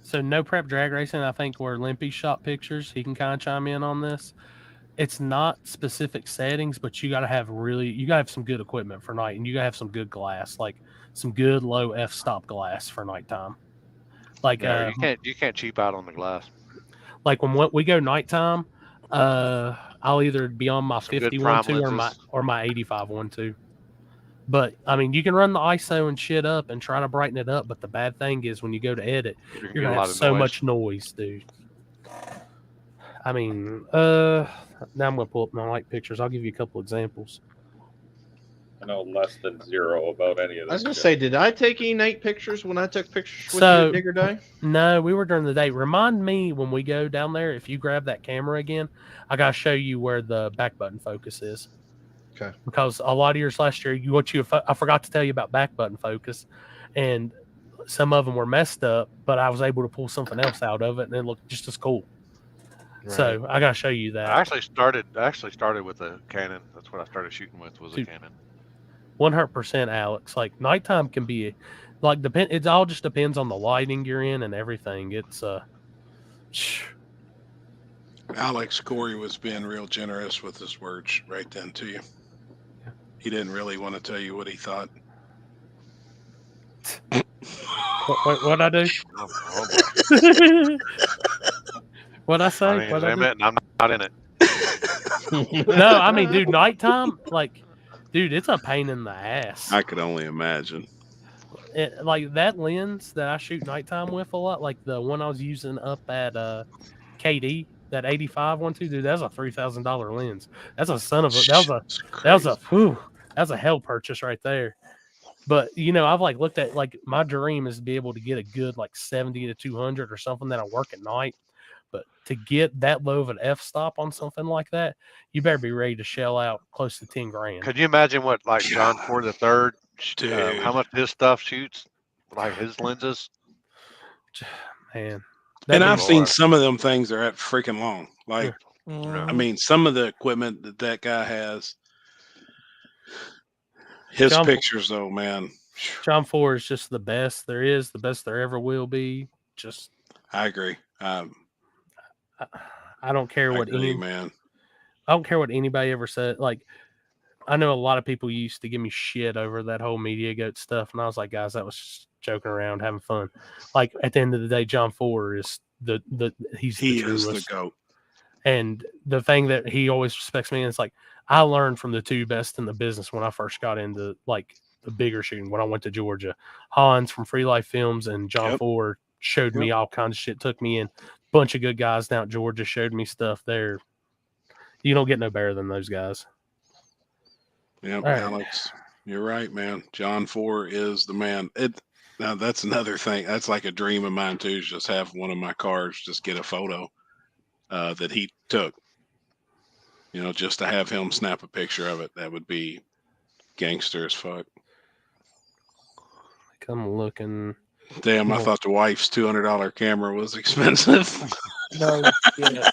So no prep drag racing, I think, where Limpy shot pictures. He can kind of chime in on this. It's not specific settings, but you gotta have some good equipment for night, and you gotta have some good glass, like some good low f-stop glass for nighttime. Like you can't cheap out on the glass. Like when we go nighttime, I'll either be on my 50-1.2 or my 85-1.2. But I mean, you can run the ISO and shit up and try to brighten it up. But the bad thing is when you go to edit, you're gonna have so much noise, dude. I mean, now I'm gonna pull up my light pictures. I'll give you a couple examples. I know less than zero about any of this. I was gonna say, did I take any night pictures when I took pictures with you at Digger Day? No, we were during the day. Remind me when we go down there, if you grab that camera again, I gotta show you where the back button focus is. Okay. Because a lot of yours last year, I forgot to tell you about back button focus, and some of them were messed up, but I was able to pull something else out of it, and it looked just as cool. Right. So I gotta show you that. I actually started with a Canon. That's what I started shooting with was a Canon. 100%, Alex. Like nighttime can be, like it all just depends on the lighting you're in and everything. It's Alex Corey was being real generous with his words right then to you. He didn't really want to tell you what he thought. What'd I do? What'd I say? I'm not in it. No, I mean, dude, nighttime, like, dude, it's a pain in the ass. I could only imagine. Like that lens that I shoot nighttime with a lot, like the one I was using up at KD, that 85-1.2, dude, that's a $3,000 lens. That's a son of a that was a hell purchase right there. But you know, I've like looked at, like, my dream is to be able to get a good like 70 to 200 or something that'll work at night. But to get that low of an f-stop on something like that, you better be ready to shell out close to 10 grand. Could you imagine what like John Ford III, how much his stuff shoots, like his lenses? Man, and I've seen some of them things are at freaking long. Like, I mean, some of the equipment that guy has, his pictures though, man. John Ford is just the best there is, the best there ever will be. Just, I agree. I don't care what I don't care what anybody ever said. Like, I know a lot of people used to give me shit over that whole Media Goat stuff, and I was like, guys, that was just joking around, having fun. Like, at the end of the day, John Ford is he's the GOAT. And the thing that he always respects me, and it's like, I learned from the two best in the business when I first got into like the bigger shooting when I went to Georgia. Hans from Free Life Films and John Ford showed me all kinds of shit. Took me in. Bunch of good guys down at Georgia showed me stuff there. You don't get no better than those guys. Yep, All right. Alex, you're right, man. John 4 is the man. Now that's another thing. That's like a dream of mine too. Is just have one of my cars just get a photo that he took. You know, just to have him snap a picture of it. That would be gangster as fuck. I'm looking. Damn, I thought the wife's $200 camera was expensive. No, yeah.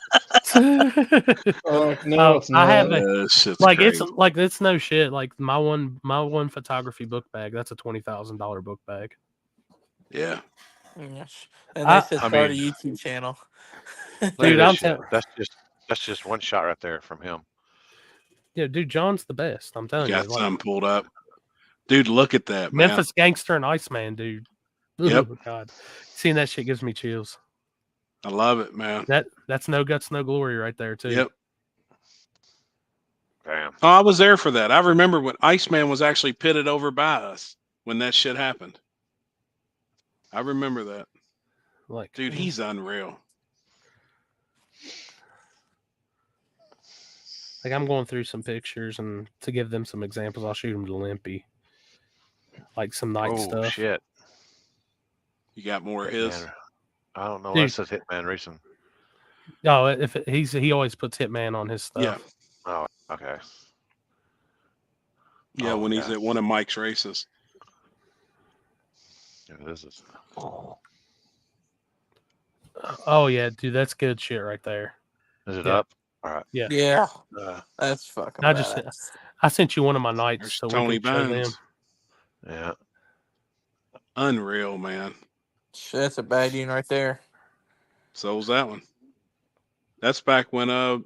Oh no, it's not. I have shit's like crazy. it's no shit. Like my one photography book bag. That's a $20,000 book bag. Yeah. Yes. And they said start a YouTube channel. Dude, that's just one shot right there from him. Yeah, dude, John's the best. I'm telling you. Got some pulled up. Dude, look at that, man. Memphis Gangster and Iceman, dude. Yep. Oh, God. Seeing that shit gives me chills. I love it, man. That's no guts, no glory right there, too. Yep. Damn. Oh, I was there for that. I remember when Iceman was actually pitted over by us when that shit happened. I remember that. Like, dude, he's unreal. Like, I'm going through some pictures, and to give them some examples, I'll shoot them to Limpy. Like some night stuff. Oh, shit. You got more of his? I don't know. Dude. That says Hitman Racing. No, he always puts Hitman on his stuff. Yeah. Oh, okay. Yeah, when he's at one of Mike's races. Yeah, this is. Oh yeah, dude, that's good shit right there. Is it Yeah. up? All right. Yeah. Yeah. That's fucking I sent you one of my nights There's so Tony we can show them. Bones. Yeah. Unreal, man. Shit, that's a bad unit right there. So was that one. That's back when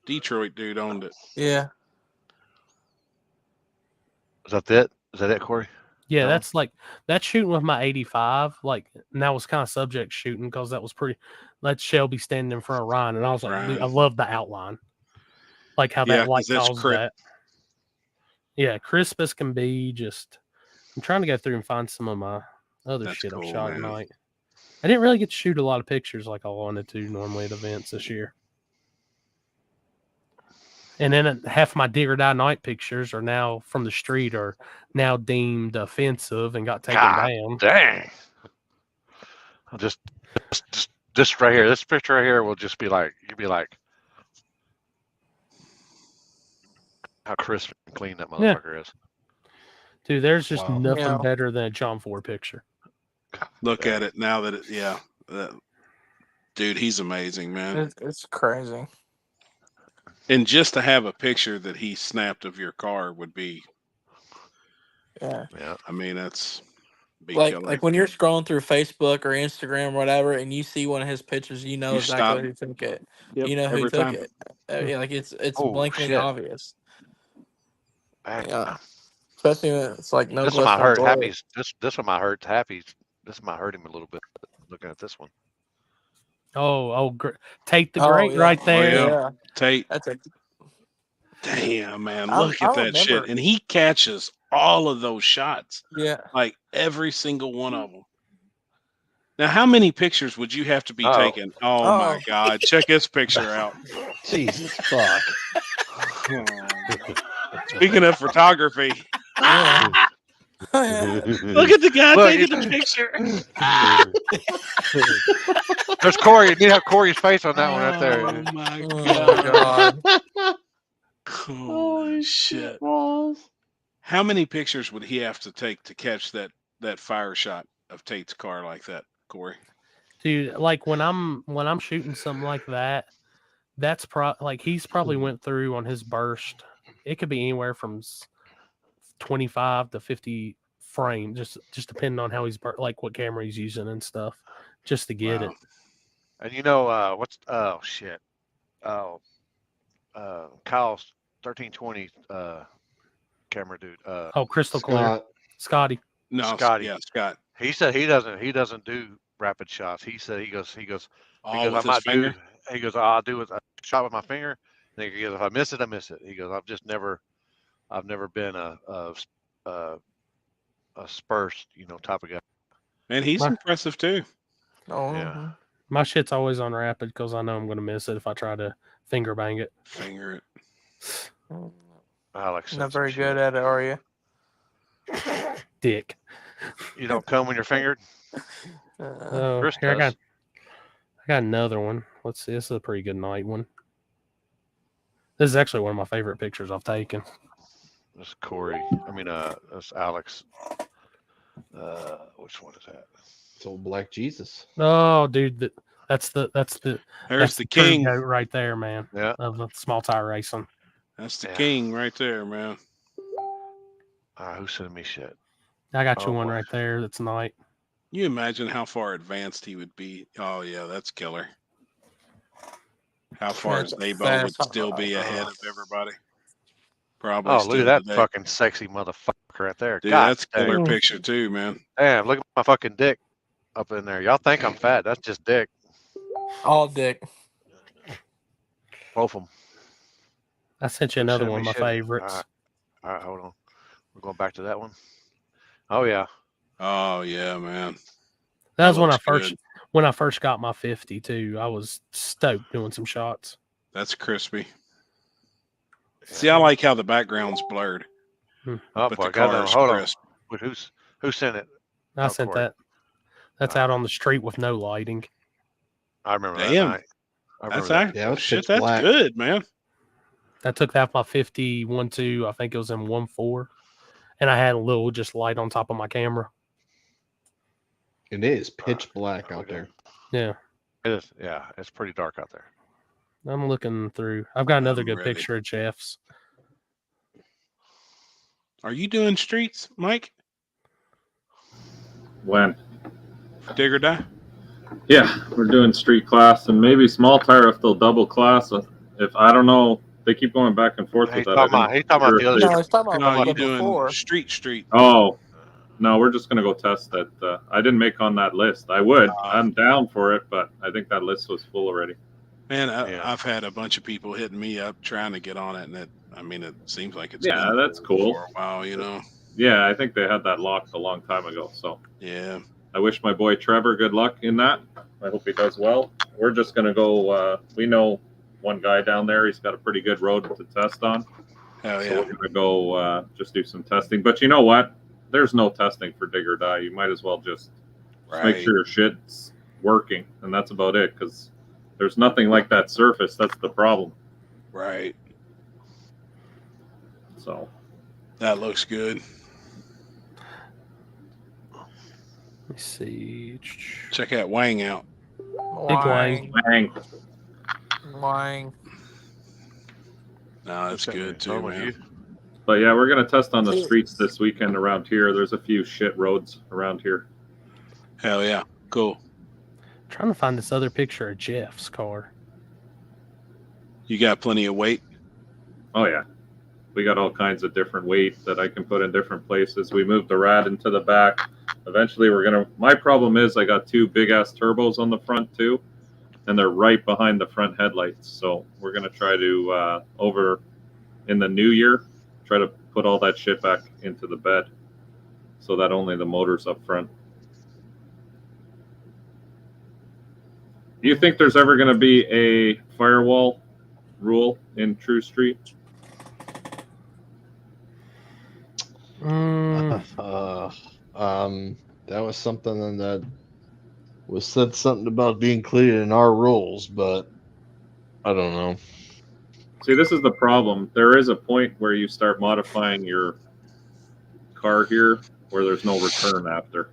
Detroit dude owned it. Yeah. Is that it? Is that it, Corey? Yeah, No? that's shooting with my 85. Like, and that was kind of subject shooting because that was pretty. Let Shelby stand in front of Ryan, and I was like, dude, I love the outline, like how that light calls that. Yeah, crisp as can be. Just, I'm trying to go through and find some of my other shit I've shot tonight. I didn't really get to shoot a lot of pictures like I wanted to normally at events this year. And then half my dig or die night pictures are now from the street are now deemed offensive and got taken down. Dang. Just right here. This picture right here will just be like, you'd be like, how crisp and clean that motherfucker is. Dude, there's just nothing better than a John Ford picture. Look at it now that dude, he's amazing, man. It's crazy. And just to have a picture that he snapped of your car would be, yeah. I mean, that's like when you're scrolling through Facebook or Instagram or whatever, and you see one of his pictures, you know exactly who took it. Yep, you know who every took time. it. Yeah, like it's Oh, blankly shit. obvious. Yeah, especially when it's like no. This one might hurt Happy's. This one might hurt Happy's. This might hurt him a little bit. Looking at this one. Tate the Great right there. Yeah. Tate. That's a damn, man. Look at that remember. shit. And he catches all of those shots. Yeah. Like every single one of them. Now, how many pictures would you have to be taking? Oh, my God. Check this picture out. Jesus fuck. Speaking of photography. Look at the guy taking the picture. There's Corey. You need to have Corey's face on that one right there. Oh my God. Holy shit. How many pictures would he have to take to catch that fire shot of Tate's car like that, Corey? Dude, like when I'm shooting something like that, that's like he's probably went through on his burst. It could be anywhere from 25 to 50 frames, just depending on how he's like what camera he's using and stuff, just to get it. And you know what's shit. Kyle's 1320 camera dude. Crystal clear. Scotty. No, Scotty. Yeah, Scott. He said he doesn't do rapid shots. He said he goes with his finger? I'll do a shot with my finger. And he goes, if I miss it, I miss it. He goes, I've never been a spurst, type of guy. Man, he's impressive too. Oh, Yeah. My shit's always on rapid because I know I'm going to miss it if I try to finger bang it. Finger it. Alex, not very good at it, are you? Dick. You don't come when you're fingered. Oh, Chris here I does. got another one. Let's see. This is a pretty good night one. This is actually one of my favorite pictures I've taken. That's Corey. That's Alex. Which one is that? It's old Black Jesus. Oh, dude, that's the There's the true king. goat right there, man. Yeah. Of the small tire racing. That's the king right there, man. Who's sending me shit? I got you Oh, one boy. right there. That's night. You imagine how far advanced he would be. Oh yeah, that's killer. How far That's Zabo fast. would still be ahead of everybody. Probably. Oh, still look at that today. fucking sexy motherfucker right there. Dude, God that's a killer dang. picture too, man. Damn, look at my fucking dick up in there. Y'all think I'm fat? That's just dick. All dick. Both of them. I sent you another one of my favorites. All right, hold on. We're going back to that one. Oh yeah. Oh yeah, man. That was looks when I first got my 50 too. I was stoked doing some shots. That's crispy. See, I like how the background's blurred. Oh but boy, the car is hold crisp. on. Who sent it? I sent Corey. that. That's out on the street with no lighting. I remember that Damn. night. I That's remember that. Yeah, it was shit. pitch That's black. good, man. I took that my 50 1.2. I think it was in 1.4, and I had a little just light on top of my camera. It is pitch black out there. Yeah, It is. Yeah, it's pretty dark out there. I'm looking through. I've got another good ready. picture of Jeff's. Are you doing streets, Mike? When? Dig or die? Yeah, we're doing street class and maybe small tire if they'll double class. If I don't know, they keep going back and forth He's with that. talking about the other No, it's talking No, about you the doing before. street. Oh, no, we're just gonna go test that. I didn't make on that list. I would. I'm down for it, but I think that list was full already. Man, I've had a bunch of people hitting me up trying to get on it, and it seems like it's Yeah, been that's cool. for a while, you know. Yeah, I think they had that locked a long time ago. So yeah, I wish my boy Trevor good luck in that. I hope he does well. We're just gonna go. We know one guy down there. He's got a pretty good road to test on. Hell yeah. So we're gonna go just do some testing. But you know what? There's no testing for dig or die. You might as well just make sure your shit's working, and that's about it. Because there's nothing like that surface. That's the problem. Right. So that looks good. Let me see. Check out Wang out. Big Wang. Wang. No, that's good too, man. But yeah, we're gonna test on the streets this weekend around here. There's a few shit roads around here. Hell yeah, cool. Trying to find this other picture of Jeff's car. You got plenty of weight? Oh yeah, we got all kinds of different weight that I can put in different places. We moved the rad into the back. Eventually, we're gonna. My problem is I got two big ass turbos on the front too, and they're right behind the front headlights. So we're gonna try to over in the new year, try to put all that shit back into the bed, so that only the motor's up front. Do you think there's ever gonna be a firewall rule in True Street? That was something that was said something about being clear in our rules, but I don't know. See, this is the problem. There is a point where you start modifying your car here where there's no return after.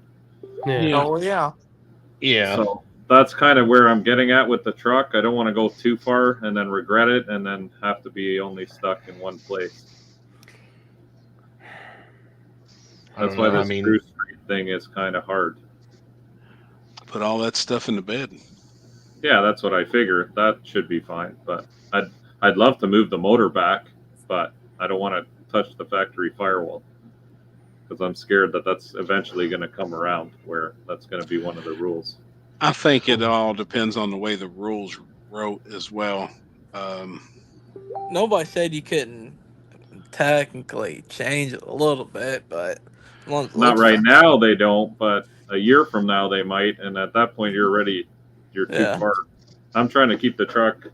Yeah. Oh yeah. Yeah. So that's kind of where I'm getting at with the truck. I don't want to go too far and then regret it and then have to be only stuck in one place. That's why this True Street thing is kind of hard. Put all that stuff in the bed. Yeah, that's what I figure. That should be fine. But I'd love to move the motor back, but I don't want to touch the factory firewall because I'm scared that that's eventually going to come around where that's going to be one of the rules. I think it all depends on the way the rules wrote as well. Nobody said you couldn't technically change it a little bit, but Not right now, they don't. But A year from now, they might, and at that point, you're too far. I'm trying to keep the truck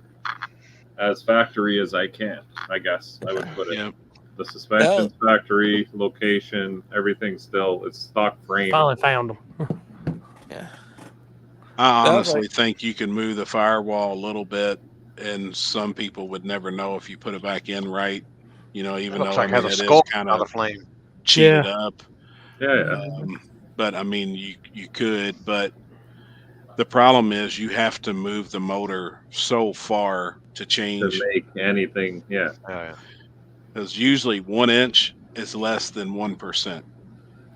as factory as I can, I guess I would put it. Yeah. The suspension's factory, location, everything's still, it's stock frame. Finally found them. Yeah. I honestly think you can move the firewall a little bit, and some people would never know if you put it back in right. You know, even looks though like I it mean has a it is skull kind on the of flame. cheated up. Yeah. But I mean, you could, but the problem is you have to move the motor so far to change. To make anything, yeah. Because usually 1 inch is less than 1%.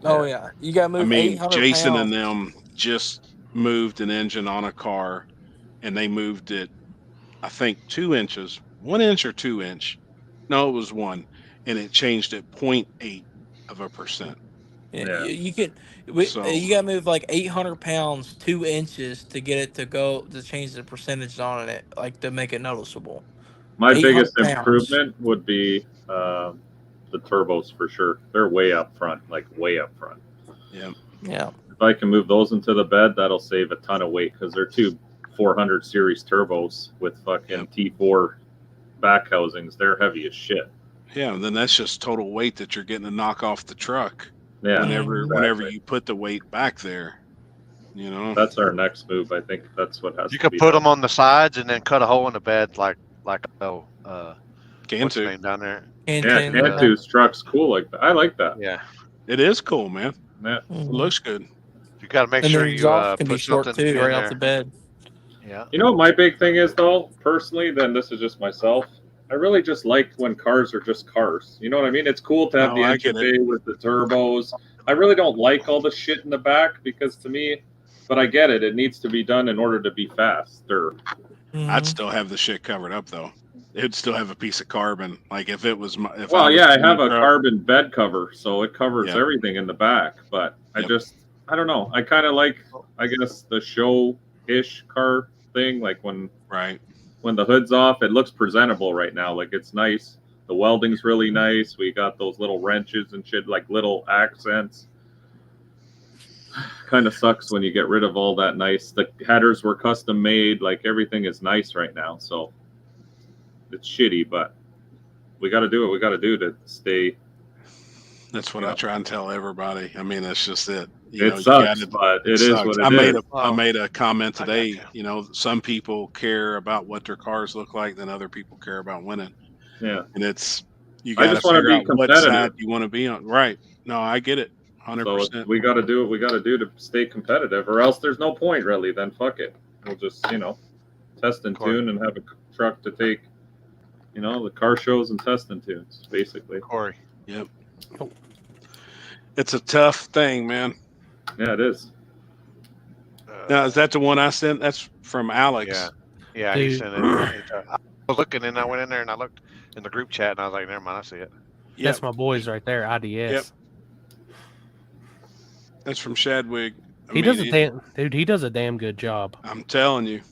Oh yeah, you got to move I mean, 800 Jason pounds. and them just moved an engine on a car, and they moved it, I think, 2 inches, 1 inch or 2 inch. No, it was 1, and it changed it 0.8%. Yeah. You So got to move like 800 pounds, 2 inches to get it to go to change the percentage on it, like to make it noticeable. My 800 biggest pounds. improvement would be the turbos for sure. They're way up front, like way up front. Yeah. Yeah. If I can move those into the bed, that'll save a ton of weight because they're two 400 series turbos with fucking T4 back housings. They're heavy as shit. yeah, and then that's just total weight that you're getting to knock off the truck. Yeah, whenever you put the weight back there, you know. That's our next move. I think that's what has You to could be put done. them on the sides and then cut a hole in the bed like what's the Cantu. name down there? Yeah, Cantu's truck's cool like that. I like that. Yeah, it is cool, man. Yeah, it looks good. You got to make And sure the you exhaust can be put short something too, in right off there. the bed. Yeah. You know what my big thing is though, personally, then this is just myself. I really just like when cars are just cars. You know what I mean? It's cool to have No, the I engine get it. bay with the turbos. I really don't like all the shit in the back because to me, but I get it. It needs to be done in order to be faster. I'd still have the shit covered up though. It'd still have a piece of carbon. Like if it was my. If Well, I was yeah, I in the have a truck- carbon bed cover, so it covers Yep. everything in the back. But I don't know. I kind of like, I guess, the show-ish car thing. Like when the hood's off, it looks presentable right now. Like it's nice. The welding's really nice. We got those little wrenches and shit, like little accents. Kind of sucks when you get rid of all that nice. The headers were custom made. Like everything is nice right now. So it's shitty, but we got to do what we got to do to stay. That's what I try and tell everybody. I mean, that's just it. It sucks, but it is sucks. what it I made is. I made a comment today. You know, some people care about what their cars look like, than other people care about winning. Yeah, and it's you I got to just wanna figure be out what competitive. side you want to be on. Right? No, I get it. 100%. So we got to do what we got to do to stay competitive, or else there's no point really. Then fuck it. We'll just test and tune and have a truck to take, the car shows and test and tunes, basically. Corey. Yep. It's a tough thing, man. Yeah, it is. Now, is that the one I sent? That's from Alex. Yeah, he sent it. I was looking and I went in there and I looked in the group chat and I was like, never mind, I see it. That's my boys right there, IDS. Yep. That's from Shadwig. He does a damn good job. I'm telling you,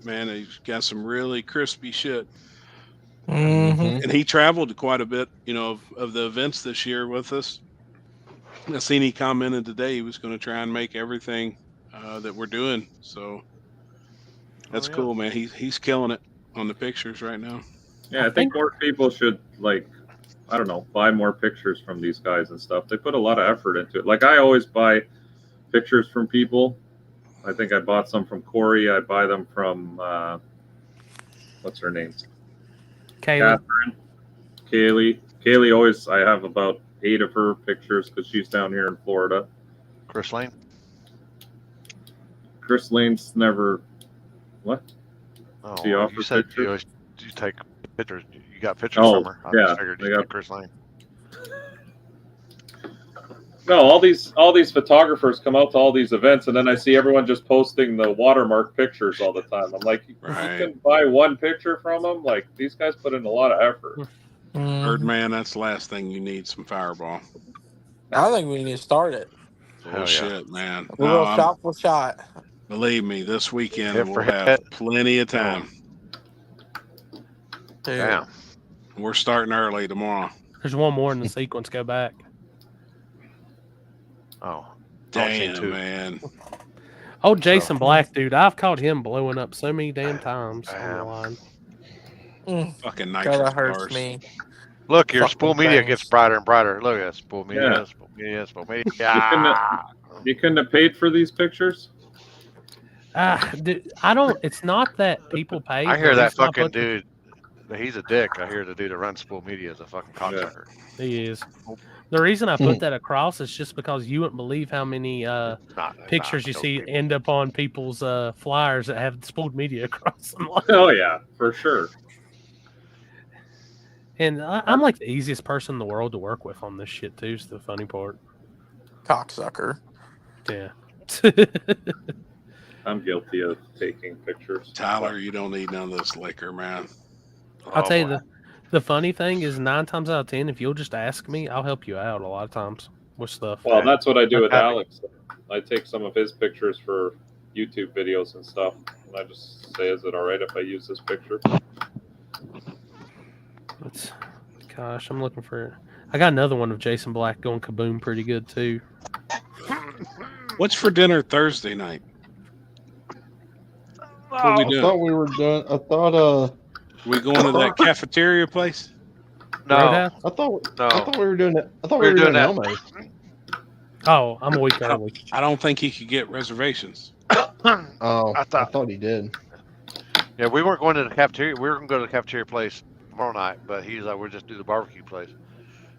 man, he's got some really crispy shit. Mm-hmm. And he traveled quite a bit, of the events this year with us. I seen he commented today he was going to try and make everything that we're doing. So that's cool, man. He's killing it on the pictures right now. Yeah, I think more people should buy more pictures from these guys and stuff. They put a lot of effort into it. Like I always buy pictures from people. I think I bought some from Corey. I buy them from what's her name? Kaylee. Kaylee always. I have about 8 of her pictures because she's down here in Florida. Chris Lane. Chris Lane's never. What? Oh, She offers you said pictures? you take pictures. You got pictures Oh, from her. I yeah, just figured I you got- got Chris Lane. No, all these photographers come out to all these events, and then I see everyone just posting the watermark pictures all the time. I'm like, you can buy one picture from them. Like these guys put in a lot of effort. Birdman, that's the last thing you need. Some Fireball. I think we need to start it. Oh shit, man! We'll go shot for shot. Believe me, this weekend Hit we'll for have hit. plenty of time. Damn. We're starting early tomorrow. There's one more in the sequence. Go back. Oh. Damn, man. Oh, Jason Black, dude. I've caught him blowing up so many damn times on the line. Fucking God, nitrous that hurts bars. me. Look, your Fucking spool media bangs. gets brighter and brighter. Look at that spool media, Yeah. spool media, spool media. You couldn't have paid for these pictures? Dude, I don't. It's not that people pay. I The hear that reason I fucking put the- dude. He's a dick. I hear the dude that runs spool media is a fucking cocksucker. He is. The reason I put that across is just because you wouldn't believe how many pictures you see end up on people's flyers that have spooled media across them. Oh yeah, for sure. And I'm like the easiest person in the world to work with on this shit too. Is the funny part. Cocksucker. Yeah. I'm guilty of taking pictures. Tyler, you don't need none of this liquor, man. I'll tell you the funny thing is 9 times out of 10, if you'll just ask me, I'll help you out a lot of times with stuff. Well, that's what I do with Alex. I take some of his pictures for YouTube videos and stuff, and I just say, "Is it all right if I use this picture?" Gosh, I'm looking for. I got another one of Jason Black going kaboom pretty good too. What's for dinner Thursday night? What are we doing? I thought we were done. I thought we going to that cafeteria place? No, Roadhouse? I thought no. we were doing it. I thought we were doing that. Elmo's. Oh, I'm a week early. I don't think he could get reservations. Oh, I thought he did. Yeah, we weren't going to the cafeteria. We were going to go to the cafeteria place tomorrow night, but he's like, we'll just do the barbecue place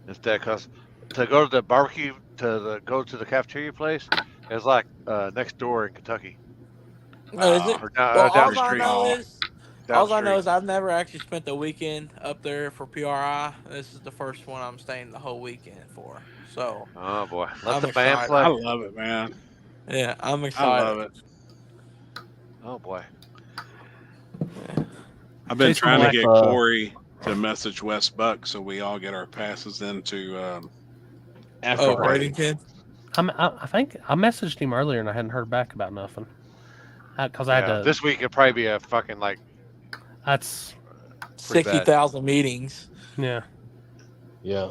instead. Because to go to the barbecue, go to the cafeteria place is like next door in Kentucky. No, is it? Or Well, down all the I street. know is, Down all the I know street. is I've never actually spent the weekend up there for PRI. This is the first one I'm staying the whole weekend for. So, Oh boy, let I'm the band excited. play. I love it, man. Yeah, I'm excited. I love it. Oh boy. I've been Jason trying Black, to get Corey to message West Buck so we all get our passes into Oh, Bradenton? I think I messaged him earlier and I hadn't heard back about nothing. Because I had to. This week it'd probably be a fucking like. That's 60,000 meetings. Yeah. Yeah.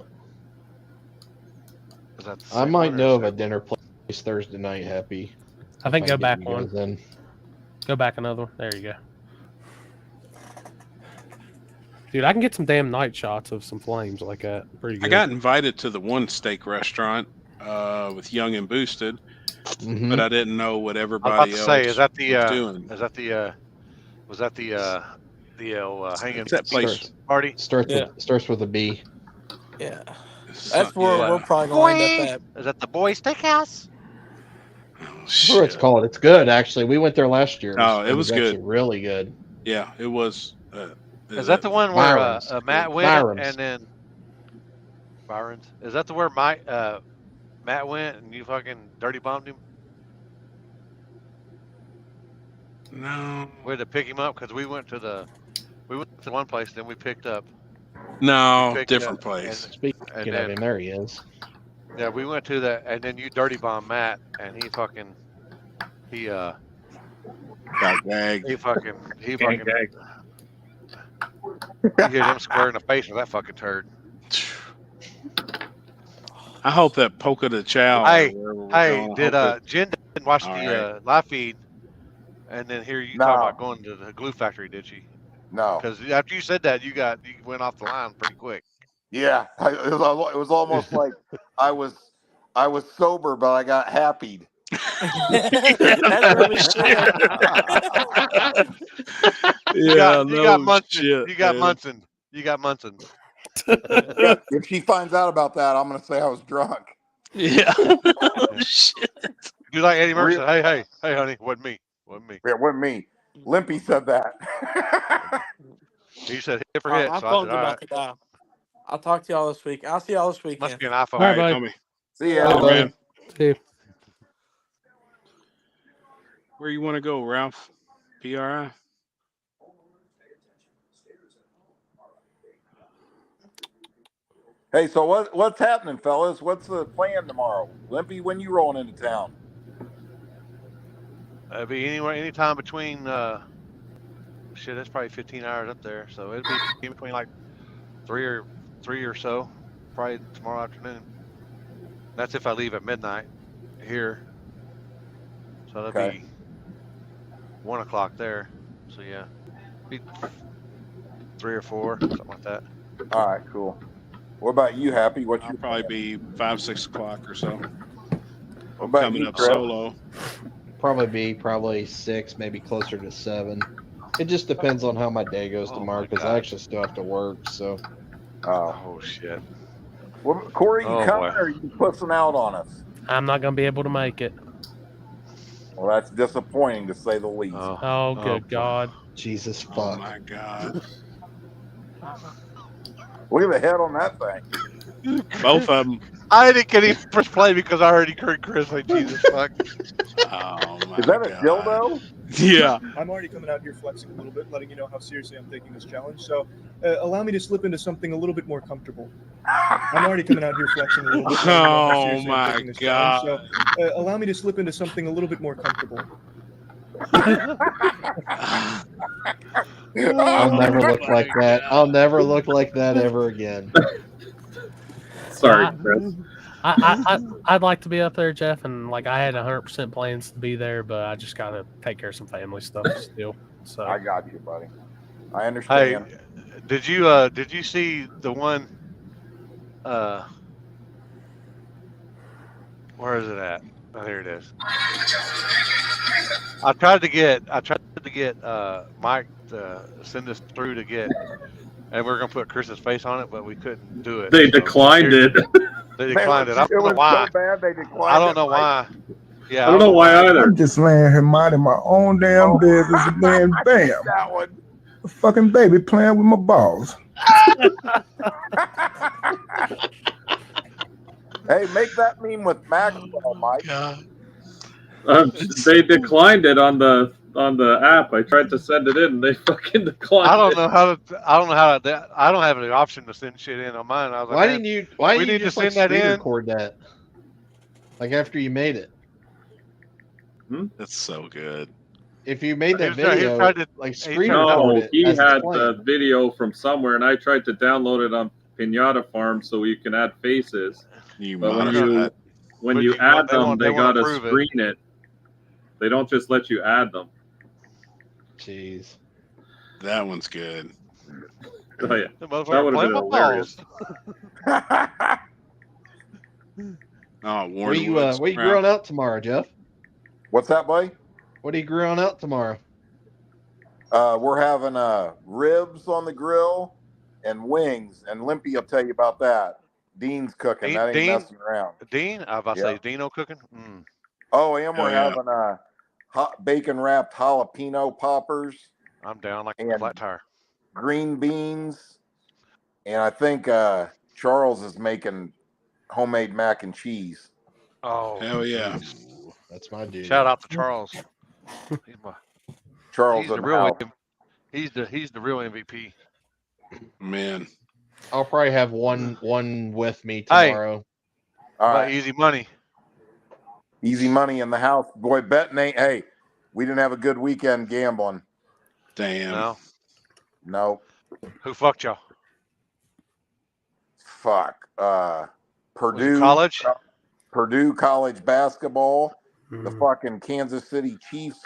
Is that the I same might one or know of is a dinner place Thursday night. Happy. I think If go get back you guys one. in. Go back another one. There you go. Dude, I can get some damn night shots of some flames like that. Pretty good. I got invited to the one steak restaurant with Young and Boosted, but I didn't know what everybody else is that the was doing. is that the was that the hanging What's that place? party? Starts with a B. Yeah. That's where we're probably going to end up at. Is that the boys' steakhouse? That's what it's called. It's good, actually. We went there last year. Oh, it was actually good. Really good. Yeah, it was. Is that the one where Matt went Byron's. and then Byron's? Is that the where Matt went and you fucking dirty bombed him? No. We had to pick him up because we went to one place, then we picked up. No, picked different up, place. Speaking of him, there he is. Yeah, we went to that, and then you dirty bomb Matt, and he got gagged. he fucking gagged. You hit him square in the face with that fucking turd. I hope that Polka de Chow. Hey, going, did Jen didn't watch All the live feed, and then here you No. talk about going to the glue factory, did she? No. Because after you said that, you went off the line pretty quick. Yeah, it was almost like I was sober, but I got happied. That's really shit. You got Munson. You got Munson. If she finds out about that, I'm gonna say I was drunk. Yeah. Shit. You like Eddie Murphy? Hey, honey, wasn't me. Yeah, it wasn't me. Limpy said that. He said hit for hit. My So I phone's said, all about right. to die. I'll talk to y'all this week. I'll see y'all this weekend. Must be an iPhone. All right, buddy. See ya. Later, man. See you. Where you want to go, Ralph? PRI? Hey, so what's happening, fellas? What's the plan tomorrow? Limpy, when you rolling into town? It'd be anytime between that's probably 15 hours up there. So it'd be between like three or so, probably tomorrow afternoon. That's if I leave at midnight here. So that'd be 1 o'clock there. So yeah, be 3 or 4, something like that. All right, cool. What about you, Happy? What's I'll your probably be 5, 6 o'clock or so. What about Coming you, up Chris? solo. Probably 6, maybe closer to 7. It just depends on how my day goes tomorrow because I actually still have to work. So. Oh shit. Well, Corey, you Oh, coming boy. or are you pussing out on us? I'm not gonna be able to make it. Well, that's disappointing to say the least. Oh, good God. Jesus fuck. Oh my God. Look at the head on that thing. Both of them. I didn't get any first play because I already heard Chris say Jesus fuck. Oh my Is that a God. dildo? Yeah. I'm already coming out here flexing a little bit, letting you know how seriously I'm taking this challenge. So allow me to slip into something a little bit more comfortable. I'm already coming out here flexing a little bit, letting you know how Oh seriously I'm my taking this God. challenge. So allow me to slip into something a little bit more comfortable. I'll never look like that. I'll never look like that ever again. Sorry, Chris. I'd like to be up there, Jeff, and like I had 100% plans to be there, but I just gotta take care of some family stuff still. So I got you, buddy. I Hey, understand. did you see the one? Where is it at? Oh, here it is. I tried to get Mike to send this through to get, and we are gonna put Chris's face on it, but we couldn't do it. They So declined it. They declined it. I It don't know was why. so bad they declined I don't it, know Mike. why. Yeah, I don't know why either. I'm just laying here minding my own damn business, and then bam, That one. a fucking baby playing with my balls. Hey, make that meme with Maxwell, Mike. They declined it on the app. I tried to send it in, and they fucking declined. I don't know how to. I don't have any option to send shit in on mine. I was like, Why man, didn't you? we Why didn't you need to just like send that screen in. record that? Like after you made it. That's so good. If you made that He was video, trying to- like he screen tried to- record No, it. he as it's had playing. the video from somewhere, and I tried to download it on Pinata Farm so you can add faces. But when you add them, they gotta screen it. They don't just let you add them. Jeez. That one's good. Oh yeah, The that motherfucker would have playing been my hilarious. Oh, What Warren are you Woods. what are you grilling out tomorrow, Jeff? What's that, buddy? What are you grilling out tomorrow? We're having ribs on the grill and wings, and Limpy will tell you about that. Dean's cooking. That ain't messing around. Dean? I was about to say, Dino cooking? Mm. Oh, and we're yeah. having hot bacon wrapped jalapeno poppers. I'm down like a flat tire. Green beans, and I think Charles is making homemade mac and cheese. Oh, hell yeah! That's my dude. Shout out to Charles. Charles He's in the the real. house. He's the real MVP. Man, I'll probably have one with me tomorrow. All right, easy money. Easy money in the house, boy. Betting ain't. Hey, we didn't have a good weekend gambling. Damn. No. Who fucked y'all? Fuck. Purdue college? Purdue college basketball. The fucking Kansas City Chiefs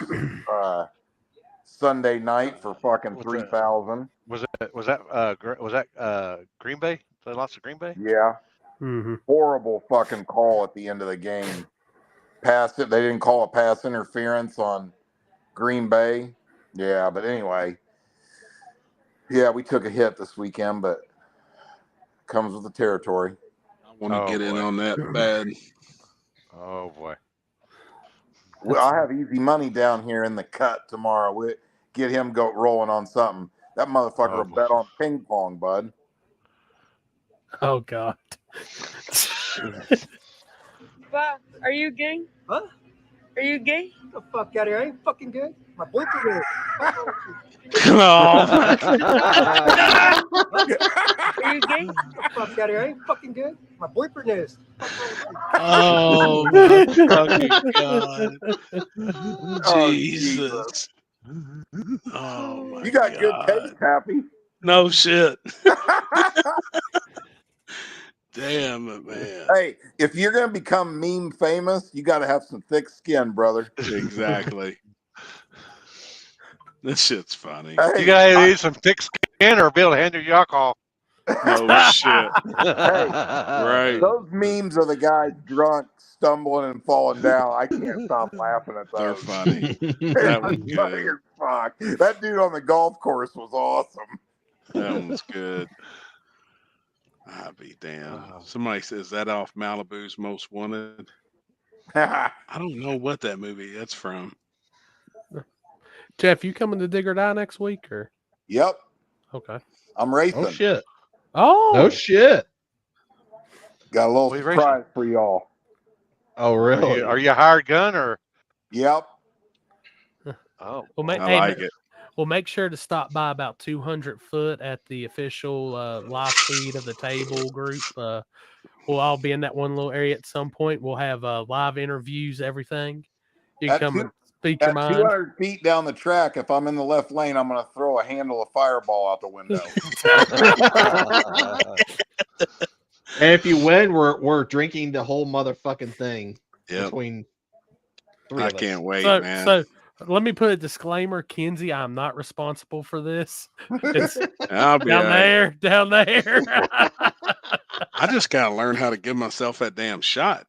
Sunday night for fucking 3,000. Was that Green Bay? They lost to Green Bay? Yeah. Horrible fucking call at the end of the game. Passed it. They didn't call a pass interference on Green Bay. Yeah, but anyway. Yeah, we took a hit this weekend, but comes with the territory. I want to get in on that bad. Oh boy. Well, I have easy money down here in the cut tomorrow. We get him go rolling on something. That motherfucker will bet on ping pong, bud. Oh God. Bob, are you gay? Huh? Are you gay? Get the fuck out of here. I ain't fucking good. My boyfriend is. Oh. Are you gay? Get the fuck out of here. I ain't fucking good. My boyfriend is. Oh my fucking God. Jesus. Oh my You got good God. taste, Happy. No shit. damn it, man. Hey, if you're gonna become meme famous, you got to have some thick skin, brother. Exactly. This shit's funny. Hey, You gotta need some thick skin or be able to handle your alcohol. No shit. Hey, Right. those memes are the guys drunk, stumbling and falling down. I can't stop laughing at those. They're funny. They're That was funny good. as fuck. That dude on the golf course was awesome. That one was good. I'll be damned. Somebody says that off Malibu's Most Wanted. I don't know what that movie that's from. Jeff, you coming to Dig or Die next week or? Yep. Okay. I'm racing. Oh shit. Oh. No shit. Got a little What are you surprise for y'all. Oh really? Are you a hired gun or? Yep. Oh, Well, I like it. Well, make sure to stop by about 200 foot at the official live feed of the table group. We'll all be in that one little area at some point. We'll have live interviews, everything. You can come and speak your At mind. 200 feet down the track, if I'm in the left lane, I'm going to throw a handle of Fireball out the window. And if you win, we're drinking the whole motherfucking thing between three I of us. can't wait, man. So let me put a disclaimer, Kenzie. I'm not responsible for this. It's I'll be down all right. down there. I just gotta learn how to give myself that damn shot.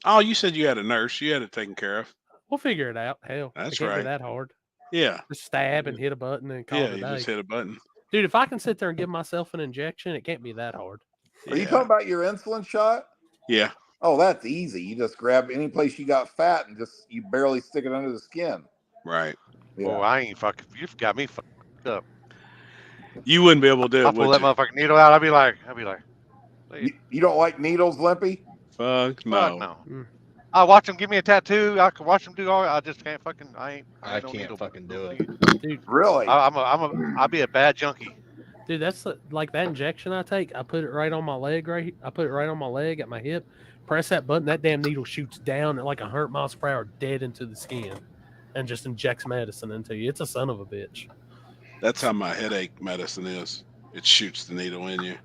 Oh, you said you had a nurse. You had it taken care of. We'll figure it out. Hell, That's it can't right. be that hard. Yeah. Just stab and hit a button and call Yeah, it a you day. just hit a button. Dude, if I can sit there and give myself an injection, it can't be that hard. Are you talking about your insulin shot? Yeah. Oh, that's easy. You just grab any place you got fat and you barely stick it under the skin. Right. Yeah. Oh, I ain't fucking. You've got me fucked up. You wouldn't be able to do it. I'll pull Would that you? motherfucking needle out. I'll be like. You don't like needles, Limpy? Fuck no. Fuck no. I watch them give me a tattoo. I can watch them do all. I just can't fucking. I can't fucking do it. Dude, really? I'll be a bad junkie. Dude, that's like that injection I take. I put it right on my leg, I put it right on my leg at my hip. Press that button. That damn needle shoots down at like 100 miles per hour, dead into the skin, and just injects medicine into you. It's a son of a bitch. That's how my headache medicine is. It shoots the needle in you.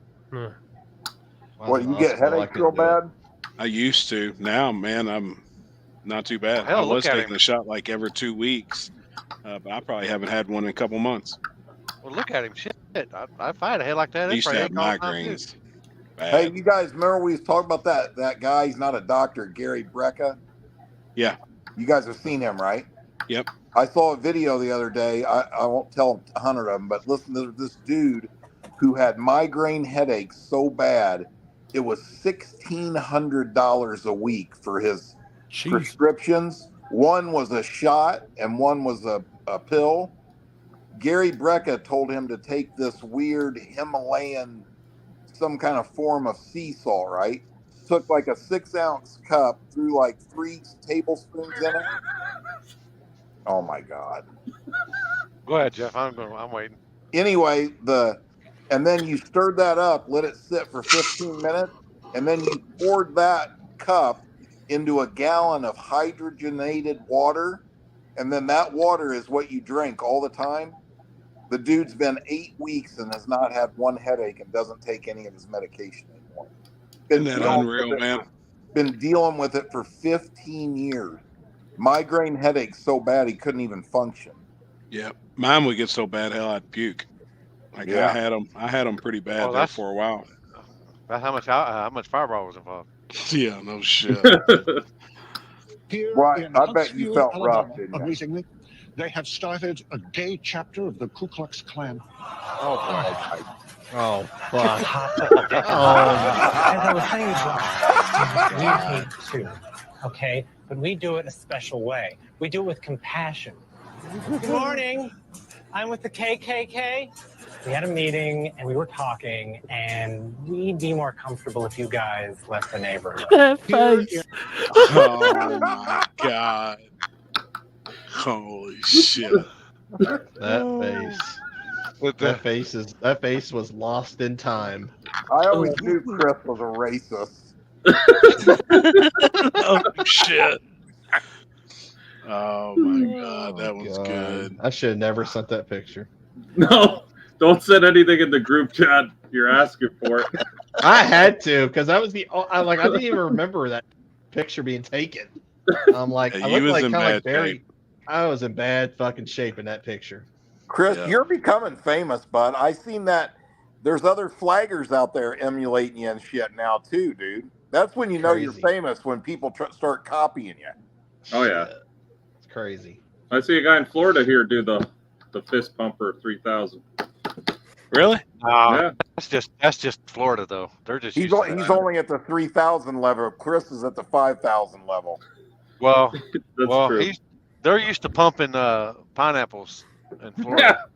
What, you get headaches real bad? I used to. Now, man, I'm not too bad. Hell, I was look at taking him. a shot like every 2 weeks, but I probably haven't had one in a couple months. Well, look at him. Shit. If I had a head like that, I used to have probably migraines. Hey, you guys remember we was talking about that guy? He's not a doctor, Gary Brecka. Yeah. You guys have seen him, right? Yep. I saw a video the other day. I won't tell 100 of them, but listen to this dude who had migraine headaches so bad, it was $1,600 a week for his prescriptions. One was a shot and one was a pill. Gary Brecka told him to take this weird Himalayan, some kind of form of sea salt, right? Took like a 6-ounce cup, threw like 3 tablespoons in it. Oh my God. Go ahead, Jeff. I'm waiting. Anyway, and then you stirred that up, let it sit for 15 minutes, and then you poured that cup into a gallon of hydrogenated water, and then that water is what you drink all the time. The dude's been 8 weeks and has not had one headache and doesn't take any of his medication anymore. Isn't that unreal, man? Been dealing with it for 15 years. Migraine headaches so bad he couldn't even function. Yeah, mine would get so bad, hell, I'd puke. Like Yeah. I had them pretty bad there for a while. That's how much Fireball was involved. Yeah, no shit. Here Right, in I bet you Huntsville, felt Alabama, rough, didn't you? amazingly, they have started a gay chapter of the Ku Klux Klan. Oh, boy. Oh, fuck. As I was saying, we hate too, okay? But we do it a special way. We do it with compassion. Good morning. I'm with the KKK. We had a meeting and we were talking, and we'd be more comfortable if you guys left the neighborhood. That face. Oh my God. Holy shit. That face was lost in time. I always knew Chris was a racist. Oh shit. Oh my God, that was good. I should have never sent that picture. No. Don't send anything in the group chat. You're asking for it. I had to because that was I didn't even remember that picture being taken. I'm like, Yeah, I you looked was like in kind of like bad Barry. shape. I was in bad fucking shape in that picture. Chris, Yeah. you're becoming famous, bud. I seen that. There's other flaggers out there emulating you and shit now too, dude. That's when you know you're Crazy. famous, when people start copying you. Oh yeah, It's crazy. I see a guy in Florida here do the fist pumper 3000. Really? Yeah. That's just Florida though. They're just He's used to he's that. only at the 3,000 level. Chris is at the 5,000 level. Well, That's true. they're used to pumping pineapples in Florida.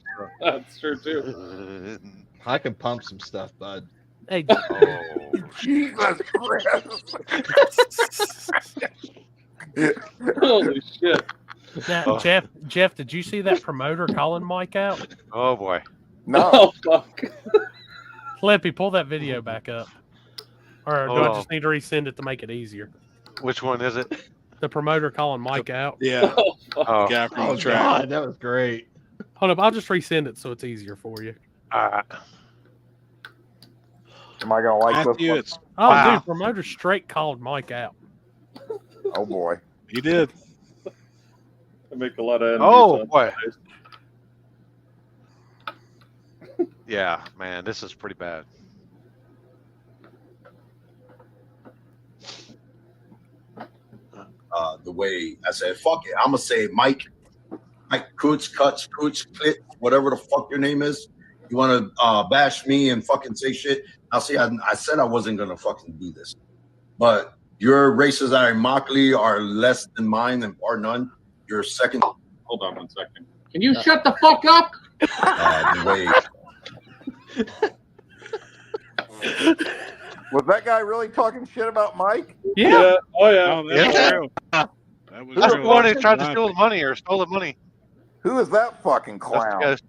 That's true too. I can pump some stuff, bud. Hey, Oh, Jesus Christ! Holy shit! now, Jeff, did you see that promoter calling Mike out? oh boy. No. Oh fuck! Flippy, pull that video back up. Or do Hold I on. just need to resend it to make it easier? Which one is it? The promoter calling Mike out. Yeah. Oh, Guy from Oh the track. God, that was great. Hold up, I'll just resend it so it's easier for you. Am I gonna like Matthew, this one? it's Oh, dude, promoter straight called Mike out. Oh boy. he did. I make a lot of enemies. Oh on boy. Sundays. Yeah, man, this is pretty bad. The way I said, fuck it, I'm gonna say Mike Cooch, Clit, whatever the fuck your name is. You wanna bash me and fucking say shit? I'll see. I said I wasn't gonna fucking do this, but your races that are Immokalee are less than mine and bar none. Your second. Hold on 1 second. Can you shut the fuck up? The way. Was that guy really talking shit about Mike? Yeah. Oh yeah. Oh, that's Yeah. true. That was That's the true. one who tried to steal the money or stole the money. Who is that fucking That's the clown? guy, That's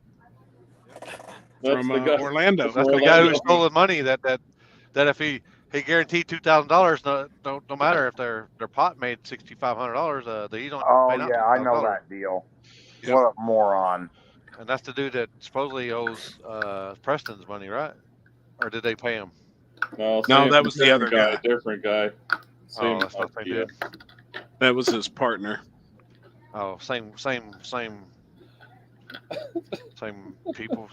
From the guy. Orlando. that's the guy who stole the money. That if he guaranteed $2,000, no matter if their pot made $6,500, he don't Oh pay out yeah, I know $2,000. that deal. Yep. What a moron. And that's the dude that supposedly owes Preston's money, right? Or did they pay him? No, that was the other guy. Different guy. Same That's not the same idea. dude. That was his partner. Oh, same people.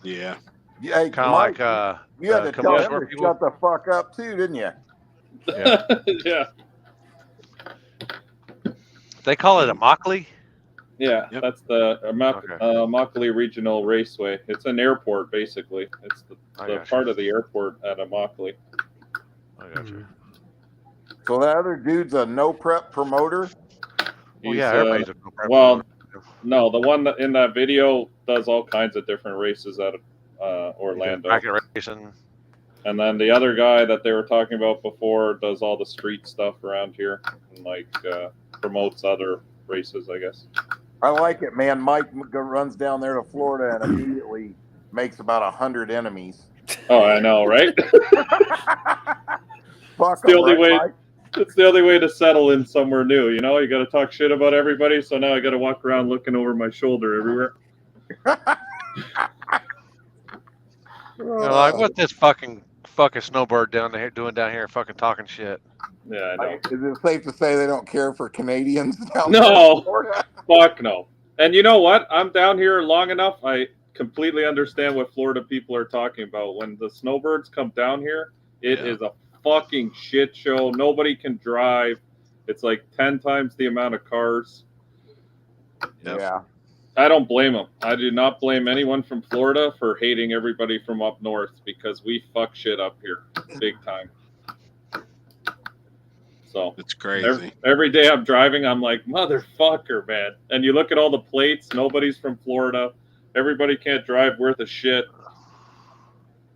Yeah. Yeah, hey, Kind of Mike, like you had to tell Communist him War to people. shut the fuck up too, didn't you? Yeah. Yeah. They call it a Immokalee. Yeah, Yep. that's the Okay. Immokalee Regional Raceway. It's an airport, basically. It's the gotcha. part of the airport at Immokalee. I got you. So that other dude's a no prep promoter. Well, He's, yeah, everybody's a no prep well, promoter. no, the one that in that video does all kinds of different races out of Orlando. Bracket racing. And then the other guy that they were talking about before does all the street stuff around here and promotes other races, I guess. I like it, man. Mike runs down there to Florida and immediately makes about 100 enemies. Oh, I know, right? Fuck It's the 'em, only right, way. Mike? It's the only way to settle in somewhere new. You know, you got to talk shit about everybody. So now I got to walk around looking over my shoulder everywhere. They're like, what's this fucking snowbird down here fucking talking shit? Yeah, I know. Is it safe to say they don't care for Canadians down there No, in Florida? fuck no. And you know what? I'm down here long enough. I completely understand what Florida people are talking about. When the snowbirds come down here, it is a fucking shit show. Nobody can drive. It's like 10 times the amount of cars. Yeah. I don't blame them. I do not blame anyone from Florida for hating everybody from up north because we fuck shit up here big time. So it's crazy. Every day I'm driving, I'm like, motherfucker, man. And you look at all the plates, nobody's from Florida. Everybody can't drive worth a shit.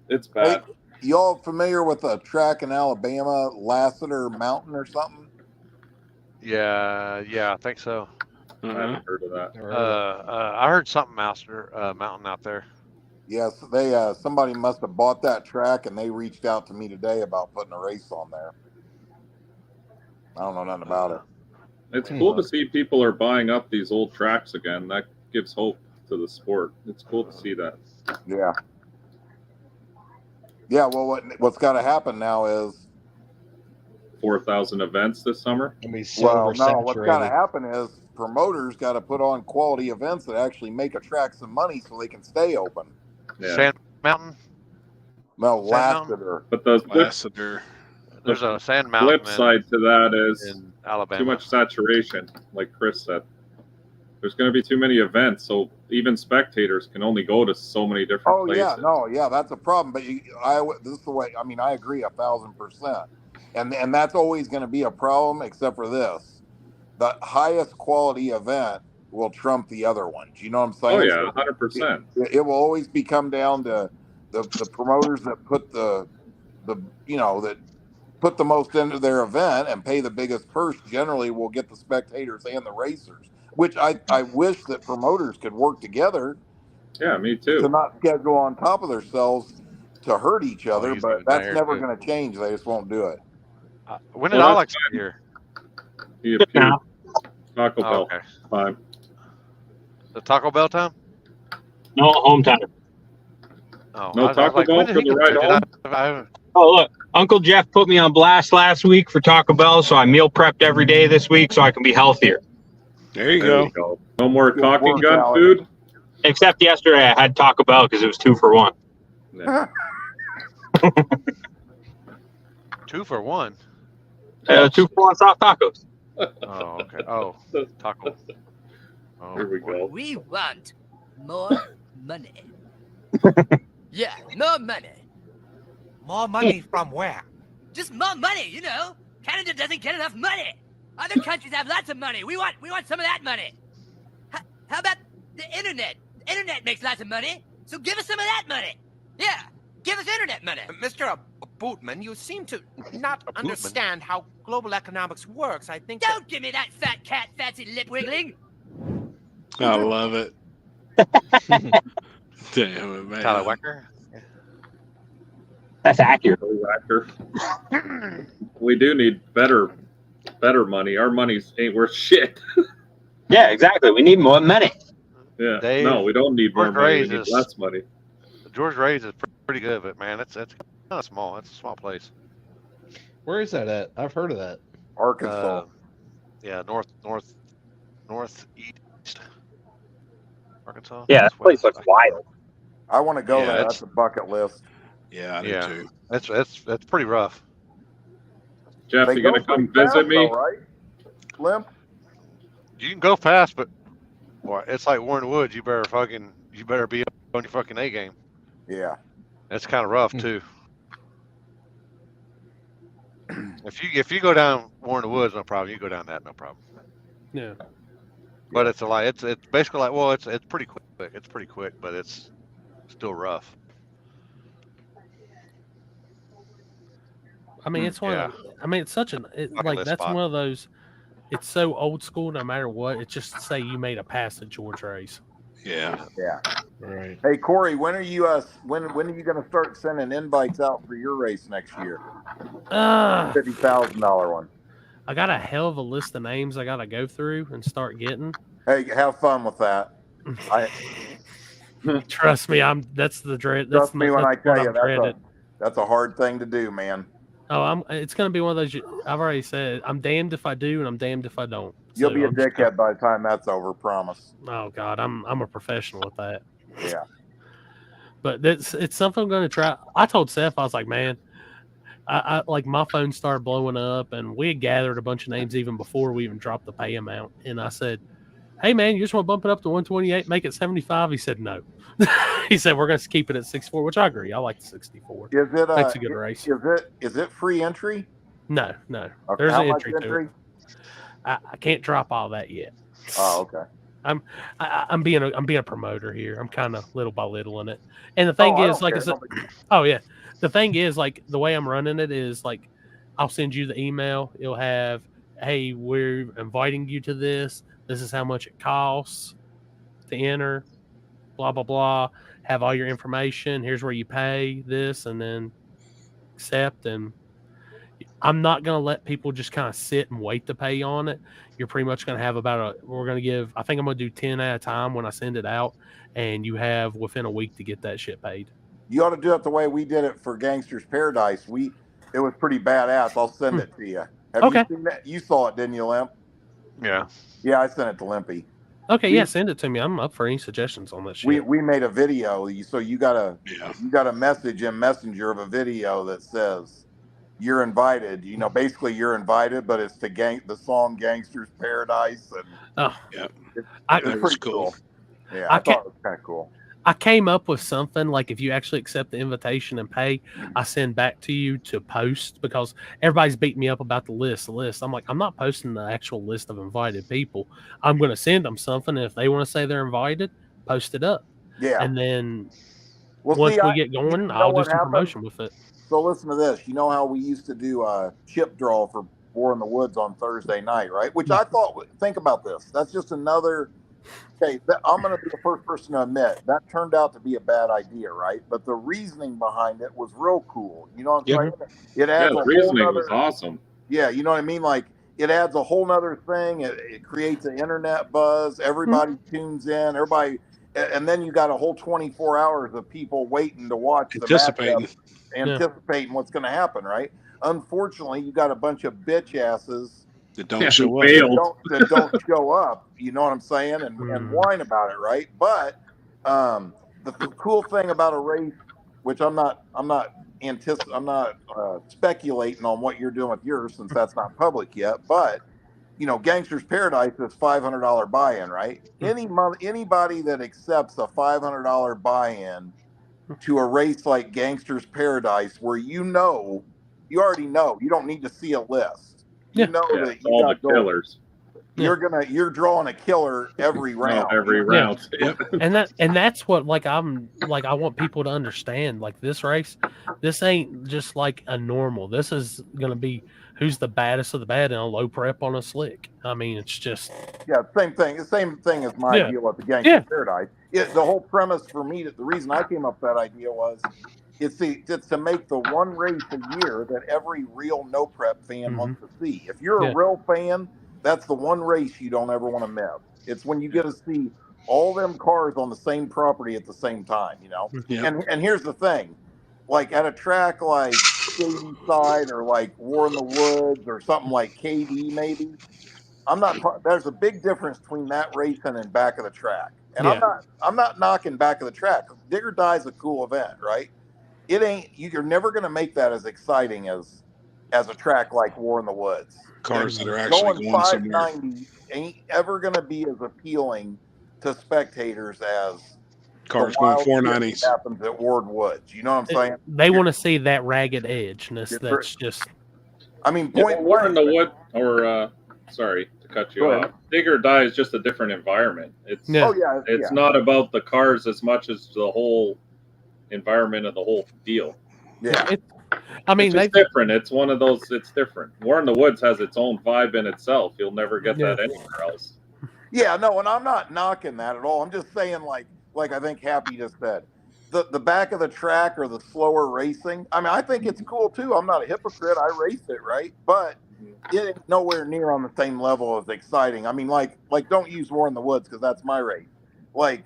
It's bad. Hey, y'all familiar with a track in Alabama, Lassiter Mountain or something? Yeah, I think so. I haven't heard of that. I heard something mountain out there. Yes, they somebody must have bought that track and they reached out to me today about putting a race on there. I don't know nothing about it. It's cool to see people are buying up these old tracks again. That gives hope to the sport. It's cool to see that. Yeah. Yeah. Well, what's got to happen now is 4,000 events this summer. well, no. What's got to happen is promoters got to put on quality events that actually attract some money so they can stay open. Yeah. Sand Mountain. No, Sand Mountain? Lassiter. But the Lassiter. There's a Sand flip Mountain side to that is in Alabama. too much saturation, like Chris said. There's going to be too many events, so even spectators can only go to so many different Oh places. yeah, no, yeah, that's a problem. But this is the way. I mean, I agree 1,000%, and that's always going to be a problem, except for this: the highest quality event will trump the other ones. You know what I'm saying? Oh yeah, 100%. It will always come down to the promoters that put the that put the most into their event and pay the biggest purse. Generally, will get the spectators and the racers. Which I wish that promoters could work together. Yeah, me too. To not schedule on top of themselves to hurt each other, he's but gonna that's die never too. going to change. They just won't do it. When did Well, Alex that's get here? He appeared. Taco Oh, Bell okay. time. The Taco Bell time? No, home time. Oh, No Taco like, Bell when did for he the get ride there? home? I haven't. Oh, look, Uncle Jeff put me on blast last week for Taco Bell, so I meal prepped every day this week so I can be healthier. There you There we go. go. No more Good caulking work, gun Alex. food. Except yesterday I had Taco Bell because it was 2 for 1. Yeah. 2 for 1. 2 for 1 soft tacos. Oh, okay. Oh, taco. Oh, Here we go. We want more money. Yeah, more money. More money from where? Just more money, you know. Canada doesn't get enough money. Other countries have lots of money. We want some of that money. How about the internet? The internet makes lots of money, so give us some of that money. Yeah, give us internet money. Mr. Bootman, you seem to not understand how global economics works. I think. Don't give me that fat cat fancy lip wiggling. I love it. Damn it, man. Tyler Wecker? That's accurate. Whacker. We do need better money. Our money ain't worth shit. Yeah, exactly. We need more money. Yeah. Dave, No, we don't need more George money. Ray's We need is- less money. George Ray's is pretty good, but man, it's kind of small. It's a small place. Where is that at? I've heard of that. Arkansas. Yeah, northeast. Arkansas. Yeah, that place looks wild. I want to go Yeah, there. it's- That's a bucket list. Yeah, I do Yeah, too. it's pretty rough. Jeff, They you go gonna come pretty fast, visit me? though, right? Limp. You can go fast, but boy, it's like Warren Woods. You better be on your fucking A game. Yeah. It's kind of rough too. If you go down Warren Woods, no problem. You go down that, no problem. Yeah. But it's it's basically like, well, it's pretty quick. It's pretty quick, but it's still rough. I mean, it's one Yeah. of the, I mean, it's such an Bucket like list that's spot. one of those. It's so old school. No matter what, it's just say you made a pass at George Race. Yeah. Yeah. Right. Hey Corey, when are you when are you going to start sending invites out for your race next year? $50,000 one. I got a hell of a list of names I got to go through and start getting. Hey, have fun with that. Trust me, that's the dread. That's Trust me when I that's tell what you I'm dreaded. that's a hard thing to do, man. Oh, it's going to be one of those. I've already said I'm damned if I do, and I'm damned if I don't. You'll So be a I'm just dickhead by the time that's over. Promise. Oh God, I'm a professional at that. Yeah. But it's something I'm going to try. I told Seth, I was like, man, I like my phone started blowing up, and we had gathered a bunch of names even before we even dropped the pay amount. And I said, hey man, you just want to bump it up to 128, make it 75? He said no. He said we're going to keep it at 64, which I agree. I like the 64. Is it Makes a good race. Is it free entry? No. Okay. There's How an much entry to it. I can't drop all that yet. Oh, okay. I'm being a promoter here. I'm kind of little by little in it. And the thing I is, don't like I care. said, oh yeah, the thing is, like the way I'm running it is like I'll send you the email. It'll have, hey, we're inviting you to this. This is how much it costs to enter. Blah blah blah. Have all your information. Here's where you pay this, and then accept. And I'm not going to let people just kind of sit and wait to pay on it. You're pretty much going to have we're going to give, I think I'm going to do 10 at a time when I send it out, and you have within a week to get that shit paid. You ought to do it the way we did it for Gangster's Paradise. It was pretty badass. I'll send it to you. Have you seen that? You saw it, didn't you, Limp? Yeah. Yeah, I sent it to Limpy. Okay, yeah, send it to me. I'm up for any suggestions on that shit. We made a video, so you got a message in Messenger of a video that says you're invited. Basically you're invited, but it's to the song Gangster's Paradise, and it's pretty cool. Yeah, I thought it was kind of cool. I came up with something like if you actually accept the invitation and pay, I send back to you to post, because everybody's beating me up about the list. I'm like, I'm not posting the actual list of invited people. I'm going to send them something. And if they want to say they're invited, post it up. Yeah. And then once we get going, I'll do some promotion with it. So listen to this. You know how we used to do a chip draw for War in the Woods on Thursday night, right? Which I thought, think about this. That's just another... Okay, I'm going to be the first person to admit that turned out to be a bad idea, right? But the reasoning behind it was real cool. You know what I'm saying? It adds the reasoning was awesome. Yeah, you know what I mean? Like, it adds a whole nother thing. It creates an internet buzz. Everybody tunes in. And then you got a whole 24 hours of people waiting to watch the matchup, anticipating what's going to happen, right? Unfortunately, you got a bunch of bitch asses that don't show up. That don't show up, you know what I'm saying, and whine about it, right? But the cool thing about a race, which I'm not speculating on what you're doing with yours since that's not public yet, but Gangster's Paradise is $500 buy-in, right? Anybody that accepts a $500 buy-in to a race like Gangster's Paradise, where you already know, you don't need to see a list. You know that you all the killers. You're drawing a killer every round. And that's what I want people to understand. Like, this race, this ain't just like a normal. This is gonna be who's the baddest of the bad in a low prep on a slick. I mean, it's just same thing. The same thing as my deal with the Gangster Paradise. The whole premise for me, the reason I came up with that idea was it's to make the one race a year that every real no prep fan wants to see. If you're a real fan, that's the one race you don't ever want to miss. It's when you get to see all them cars on the same property at the same time, And here's the thing, like at a track like Shady Side or like War in the Woods or something like KD, maybe. There's a big difference between that racing and back of the track. And I'm not knocking back of the track. Dig or Die is a cool event, right? It ain't. You're never going to make that as exciting as a track like War in the Woods. Cars that are actually going somewhere. 590 ain't ever going to be as appealing to spectators as cars going 490s. That happens at Ward Woods. You know what I'm saying? They want to see that ragged edgeness. That's just. I mean, War in the Wood, or sorry to cut you off. Dig or Die is just a different environment. It's not about the cars as much as the whole environment of the whole deal. Yeah. It's different. It's one of those. It's different. War in the Woods has its own vibe in itself. You'll never get that anywhere else. Yeah, no, and I'm not knocking that at all. I'm just saying, like I think Happy just said, the back of the track or the slower racing. I mean, I think it's cool too. I'm not a hypocrite. I race it, right? But it ain't nowhere near on the same level as exciting. I mean, like don't use War in the Woods because that's my race. Like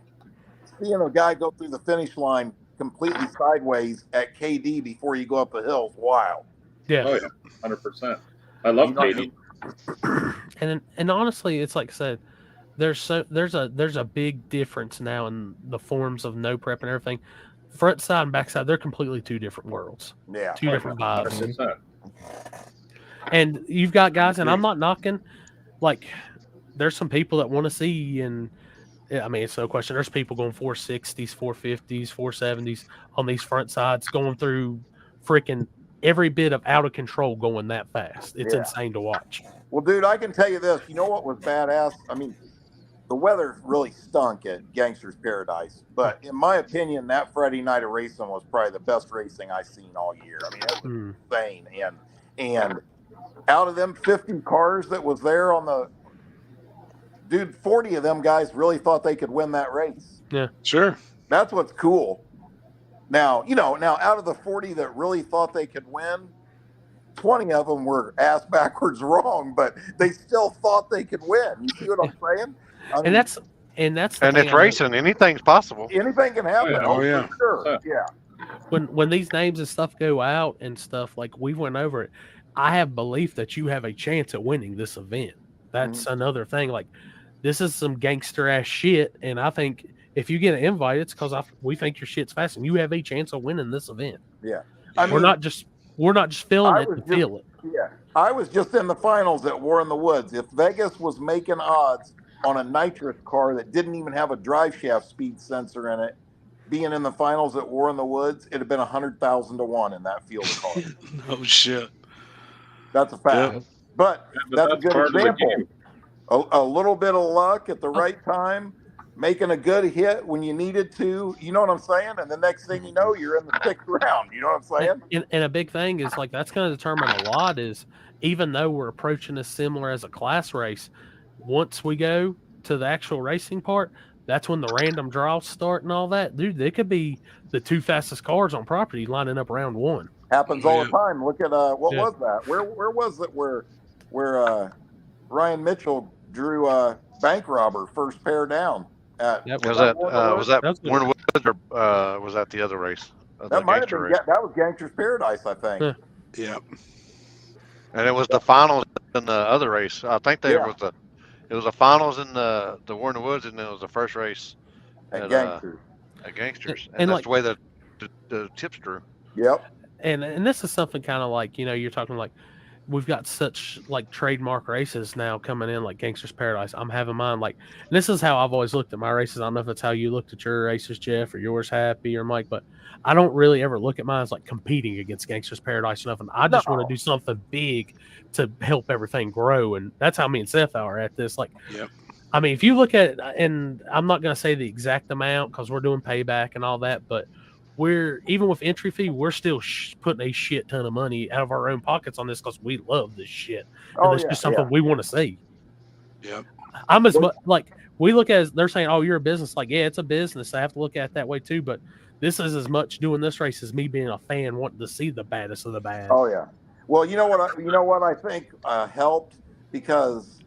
seeing a guy go through the finish line completely sideways at KD before you go up the hill is wild. Yeah. Oh yeah, 100%. I love KD. And honestly, it's like I said, there's a big difference now in the forms of no prep and everything. Front side and back side, they're completely two different worlds. Yeah. Two different vibes. 100%. And you've got guys, and I'm not knocking, like, there's some people that want to see, and I mean, it's no question. There's people going 460s, 450s, 470s on these front sides, going through freaking every bit of out of control going that fast. It's insane to watch. Well, dude, I can tell you this. You know what was badass? I mean, the weather really stunk at Gangster's Paradise, but in my opinion, that Friday night of racing was probably the best racing I've seen all year. I mean, it was insane. And out of them 50 cars that was there on the dude, 40 of them guys really thought they could win that race. Yeah, sure. That's what's cool. Now, out of the 40 that really thought they could win, 20 of them were ass backwards wrong, but they still thought they could win. You see what I'm saying? I mean, and that's the And thing it's racing. Anything's possible. anything can happen. yeah. Oh, yeah. for sure. Yeah. when these names and stuff go out and stuff, like we went over it, I have belief that you have a chance at winning this event. That's another thing. Like, this is some gangster ass shit, and I think if you get an invite, it's because we think your shit's fast, and you have a chance of winning this event. Yeah. We're not just feeling I it was to just- feel it. Yeah. I was just in the finals at War in the Woods. If Vegas was making odds on a nitrous car that didn't even have a drive shaft speed sensor in it, being in the finals at War in the Woods, it'd have been 100,000 to 1 in that field of cars. Oh shit. That's a fact. Yep. But that's a that's good part of the example. game. A little bit of luck at the right time, making a good hit when you needed to. You know what I'm saying? And the next thing you know, you're in the 6th round. You know what I'm saying? And a big thing is, like, that's going to determine a lot is, even though we're approaching this similar as a class race, once we go to the actual racing part, that's when the random draws start and all that. Dude, they could be the 2 fastest cars on property lining up round 1. Happens all the time. Look at what Yeah. was that? Where was it? Where Ryan Mitchell drew bank robber first pair down at? Was that Warner Woods or was that the other race? That might have been. That was Gangster's Paradise, I think. Yeah. And it was the finals in the other race. I think it was the finals in the War in the Woods, and then it was the first race at Gangsters. At Gangsters, And that's like- the way the tips drew. Yep. And this is something kind of like, you're talking like, we've got such like trademark races now coming in, like Gangster's Paradise. I'm having mine like, and this is how I've always looked at my races. I don't know if that's how you looked at your races, Jeff, or yours, Happy, or Mike, but I don't really ever look at mine as like competing against Gangster's Paradise or nothing. I just want to do something big to help everything grow, and that's how me and Seth are at this. Like, yep. I mean, if you look at it, and I'm not going to say the exact amount because we're doing payback and all that, but we're, even with entry fee, we're still putting a shit ton of money out of our own pockets on this because we love this shit. And it's just something we want to see. Yep. I'm as much like, we look at, they're saying, oh, you're a business. Like, yeah, it's a business. I have to look at it that way too. But this is as much doing this race as me being a fan wanting to see the baddest of the bad. Oh yeah. Well, you know what I think helped, because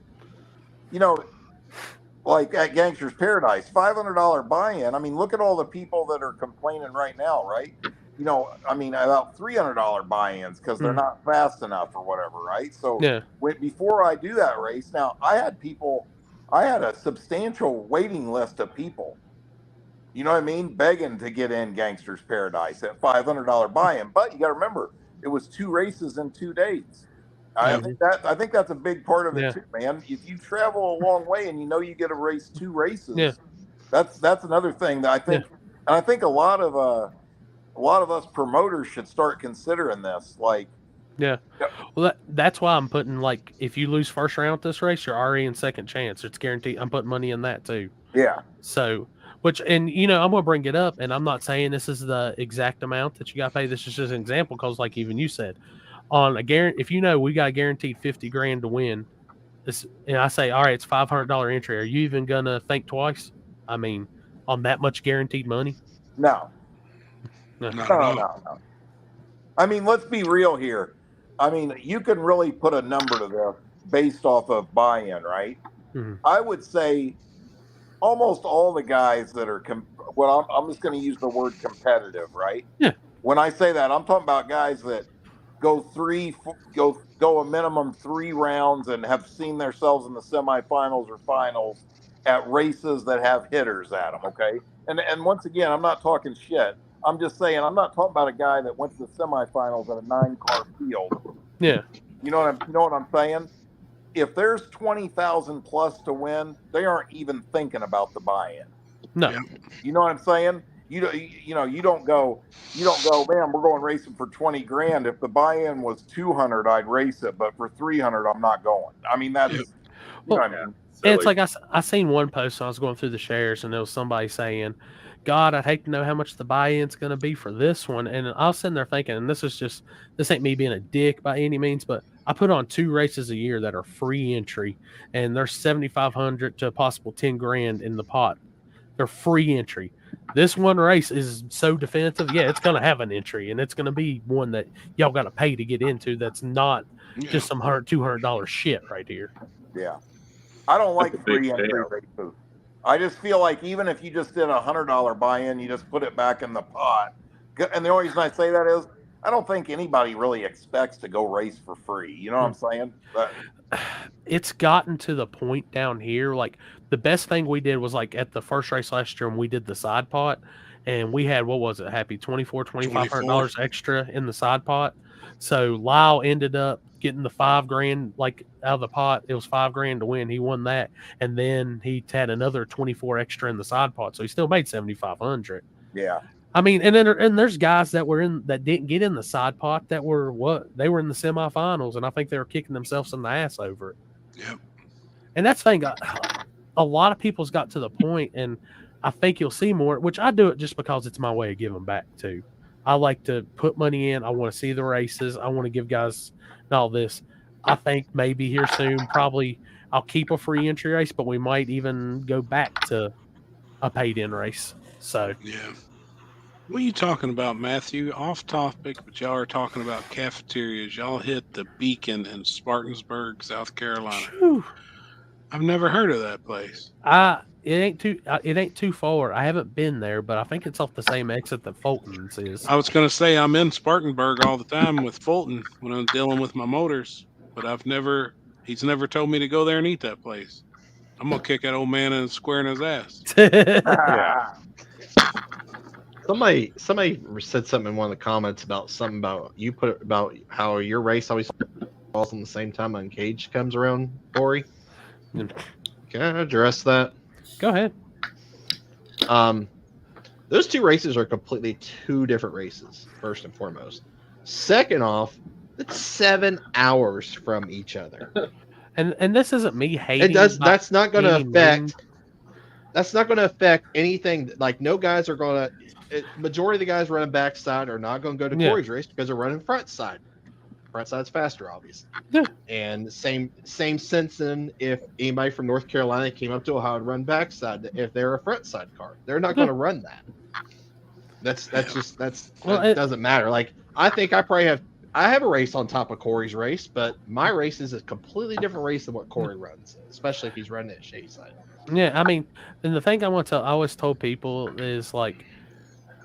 like at Gangster's Paradise, $500 buy-in. I mean, look at all the people that are complaining right now, right? I mean, about $300 buy-ins because they're not fast enough or whatever, right? So before I do that race, now I had a substantial waiting list of people, you know what I mean, begging to get in Gangster's Paradise at $500 buy-in. But you got to remember, it was 2 races in 2 days. I think that's a big part of it too, man. If you travel a long way and you get to race 2 races, that's another thing that I think, and I think a lot of us promoters should start considering this. Like, well, that's why I'm putting, like, if you lose first round at this race, you're already in second chance. It's guaranteed. I'm putting money in that too. Yeah. So, I'm going to bring it up, and I'm not saying this is the exact amount that you got to pay. This is just an example because, like even you said, on a guarantee, if we got a guaranteed $50,000 to win, this, and I say, all right, it's $500 entry. Are you even gonna think twice? I mean, on that much guaranteed money? No. I mean, let's be real here. I mean, you can really put a number to this based off of buy-in, right? Mm-hmm. I would say almost all the guys that are, I'm just going to use the word competitive, right? Yeah. When I say that, I'm talking about guys that go a minimum 3 rounds and have seen themselves in the semifinals or finals at races that have hitters at them. Okay. And once again, I'm not talking shit. I'm just saying, I'm not talking about a guy that went to the semifinals at a 9-car field. Yeah. You know what I'm saying? If there's 20,000 plus to win, they aren't even thinking about the buy-in. No. You know what I'm saying? You don't go, man, we're going racing for 20 grand. If the buy-in was 200, I'd race it, but for 300, I'm not going. I mean, that's, you know what I mean? It's like I seen one post when I was going through the shares, and there was somebody saying, God, I'd hate to know how much the buy-in's going to be for this one. And I was sitting there thinking, and this ain't me being a dick by any means, but I put on 2 races a year that are free entry, and there's $7,500 to a possible $10,000 in the pot. They're free entry. this one race is so definitive. Yeah, it's going to have an entry, and it's going to be one that y'all got to pay to get into. That's not just some $200 shit right here. Yeah. I don't like Big free entry payout. races. I just feel like even if you just did $100 buy-in, you just put it back in the pot. And the only reason I say that is I don't think anybody really expects to go race for free. You know what I'm saying? It's gotten to the point down here. Like the best thing we did was like at the first race last year when we did the side pot, and we had, what was it, Happy, $2,500 extra in the side pot. So Lyle ended up getting the $5,000 like out of the pot. It was $5,000 to win. He won that, and then he had another 24 extra in the side pot, so he still made 7,500. Yeah. I mean, and there's guys that didn't get in the side pot that were they were in the semifinals, and I think they were kicking themselves in the ass over it. Yep. And that's the thing. A lot of people's got to the point, and I think you'll see more. Which I do it just because it's my way of giving back too. I like to put money in. I want to see the races. I want to give guys all this. I think maybe here soon, probably I'll keep a free entry race, but we might even go back to a paid in race. So yeah. What are you talking about, Matthew? Off topic, but y'all are talking about cafeterias. Y'all hit the Beacon in Spartansburg, South Carolina. Whew. I've never heard of that place. It ain't too far. I haven't been there, but I think it's off the same exit that Fulton's is. I was going to say I'm in Spartanburg all the time with Fulton when I'm dealing with my motors, but he's never told me to go there and eat that place. I'm going to kick that old man in square in his ass. Yeah. Somebody said something in one of the comments about something about you put about how your race always falls on the same time Uncaged comes around, Corey. Can I address that? Go ahead. Those two races are completely two different races, first and foremost. Second off, it's 7 hours from each other. And this isn't me hating. That's not going to affect. That's not going to affect anything. Like no guys are going to. Majority of the guys running backside are not going to go to Corey's race because they're running front side. Front side's faster, obviously. Yeah. And same sense in if anybody from North Carolina came up to Ohio and run backside, if they're a front side car, they're not going to run that. It doesn't matter. Like I think I have a race on top of Corey's race, but my race is a completely different race than what Corey runs, especially if he's running at Shady side. Yeah, I mean, and the thing I always told people is like,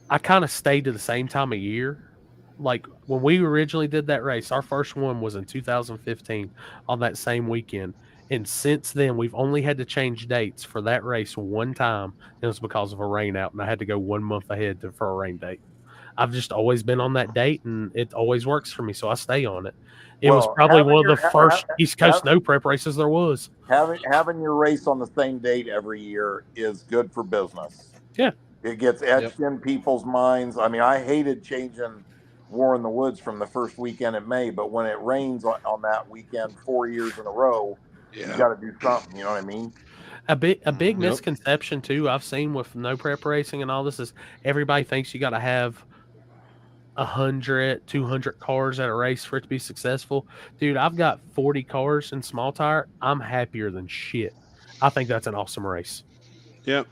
I kind of stayed to the same time of year. Like when we originally did that race, our first one was in 2015 on that same weekend. And since then, we've only had to change dates for that race one time. It was because of a rain out, and I had to go 1 month ahead for a rain date. I've just always been on that date, and it always works for me, so I stay on it. It was probably one of the first East Coast snow prep races there was. Having your race on the same date every year is good for business. Yeah. It gets etched in people's minds. I mean, I hated changing War in the Woods from the first weekend in May, but when it rains on that weekend 4 years in a row, you got to do something. You know what I mean? A big misconception too I've seen with no prep racing and all this is everybody thinks you got to have 100, 200 cars at a race for it to be successful. Dude, I've got 40 cars in small tire. I'm happier than shit. I think that's an awesome race. Yep.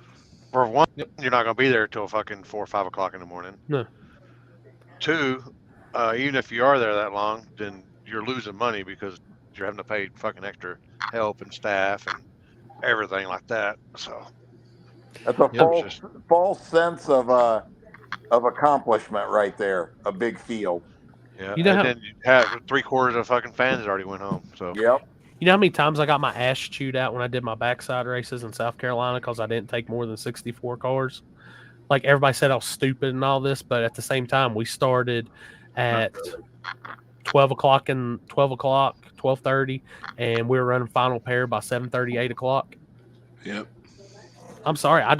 For one, you're not going to be there till fucking 4 or 5 o'clock in the morning. No. 2, even if you are there that long, then you're losing money because you're having to pay fucking extra help and staff and everything like that. So that's a false sense of accomplishment right there. A big field. Yeah. Then you have 3/4 of the fucking fans already went home. So yep. You know how many times I got my ass chewed out when I did my backside races in South Carolina because I didn't take more than 64 cars? Like everybody said I was stupid and all this, but at the same time, we started at 12:30, and we were running final pair by 7:30, 8 o'clock. Yep. I'm sorry. I'm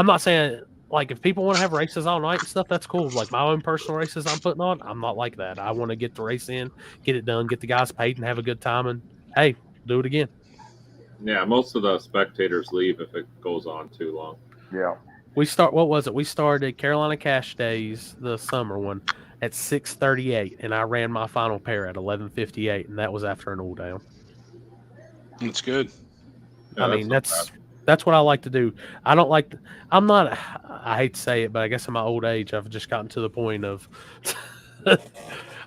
not saying like if people want to have races all night and stuff, that's cool. Like my own personal races I'm putting on, I'm not like that. I want to get the race in, get it done, get the guys paid and have a good time. And hey, do it again. Yeah. Most of the spectators leave if it goes on too long. Yeah. We started Carolina Cash Days, the summer one, at 6:38, and I ran my final pair at 11:58, and that was after an all down. That's good. I mean, That's what I like to do. I don't like. I hate to say it, but I guess in my old age, I've just gotten to the point of.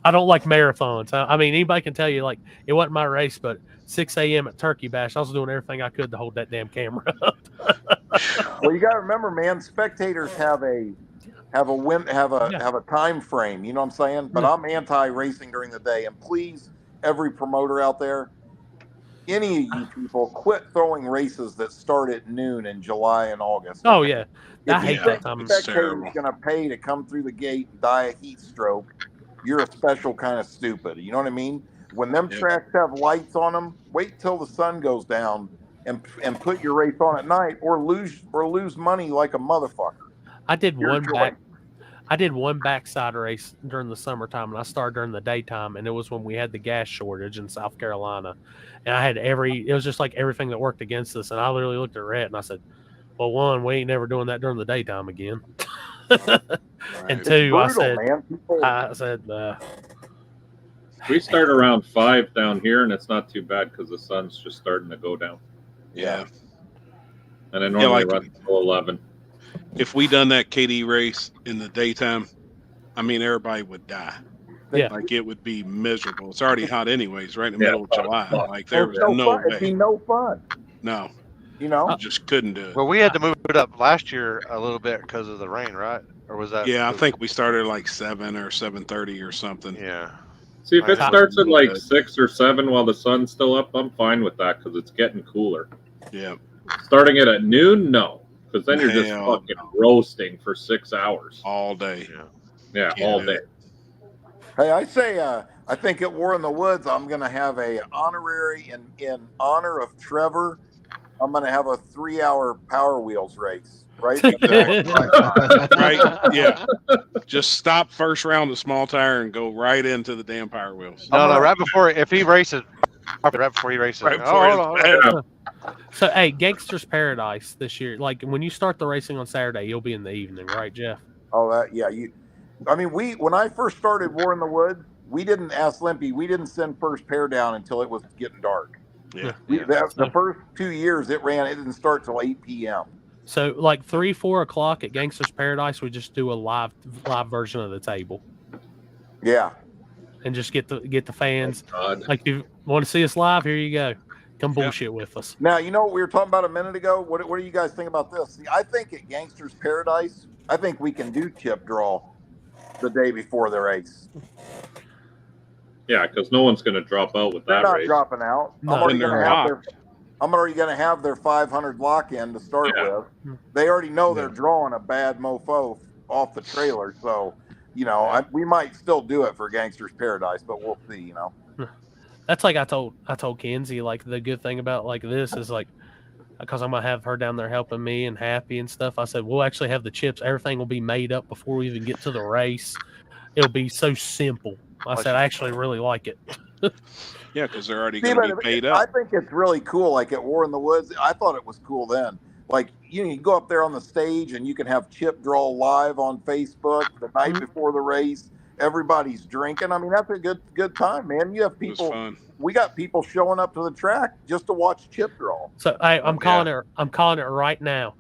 I don't like marathons. I mean, anybody can tell you, like, it wasn't my race, but 6 a.m. at Turkey Bash, I was doing everything I could to hold that damn camera up. Well, you got to remember, man. Spectators have a time frame. You know what I'm saying? But I'm anti-racing during the day. And please, every promoter out there, any of you people, quit throwing races that start at noon in July and August. Oh yeah, I If you hate think that time. a spectator's going to pay to come through the gate and die a heat stroke, you're a special kind of stupid. You know what I mean? When them tracks have lights on them, wait till the sun goes down and put your race on at night, or lose money like a motherfucker. I did Your one choice. backside race during the summertime, and I started during the daytime, and it was when we had the gas shortage in South Carolina, and I had it was just like everything that worked against us, and I literally looked at Rhett and I said, well, one, we ain't never doing that during the daytime again. And two, I said, we start around 5 down here, and it's not too bad because the sun's just starting to go down. Yeah. And I normally run until 11. If we done that KD race in the daytime, I mean, everybody would die. Yeah. Like, it would be miserable. It's already hot anyways, right in the middle of July. Like, there was no no fun. way. It'd be no fun. No. You know? Just couldn't do it. Well, we had to move it up last year a little bit because of the rain, right? Or was that? Yeah, I think we started like 7 or 7:30 or something. Yeah. See, if it starts at like 6 or 7 while the sun's still up, I'm fine with that because it's getting cooler. Yeah. Starting it at noon, no, because then you're just Hell fucking roasting for 6 hours all day. Yeah, Can't all do day. it. Hey, I say, I think at War in the Woods, I'm going to have a honorary in honor of Trevor. I'm going to have a 3-hour Power Wheels race, right? Right? Yeah. Just stop first round the small tire and go right into the damn Power Wheels. No, right before, if he races, right before he races. Right before hold on. So, hey, Gangster's Paradise this year, like when you start the racing on Saturday, you'll be in the evening, right, Jeff? Oh, when I first started War in the Woods, we didn't ask Limpy. We didn't send first pair down until it was getting dark. Yeah. The first 2 years it didn't start till 8 p.m. So, like 3-4 o'clock at Gangster's Paradise, we just do a live version of the table. Yeah. And just get the fans. Like, if you want to see us live, here you go. Come bullshit with us. Now, you know what we were talking about a minute ago? What do you guys think about this? See, I think at Gangster's Paradise, I think we can do chip draw the day before the race. Yeah, because no one's going to drop out with They're that not race. dropping out. No. I'm already going to have their 500 lock-in to start with. They already know they're drawing a bad mofo off the trailer, so we might still do it for Gangster's Paradise, but we'll see. That's like I told Kenzie, like, the good thing about like this is, like, because I'm gonna have her down there helping me and happy and stuff. I said we'll actually have the chips. Everything will be made up before we even get to the race. It'll be so simple. I said I actually really like it. Yeah, because they're already going to be paid up. I think it's really cool. Like at War in the Woods, I thought it was cool then. Like you go up there on the stage and you can have chip draw live on Facebook the night before the race. Everybody's drinking. I mean, that's a good time, man. You have people. We got people showing up to the track just to watch chip draw. So I'm calling it right now.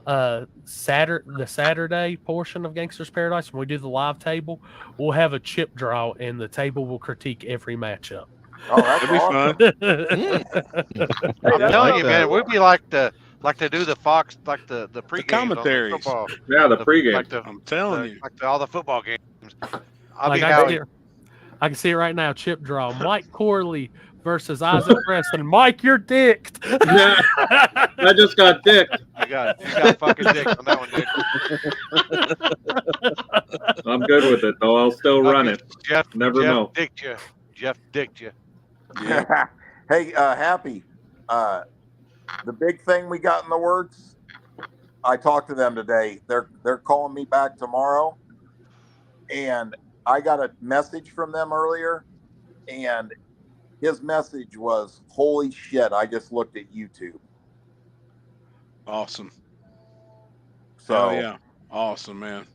The Saturday portion of Gangster's Paradise, when we do the live table, we'll have a chip draw, and the table will critique every matchup. Oh, that'd be fun. I'm telling you, man, we'd be like to do the Fox, like the pregame commentaries. football. Yeah, the pregame. Like I'm telling you, like all the football games. I can see it right now. Chip draw: Mike Corley versus Isaac Preston. Mike, you're dicked. Yeah, I just got dicked. You got fucking dicked on that one, dude. I'm good with it though. I'll still run it. Jeff know. Dicked you. Jeff dicked you. Yeah. Hey, Happy. The big thing we got in the works. I talked to them today. They're calling me back tomorrow, and I got a message from them earlier, and his message was, "Holy shit! I just looked at YouTube." Awesome. So yeah, awesome, man.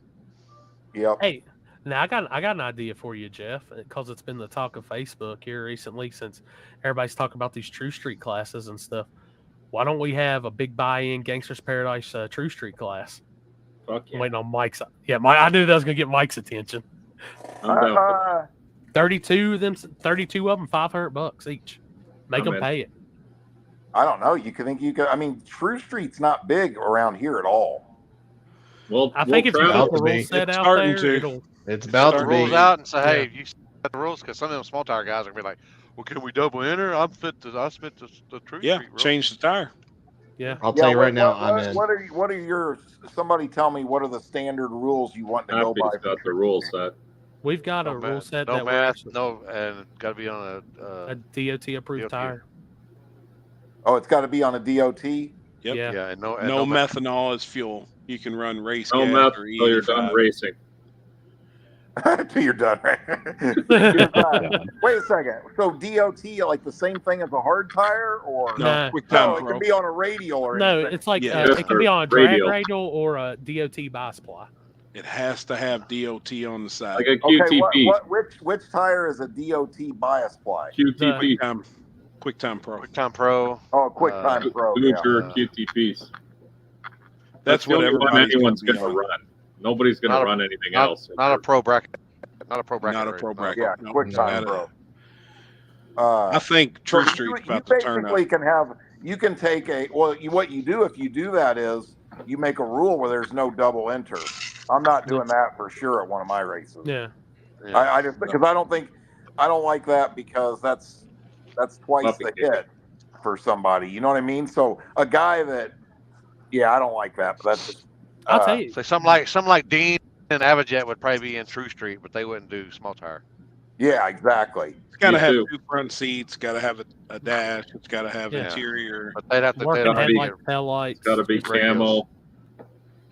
Yep. Hey, now I got an idea for you, Jeff, because it's been the talk of Facebook here recently since everybody's talking about these True Street classes and stuff. why don't we have a big buy-in Gangsters Paradise True Street class? Fuck I'm waiting on Mike's. Yeah, I knew that was gonna get Mike's attention. 32 of them, 32 of them, $500 each. Make them pay it. I don't know. You could think you could. I mean, True Street's not big around here at all. Well, I think if you put the rule set out there, it's about to the rules be. out and say, hey, Yeah. you set the rules, because some of them small tire guys are gonna be like, well, can we double enter? I spent the True Yeah, Street rule. change the tire. Yeah. I'll tell you right now, I'm in. What are your? Somebody tell me what are the standard rules you want to go by? Happy's got the rule set. We've got a rule set no that we're math, actually and got to be on a DOT approved tire. Oh, it's got to be on a DOT. Yep. Yeah, and no no methanol as fuel. You can run race No gas meth or until you're done E85. racing. Till you're done. Wait a second. So DOT, like the same thing as a hard tire, or No. no, it can be on a radial or No, anything. it's like Yeah. it can be on a drag radial or a DOT bi-supply. It has to have DOT on the side. Like a Okay, QTP. which tire is a DOT bias ply? QTP. QuickTime Pro. QuickTime Pro. Oh, QuickTime Pro. Those Yeah. are QTPs. That's the only what one everybody's anyone's gonna going be to run. Nobody's going to run anything else. Not a pro bracket. Not a pro bracket. Not a pro bracket. Yeah, No, QuickTime Pro. I think True So Street's you about to turn up. basically can have. You can take a. Well, what you do if you do that is you make a rule where there's no double enter. I'm not doing that for sure at one of my races. Yeah. I just because I don't like that because that's twice the hit for somebody. You know what I mean? So a guy that, yeah, I don't like that. But that's just, I'll tell you. So something like Dean and Avajet would probably be in True Street, but they wouldn't do small tire. Yeah, exactly. It's got to have 2 front seats. Got to have a dash. It's got to have Yeah. interior. But they'd have to. Working headlight, taillights. Got to be camo.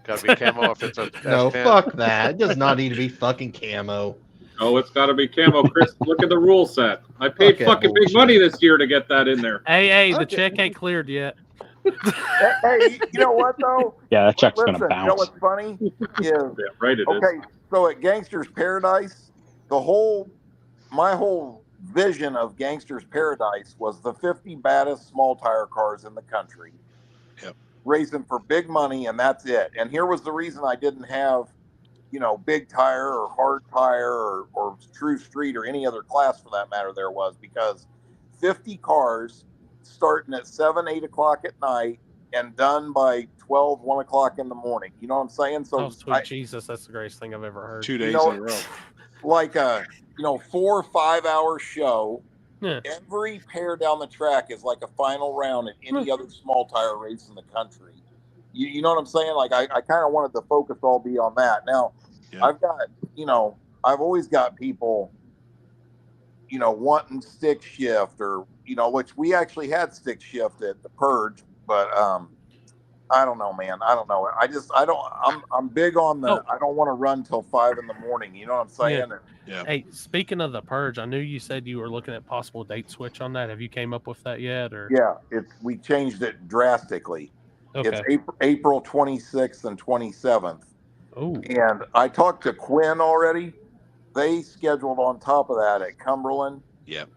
Got to be camo if it's a No, S10. fuck that. It does not need to be fucking camo. Oh, it's got to be camo. Chris, look at the rule set. I paid Fuck that fucking big bullshit. money this year to get that in there. Hey, the check ain't cleared yet. Hey, you know what though? Yeah, that check's Listen, gonna you know bounce. what's funny is Yeah, right. It is. okay. So at Gangsters Paradise, my whole vision of Gangsters Paradise was the 50 baddest small tire cars in the country. Yep. Racing for big money, and that's it. And here was the reason I didn't have, big tire or hard tire or True Street or any other class for that matter. There was because 50 cars starting at 7, 8 o'clock at night and done by 12, 1 o'clock in the morning. You know what I'm saying? So Oh, sweet Jesus, that's the greatest thing I've ever heard. 2 days know, in a row. like a 4 or 5 hour show. Yeah. Every pair down the track is like a final round at any other small tire race in the country. You know what I'm saying? Like I kind of wanted the focus all be on that. Now I've got, I've always got people, wanting stick shift or, which we actually had stick shift at the Purge, but I don't know, man. I don't know. I'm big on the, I don't want to run till 5 in the morning. You know what I'm saying? Yeah. Hey, speaking of the Purge, I knew you said you were looking at possible date switch on that. Have you came up with that yet? Or Yeah, we changed it drastically. Okay. It's April 26th and 27th. Oh. And I talked to Quinn already. They scheduled on top of that at Cumberland. Yep.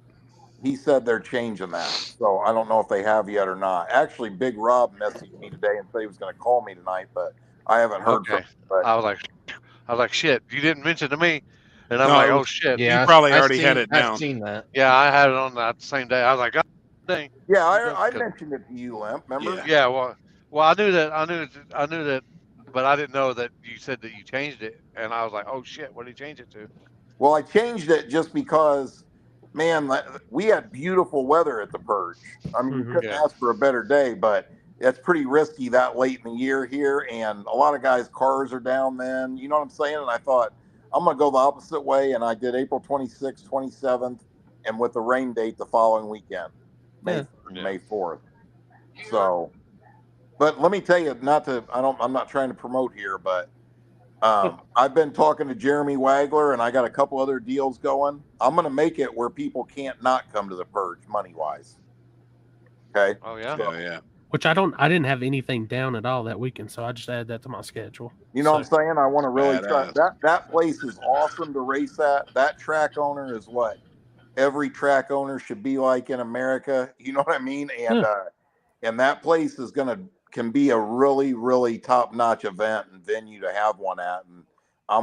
He said they're changing that. So I don't know if they have yet or not. Actually, Big Rob messaged me today and said he was going to call me tonight, but I haven't heard from him. But I was like, shit, you didn't mention to me. And I'm No, like, oh shit. you probably already had it down. I've seen that. Yeah, I had it on that same day. I was like, God dang. yeah, I mentioned it to you, Limp. Remember? Yeah, well, I knew that, but I didn't know that you said that you changed it, and I was like, oh shit, what did you change it to? Well, I changed it just because, man, we had beautiful weather at the Purge. I mean, you couldn't ask for a better day, but it's pretty risky that late in the year here, and a lot of guys' cars are down then. You know what I'm saying? And I thought, I'm going to go the opposite way, and I did April 26th, 27th, and with the rain date the following weekend, May 4th. So, but let me tell you, I'm not trying to promote here, but I've been talking to Jeremy Wagler, and I got a couple other deals going. I'm going to make it where people can't not come to the Purge money wise. Okay. Oh yeah. Oh yeah. Which I didn't have anything down at all that weekend, so I just added that to my schedule. You know what I'm saying? I want to really try Badass. that place is awesome to race at. That track owner is what every track owner should be like in America. You know what I mean? And and that place can be a really, really top-notch event and venue to have one at. And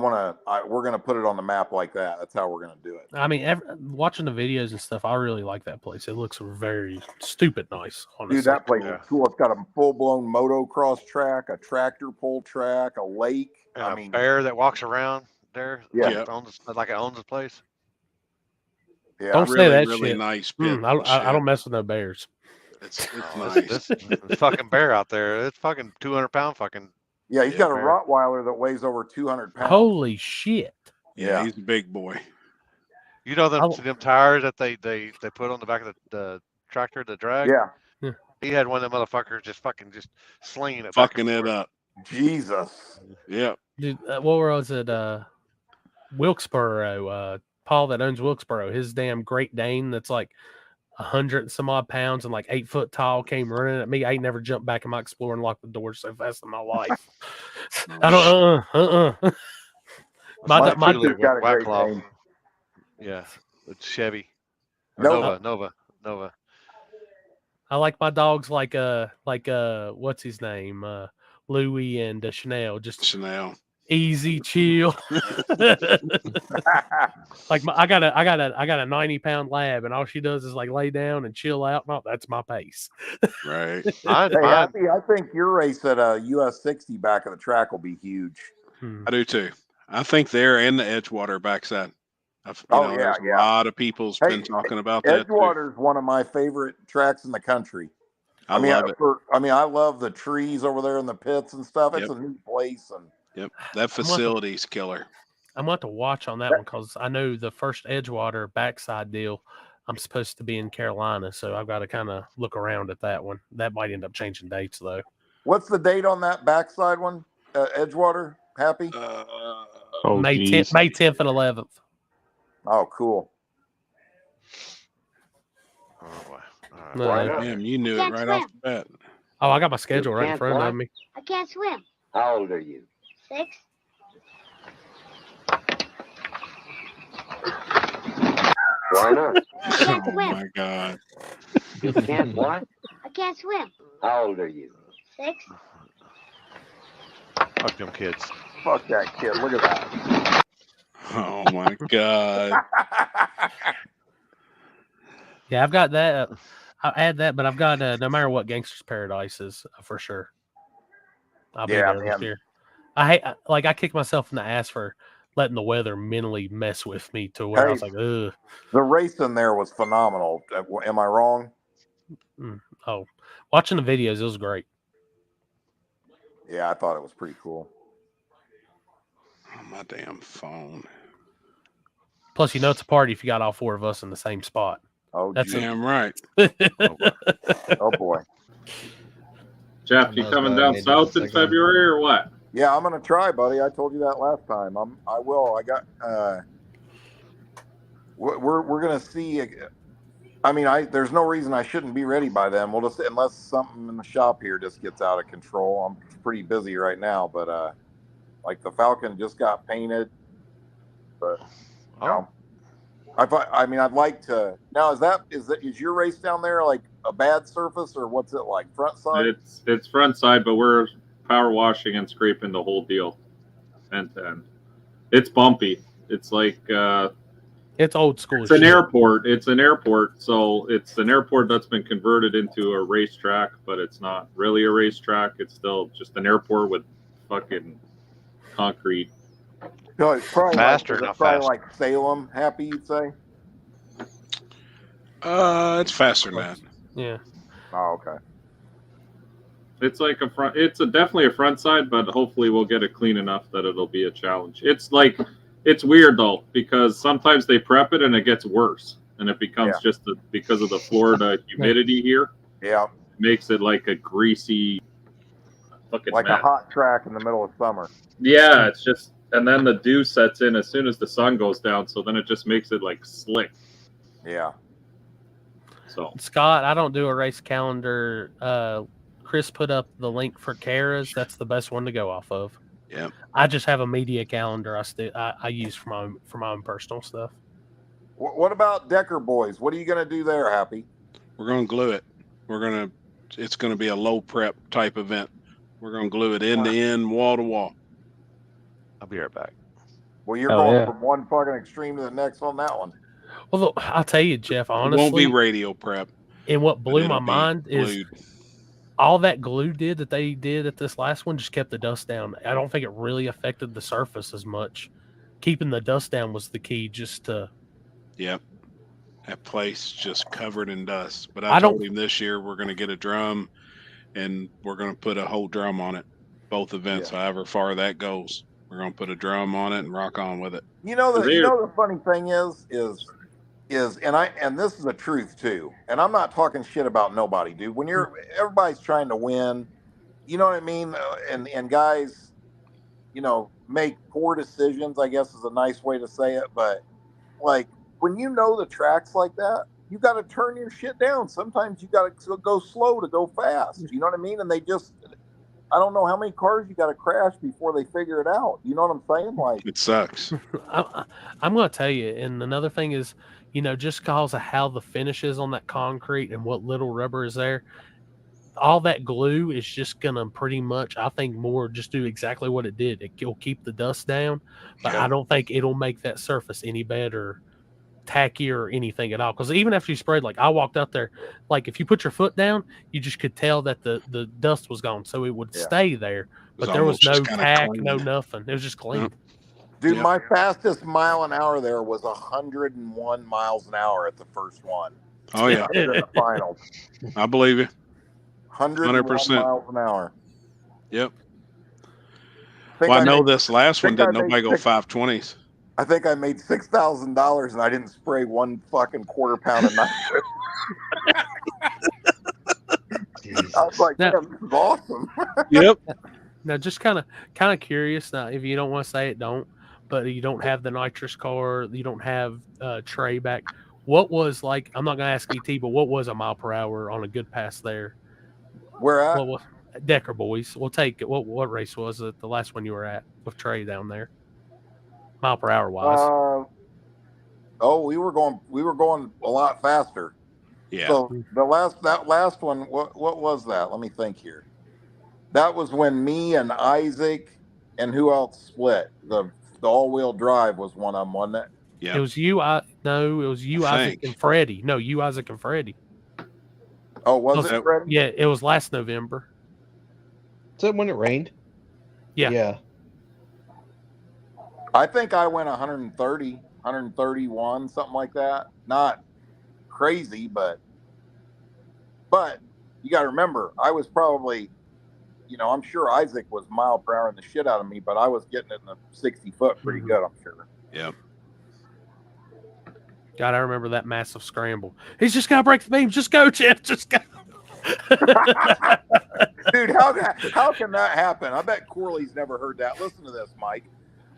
we're gonna put it on the map like that. That's how we're gonna do it. I mean, watching the videos and stuff, I really like that place. It looks very stupid nice. Honestly, Dude, that place is cool. It's got a full-blown motocross track, a tractor pull track, a lake. And a bear that walks around there. Yeah. Like it owns the place. Yeah, don't say that really shit. Nice. I don't mess with no bears. It's nice. This fucking bear out there. It's fucking 200-pound fucking. Yeah, he's got a bear. Rottweiler that weighs over 200 pounds. Holy shit! Yeah, he's a big boy. You know them tires that they put on the back of the tractor to drag? Yeah. He had one of them motherfuckers just slinging it. Fucking it up. Jesus. Yeah. Dude, what was it? Wilkesboro. Paul that owns Wilkesboro. His damn Great Dane that's like 100 and some odd pounds and like 8 foot tall came running at me. I ain't never jumped back in my Explorer and locked the door so fast in my life. I don't. My dude's got a Great Dane. Yeah, it's Chevy. Nova. I like my dogs like what's his name? Louis and Chanel. Just Chanel. Easy, chill. Like I got a 90-pound lab, and all she does is like lay down and chill out. No, that's my pace. Right. I think your race at US 60 back of the track will be huge. I do too. I think there and the Edgewater backside. There's a lot of people's been talking about that. Edgewater's one of my favorite tracks in the country. I love it. I love the trees over there in the pits and stuff. It's a neat place. And that facility's killer. I'm going to watch on that one because I know the first Edgewater backside deal, I'm supposed to be in Carolina, so I've got to kind of look around at that one. That might end up changing dates though. What's the date on that backside one? Edgewater, Happy? May 10th and 11th. Oh, cool. Damn, you knew it right off the bat. Oh, I got my schedule right in front of me. I can't swim. How old are you? 6. Why not? I can't Oh swim. my God. You can't what? I can't swim. How old are you? 6. Fuck them kids. Fuck that kid. Look at that. Oh my God. Yeah, I've got that. I'll add that, but I've got no matter what Gangster's Paradise is for sure. I'll be there this year. I kicked myself in the ass for letting the weather mentally mess with me to where I was like, ugh. The race in there was phenomenal. Am I wrong? Oh, watching the videos, it was great. Yeah, I thought it was pretty cool. Oh, my damn phone. Plus, it's a party if you got all 4 of us in the same spot. Oh, that's damn right. Oh boy. Jeff, you coming down south in February or what? Yeah, I'm gonna try, buddy. I told you that last time. I will. I got. We're gonna see. I mean, there's no reason I shouldn't be ready by then. We'll just, unless something in the shop here just gets out of control. I'm pretty busy right now, but like the Falcon just got painted. But I mean, I'd like to. Now, is your race down there like a bad surface or what's it like? Front side? It's front side, but we're power washing and scraping the whole deal, end to end. It's bumpy. It's like it's old school. It's an airport. It's an airport, so it's an airport that's been converted into a racetrack, but it's not really a racetrack. It's still just an airport with fucking concrete. No, it's probably faster, not probably like Salem, Happy, you'd say. It's faster than that. Yeah. Oh, okay. It's like a front. It's definitely a front side, but hopefully we'll get it clean enough that it'll be a challenge. It's weird though because sometimes they prep it and it gets worse, and it becomes just because of the Florida humidity here. Yeah. It makes it like a greasy, fucking like mess. a hot track in the middle of summer. Yeah, it's just, and then the dew sets in as soon as the sun goes down, so then it just makes it like slick. Yeah. So Scott, I don't do a race calendar. Chris put up the link for Kara's. That's the best one to go off of. Yeah. I just have a media calendar I use for my own personal stuff. What about Decker Boys? What are you going to do there, Happy? We're going to glue it. We're going to it's going to be a low prep type event. We're going to glue it end to end, wall to wall. I'll be right back. Well, you're Oh, going yeah. from one fucking extreme to the next on that one. Well, look, I'll tell you, Jeff, It honestly. won't be radio prep. And what but blew it'll my be mind is glued. all that glue that they did at this last one just kept the dust down. I don't think it really affected the surface as much. Keeping the dust down was the key, just to. Yep. That place just covered in dust. But I I don't- told him this year we're going to get a drum and we're going to put a whole drum on it. Both events, however far that goes. We're going to put a drum on it and rock on with it. You know the funny thing is and this is the truth too. And I'm not talking shit about nobody, dude. When everybody's trying to win, you know what I mean? And guys, you know, make poor decisions, I guess is a nice way to say it. But like when you know the tracks like that, you got to turn your shit down. Sometimes you got to go slow to go fast. You know what I mean? And I don't know how many cars you got to crash before they figure it out. You know what I'm saying? Like it sucks. I'm going to tell you. And another thing is, you know, just because of how the finish is on that concrete and what little rubber is there, all that glue is just going to pretty much, I think, more just do exactly what it did. It'll keep the dust down, but I don't think it'll make that surface any better, tacky or anything at all. Because even after you sprayed, like I walked up there, like if you put your foot down, you just could tell that the dust was gone, so it would stay there. But there was no tack, no nothing. It was just clean. dude, my fastest mile an hour there was 101 miles an hour at the first one. Oh yeah, in the finals. I believe you. 100% miles an hour. Yep. Well, I know this last one didn't nobody go 520s. I think I made $6,000 and I didn't spray one fucking quarter pound of nitrous. I was like, damn, this is awesome. Yep. Now, just kind of curious. Now, if you don't want to say it, don't. But you don't have the nitrous car. You don't have Trey back. What was like? I'm not going to ask ET, but what was a mile per hour on a good pass there? Where at? What was Decker boys? We'll take it. What race was it? The last one you were at with Trey down there, mile per hour wise. We were going a lot faster. Yeah. So that last one, what was that? Let me think here. That was when me and Isaac and who else split. The all-wheel drive was one of them, wasn't it? Yeah. It was you. No, it was you, Isaac, and Freddie. No, you, Isaac, and Freddie. Oh, was it Freddie? Yeah, it was last November. Is that when it rained? Yeah. Yeah. I think I went 130, 131, something like that. Not crazy, but you got to remember, I was probably, you know, I'm sure Isaac was mile per hour in the shit out of me, but I was getting it in the 60 foot pretty good, I'm sure. Yeah. God, I remember that massive scramble. He's just got to break the beam. Just go, Jeff. Just go. Dude, how can that happen? I bet Corley's never heard that. Listen to this, Mike.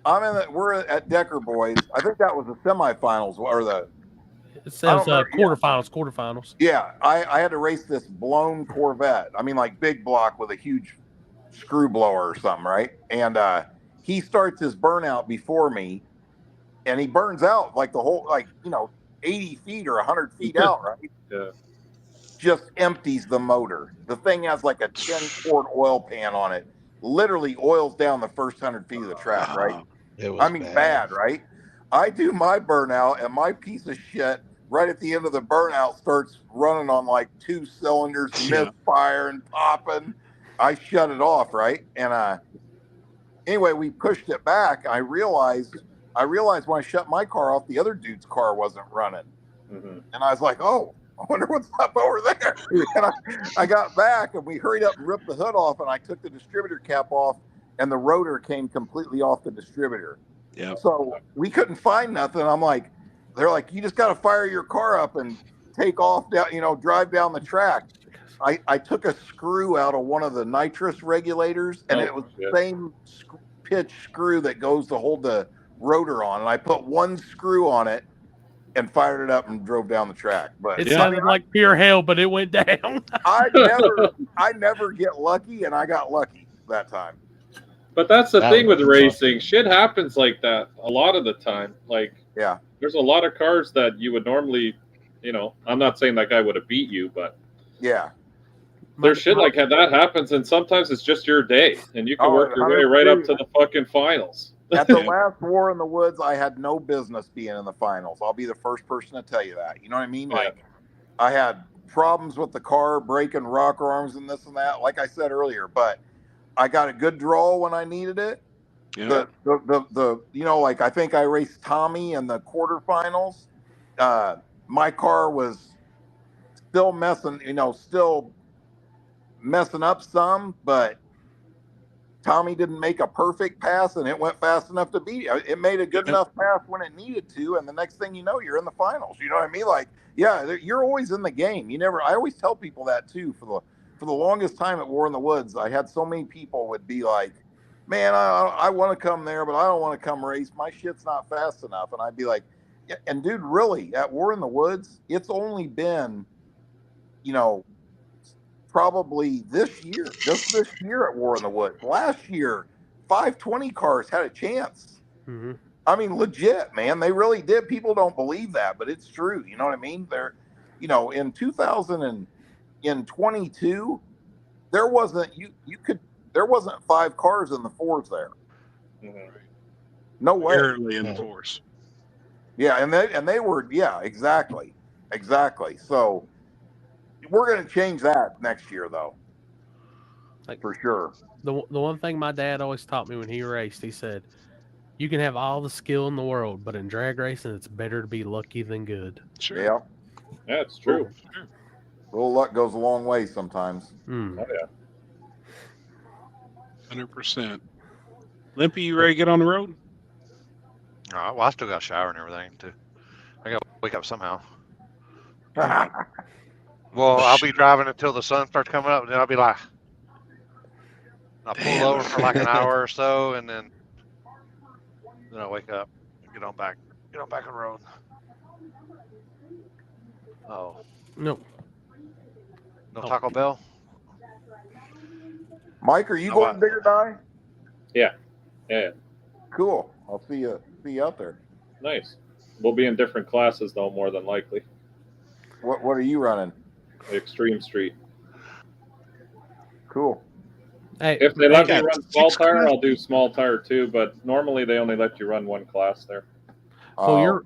We're at Decker Boys. I think that was the semifinals or the. It says quarterfinals. Yeah, I had to race this blown Corvette. I mean, like big block with a huge screw blower or something, right? And he starts his burnout before me, and he burns out like the whole, 80 feet or 100 feet out, right? Yeah. Just empties the motor. The thing has like a 10-quart oil pan on it. Literally oils down the first 100 feet of the track, right? It was bad, right? I do my burnout, and my piece of shit right at the end of the burnout starts running on like 2 cylinders, misfire and popping. I shut it off, right? And anyway, we pushed it back. I realized when I shut my car off, the other dude's car wasn't running. Mm-hmm. And I was like, oh, I wonder what's up over there. And I got back, and we hurried up and ripped the hood off, and I took the distributor cap off, and the rotor came completely off the distributor. Yeah. So we couldn't find nothing. They're like, you just got to fire your car up and take off down, drive down the track. I took a screw out of one of the nitrous regulators, and it was the same pitch screw that goes to hold the rotor on. And I put one screw on it and fired it up and drove down the track. But it sounded like pure hell, but it went down. I never get lucky, and I got lucky that time. But that's the thing with racing. Shit happens like that a lot of the time. Like, yeah, there's a lot of cars that you would normally, I'm not saying that guy would have beat you, but yeah, There's shit like that happens, and sometimes it's just your day, and you can work your way right up to the fucking finals. At the last War in the Woods, I had no business being in the finals. I'll be the first person to tell you that. You know what I mean? Like, I had problems with the car, breaking rocker arms and this and that, like I said earlier, but I got a good draw when I needed it. Yeah. The you know, like I think I raced Tommy in the quarterfinals. My car was still still messing up some, but Tommy didn't make a perfect pass, and it went fast enough to beat it. It made a good enough pass when it needed to, and the next thing you know, you're in the finals. You know what I mean? Like, yeah, you're always in the game. I always tell people that too. For the longest time at War in the Woods, I had so many people would be like, "Man, I want to come there, but I don't want to come race. My shit's not fast enough." And I'd be like, yeah, and dude, really, at War in the Woods, it's only been, probably this year, just this year at War in the Woods. Last year, 520 cars had a chance. Mm-hmm. I mean, legit, man. They really did. People don't believe that, but it's true. You know what I mean? In 2022, there wasn't there wasn't 5 cars in the fours there. Mm-hmm. No way. Barely in the fours. Yeah, and they were, yeah, exactly. So we're going to change that next year, though. For sure. The one thing my dad always taught me when he raced, he said, you can have all the skill in the world, but in drag racing, it's better to be lucky than good. Sure. Yeah. That's true. A little luck goes a long way sometimes. Mm. Oh, yeah. 100%. Limpy, you ready to get on the road? Well, I still got a shower and everything, too. I got to wake up somehow. Well, I'll be driving until the sun starts coming up, and then I'll be like, I'll pull over for like an hour or so, and then I'll wake up and get on back on the road. Oh. No. No Taco Bell? Mike, are you going to Bigger Die? Yeah. Cool. I'll see you out there. Nice. We'll be in different classes, though, more than likely. What are you running? Extreme Street. Cool. Hey, if they let me run small tire, I'll do small tire too. But normally they only let you run one class there. Well,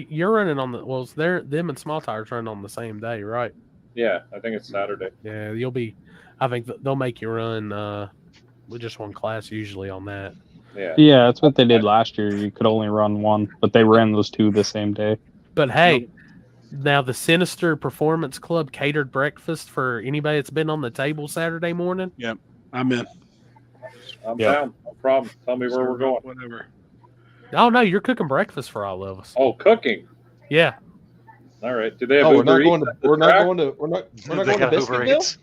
you're running on them and small tires running on the same day, right? Yeah, I think it's Saturday. Yeah, I think they'll make you run with just one class usually on that. Yeah, that's what they did last year. You could only run one, but they ran those 2 the same day. But hey, now the Sinister Performance Club catered breakfast for anybody that's been on the table Saturday morning. Yep, I'm in. I'm down. No problem. Tell me where we're going. Whatever. Oh no, you're cooking breakfast for all of us. Oh, cooking. Yeah. All right. Do they have we're Uber not going Eats to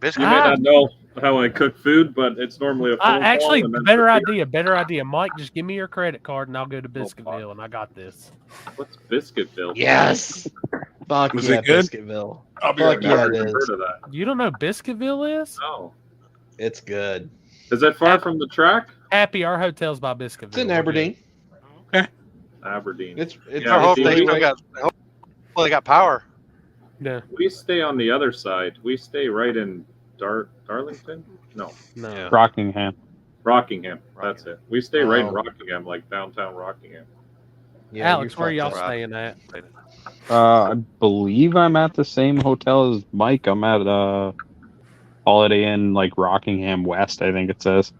Biscuitville? You may not know how I cook food, but it's normally a phone actually call and then better idea. Mike, just give me your credit card and I'll go to Biscuitville and I got this. What's Biscuitville? Yes. Fuck Was yeah, it good? Biscuitville. I'll be Fuck right yeah, back. it I've is. heard of that. You don't know Biscuitville is? No. It's good. Is that far from the track? Happy, our hotel's by Biscuitville. It's in Aberdeen. Okay. Aberdeen. It's I hope they got power. Yeah. We stay on the other side. We stay right in Darlington? No. No. Rockingham. Rockingham. That's it. We stay right in Oh. Rockingham, like downtown Rockingham. Yeah, Alex, where are y'all staying at? I believe I'm at the same hotel as Mike. I'm at Holiday Inn, like Rockingham West, I think it says.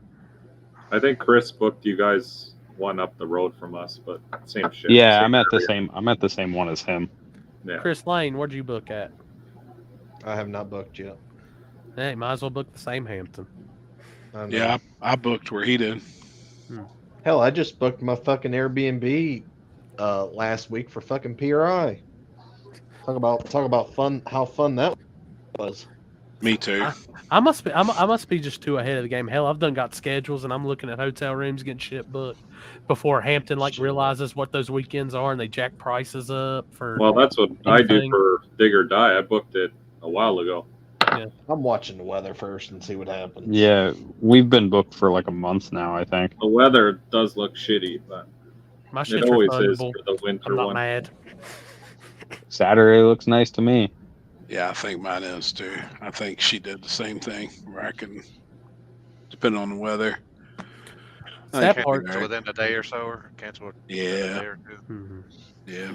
I think Chris booked you guys one up the road from us, but same shit. Yeah, Same I'm at the area. same. I'm at the same one as him. Yeah. Chris Lane, where'd you book at? I have not booked yet. Hey, might as well book the same Hampton. Yeah, I booked where he did. Hell, I just booked my fucking Airbnb last week for fucking PRI. Talk about fun. How fun that was. Me too. I must be just too ahead of the game. Hell, I've got schedules and I'm looking at hotel rooms getting shit booked before Hampton realizes what those weekends are and they jack prices up for. Well, that's what I do for Dig or Die. I booked it a while ago. Yeah. I'm watching the weather first and see what happens. Yeah, we've been booked for like a month now, I think. The weather does look shitty, but My it shit's always is refundable. for the winter I'm not one. mad. Saturday looks nice to me. Yeah, I think mine is too. I think she did the same thing where I can, depending on the weather. That Cancel part. within a day or so, or cancel within a Yeah. day or two. Mhm. Yeah.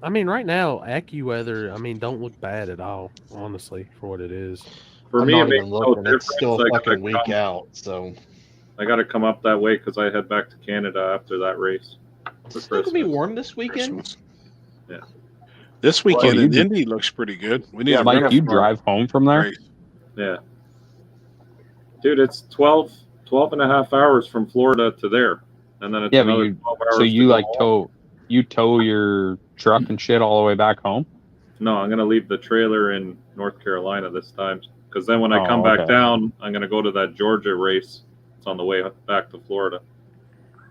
I mean, right now, AccuWeather, I mean, don't look bad at all, honestly, for what it is. For I'm me, it not makes even no looking. difference. It's still a I fucking gotta week come. out. So I got to come up that way because I head back to Canada after that race for it's still gonna be Christmas. warm this weekend. Christmas. Yeah. This Well, weekend in you- Indy looks pretty good. We need Yeah, a Mike, rental you car drive home from there? race. Yeah. Dude, it's 12 and a half hours from Florida to there. And then it's Yeah, but another you 12 hours so to you go like home. tow your truck and shit all the way back home? No, I'm going to leave the trailer in North Carolina this time. Because then when I Oh, come back okay. down, I'm going to go to that Georgia race. It's on the way back to Florida.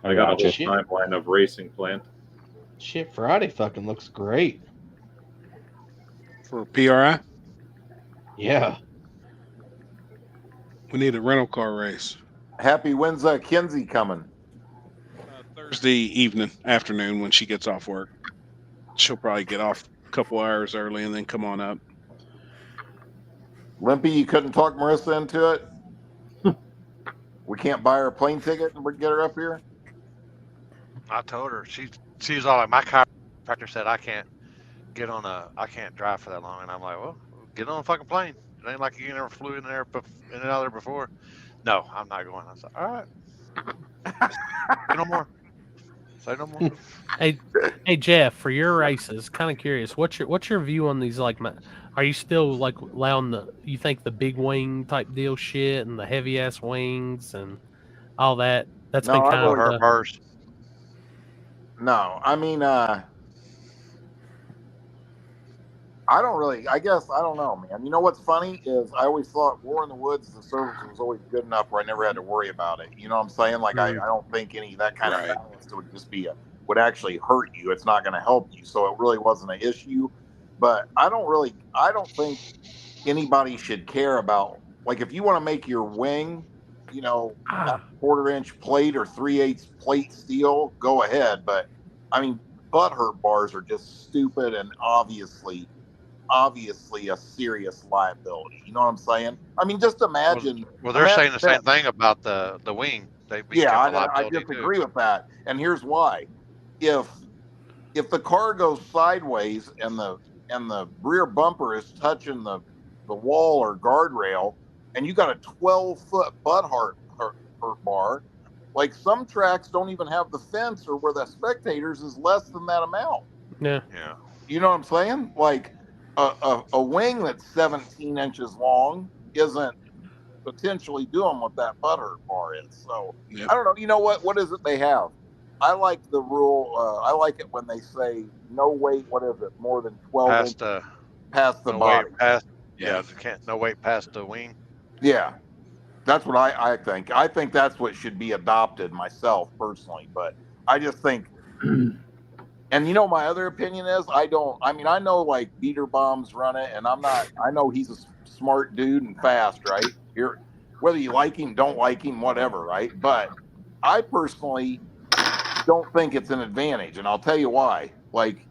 I got a whole Shit. timeline of racing planned. Shit, Friday fucking looks great. For PRI? Yeah. We need a rental car race. Happy, when's Kinsey coming? Thursday evening, afternoon when she gets off work. She'll probably get off a couple hours early and then come on up. Limpy, you couldn't talk Marissa into it? We can't buy her a plane ticket and get her up here? I told her she's all like, my chiropractor said I can't drive for that long, and I'm like, well, get on a fucking plane. It ain't like you never flew in and out of there before. No, I'm not going. I said, all right. Say no more. Say no more. Hey Jeff, for your races, kind of curious, what's your view on these? Like, are you still like allowing you think the big wing type deal shit and the heavy ass wings and all that? That's been kind of her purse. No, I mean, I guess, I don't know, man. You know what's funny is I always thought War in the Woods, the service was always good enough where I never had to worry about it. You know what I'm saying? Like, I don't think any of that kind of balance would just would actually hurt you. It's not going to help you. So it really wasn't an issue. But I don't think anybody should care about, like, if you want to make your wing, you know, a 1/4-inch plate or 3/8 plate steel, go ahead. But I mean, butt hurt bars are just stupid and obviously a serious liability. You know what I'm saying? I mean, just imagine. Well, they're saying the same thing about the wing. They become a I liability disagree with that, and here's why. If the car goes sideways and the rear bumper is touching the wall or guardrail, and you got a 12-foot butt hurt bar, like some tracks don't even have the fence or where the spectators is less than that amount. Yeah. You know what I'm saying? Like a wing that's 17 inches long isn't potentially doing what that butt hurt bar is. So I don't know. You know what? What is it they have? I like the rule. I like it when they say no weight. What is it? More than 12 inches past the body. No weight past the wing. Yeah, that's what I think. I think that's what should be adopted myself personally. But I just think, and you know, my other opinion is I know like Beater Bombs run it, and I know he's a smart dude and fast, right? Whether you like him, don't like him, whatever, right? But I personally don't think it's an advantage, and I'll tell you why. Like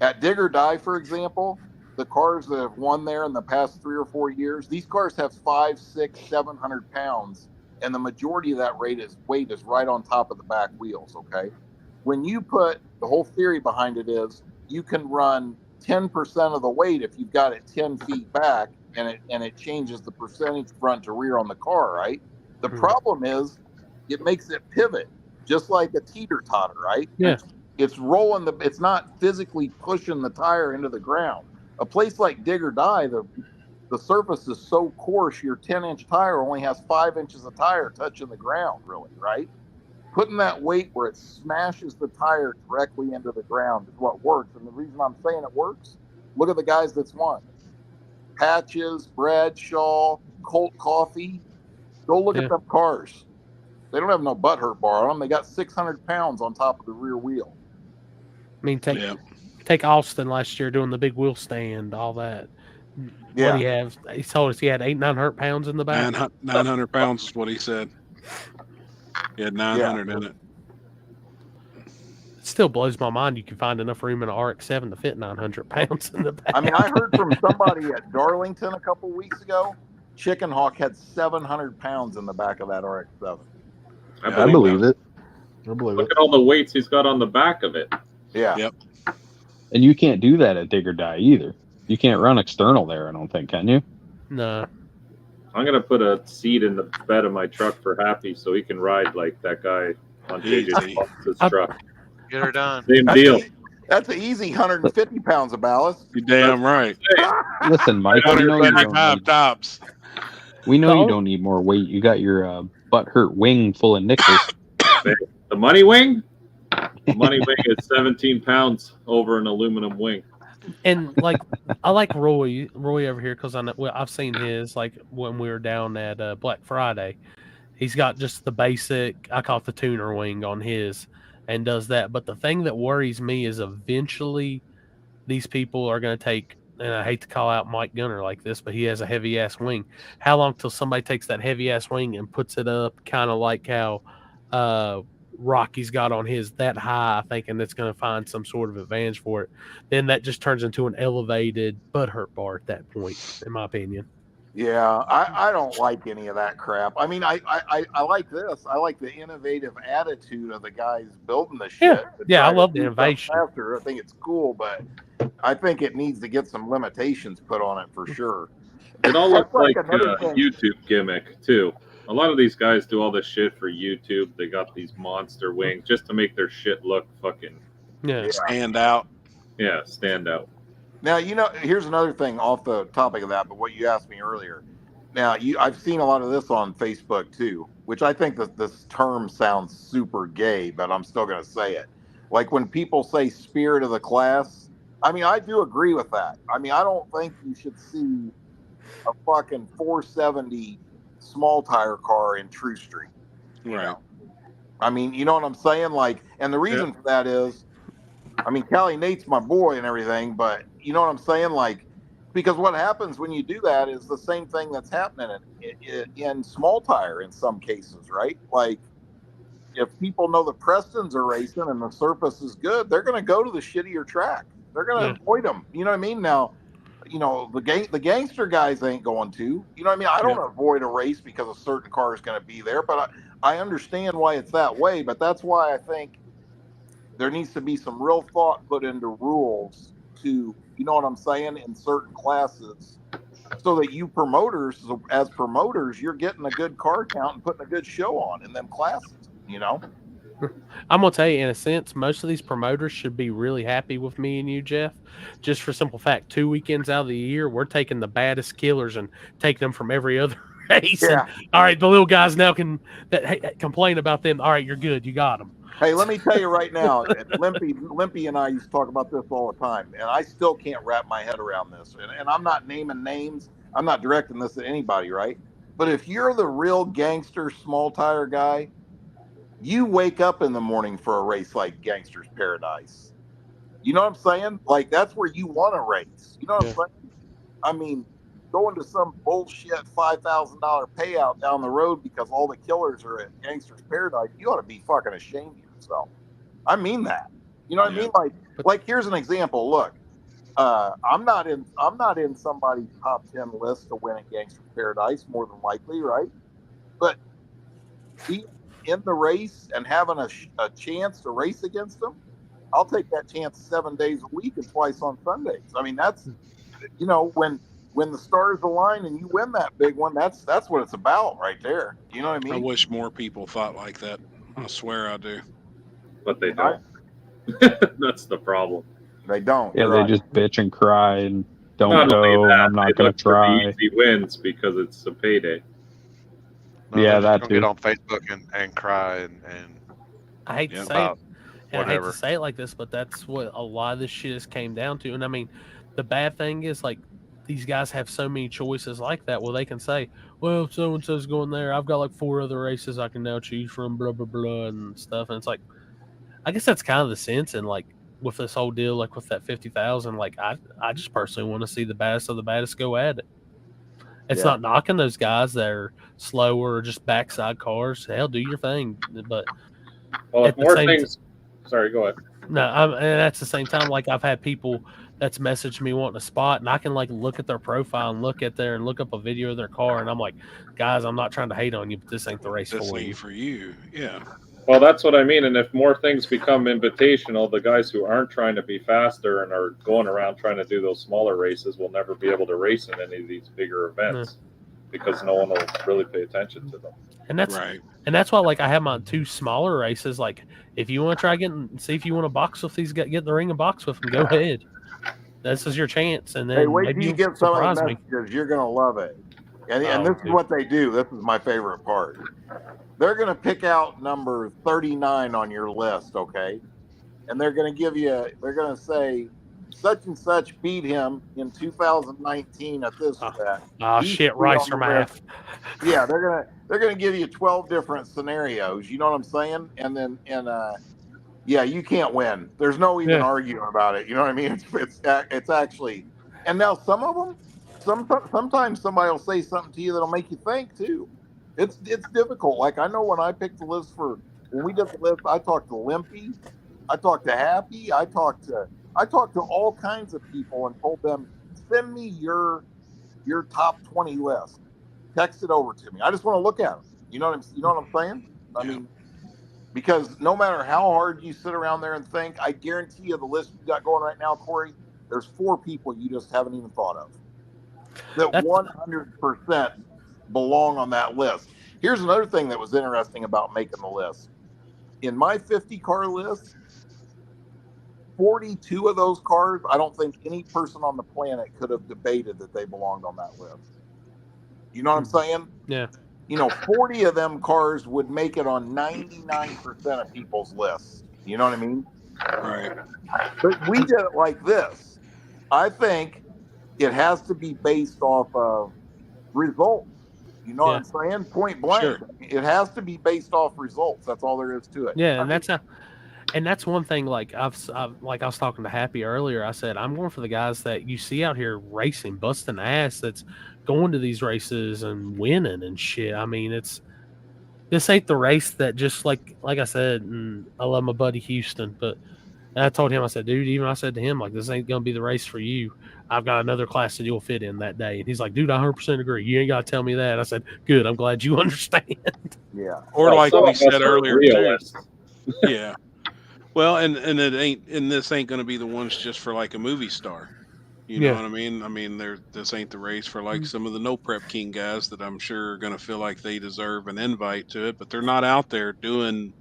at Dig or Die, for example, the cars that have won there in the past 3 or 4 years, these cars have 500, 600, 700 pounds, and the majority of that weight is right on top of the back wheels. Okay, when you put the whole theory behind it is you can run 10% of the weight if you've got it 10 feet back, and it changes the percentage front to rear on the car, right? The problem is it makes it pivot just like a teeter-totter, right? Yeah. It's rolling it's not physically pushing the tire into the ground. A place like Dig or Die, the surface is so coarse, your 10-inch tire only has 5 inches of tire touching the ground, really, right? Putting that weight where it smashes the tire directly into the ground is what works. And the reason I'm saying it works, look at the guys that's won. Patches, Bradshaw, Colt Coffee. Go look at them cars. They don't have no butt hurt bar on them. They got 600 pounds on top of the rear wheel. I mean, take Austin last year doing the big wheel stand, all that. Yeah. What do you have? He told us he had 900 pounds in the back. 900 pounds is what he said. He had 900 in it. still blows my mind you can find enough room in an RX-7 to fit 900 pounds in the back. I mean, I heard from somebody at Darlington a couple weeks ago, Chicken Hawk had 700 pounds in the back of that RX-7. I believe it. I believe Look at all the weights he's got on the back of it. Yeah. Yep. And you can't do that at Dig or Die either. You can't run external there, I don't think, can you? No. I'm gonna put a seat in the bed of my truck for Happy so he can ride like that guy on JJ's truck. Get her done. Same deal. That's an easy 150 pounds of ballast. You're damn right. Listen, Mike, we know you don't need, tops. we know you don't need more weight. You got your butt hurt wing full of nickels. The money wing? The money wing is 17 pounds over an aluminum wing. And like, I like Roy over here because I've seen his, like when we were down at Black Friday. He's got just the basic, I call it the tuner wing on his, and does that. But the thing that worries me is eventually these people are going to take, and I hate to call out Mike Gunner like this, but he has a heavy ass wing. How long till somebody takes that heavy ass wing and puts it up, kind of like how Rocky's got on his that high, thinking it's going to find some sort of advantage for it? Then that just turns into an elevated butthurt bar at that point, in my opinion. Yeah, I don't like any of that crap. I mean, I like this. I like the innovative attitude of the guys building the shit. Yeah, I love the innovation. Faster. I think it's cool, but I think it needs to get some limitations put on it for sure. It all looks like a another thing. YouTube gimmick too. A lot of these guys do all this shit for YouTube. They got these monster wings just to make their shit look fucking stand out. Yeah, stand out. Now, here's another thing off the topic of that, but what you asked me earlier. Now, I've seen a lot of this on Facebook too, which I think that this term sounds super gay, but I'm still going to say it. Like when people say spirit of the class, I mean, I do agree with that. I mean, I don't think you should see a fucking 470 small tire car in True Street. Right. I mean, you know what I'm saying? Like, and the reason for that is, I mean, Callie Nate's my boy and everything, but you know what I'm saying? Like, because what happens when you do that is the same thing that's happening in small tire in some cases, right? Like, if people know the Prestons are racing and the surface is good, they're going to go to the shittier track. They're going to avoid them. You know what I mean? Now, the gangster guys ain't going to. You know what I mean? I don't avoid a race because a certain car is going to be there, but I understand why it's that way. But that's why I think there needs to be some real thought put into rules to, you know what I'm saying, in certain classes, so that you promoters, as promoters, you're getting a good car count and putting a good show on in them classes, you know? I'm going to tell you, in a sense, most of these promoters should be really happy with me and you, Jeff, just for simple fact, 2 weekends out of the year, we're taking the baddest killers and taking them from every other race. Yeah. And, all right, the little guys now can complain about them. All right, you're good. You got them. Hey, let me tell you right now, Limpy and I used to talk about this all the time, and I still can't wrap my head around this. And I'm not naming names. I'm not directing this at anybody, right? But if you're the real gangster small tire guy, you wake up in the morning for a race like Gangster's Paradise. You know what I'm saying? Like, that's where you want to race. You know what I'm saying? I mean, going to some bullshit $5,000 payout down the road because all the killers are at Gangster's Paradise, you ought to be fucking ashamed of yourself. I mean that. You know what I mean? Like here's an example. Look, I'm not in somebody's top 10 list to win at Gangster's Paradise, more than likely, right? But being in the race and having a chance to race against them, I'll take that chance 7 days a week and twice on Sundays. I mean, that's, you know, when the stars align and you win that big one, that's what it's about right there. You know what I mean? I wish more people thought like that. I swear I do. But they don't. That's the problem. They don't. Yeah, they just bitch and cry and don't go. I'm not going to try. He wins because it's a payday. No, Yeah, they're that just too. gonna get on Facebook and cry and I hate to say it, about and I hate whatever. to say it like this, but that's what a lot of this shit has came down to. And I mean, the bad thing is, like, these guys have so many choices like that. Well, they can say, well, if so-and-so's going there, I've got like 4 other races I can now choose from, blah, blah, blah, and stuff. And it's like, I guess that's kind of the sense. And like with this whole deal, like with that 50,000, like I just personally want to see the baddest of the baddest go at it. It's not knocking those guys that are slower or just backside cars. Hell, do your thing. But Well, if at the more same things. Sorry, go ahead. No, and that's the same time. Like I've had people that's messaged me wanting a spot, and I can like look at their profile and look up a video of their car, and I'm like, guys, I'm not trying to hate on you, but this ain't the race This for ain't you. for you. Yeah. Well, that's what I mean. And if more things become invitational, the guys who aren't trying to be faster and are going around trying to do those smaller races will never be able to race in any of these bigger events because no one will really pay attention to them. And that's right. And that's why, like, I have my 2 smaller races. Like, if you want to try see if you want to box with these, get in the ring and box with them. Go ahead. This is your chance, and then Hey, wait till maybe you you'll get some of surprise the me. messages. You're gonna love it. And Oh, this is what they do. This is my favorite part. They're gonna pick out number 39 on your list, okay? And they're gonna say such and such beat him in 2019 at this event. Oh He shit, should be on Ricer the list. math. Yeah, they're gonna give you 12 different scenarios. You know what I'm saying? And then yeah, you can't win. There's no even arguing about it. You know what I mean? It's actually, and now some of them, sometimes somebody will say something to you that'll make you think too. It's difficult. Like I know when I picked the list when we did the list, I talked to Limpy, I talked to Happy, I talked to all kinds of people and told them, send me your top 20 list. Text it over to me. I just want to look at them. You know what I'm saying? I mean, because no matter how hard you sit around there and think, I guarantee you the list you got going right now, Corey, there's 4 people you just haven't even thought of that 100% belong on that list. Here's another thing that was interesting about making the list. In my 50 car list, 42 of those cars, I don't think any person on the planet could have debated that they belonged on that list. You know what I'm saying? Yeah. 40 of them cars would make it on 99% of people's lists. You know what I mean? Right. But we did it like this. I think it has to be based off of results. You know what I'm saying? Point blank. Sure. It has to be based off results. That's all there is to it. Yeah, and that's one thing. Like I was talking to Happy earlier. I said I'm going for the guys that you see out here racing, busting ass. That's going to these races and winning and shit. I mean, this ain't the race that just like I said. And I love my buddy Houston, but I told him, I said, dude, I said to him, like, this ain't gonna be the race for you. I've got another class that you'll fit in that day. And he's like, dude, I 100% agree. You ain't got to tell me that. I said, good. I'm glad you understand. Yeah. Or like we said earlier too. Realists. Yeah. Well, and this ain't going to be the ones just for like a movie star. You know what I mean? I mean, this ain't the race for like some of the no prep king guys that I'm sure are going to feel like they deserve an invite to it, but they're not out there doing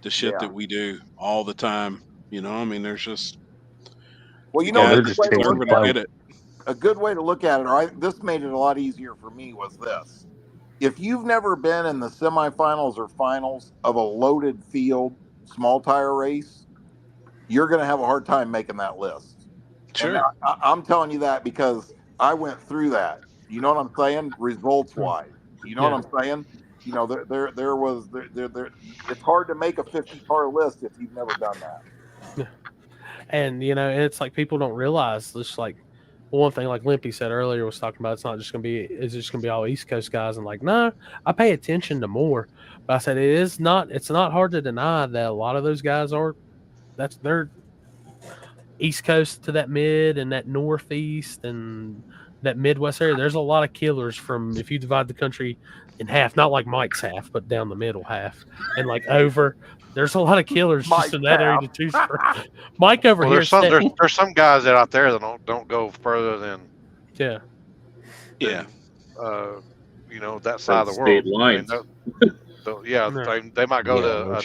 the shit that we do all the time. You know, I mean, there's just they're just deserve it or get it. A good way to look at it, or this made it a lot easier for me, was this. If you've never been in the semifinals or finals of a loaded field small tire race, you're going to have a hard time making that list. Sure. And I'm telling you that because I went through that. You know what I'm saying? Results wise. You know what I'm saying? You know, it's hard to make a 50 car list if you've never done that. And it's like people don't realize this. Like one thing, like Limpy said earlier, was talking about, it's just gonna be all East Coast guys. And like, no, I pay attention to more. But I said it's not hard to deny that a lot of those guys they're East Coast to that mid and that Northeast and that Midwest area. There's a lot of killers from, if you divide the country in half, not like Mike's half, but down the middle half and like over. There's a lot of killers just in that area to choose from. Mike over here there's some guys out there that don't go further than that side of the world. State lines. They might go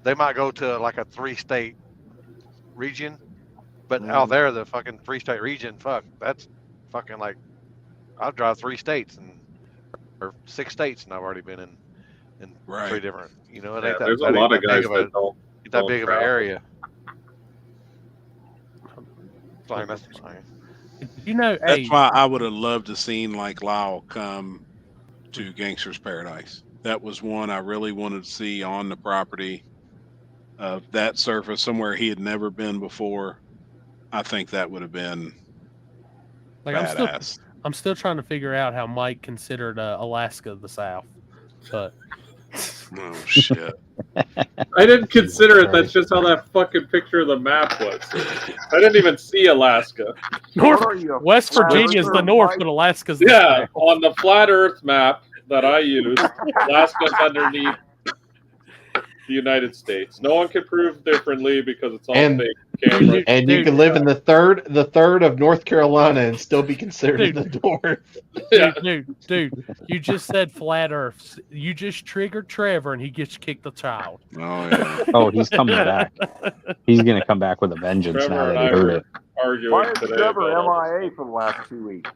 they might go to like a 3-state region, but out there the fucking 3-state region, that's fucking like I'll drive 3 states or 6 states and I've already been in 3 different. It ain't there's a lot of guys that don't that big of an travel. area. That's That's why I would have loved to seen like Lyle come to Gangster's Paradise. That was one I really wanted to see on the property of that surface somewhere he had never been before. I think that would have been like badass. I'm still trying to figure out how Mike considered Alaska the South, but Oh shit! I didn't consider it. That's just how that fucking picture of the map was. I didn't even see Alaska. West Virginia's the north, but Alaska's the Yeah, south. on the flat Earth map that I used, Alaska's underneath the United States. No one can prove differently because it's all fake cameras. And you can live in the third of North Carolina and still be considered in the north. Dude, you just said flat Earth. You just triggered Trevor, and he gets kicked the child. Oh yeah. Oh, he's coming back. He's gonna come back with a vengeance Trevor now and that he I heard were it. arguing Why is today. Trevor about all MIA for the last 2 weeks?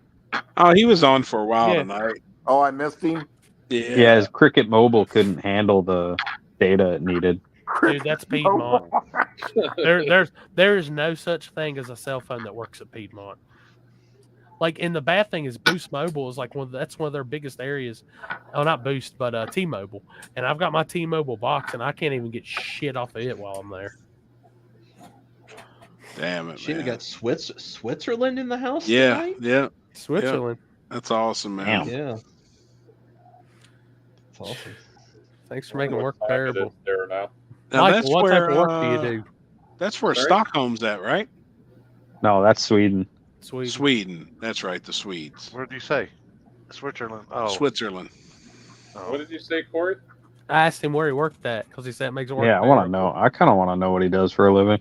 Oh, he was on for a while Yeah. tonight. Oh, I missed him. Yeah, his Cricket Mobile couldn't handle the data it needed. Dude, that's Piedmont. There is no such thing as a cell phone that works at Piedmont. Like, and the bad thing is Boost Mobile is like that's one of their biggest areas. Oh, not Boost, but T-Mobile. And I've got my T-Mobile box, and I can't even get shit off of it while I'm there. Damn it, Shit, we man. got Switzerland in the house Yeah, tonight? yeah. Switzerland. Yeah. That's awesome, man. Yeah. That's awesome. Thanks for making what work time it bearable. is there now. Now, Michael, that's what where, type of work do you do? That's where Sorry? Stockholm's at, right? No, that's Sweden. Sweden. That's right, the Swedes. What did you say? Switzerland. Oh, Switzerland. What did you say, Corey? I asked him where he worked at because he said it makes it work Yeah, I want to bearable. know. I kind of want to know what he does for a living.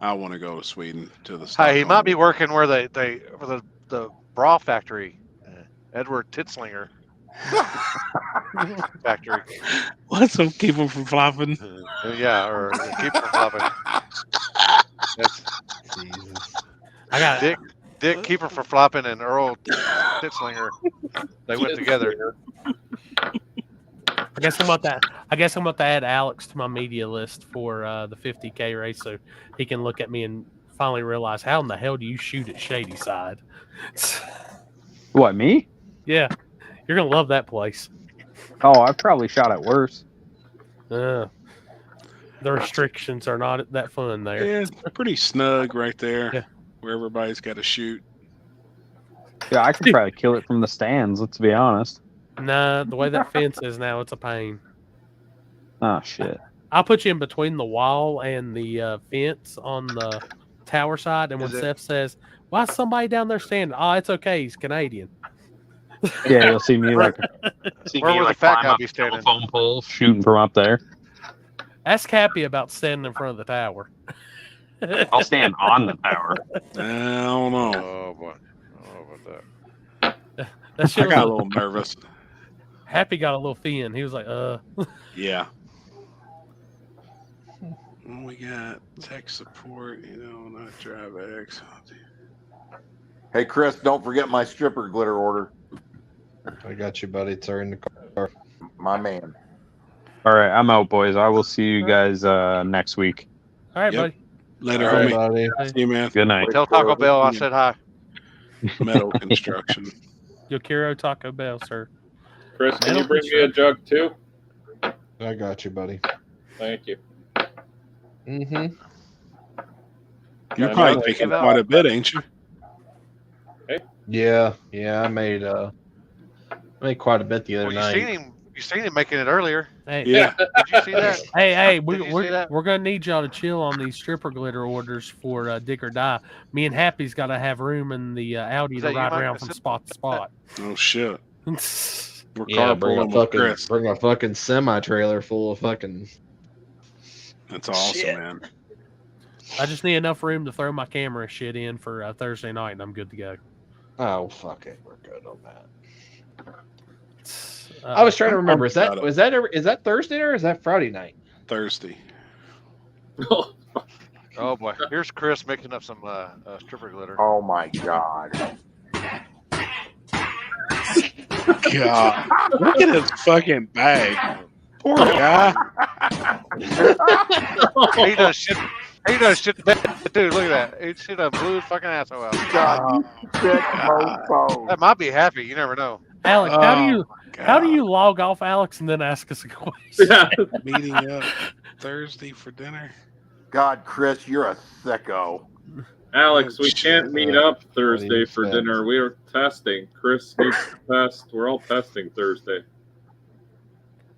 I want to go to Sweden to the. Hi, he Stockholm. might be working where the bra factory, Edward Titzlinger factory. What's up? Keep him from flopping. Yeah, or keep from flopping. That's Jesus. I got Dick Keeper for flopping and Earl Titzlinger. They went together. I guess I'm about to add Alex to my media list for the 50K race, so he can look at me and finally realize how in the hell do you shoot at Shady Side? What, me? Yeah, you're gonna love that place. Oh, I've probably shot at worse. The restrictions are not that fun there. Yeah, it's pretty snug right there. Yeah. Where everybody's got to shoot. Yeah, I could probably kill it from the stands. Let's be honest. Nah, the way that fence is now, it's a pain. Oh shit. I'll put you in between the wall and the fence on the tower side, and when Is it- Seth says, "Why is somebody down there standing?" Oh, it's okay. He's Canadian. Yeah, you'll see me like Where will the fat guy be standing? telephone pole shooting from up there. Ask Happy about standing in front of the tower. I'll stand on the tower. I don't know. Oh boy. Oh, about that. That shit I was got a little nervous. Happy got a little thin. He was like, Yeah. We got tech support, not drive X. Hey, Chris, don't forget my stripper glitter order. I got you, buddy. It's in the car. My man. All right, I'm out, boys. I will see you guys next week. "All right, Yep. buddy." Later, All right, homie. buddy. See you, man. Good night. Tell Taco Bell I said hi. Metal construction. Yokiro Taco Bell, sir. Chris, can you bring me a jug too? I got you, buddy. Thank you. Mm-hmm. You're I probably know. taking quite a bit, ain't you? Yeah, I made quite a bit the other Well, night. you seen him making it earlier. Hey, Yeah. Did you see that? hey, Did you see we're that? gonna need y'all to chill on these stripper glitter orders for Dick or Die. Me and Happy's got to have room in the Audi Is to that you, ride Mike? around from spot to spot. Oh shit. We're Yeah, bring carpooling a with Chris. fucking semi trailer full of fucking. That's awesome, Shit. man. I just need enough room to throw my camera shit in for Thursday night, and I'm good to go. Oh fuck it, we're good on that. I was trying to remember. Is that Thursday or is that Friday night? Thursday. Oh boy. Here's Chris mixing up some stripper glitter. Oh my God. God. Look at his fucking bag. Poor guy. He does shit. He does shit. Dude, look at that. He should have blew his fucking asshole out. God, sick mofo. That might be happy. You never know. Alex, how do you log off, Alex, and then ask us a question? Meeting up Thursday for dinner. God, Chris, you're a sicko. Alex, we can't meet up Thursday for said. dinner. We are testing. Chris needs to test. We're all testing Thursday.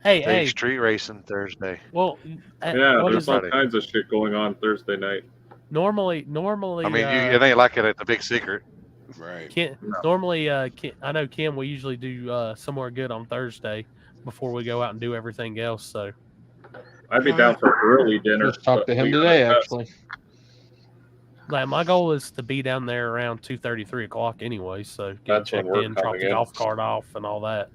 Big street racing Thursday. Well, Yeah, what there's is all it? kinds of shit going on Thursday night. Normally, I mean, it ain't like it's a big secret. Right. Normally, I know Kim. We usually do somewhere good on Thursday before we go out and do everything else. So I'd be down for early dinner. Just talked to but him we gotta today, test. actually. like my goal is to be down there around 2:30, 3 o'clock anyway. So get That's when checked we're in, drop coming the in. golf cart off, and all that.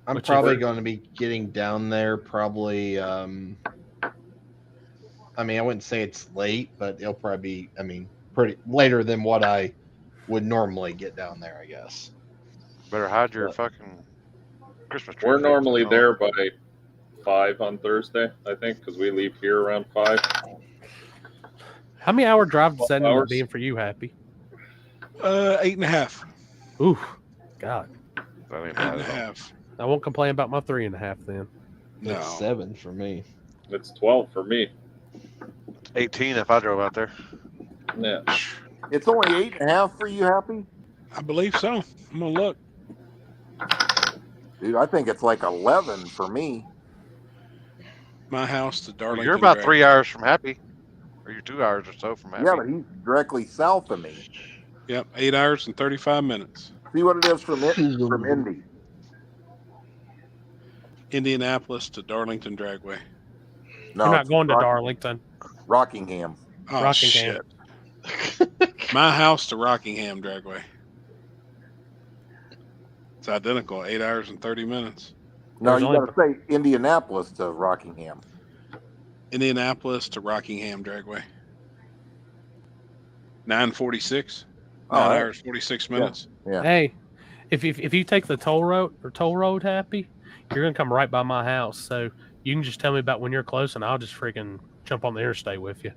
I'm Which probably is- going to be getting down there probably. I mean, I wouldn't say it's late, but it'll probably be. I mean, pretty later than what I would normally get down there, I guess. Better hide your fucking Christmas tree. We're fixed, normally that's all. there by 5 on Thursday, I think, because we leave here around 5. How many hour drive does that end up hours. being for you, Happy? 8.5. Ooh, God. That ain't 8.5. I won't complain about my 3.5 then. No. It's 7 for me. It's 12 for me. 18 if I drove out there. Yeah. It's only 8.5 for you, Happy? I believe so. I'm gonna look. Dude, I think it's like 11 for me. My house to Darlington. You're about Drag. 3 hours from Happy, or you're 2 hours or so from Happy. Yeah, but he's directly south of me. Yep, 8 hours and 35 minutes. See what it is from Indy. Indianapolis to Darlington Dragway. No, You're not it's going to Darlington. Rockingham. Oh, Rockingham. shit. My house to Rockingham Dragway. It's identical, 8 hours and 30 minutes. No, There's you only- got to say Indianapolis to Rockingham. Indianapolis to Rockingham Dragway. 9:46. Oh, 9 that- hours 46 minutes. Yeah. Hey, if you take the toll road, Happy, you're gonna come right by my house. So you can just tell me about when you're close, and I'll just freaking jump on the interstate with you.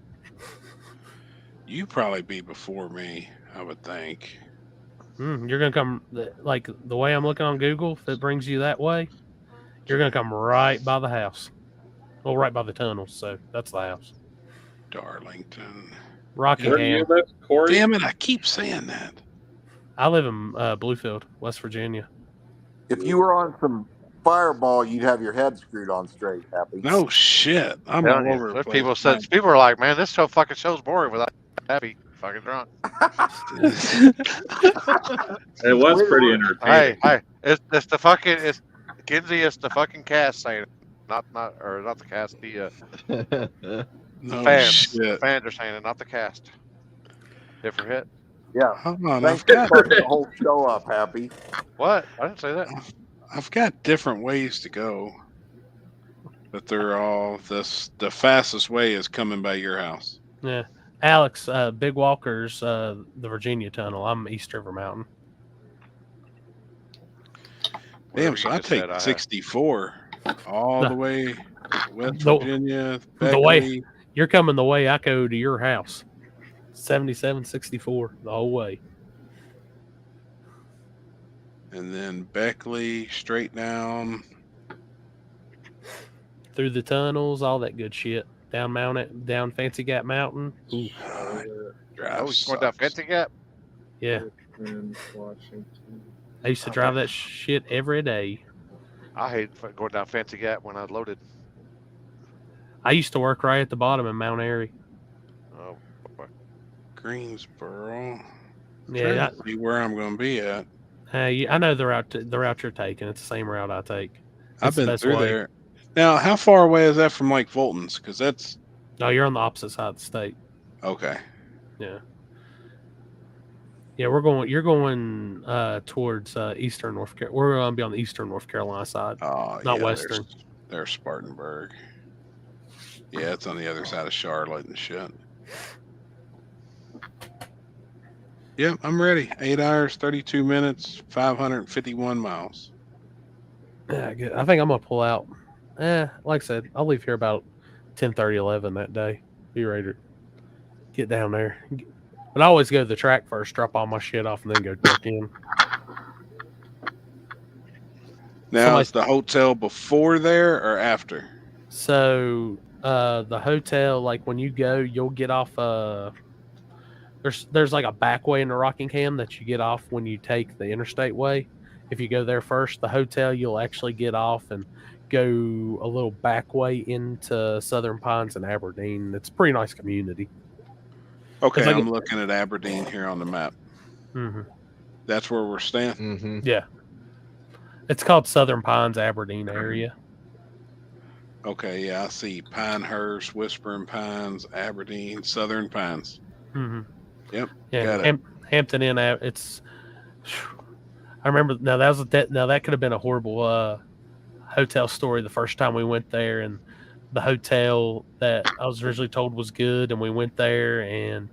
You probably be before me, I would think. You're gonna come like the way I'm looking on Google. If it brings you that way, you're gonna come right by the house. Well, right by the tunnels. So that's the house. Darlington. Rockingham. Where do you live, Corey? Damn it, I keep saying that. I live in Bluefield, West Virginia. If you were on some Fireball, you'd have your head screwed on straight, Happy. No shit. I'm all Telling you, over the there's place. people are like, man, this fucking show's boring without Happy fucking drunk. It was pretty entertaining. Hey, it's the fucking Kinsey. It's the fucking cast saying it, not the cast. The No fans. The shit. fans are saying it, not the cast. Hit for hit. Yeah. Hold on, Thanks I've for got, fucking the whole show up, Happy. What? I didn't say that. I've got different ways to go. But they're all the fastest way is coming by your house. Yeah, Alex, Big Walker's the Virginia Tunnel. I'm East River Mountain. Damn, Whatever so you I just said, take I have. 64 all No. the way West The- Virginia, The way Beckley. you're coming, the way I go to your house, 77, 64 the whole way. And then Beckley, straight down. Through the tunnels, all that good shit. Down Fancy Gap Mountain. Ooh, Drive Oh, he's going down sucks. Fancy Gap. yeah. Washington. I used to drive that shit every day. I hate going down Fancy Gap when I loaded. I used to work right at the bottom in Mount Airy. Oh, boy. Greensboro. Yeah, Trying to see where I'm going to be at. I know the route you're taking. It's the same route I take. I've It's the been best through way. there. Now, how far away is that from Lake Fulton's? Because that's No, you're on the opposite side of the state. okay. Yeah. Yeah, we're going. You're going towards eastern North Carolina. We're going to be on the eastern North Carolina side, Oh, not yeah, western. There's Spartanburg. Yeah, it's on the other side of Charlotte and shit. Yep, I'm ready. 8 hours, 32 minutes, 551 miles. Yeah, good. I think I'm gonna pull out. Like I said, I'll leave here about 10:30, 11 that day. Be ready to get down there. But I always go to the track first, drop all my shit off, and then go check in. Now, Somebody- is the hotel before there or after? So the hotel, like when you go, you'll get off There's like a back way into Rockingham that you get off when you take the interstate way. If you go there first, the hotel, you'll actually get off and go a little back way into Southern Pines and Aberdeen. It's a pretty nice community. Okay, like I'm looking at Aberdeen here on the map. Mm-hmm. That's where we're staying? Mm-hmm. Yeah. It's called Southern Pines, Aberdeen area. Okay, yeah, I see Pinehurst, Whispering Pines, Aberdeen, Southern Pines. Mm-hmm. Yep, Yeah, got it. Hampton Inn. It's. I remember now that could have been a horrible hotel story the first time we went there, and the hotel that I was originally told was good, and we went there, and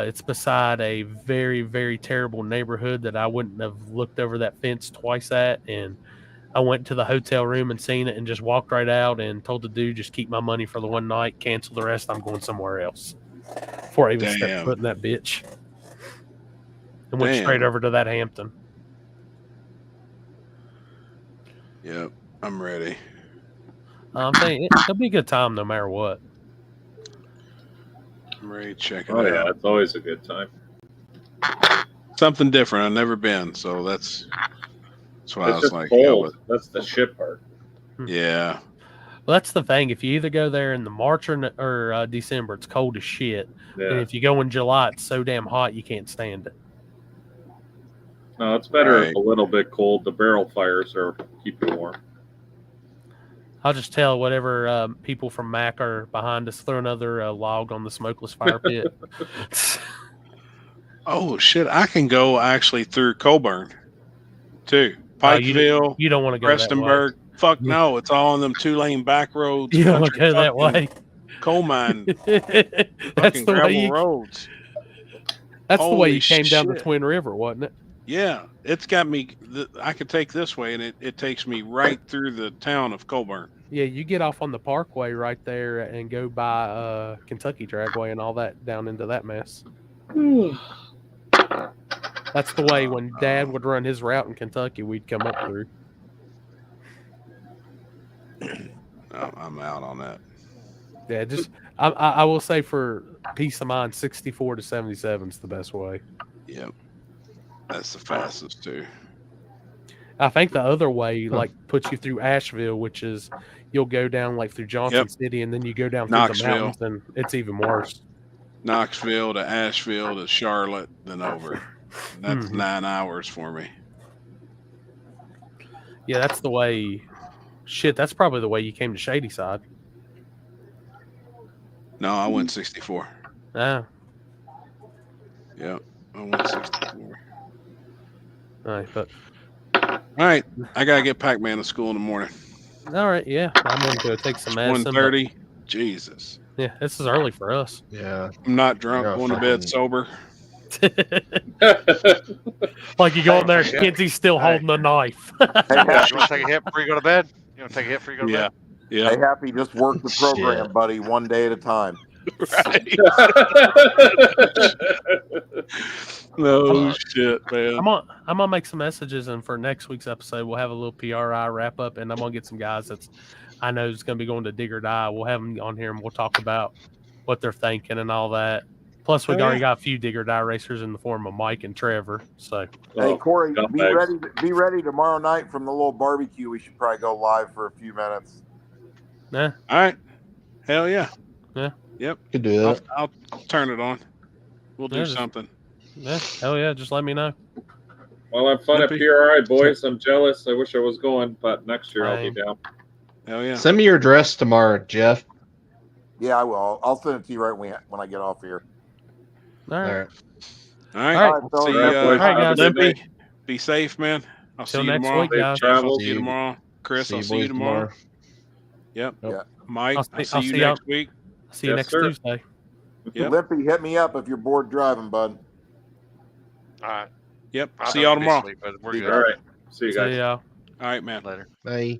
it's beside a very, very terrible neighborhood that I wouldn't have looked over that fence twice at, and I went to the hotel room and seen it and just walked right out and told the dude, just keep my money for the one night, cancel the rest, I'm going somewhere else. Before I even stepped foot in that bitch. And went straight over to that Hampton. Yep, I'm ready. I'm saying it'll be a good time no matter what. I'm ready to check it Oh, out. yeah, it's always a good time. Something different. I've never been, so that's why I was just like, cold. That's the shit part. Yeah. Well, that's the thing. If you either go there in the March or December, it's cold as shit. Yeah. And if you go in July, it's so damn hot you can't stand it. No, it's better Right. a little bit cold. The barrel fires are keep you warm. I'll just tell whatever people from Mac are behind us, throw another log on the smokeless fire pit. Oh shit! I can go actually through Coburn, too. Pikeville. You don't want to go that way. Prestonburg. Fuck no! It's all on them 2-lane back roads. You don't want to country go that way. Coal mine. That's fucking the way gravel you. roads. That's the way Holy you came down the shit. Twin River, wasn't it? Yeah, it's got me. I could take this way, and it takes me right through the town of Coburn. Yeah, you get off on the Parkway right there and go by Kentucky Dragway and all that down into that mess. That's the way when Dad would run his route in Kentucky, we'd come up through. No, I'm out on that. Yeah, just I will say for peace of mind, 64 to 77 is the best way. Yep, that's the fastest too. I think the other way like puts you through Asheville, which is you'll go down like through Johnson City and then you go down through the Knoxville. mountains and it's even worse. Knoxville to Asheville to Charlotte, then over. That's 9 hours for me. Yeah, that's the way. Shit, that's probably the way you came to Shadyside. No, I went 64. Ah. Yep, I went 64. All right, but all right, I gotta get Pac-Man to school in the morning. all right, yeah, I'm going to go take some medicine. 1:30. Jesus. Yeah, this is early for us. Yeah, I'm not drunk. Going to bed sober. Like you go in there, Kenzie's still holding the knife. Hey, Happy, you want to take a hit before you go to bed? You want to take a hit before you go to bed? Yeah. Hey, Happy, just work the program, buddy, one day at a time. Right. No shit, man. I'm gonna make some messages, and for next week's episode, we'll have a little PRI wrap up, and I'm gonna get some guys that's I know is gonna be going to Dig or Die. We'll have them on here, and we'll talk about what they're thinking and all that. Plus, we've already got a few Dig or Die racers in the form of Mike and Trevor. So, Hey, Corey, be ready tomorrow night from the little barbecue. We should probably go live for a few minutes. Yeah. All right. Hell yeah. Yeah. Yep. Could do that. I'll turn it on. We'll do Yeah, something. Yeah. Hell yeah. Just let me know. Well, have fun at PRI, boys. I'm jealous. I wish I was going, but next year I'll be down. Hell yeah. Send me your address tomorrow, Jeff. Yeah, I will. I'll send it to you right when I get off here. All right. All right. All right. All right, fellas. See Have you, a guys. Limpy. Be safe, man. I'll Till see you next tomorrow. week, guys. I'll See see you you. tomorrow. Chris, See I'll you see you boys tomorrow. tomorrow. Yep. Yeah. Mike, I'll I'll see see you y'all. next week. See you Yes, next sir. Tuesday. Yep. Limpy, hit me up if you're bored driving, bud. All right. Yep. I See know y'all you'll be tomorrow. asleep, but we're See good. you All right. See you See guys. y'all. All right, man. Later. Bye.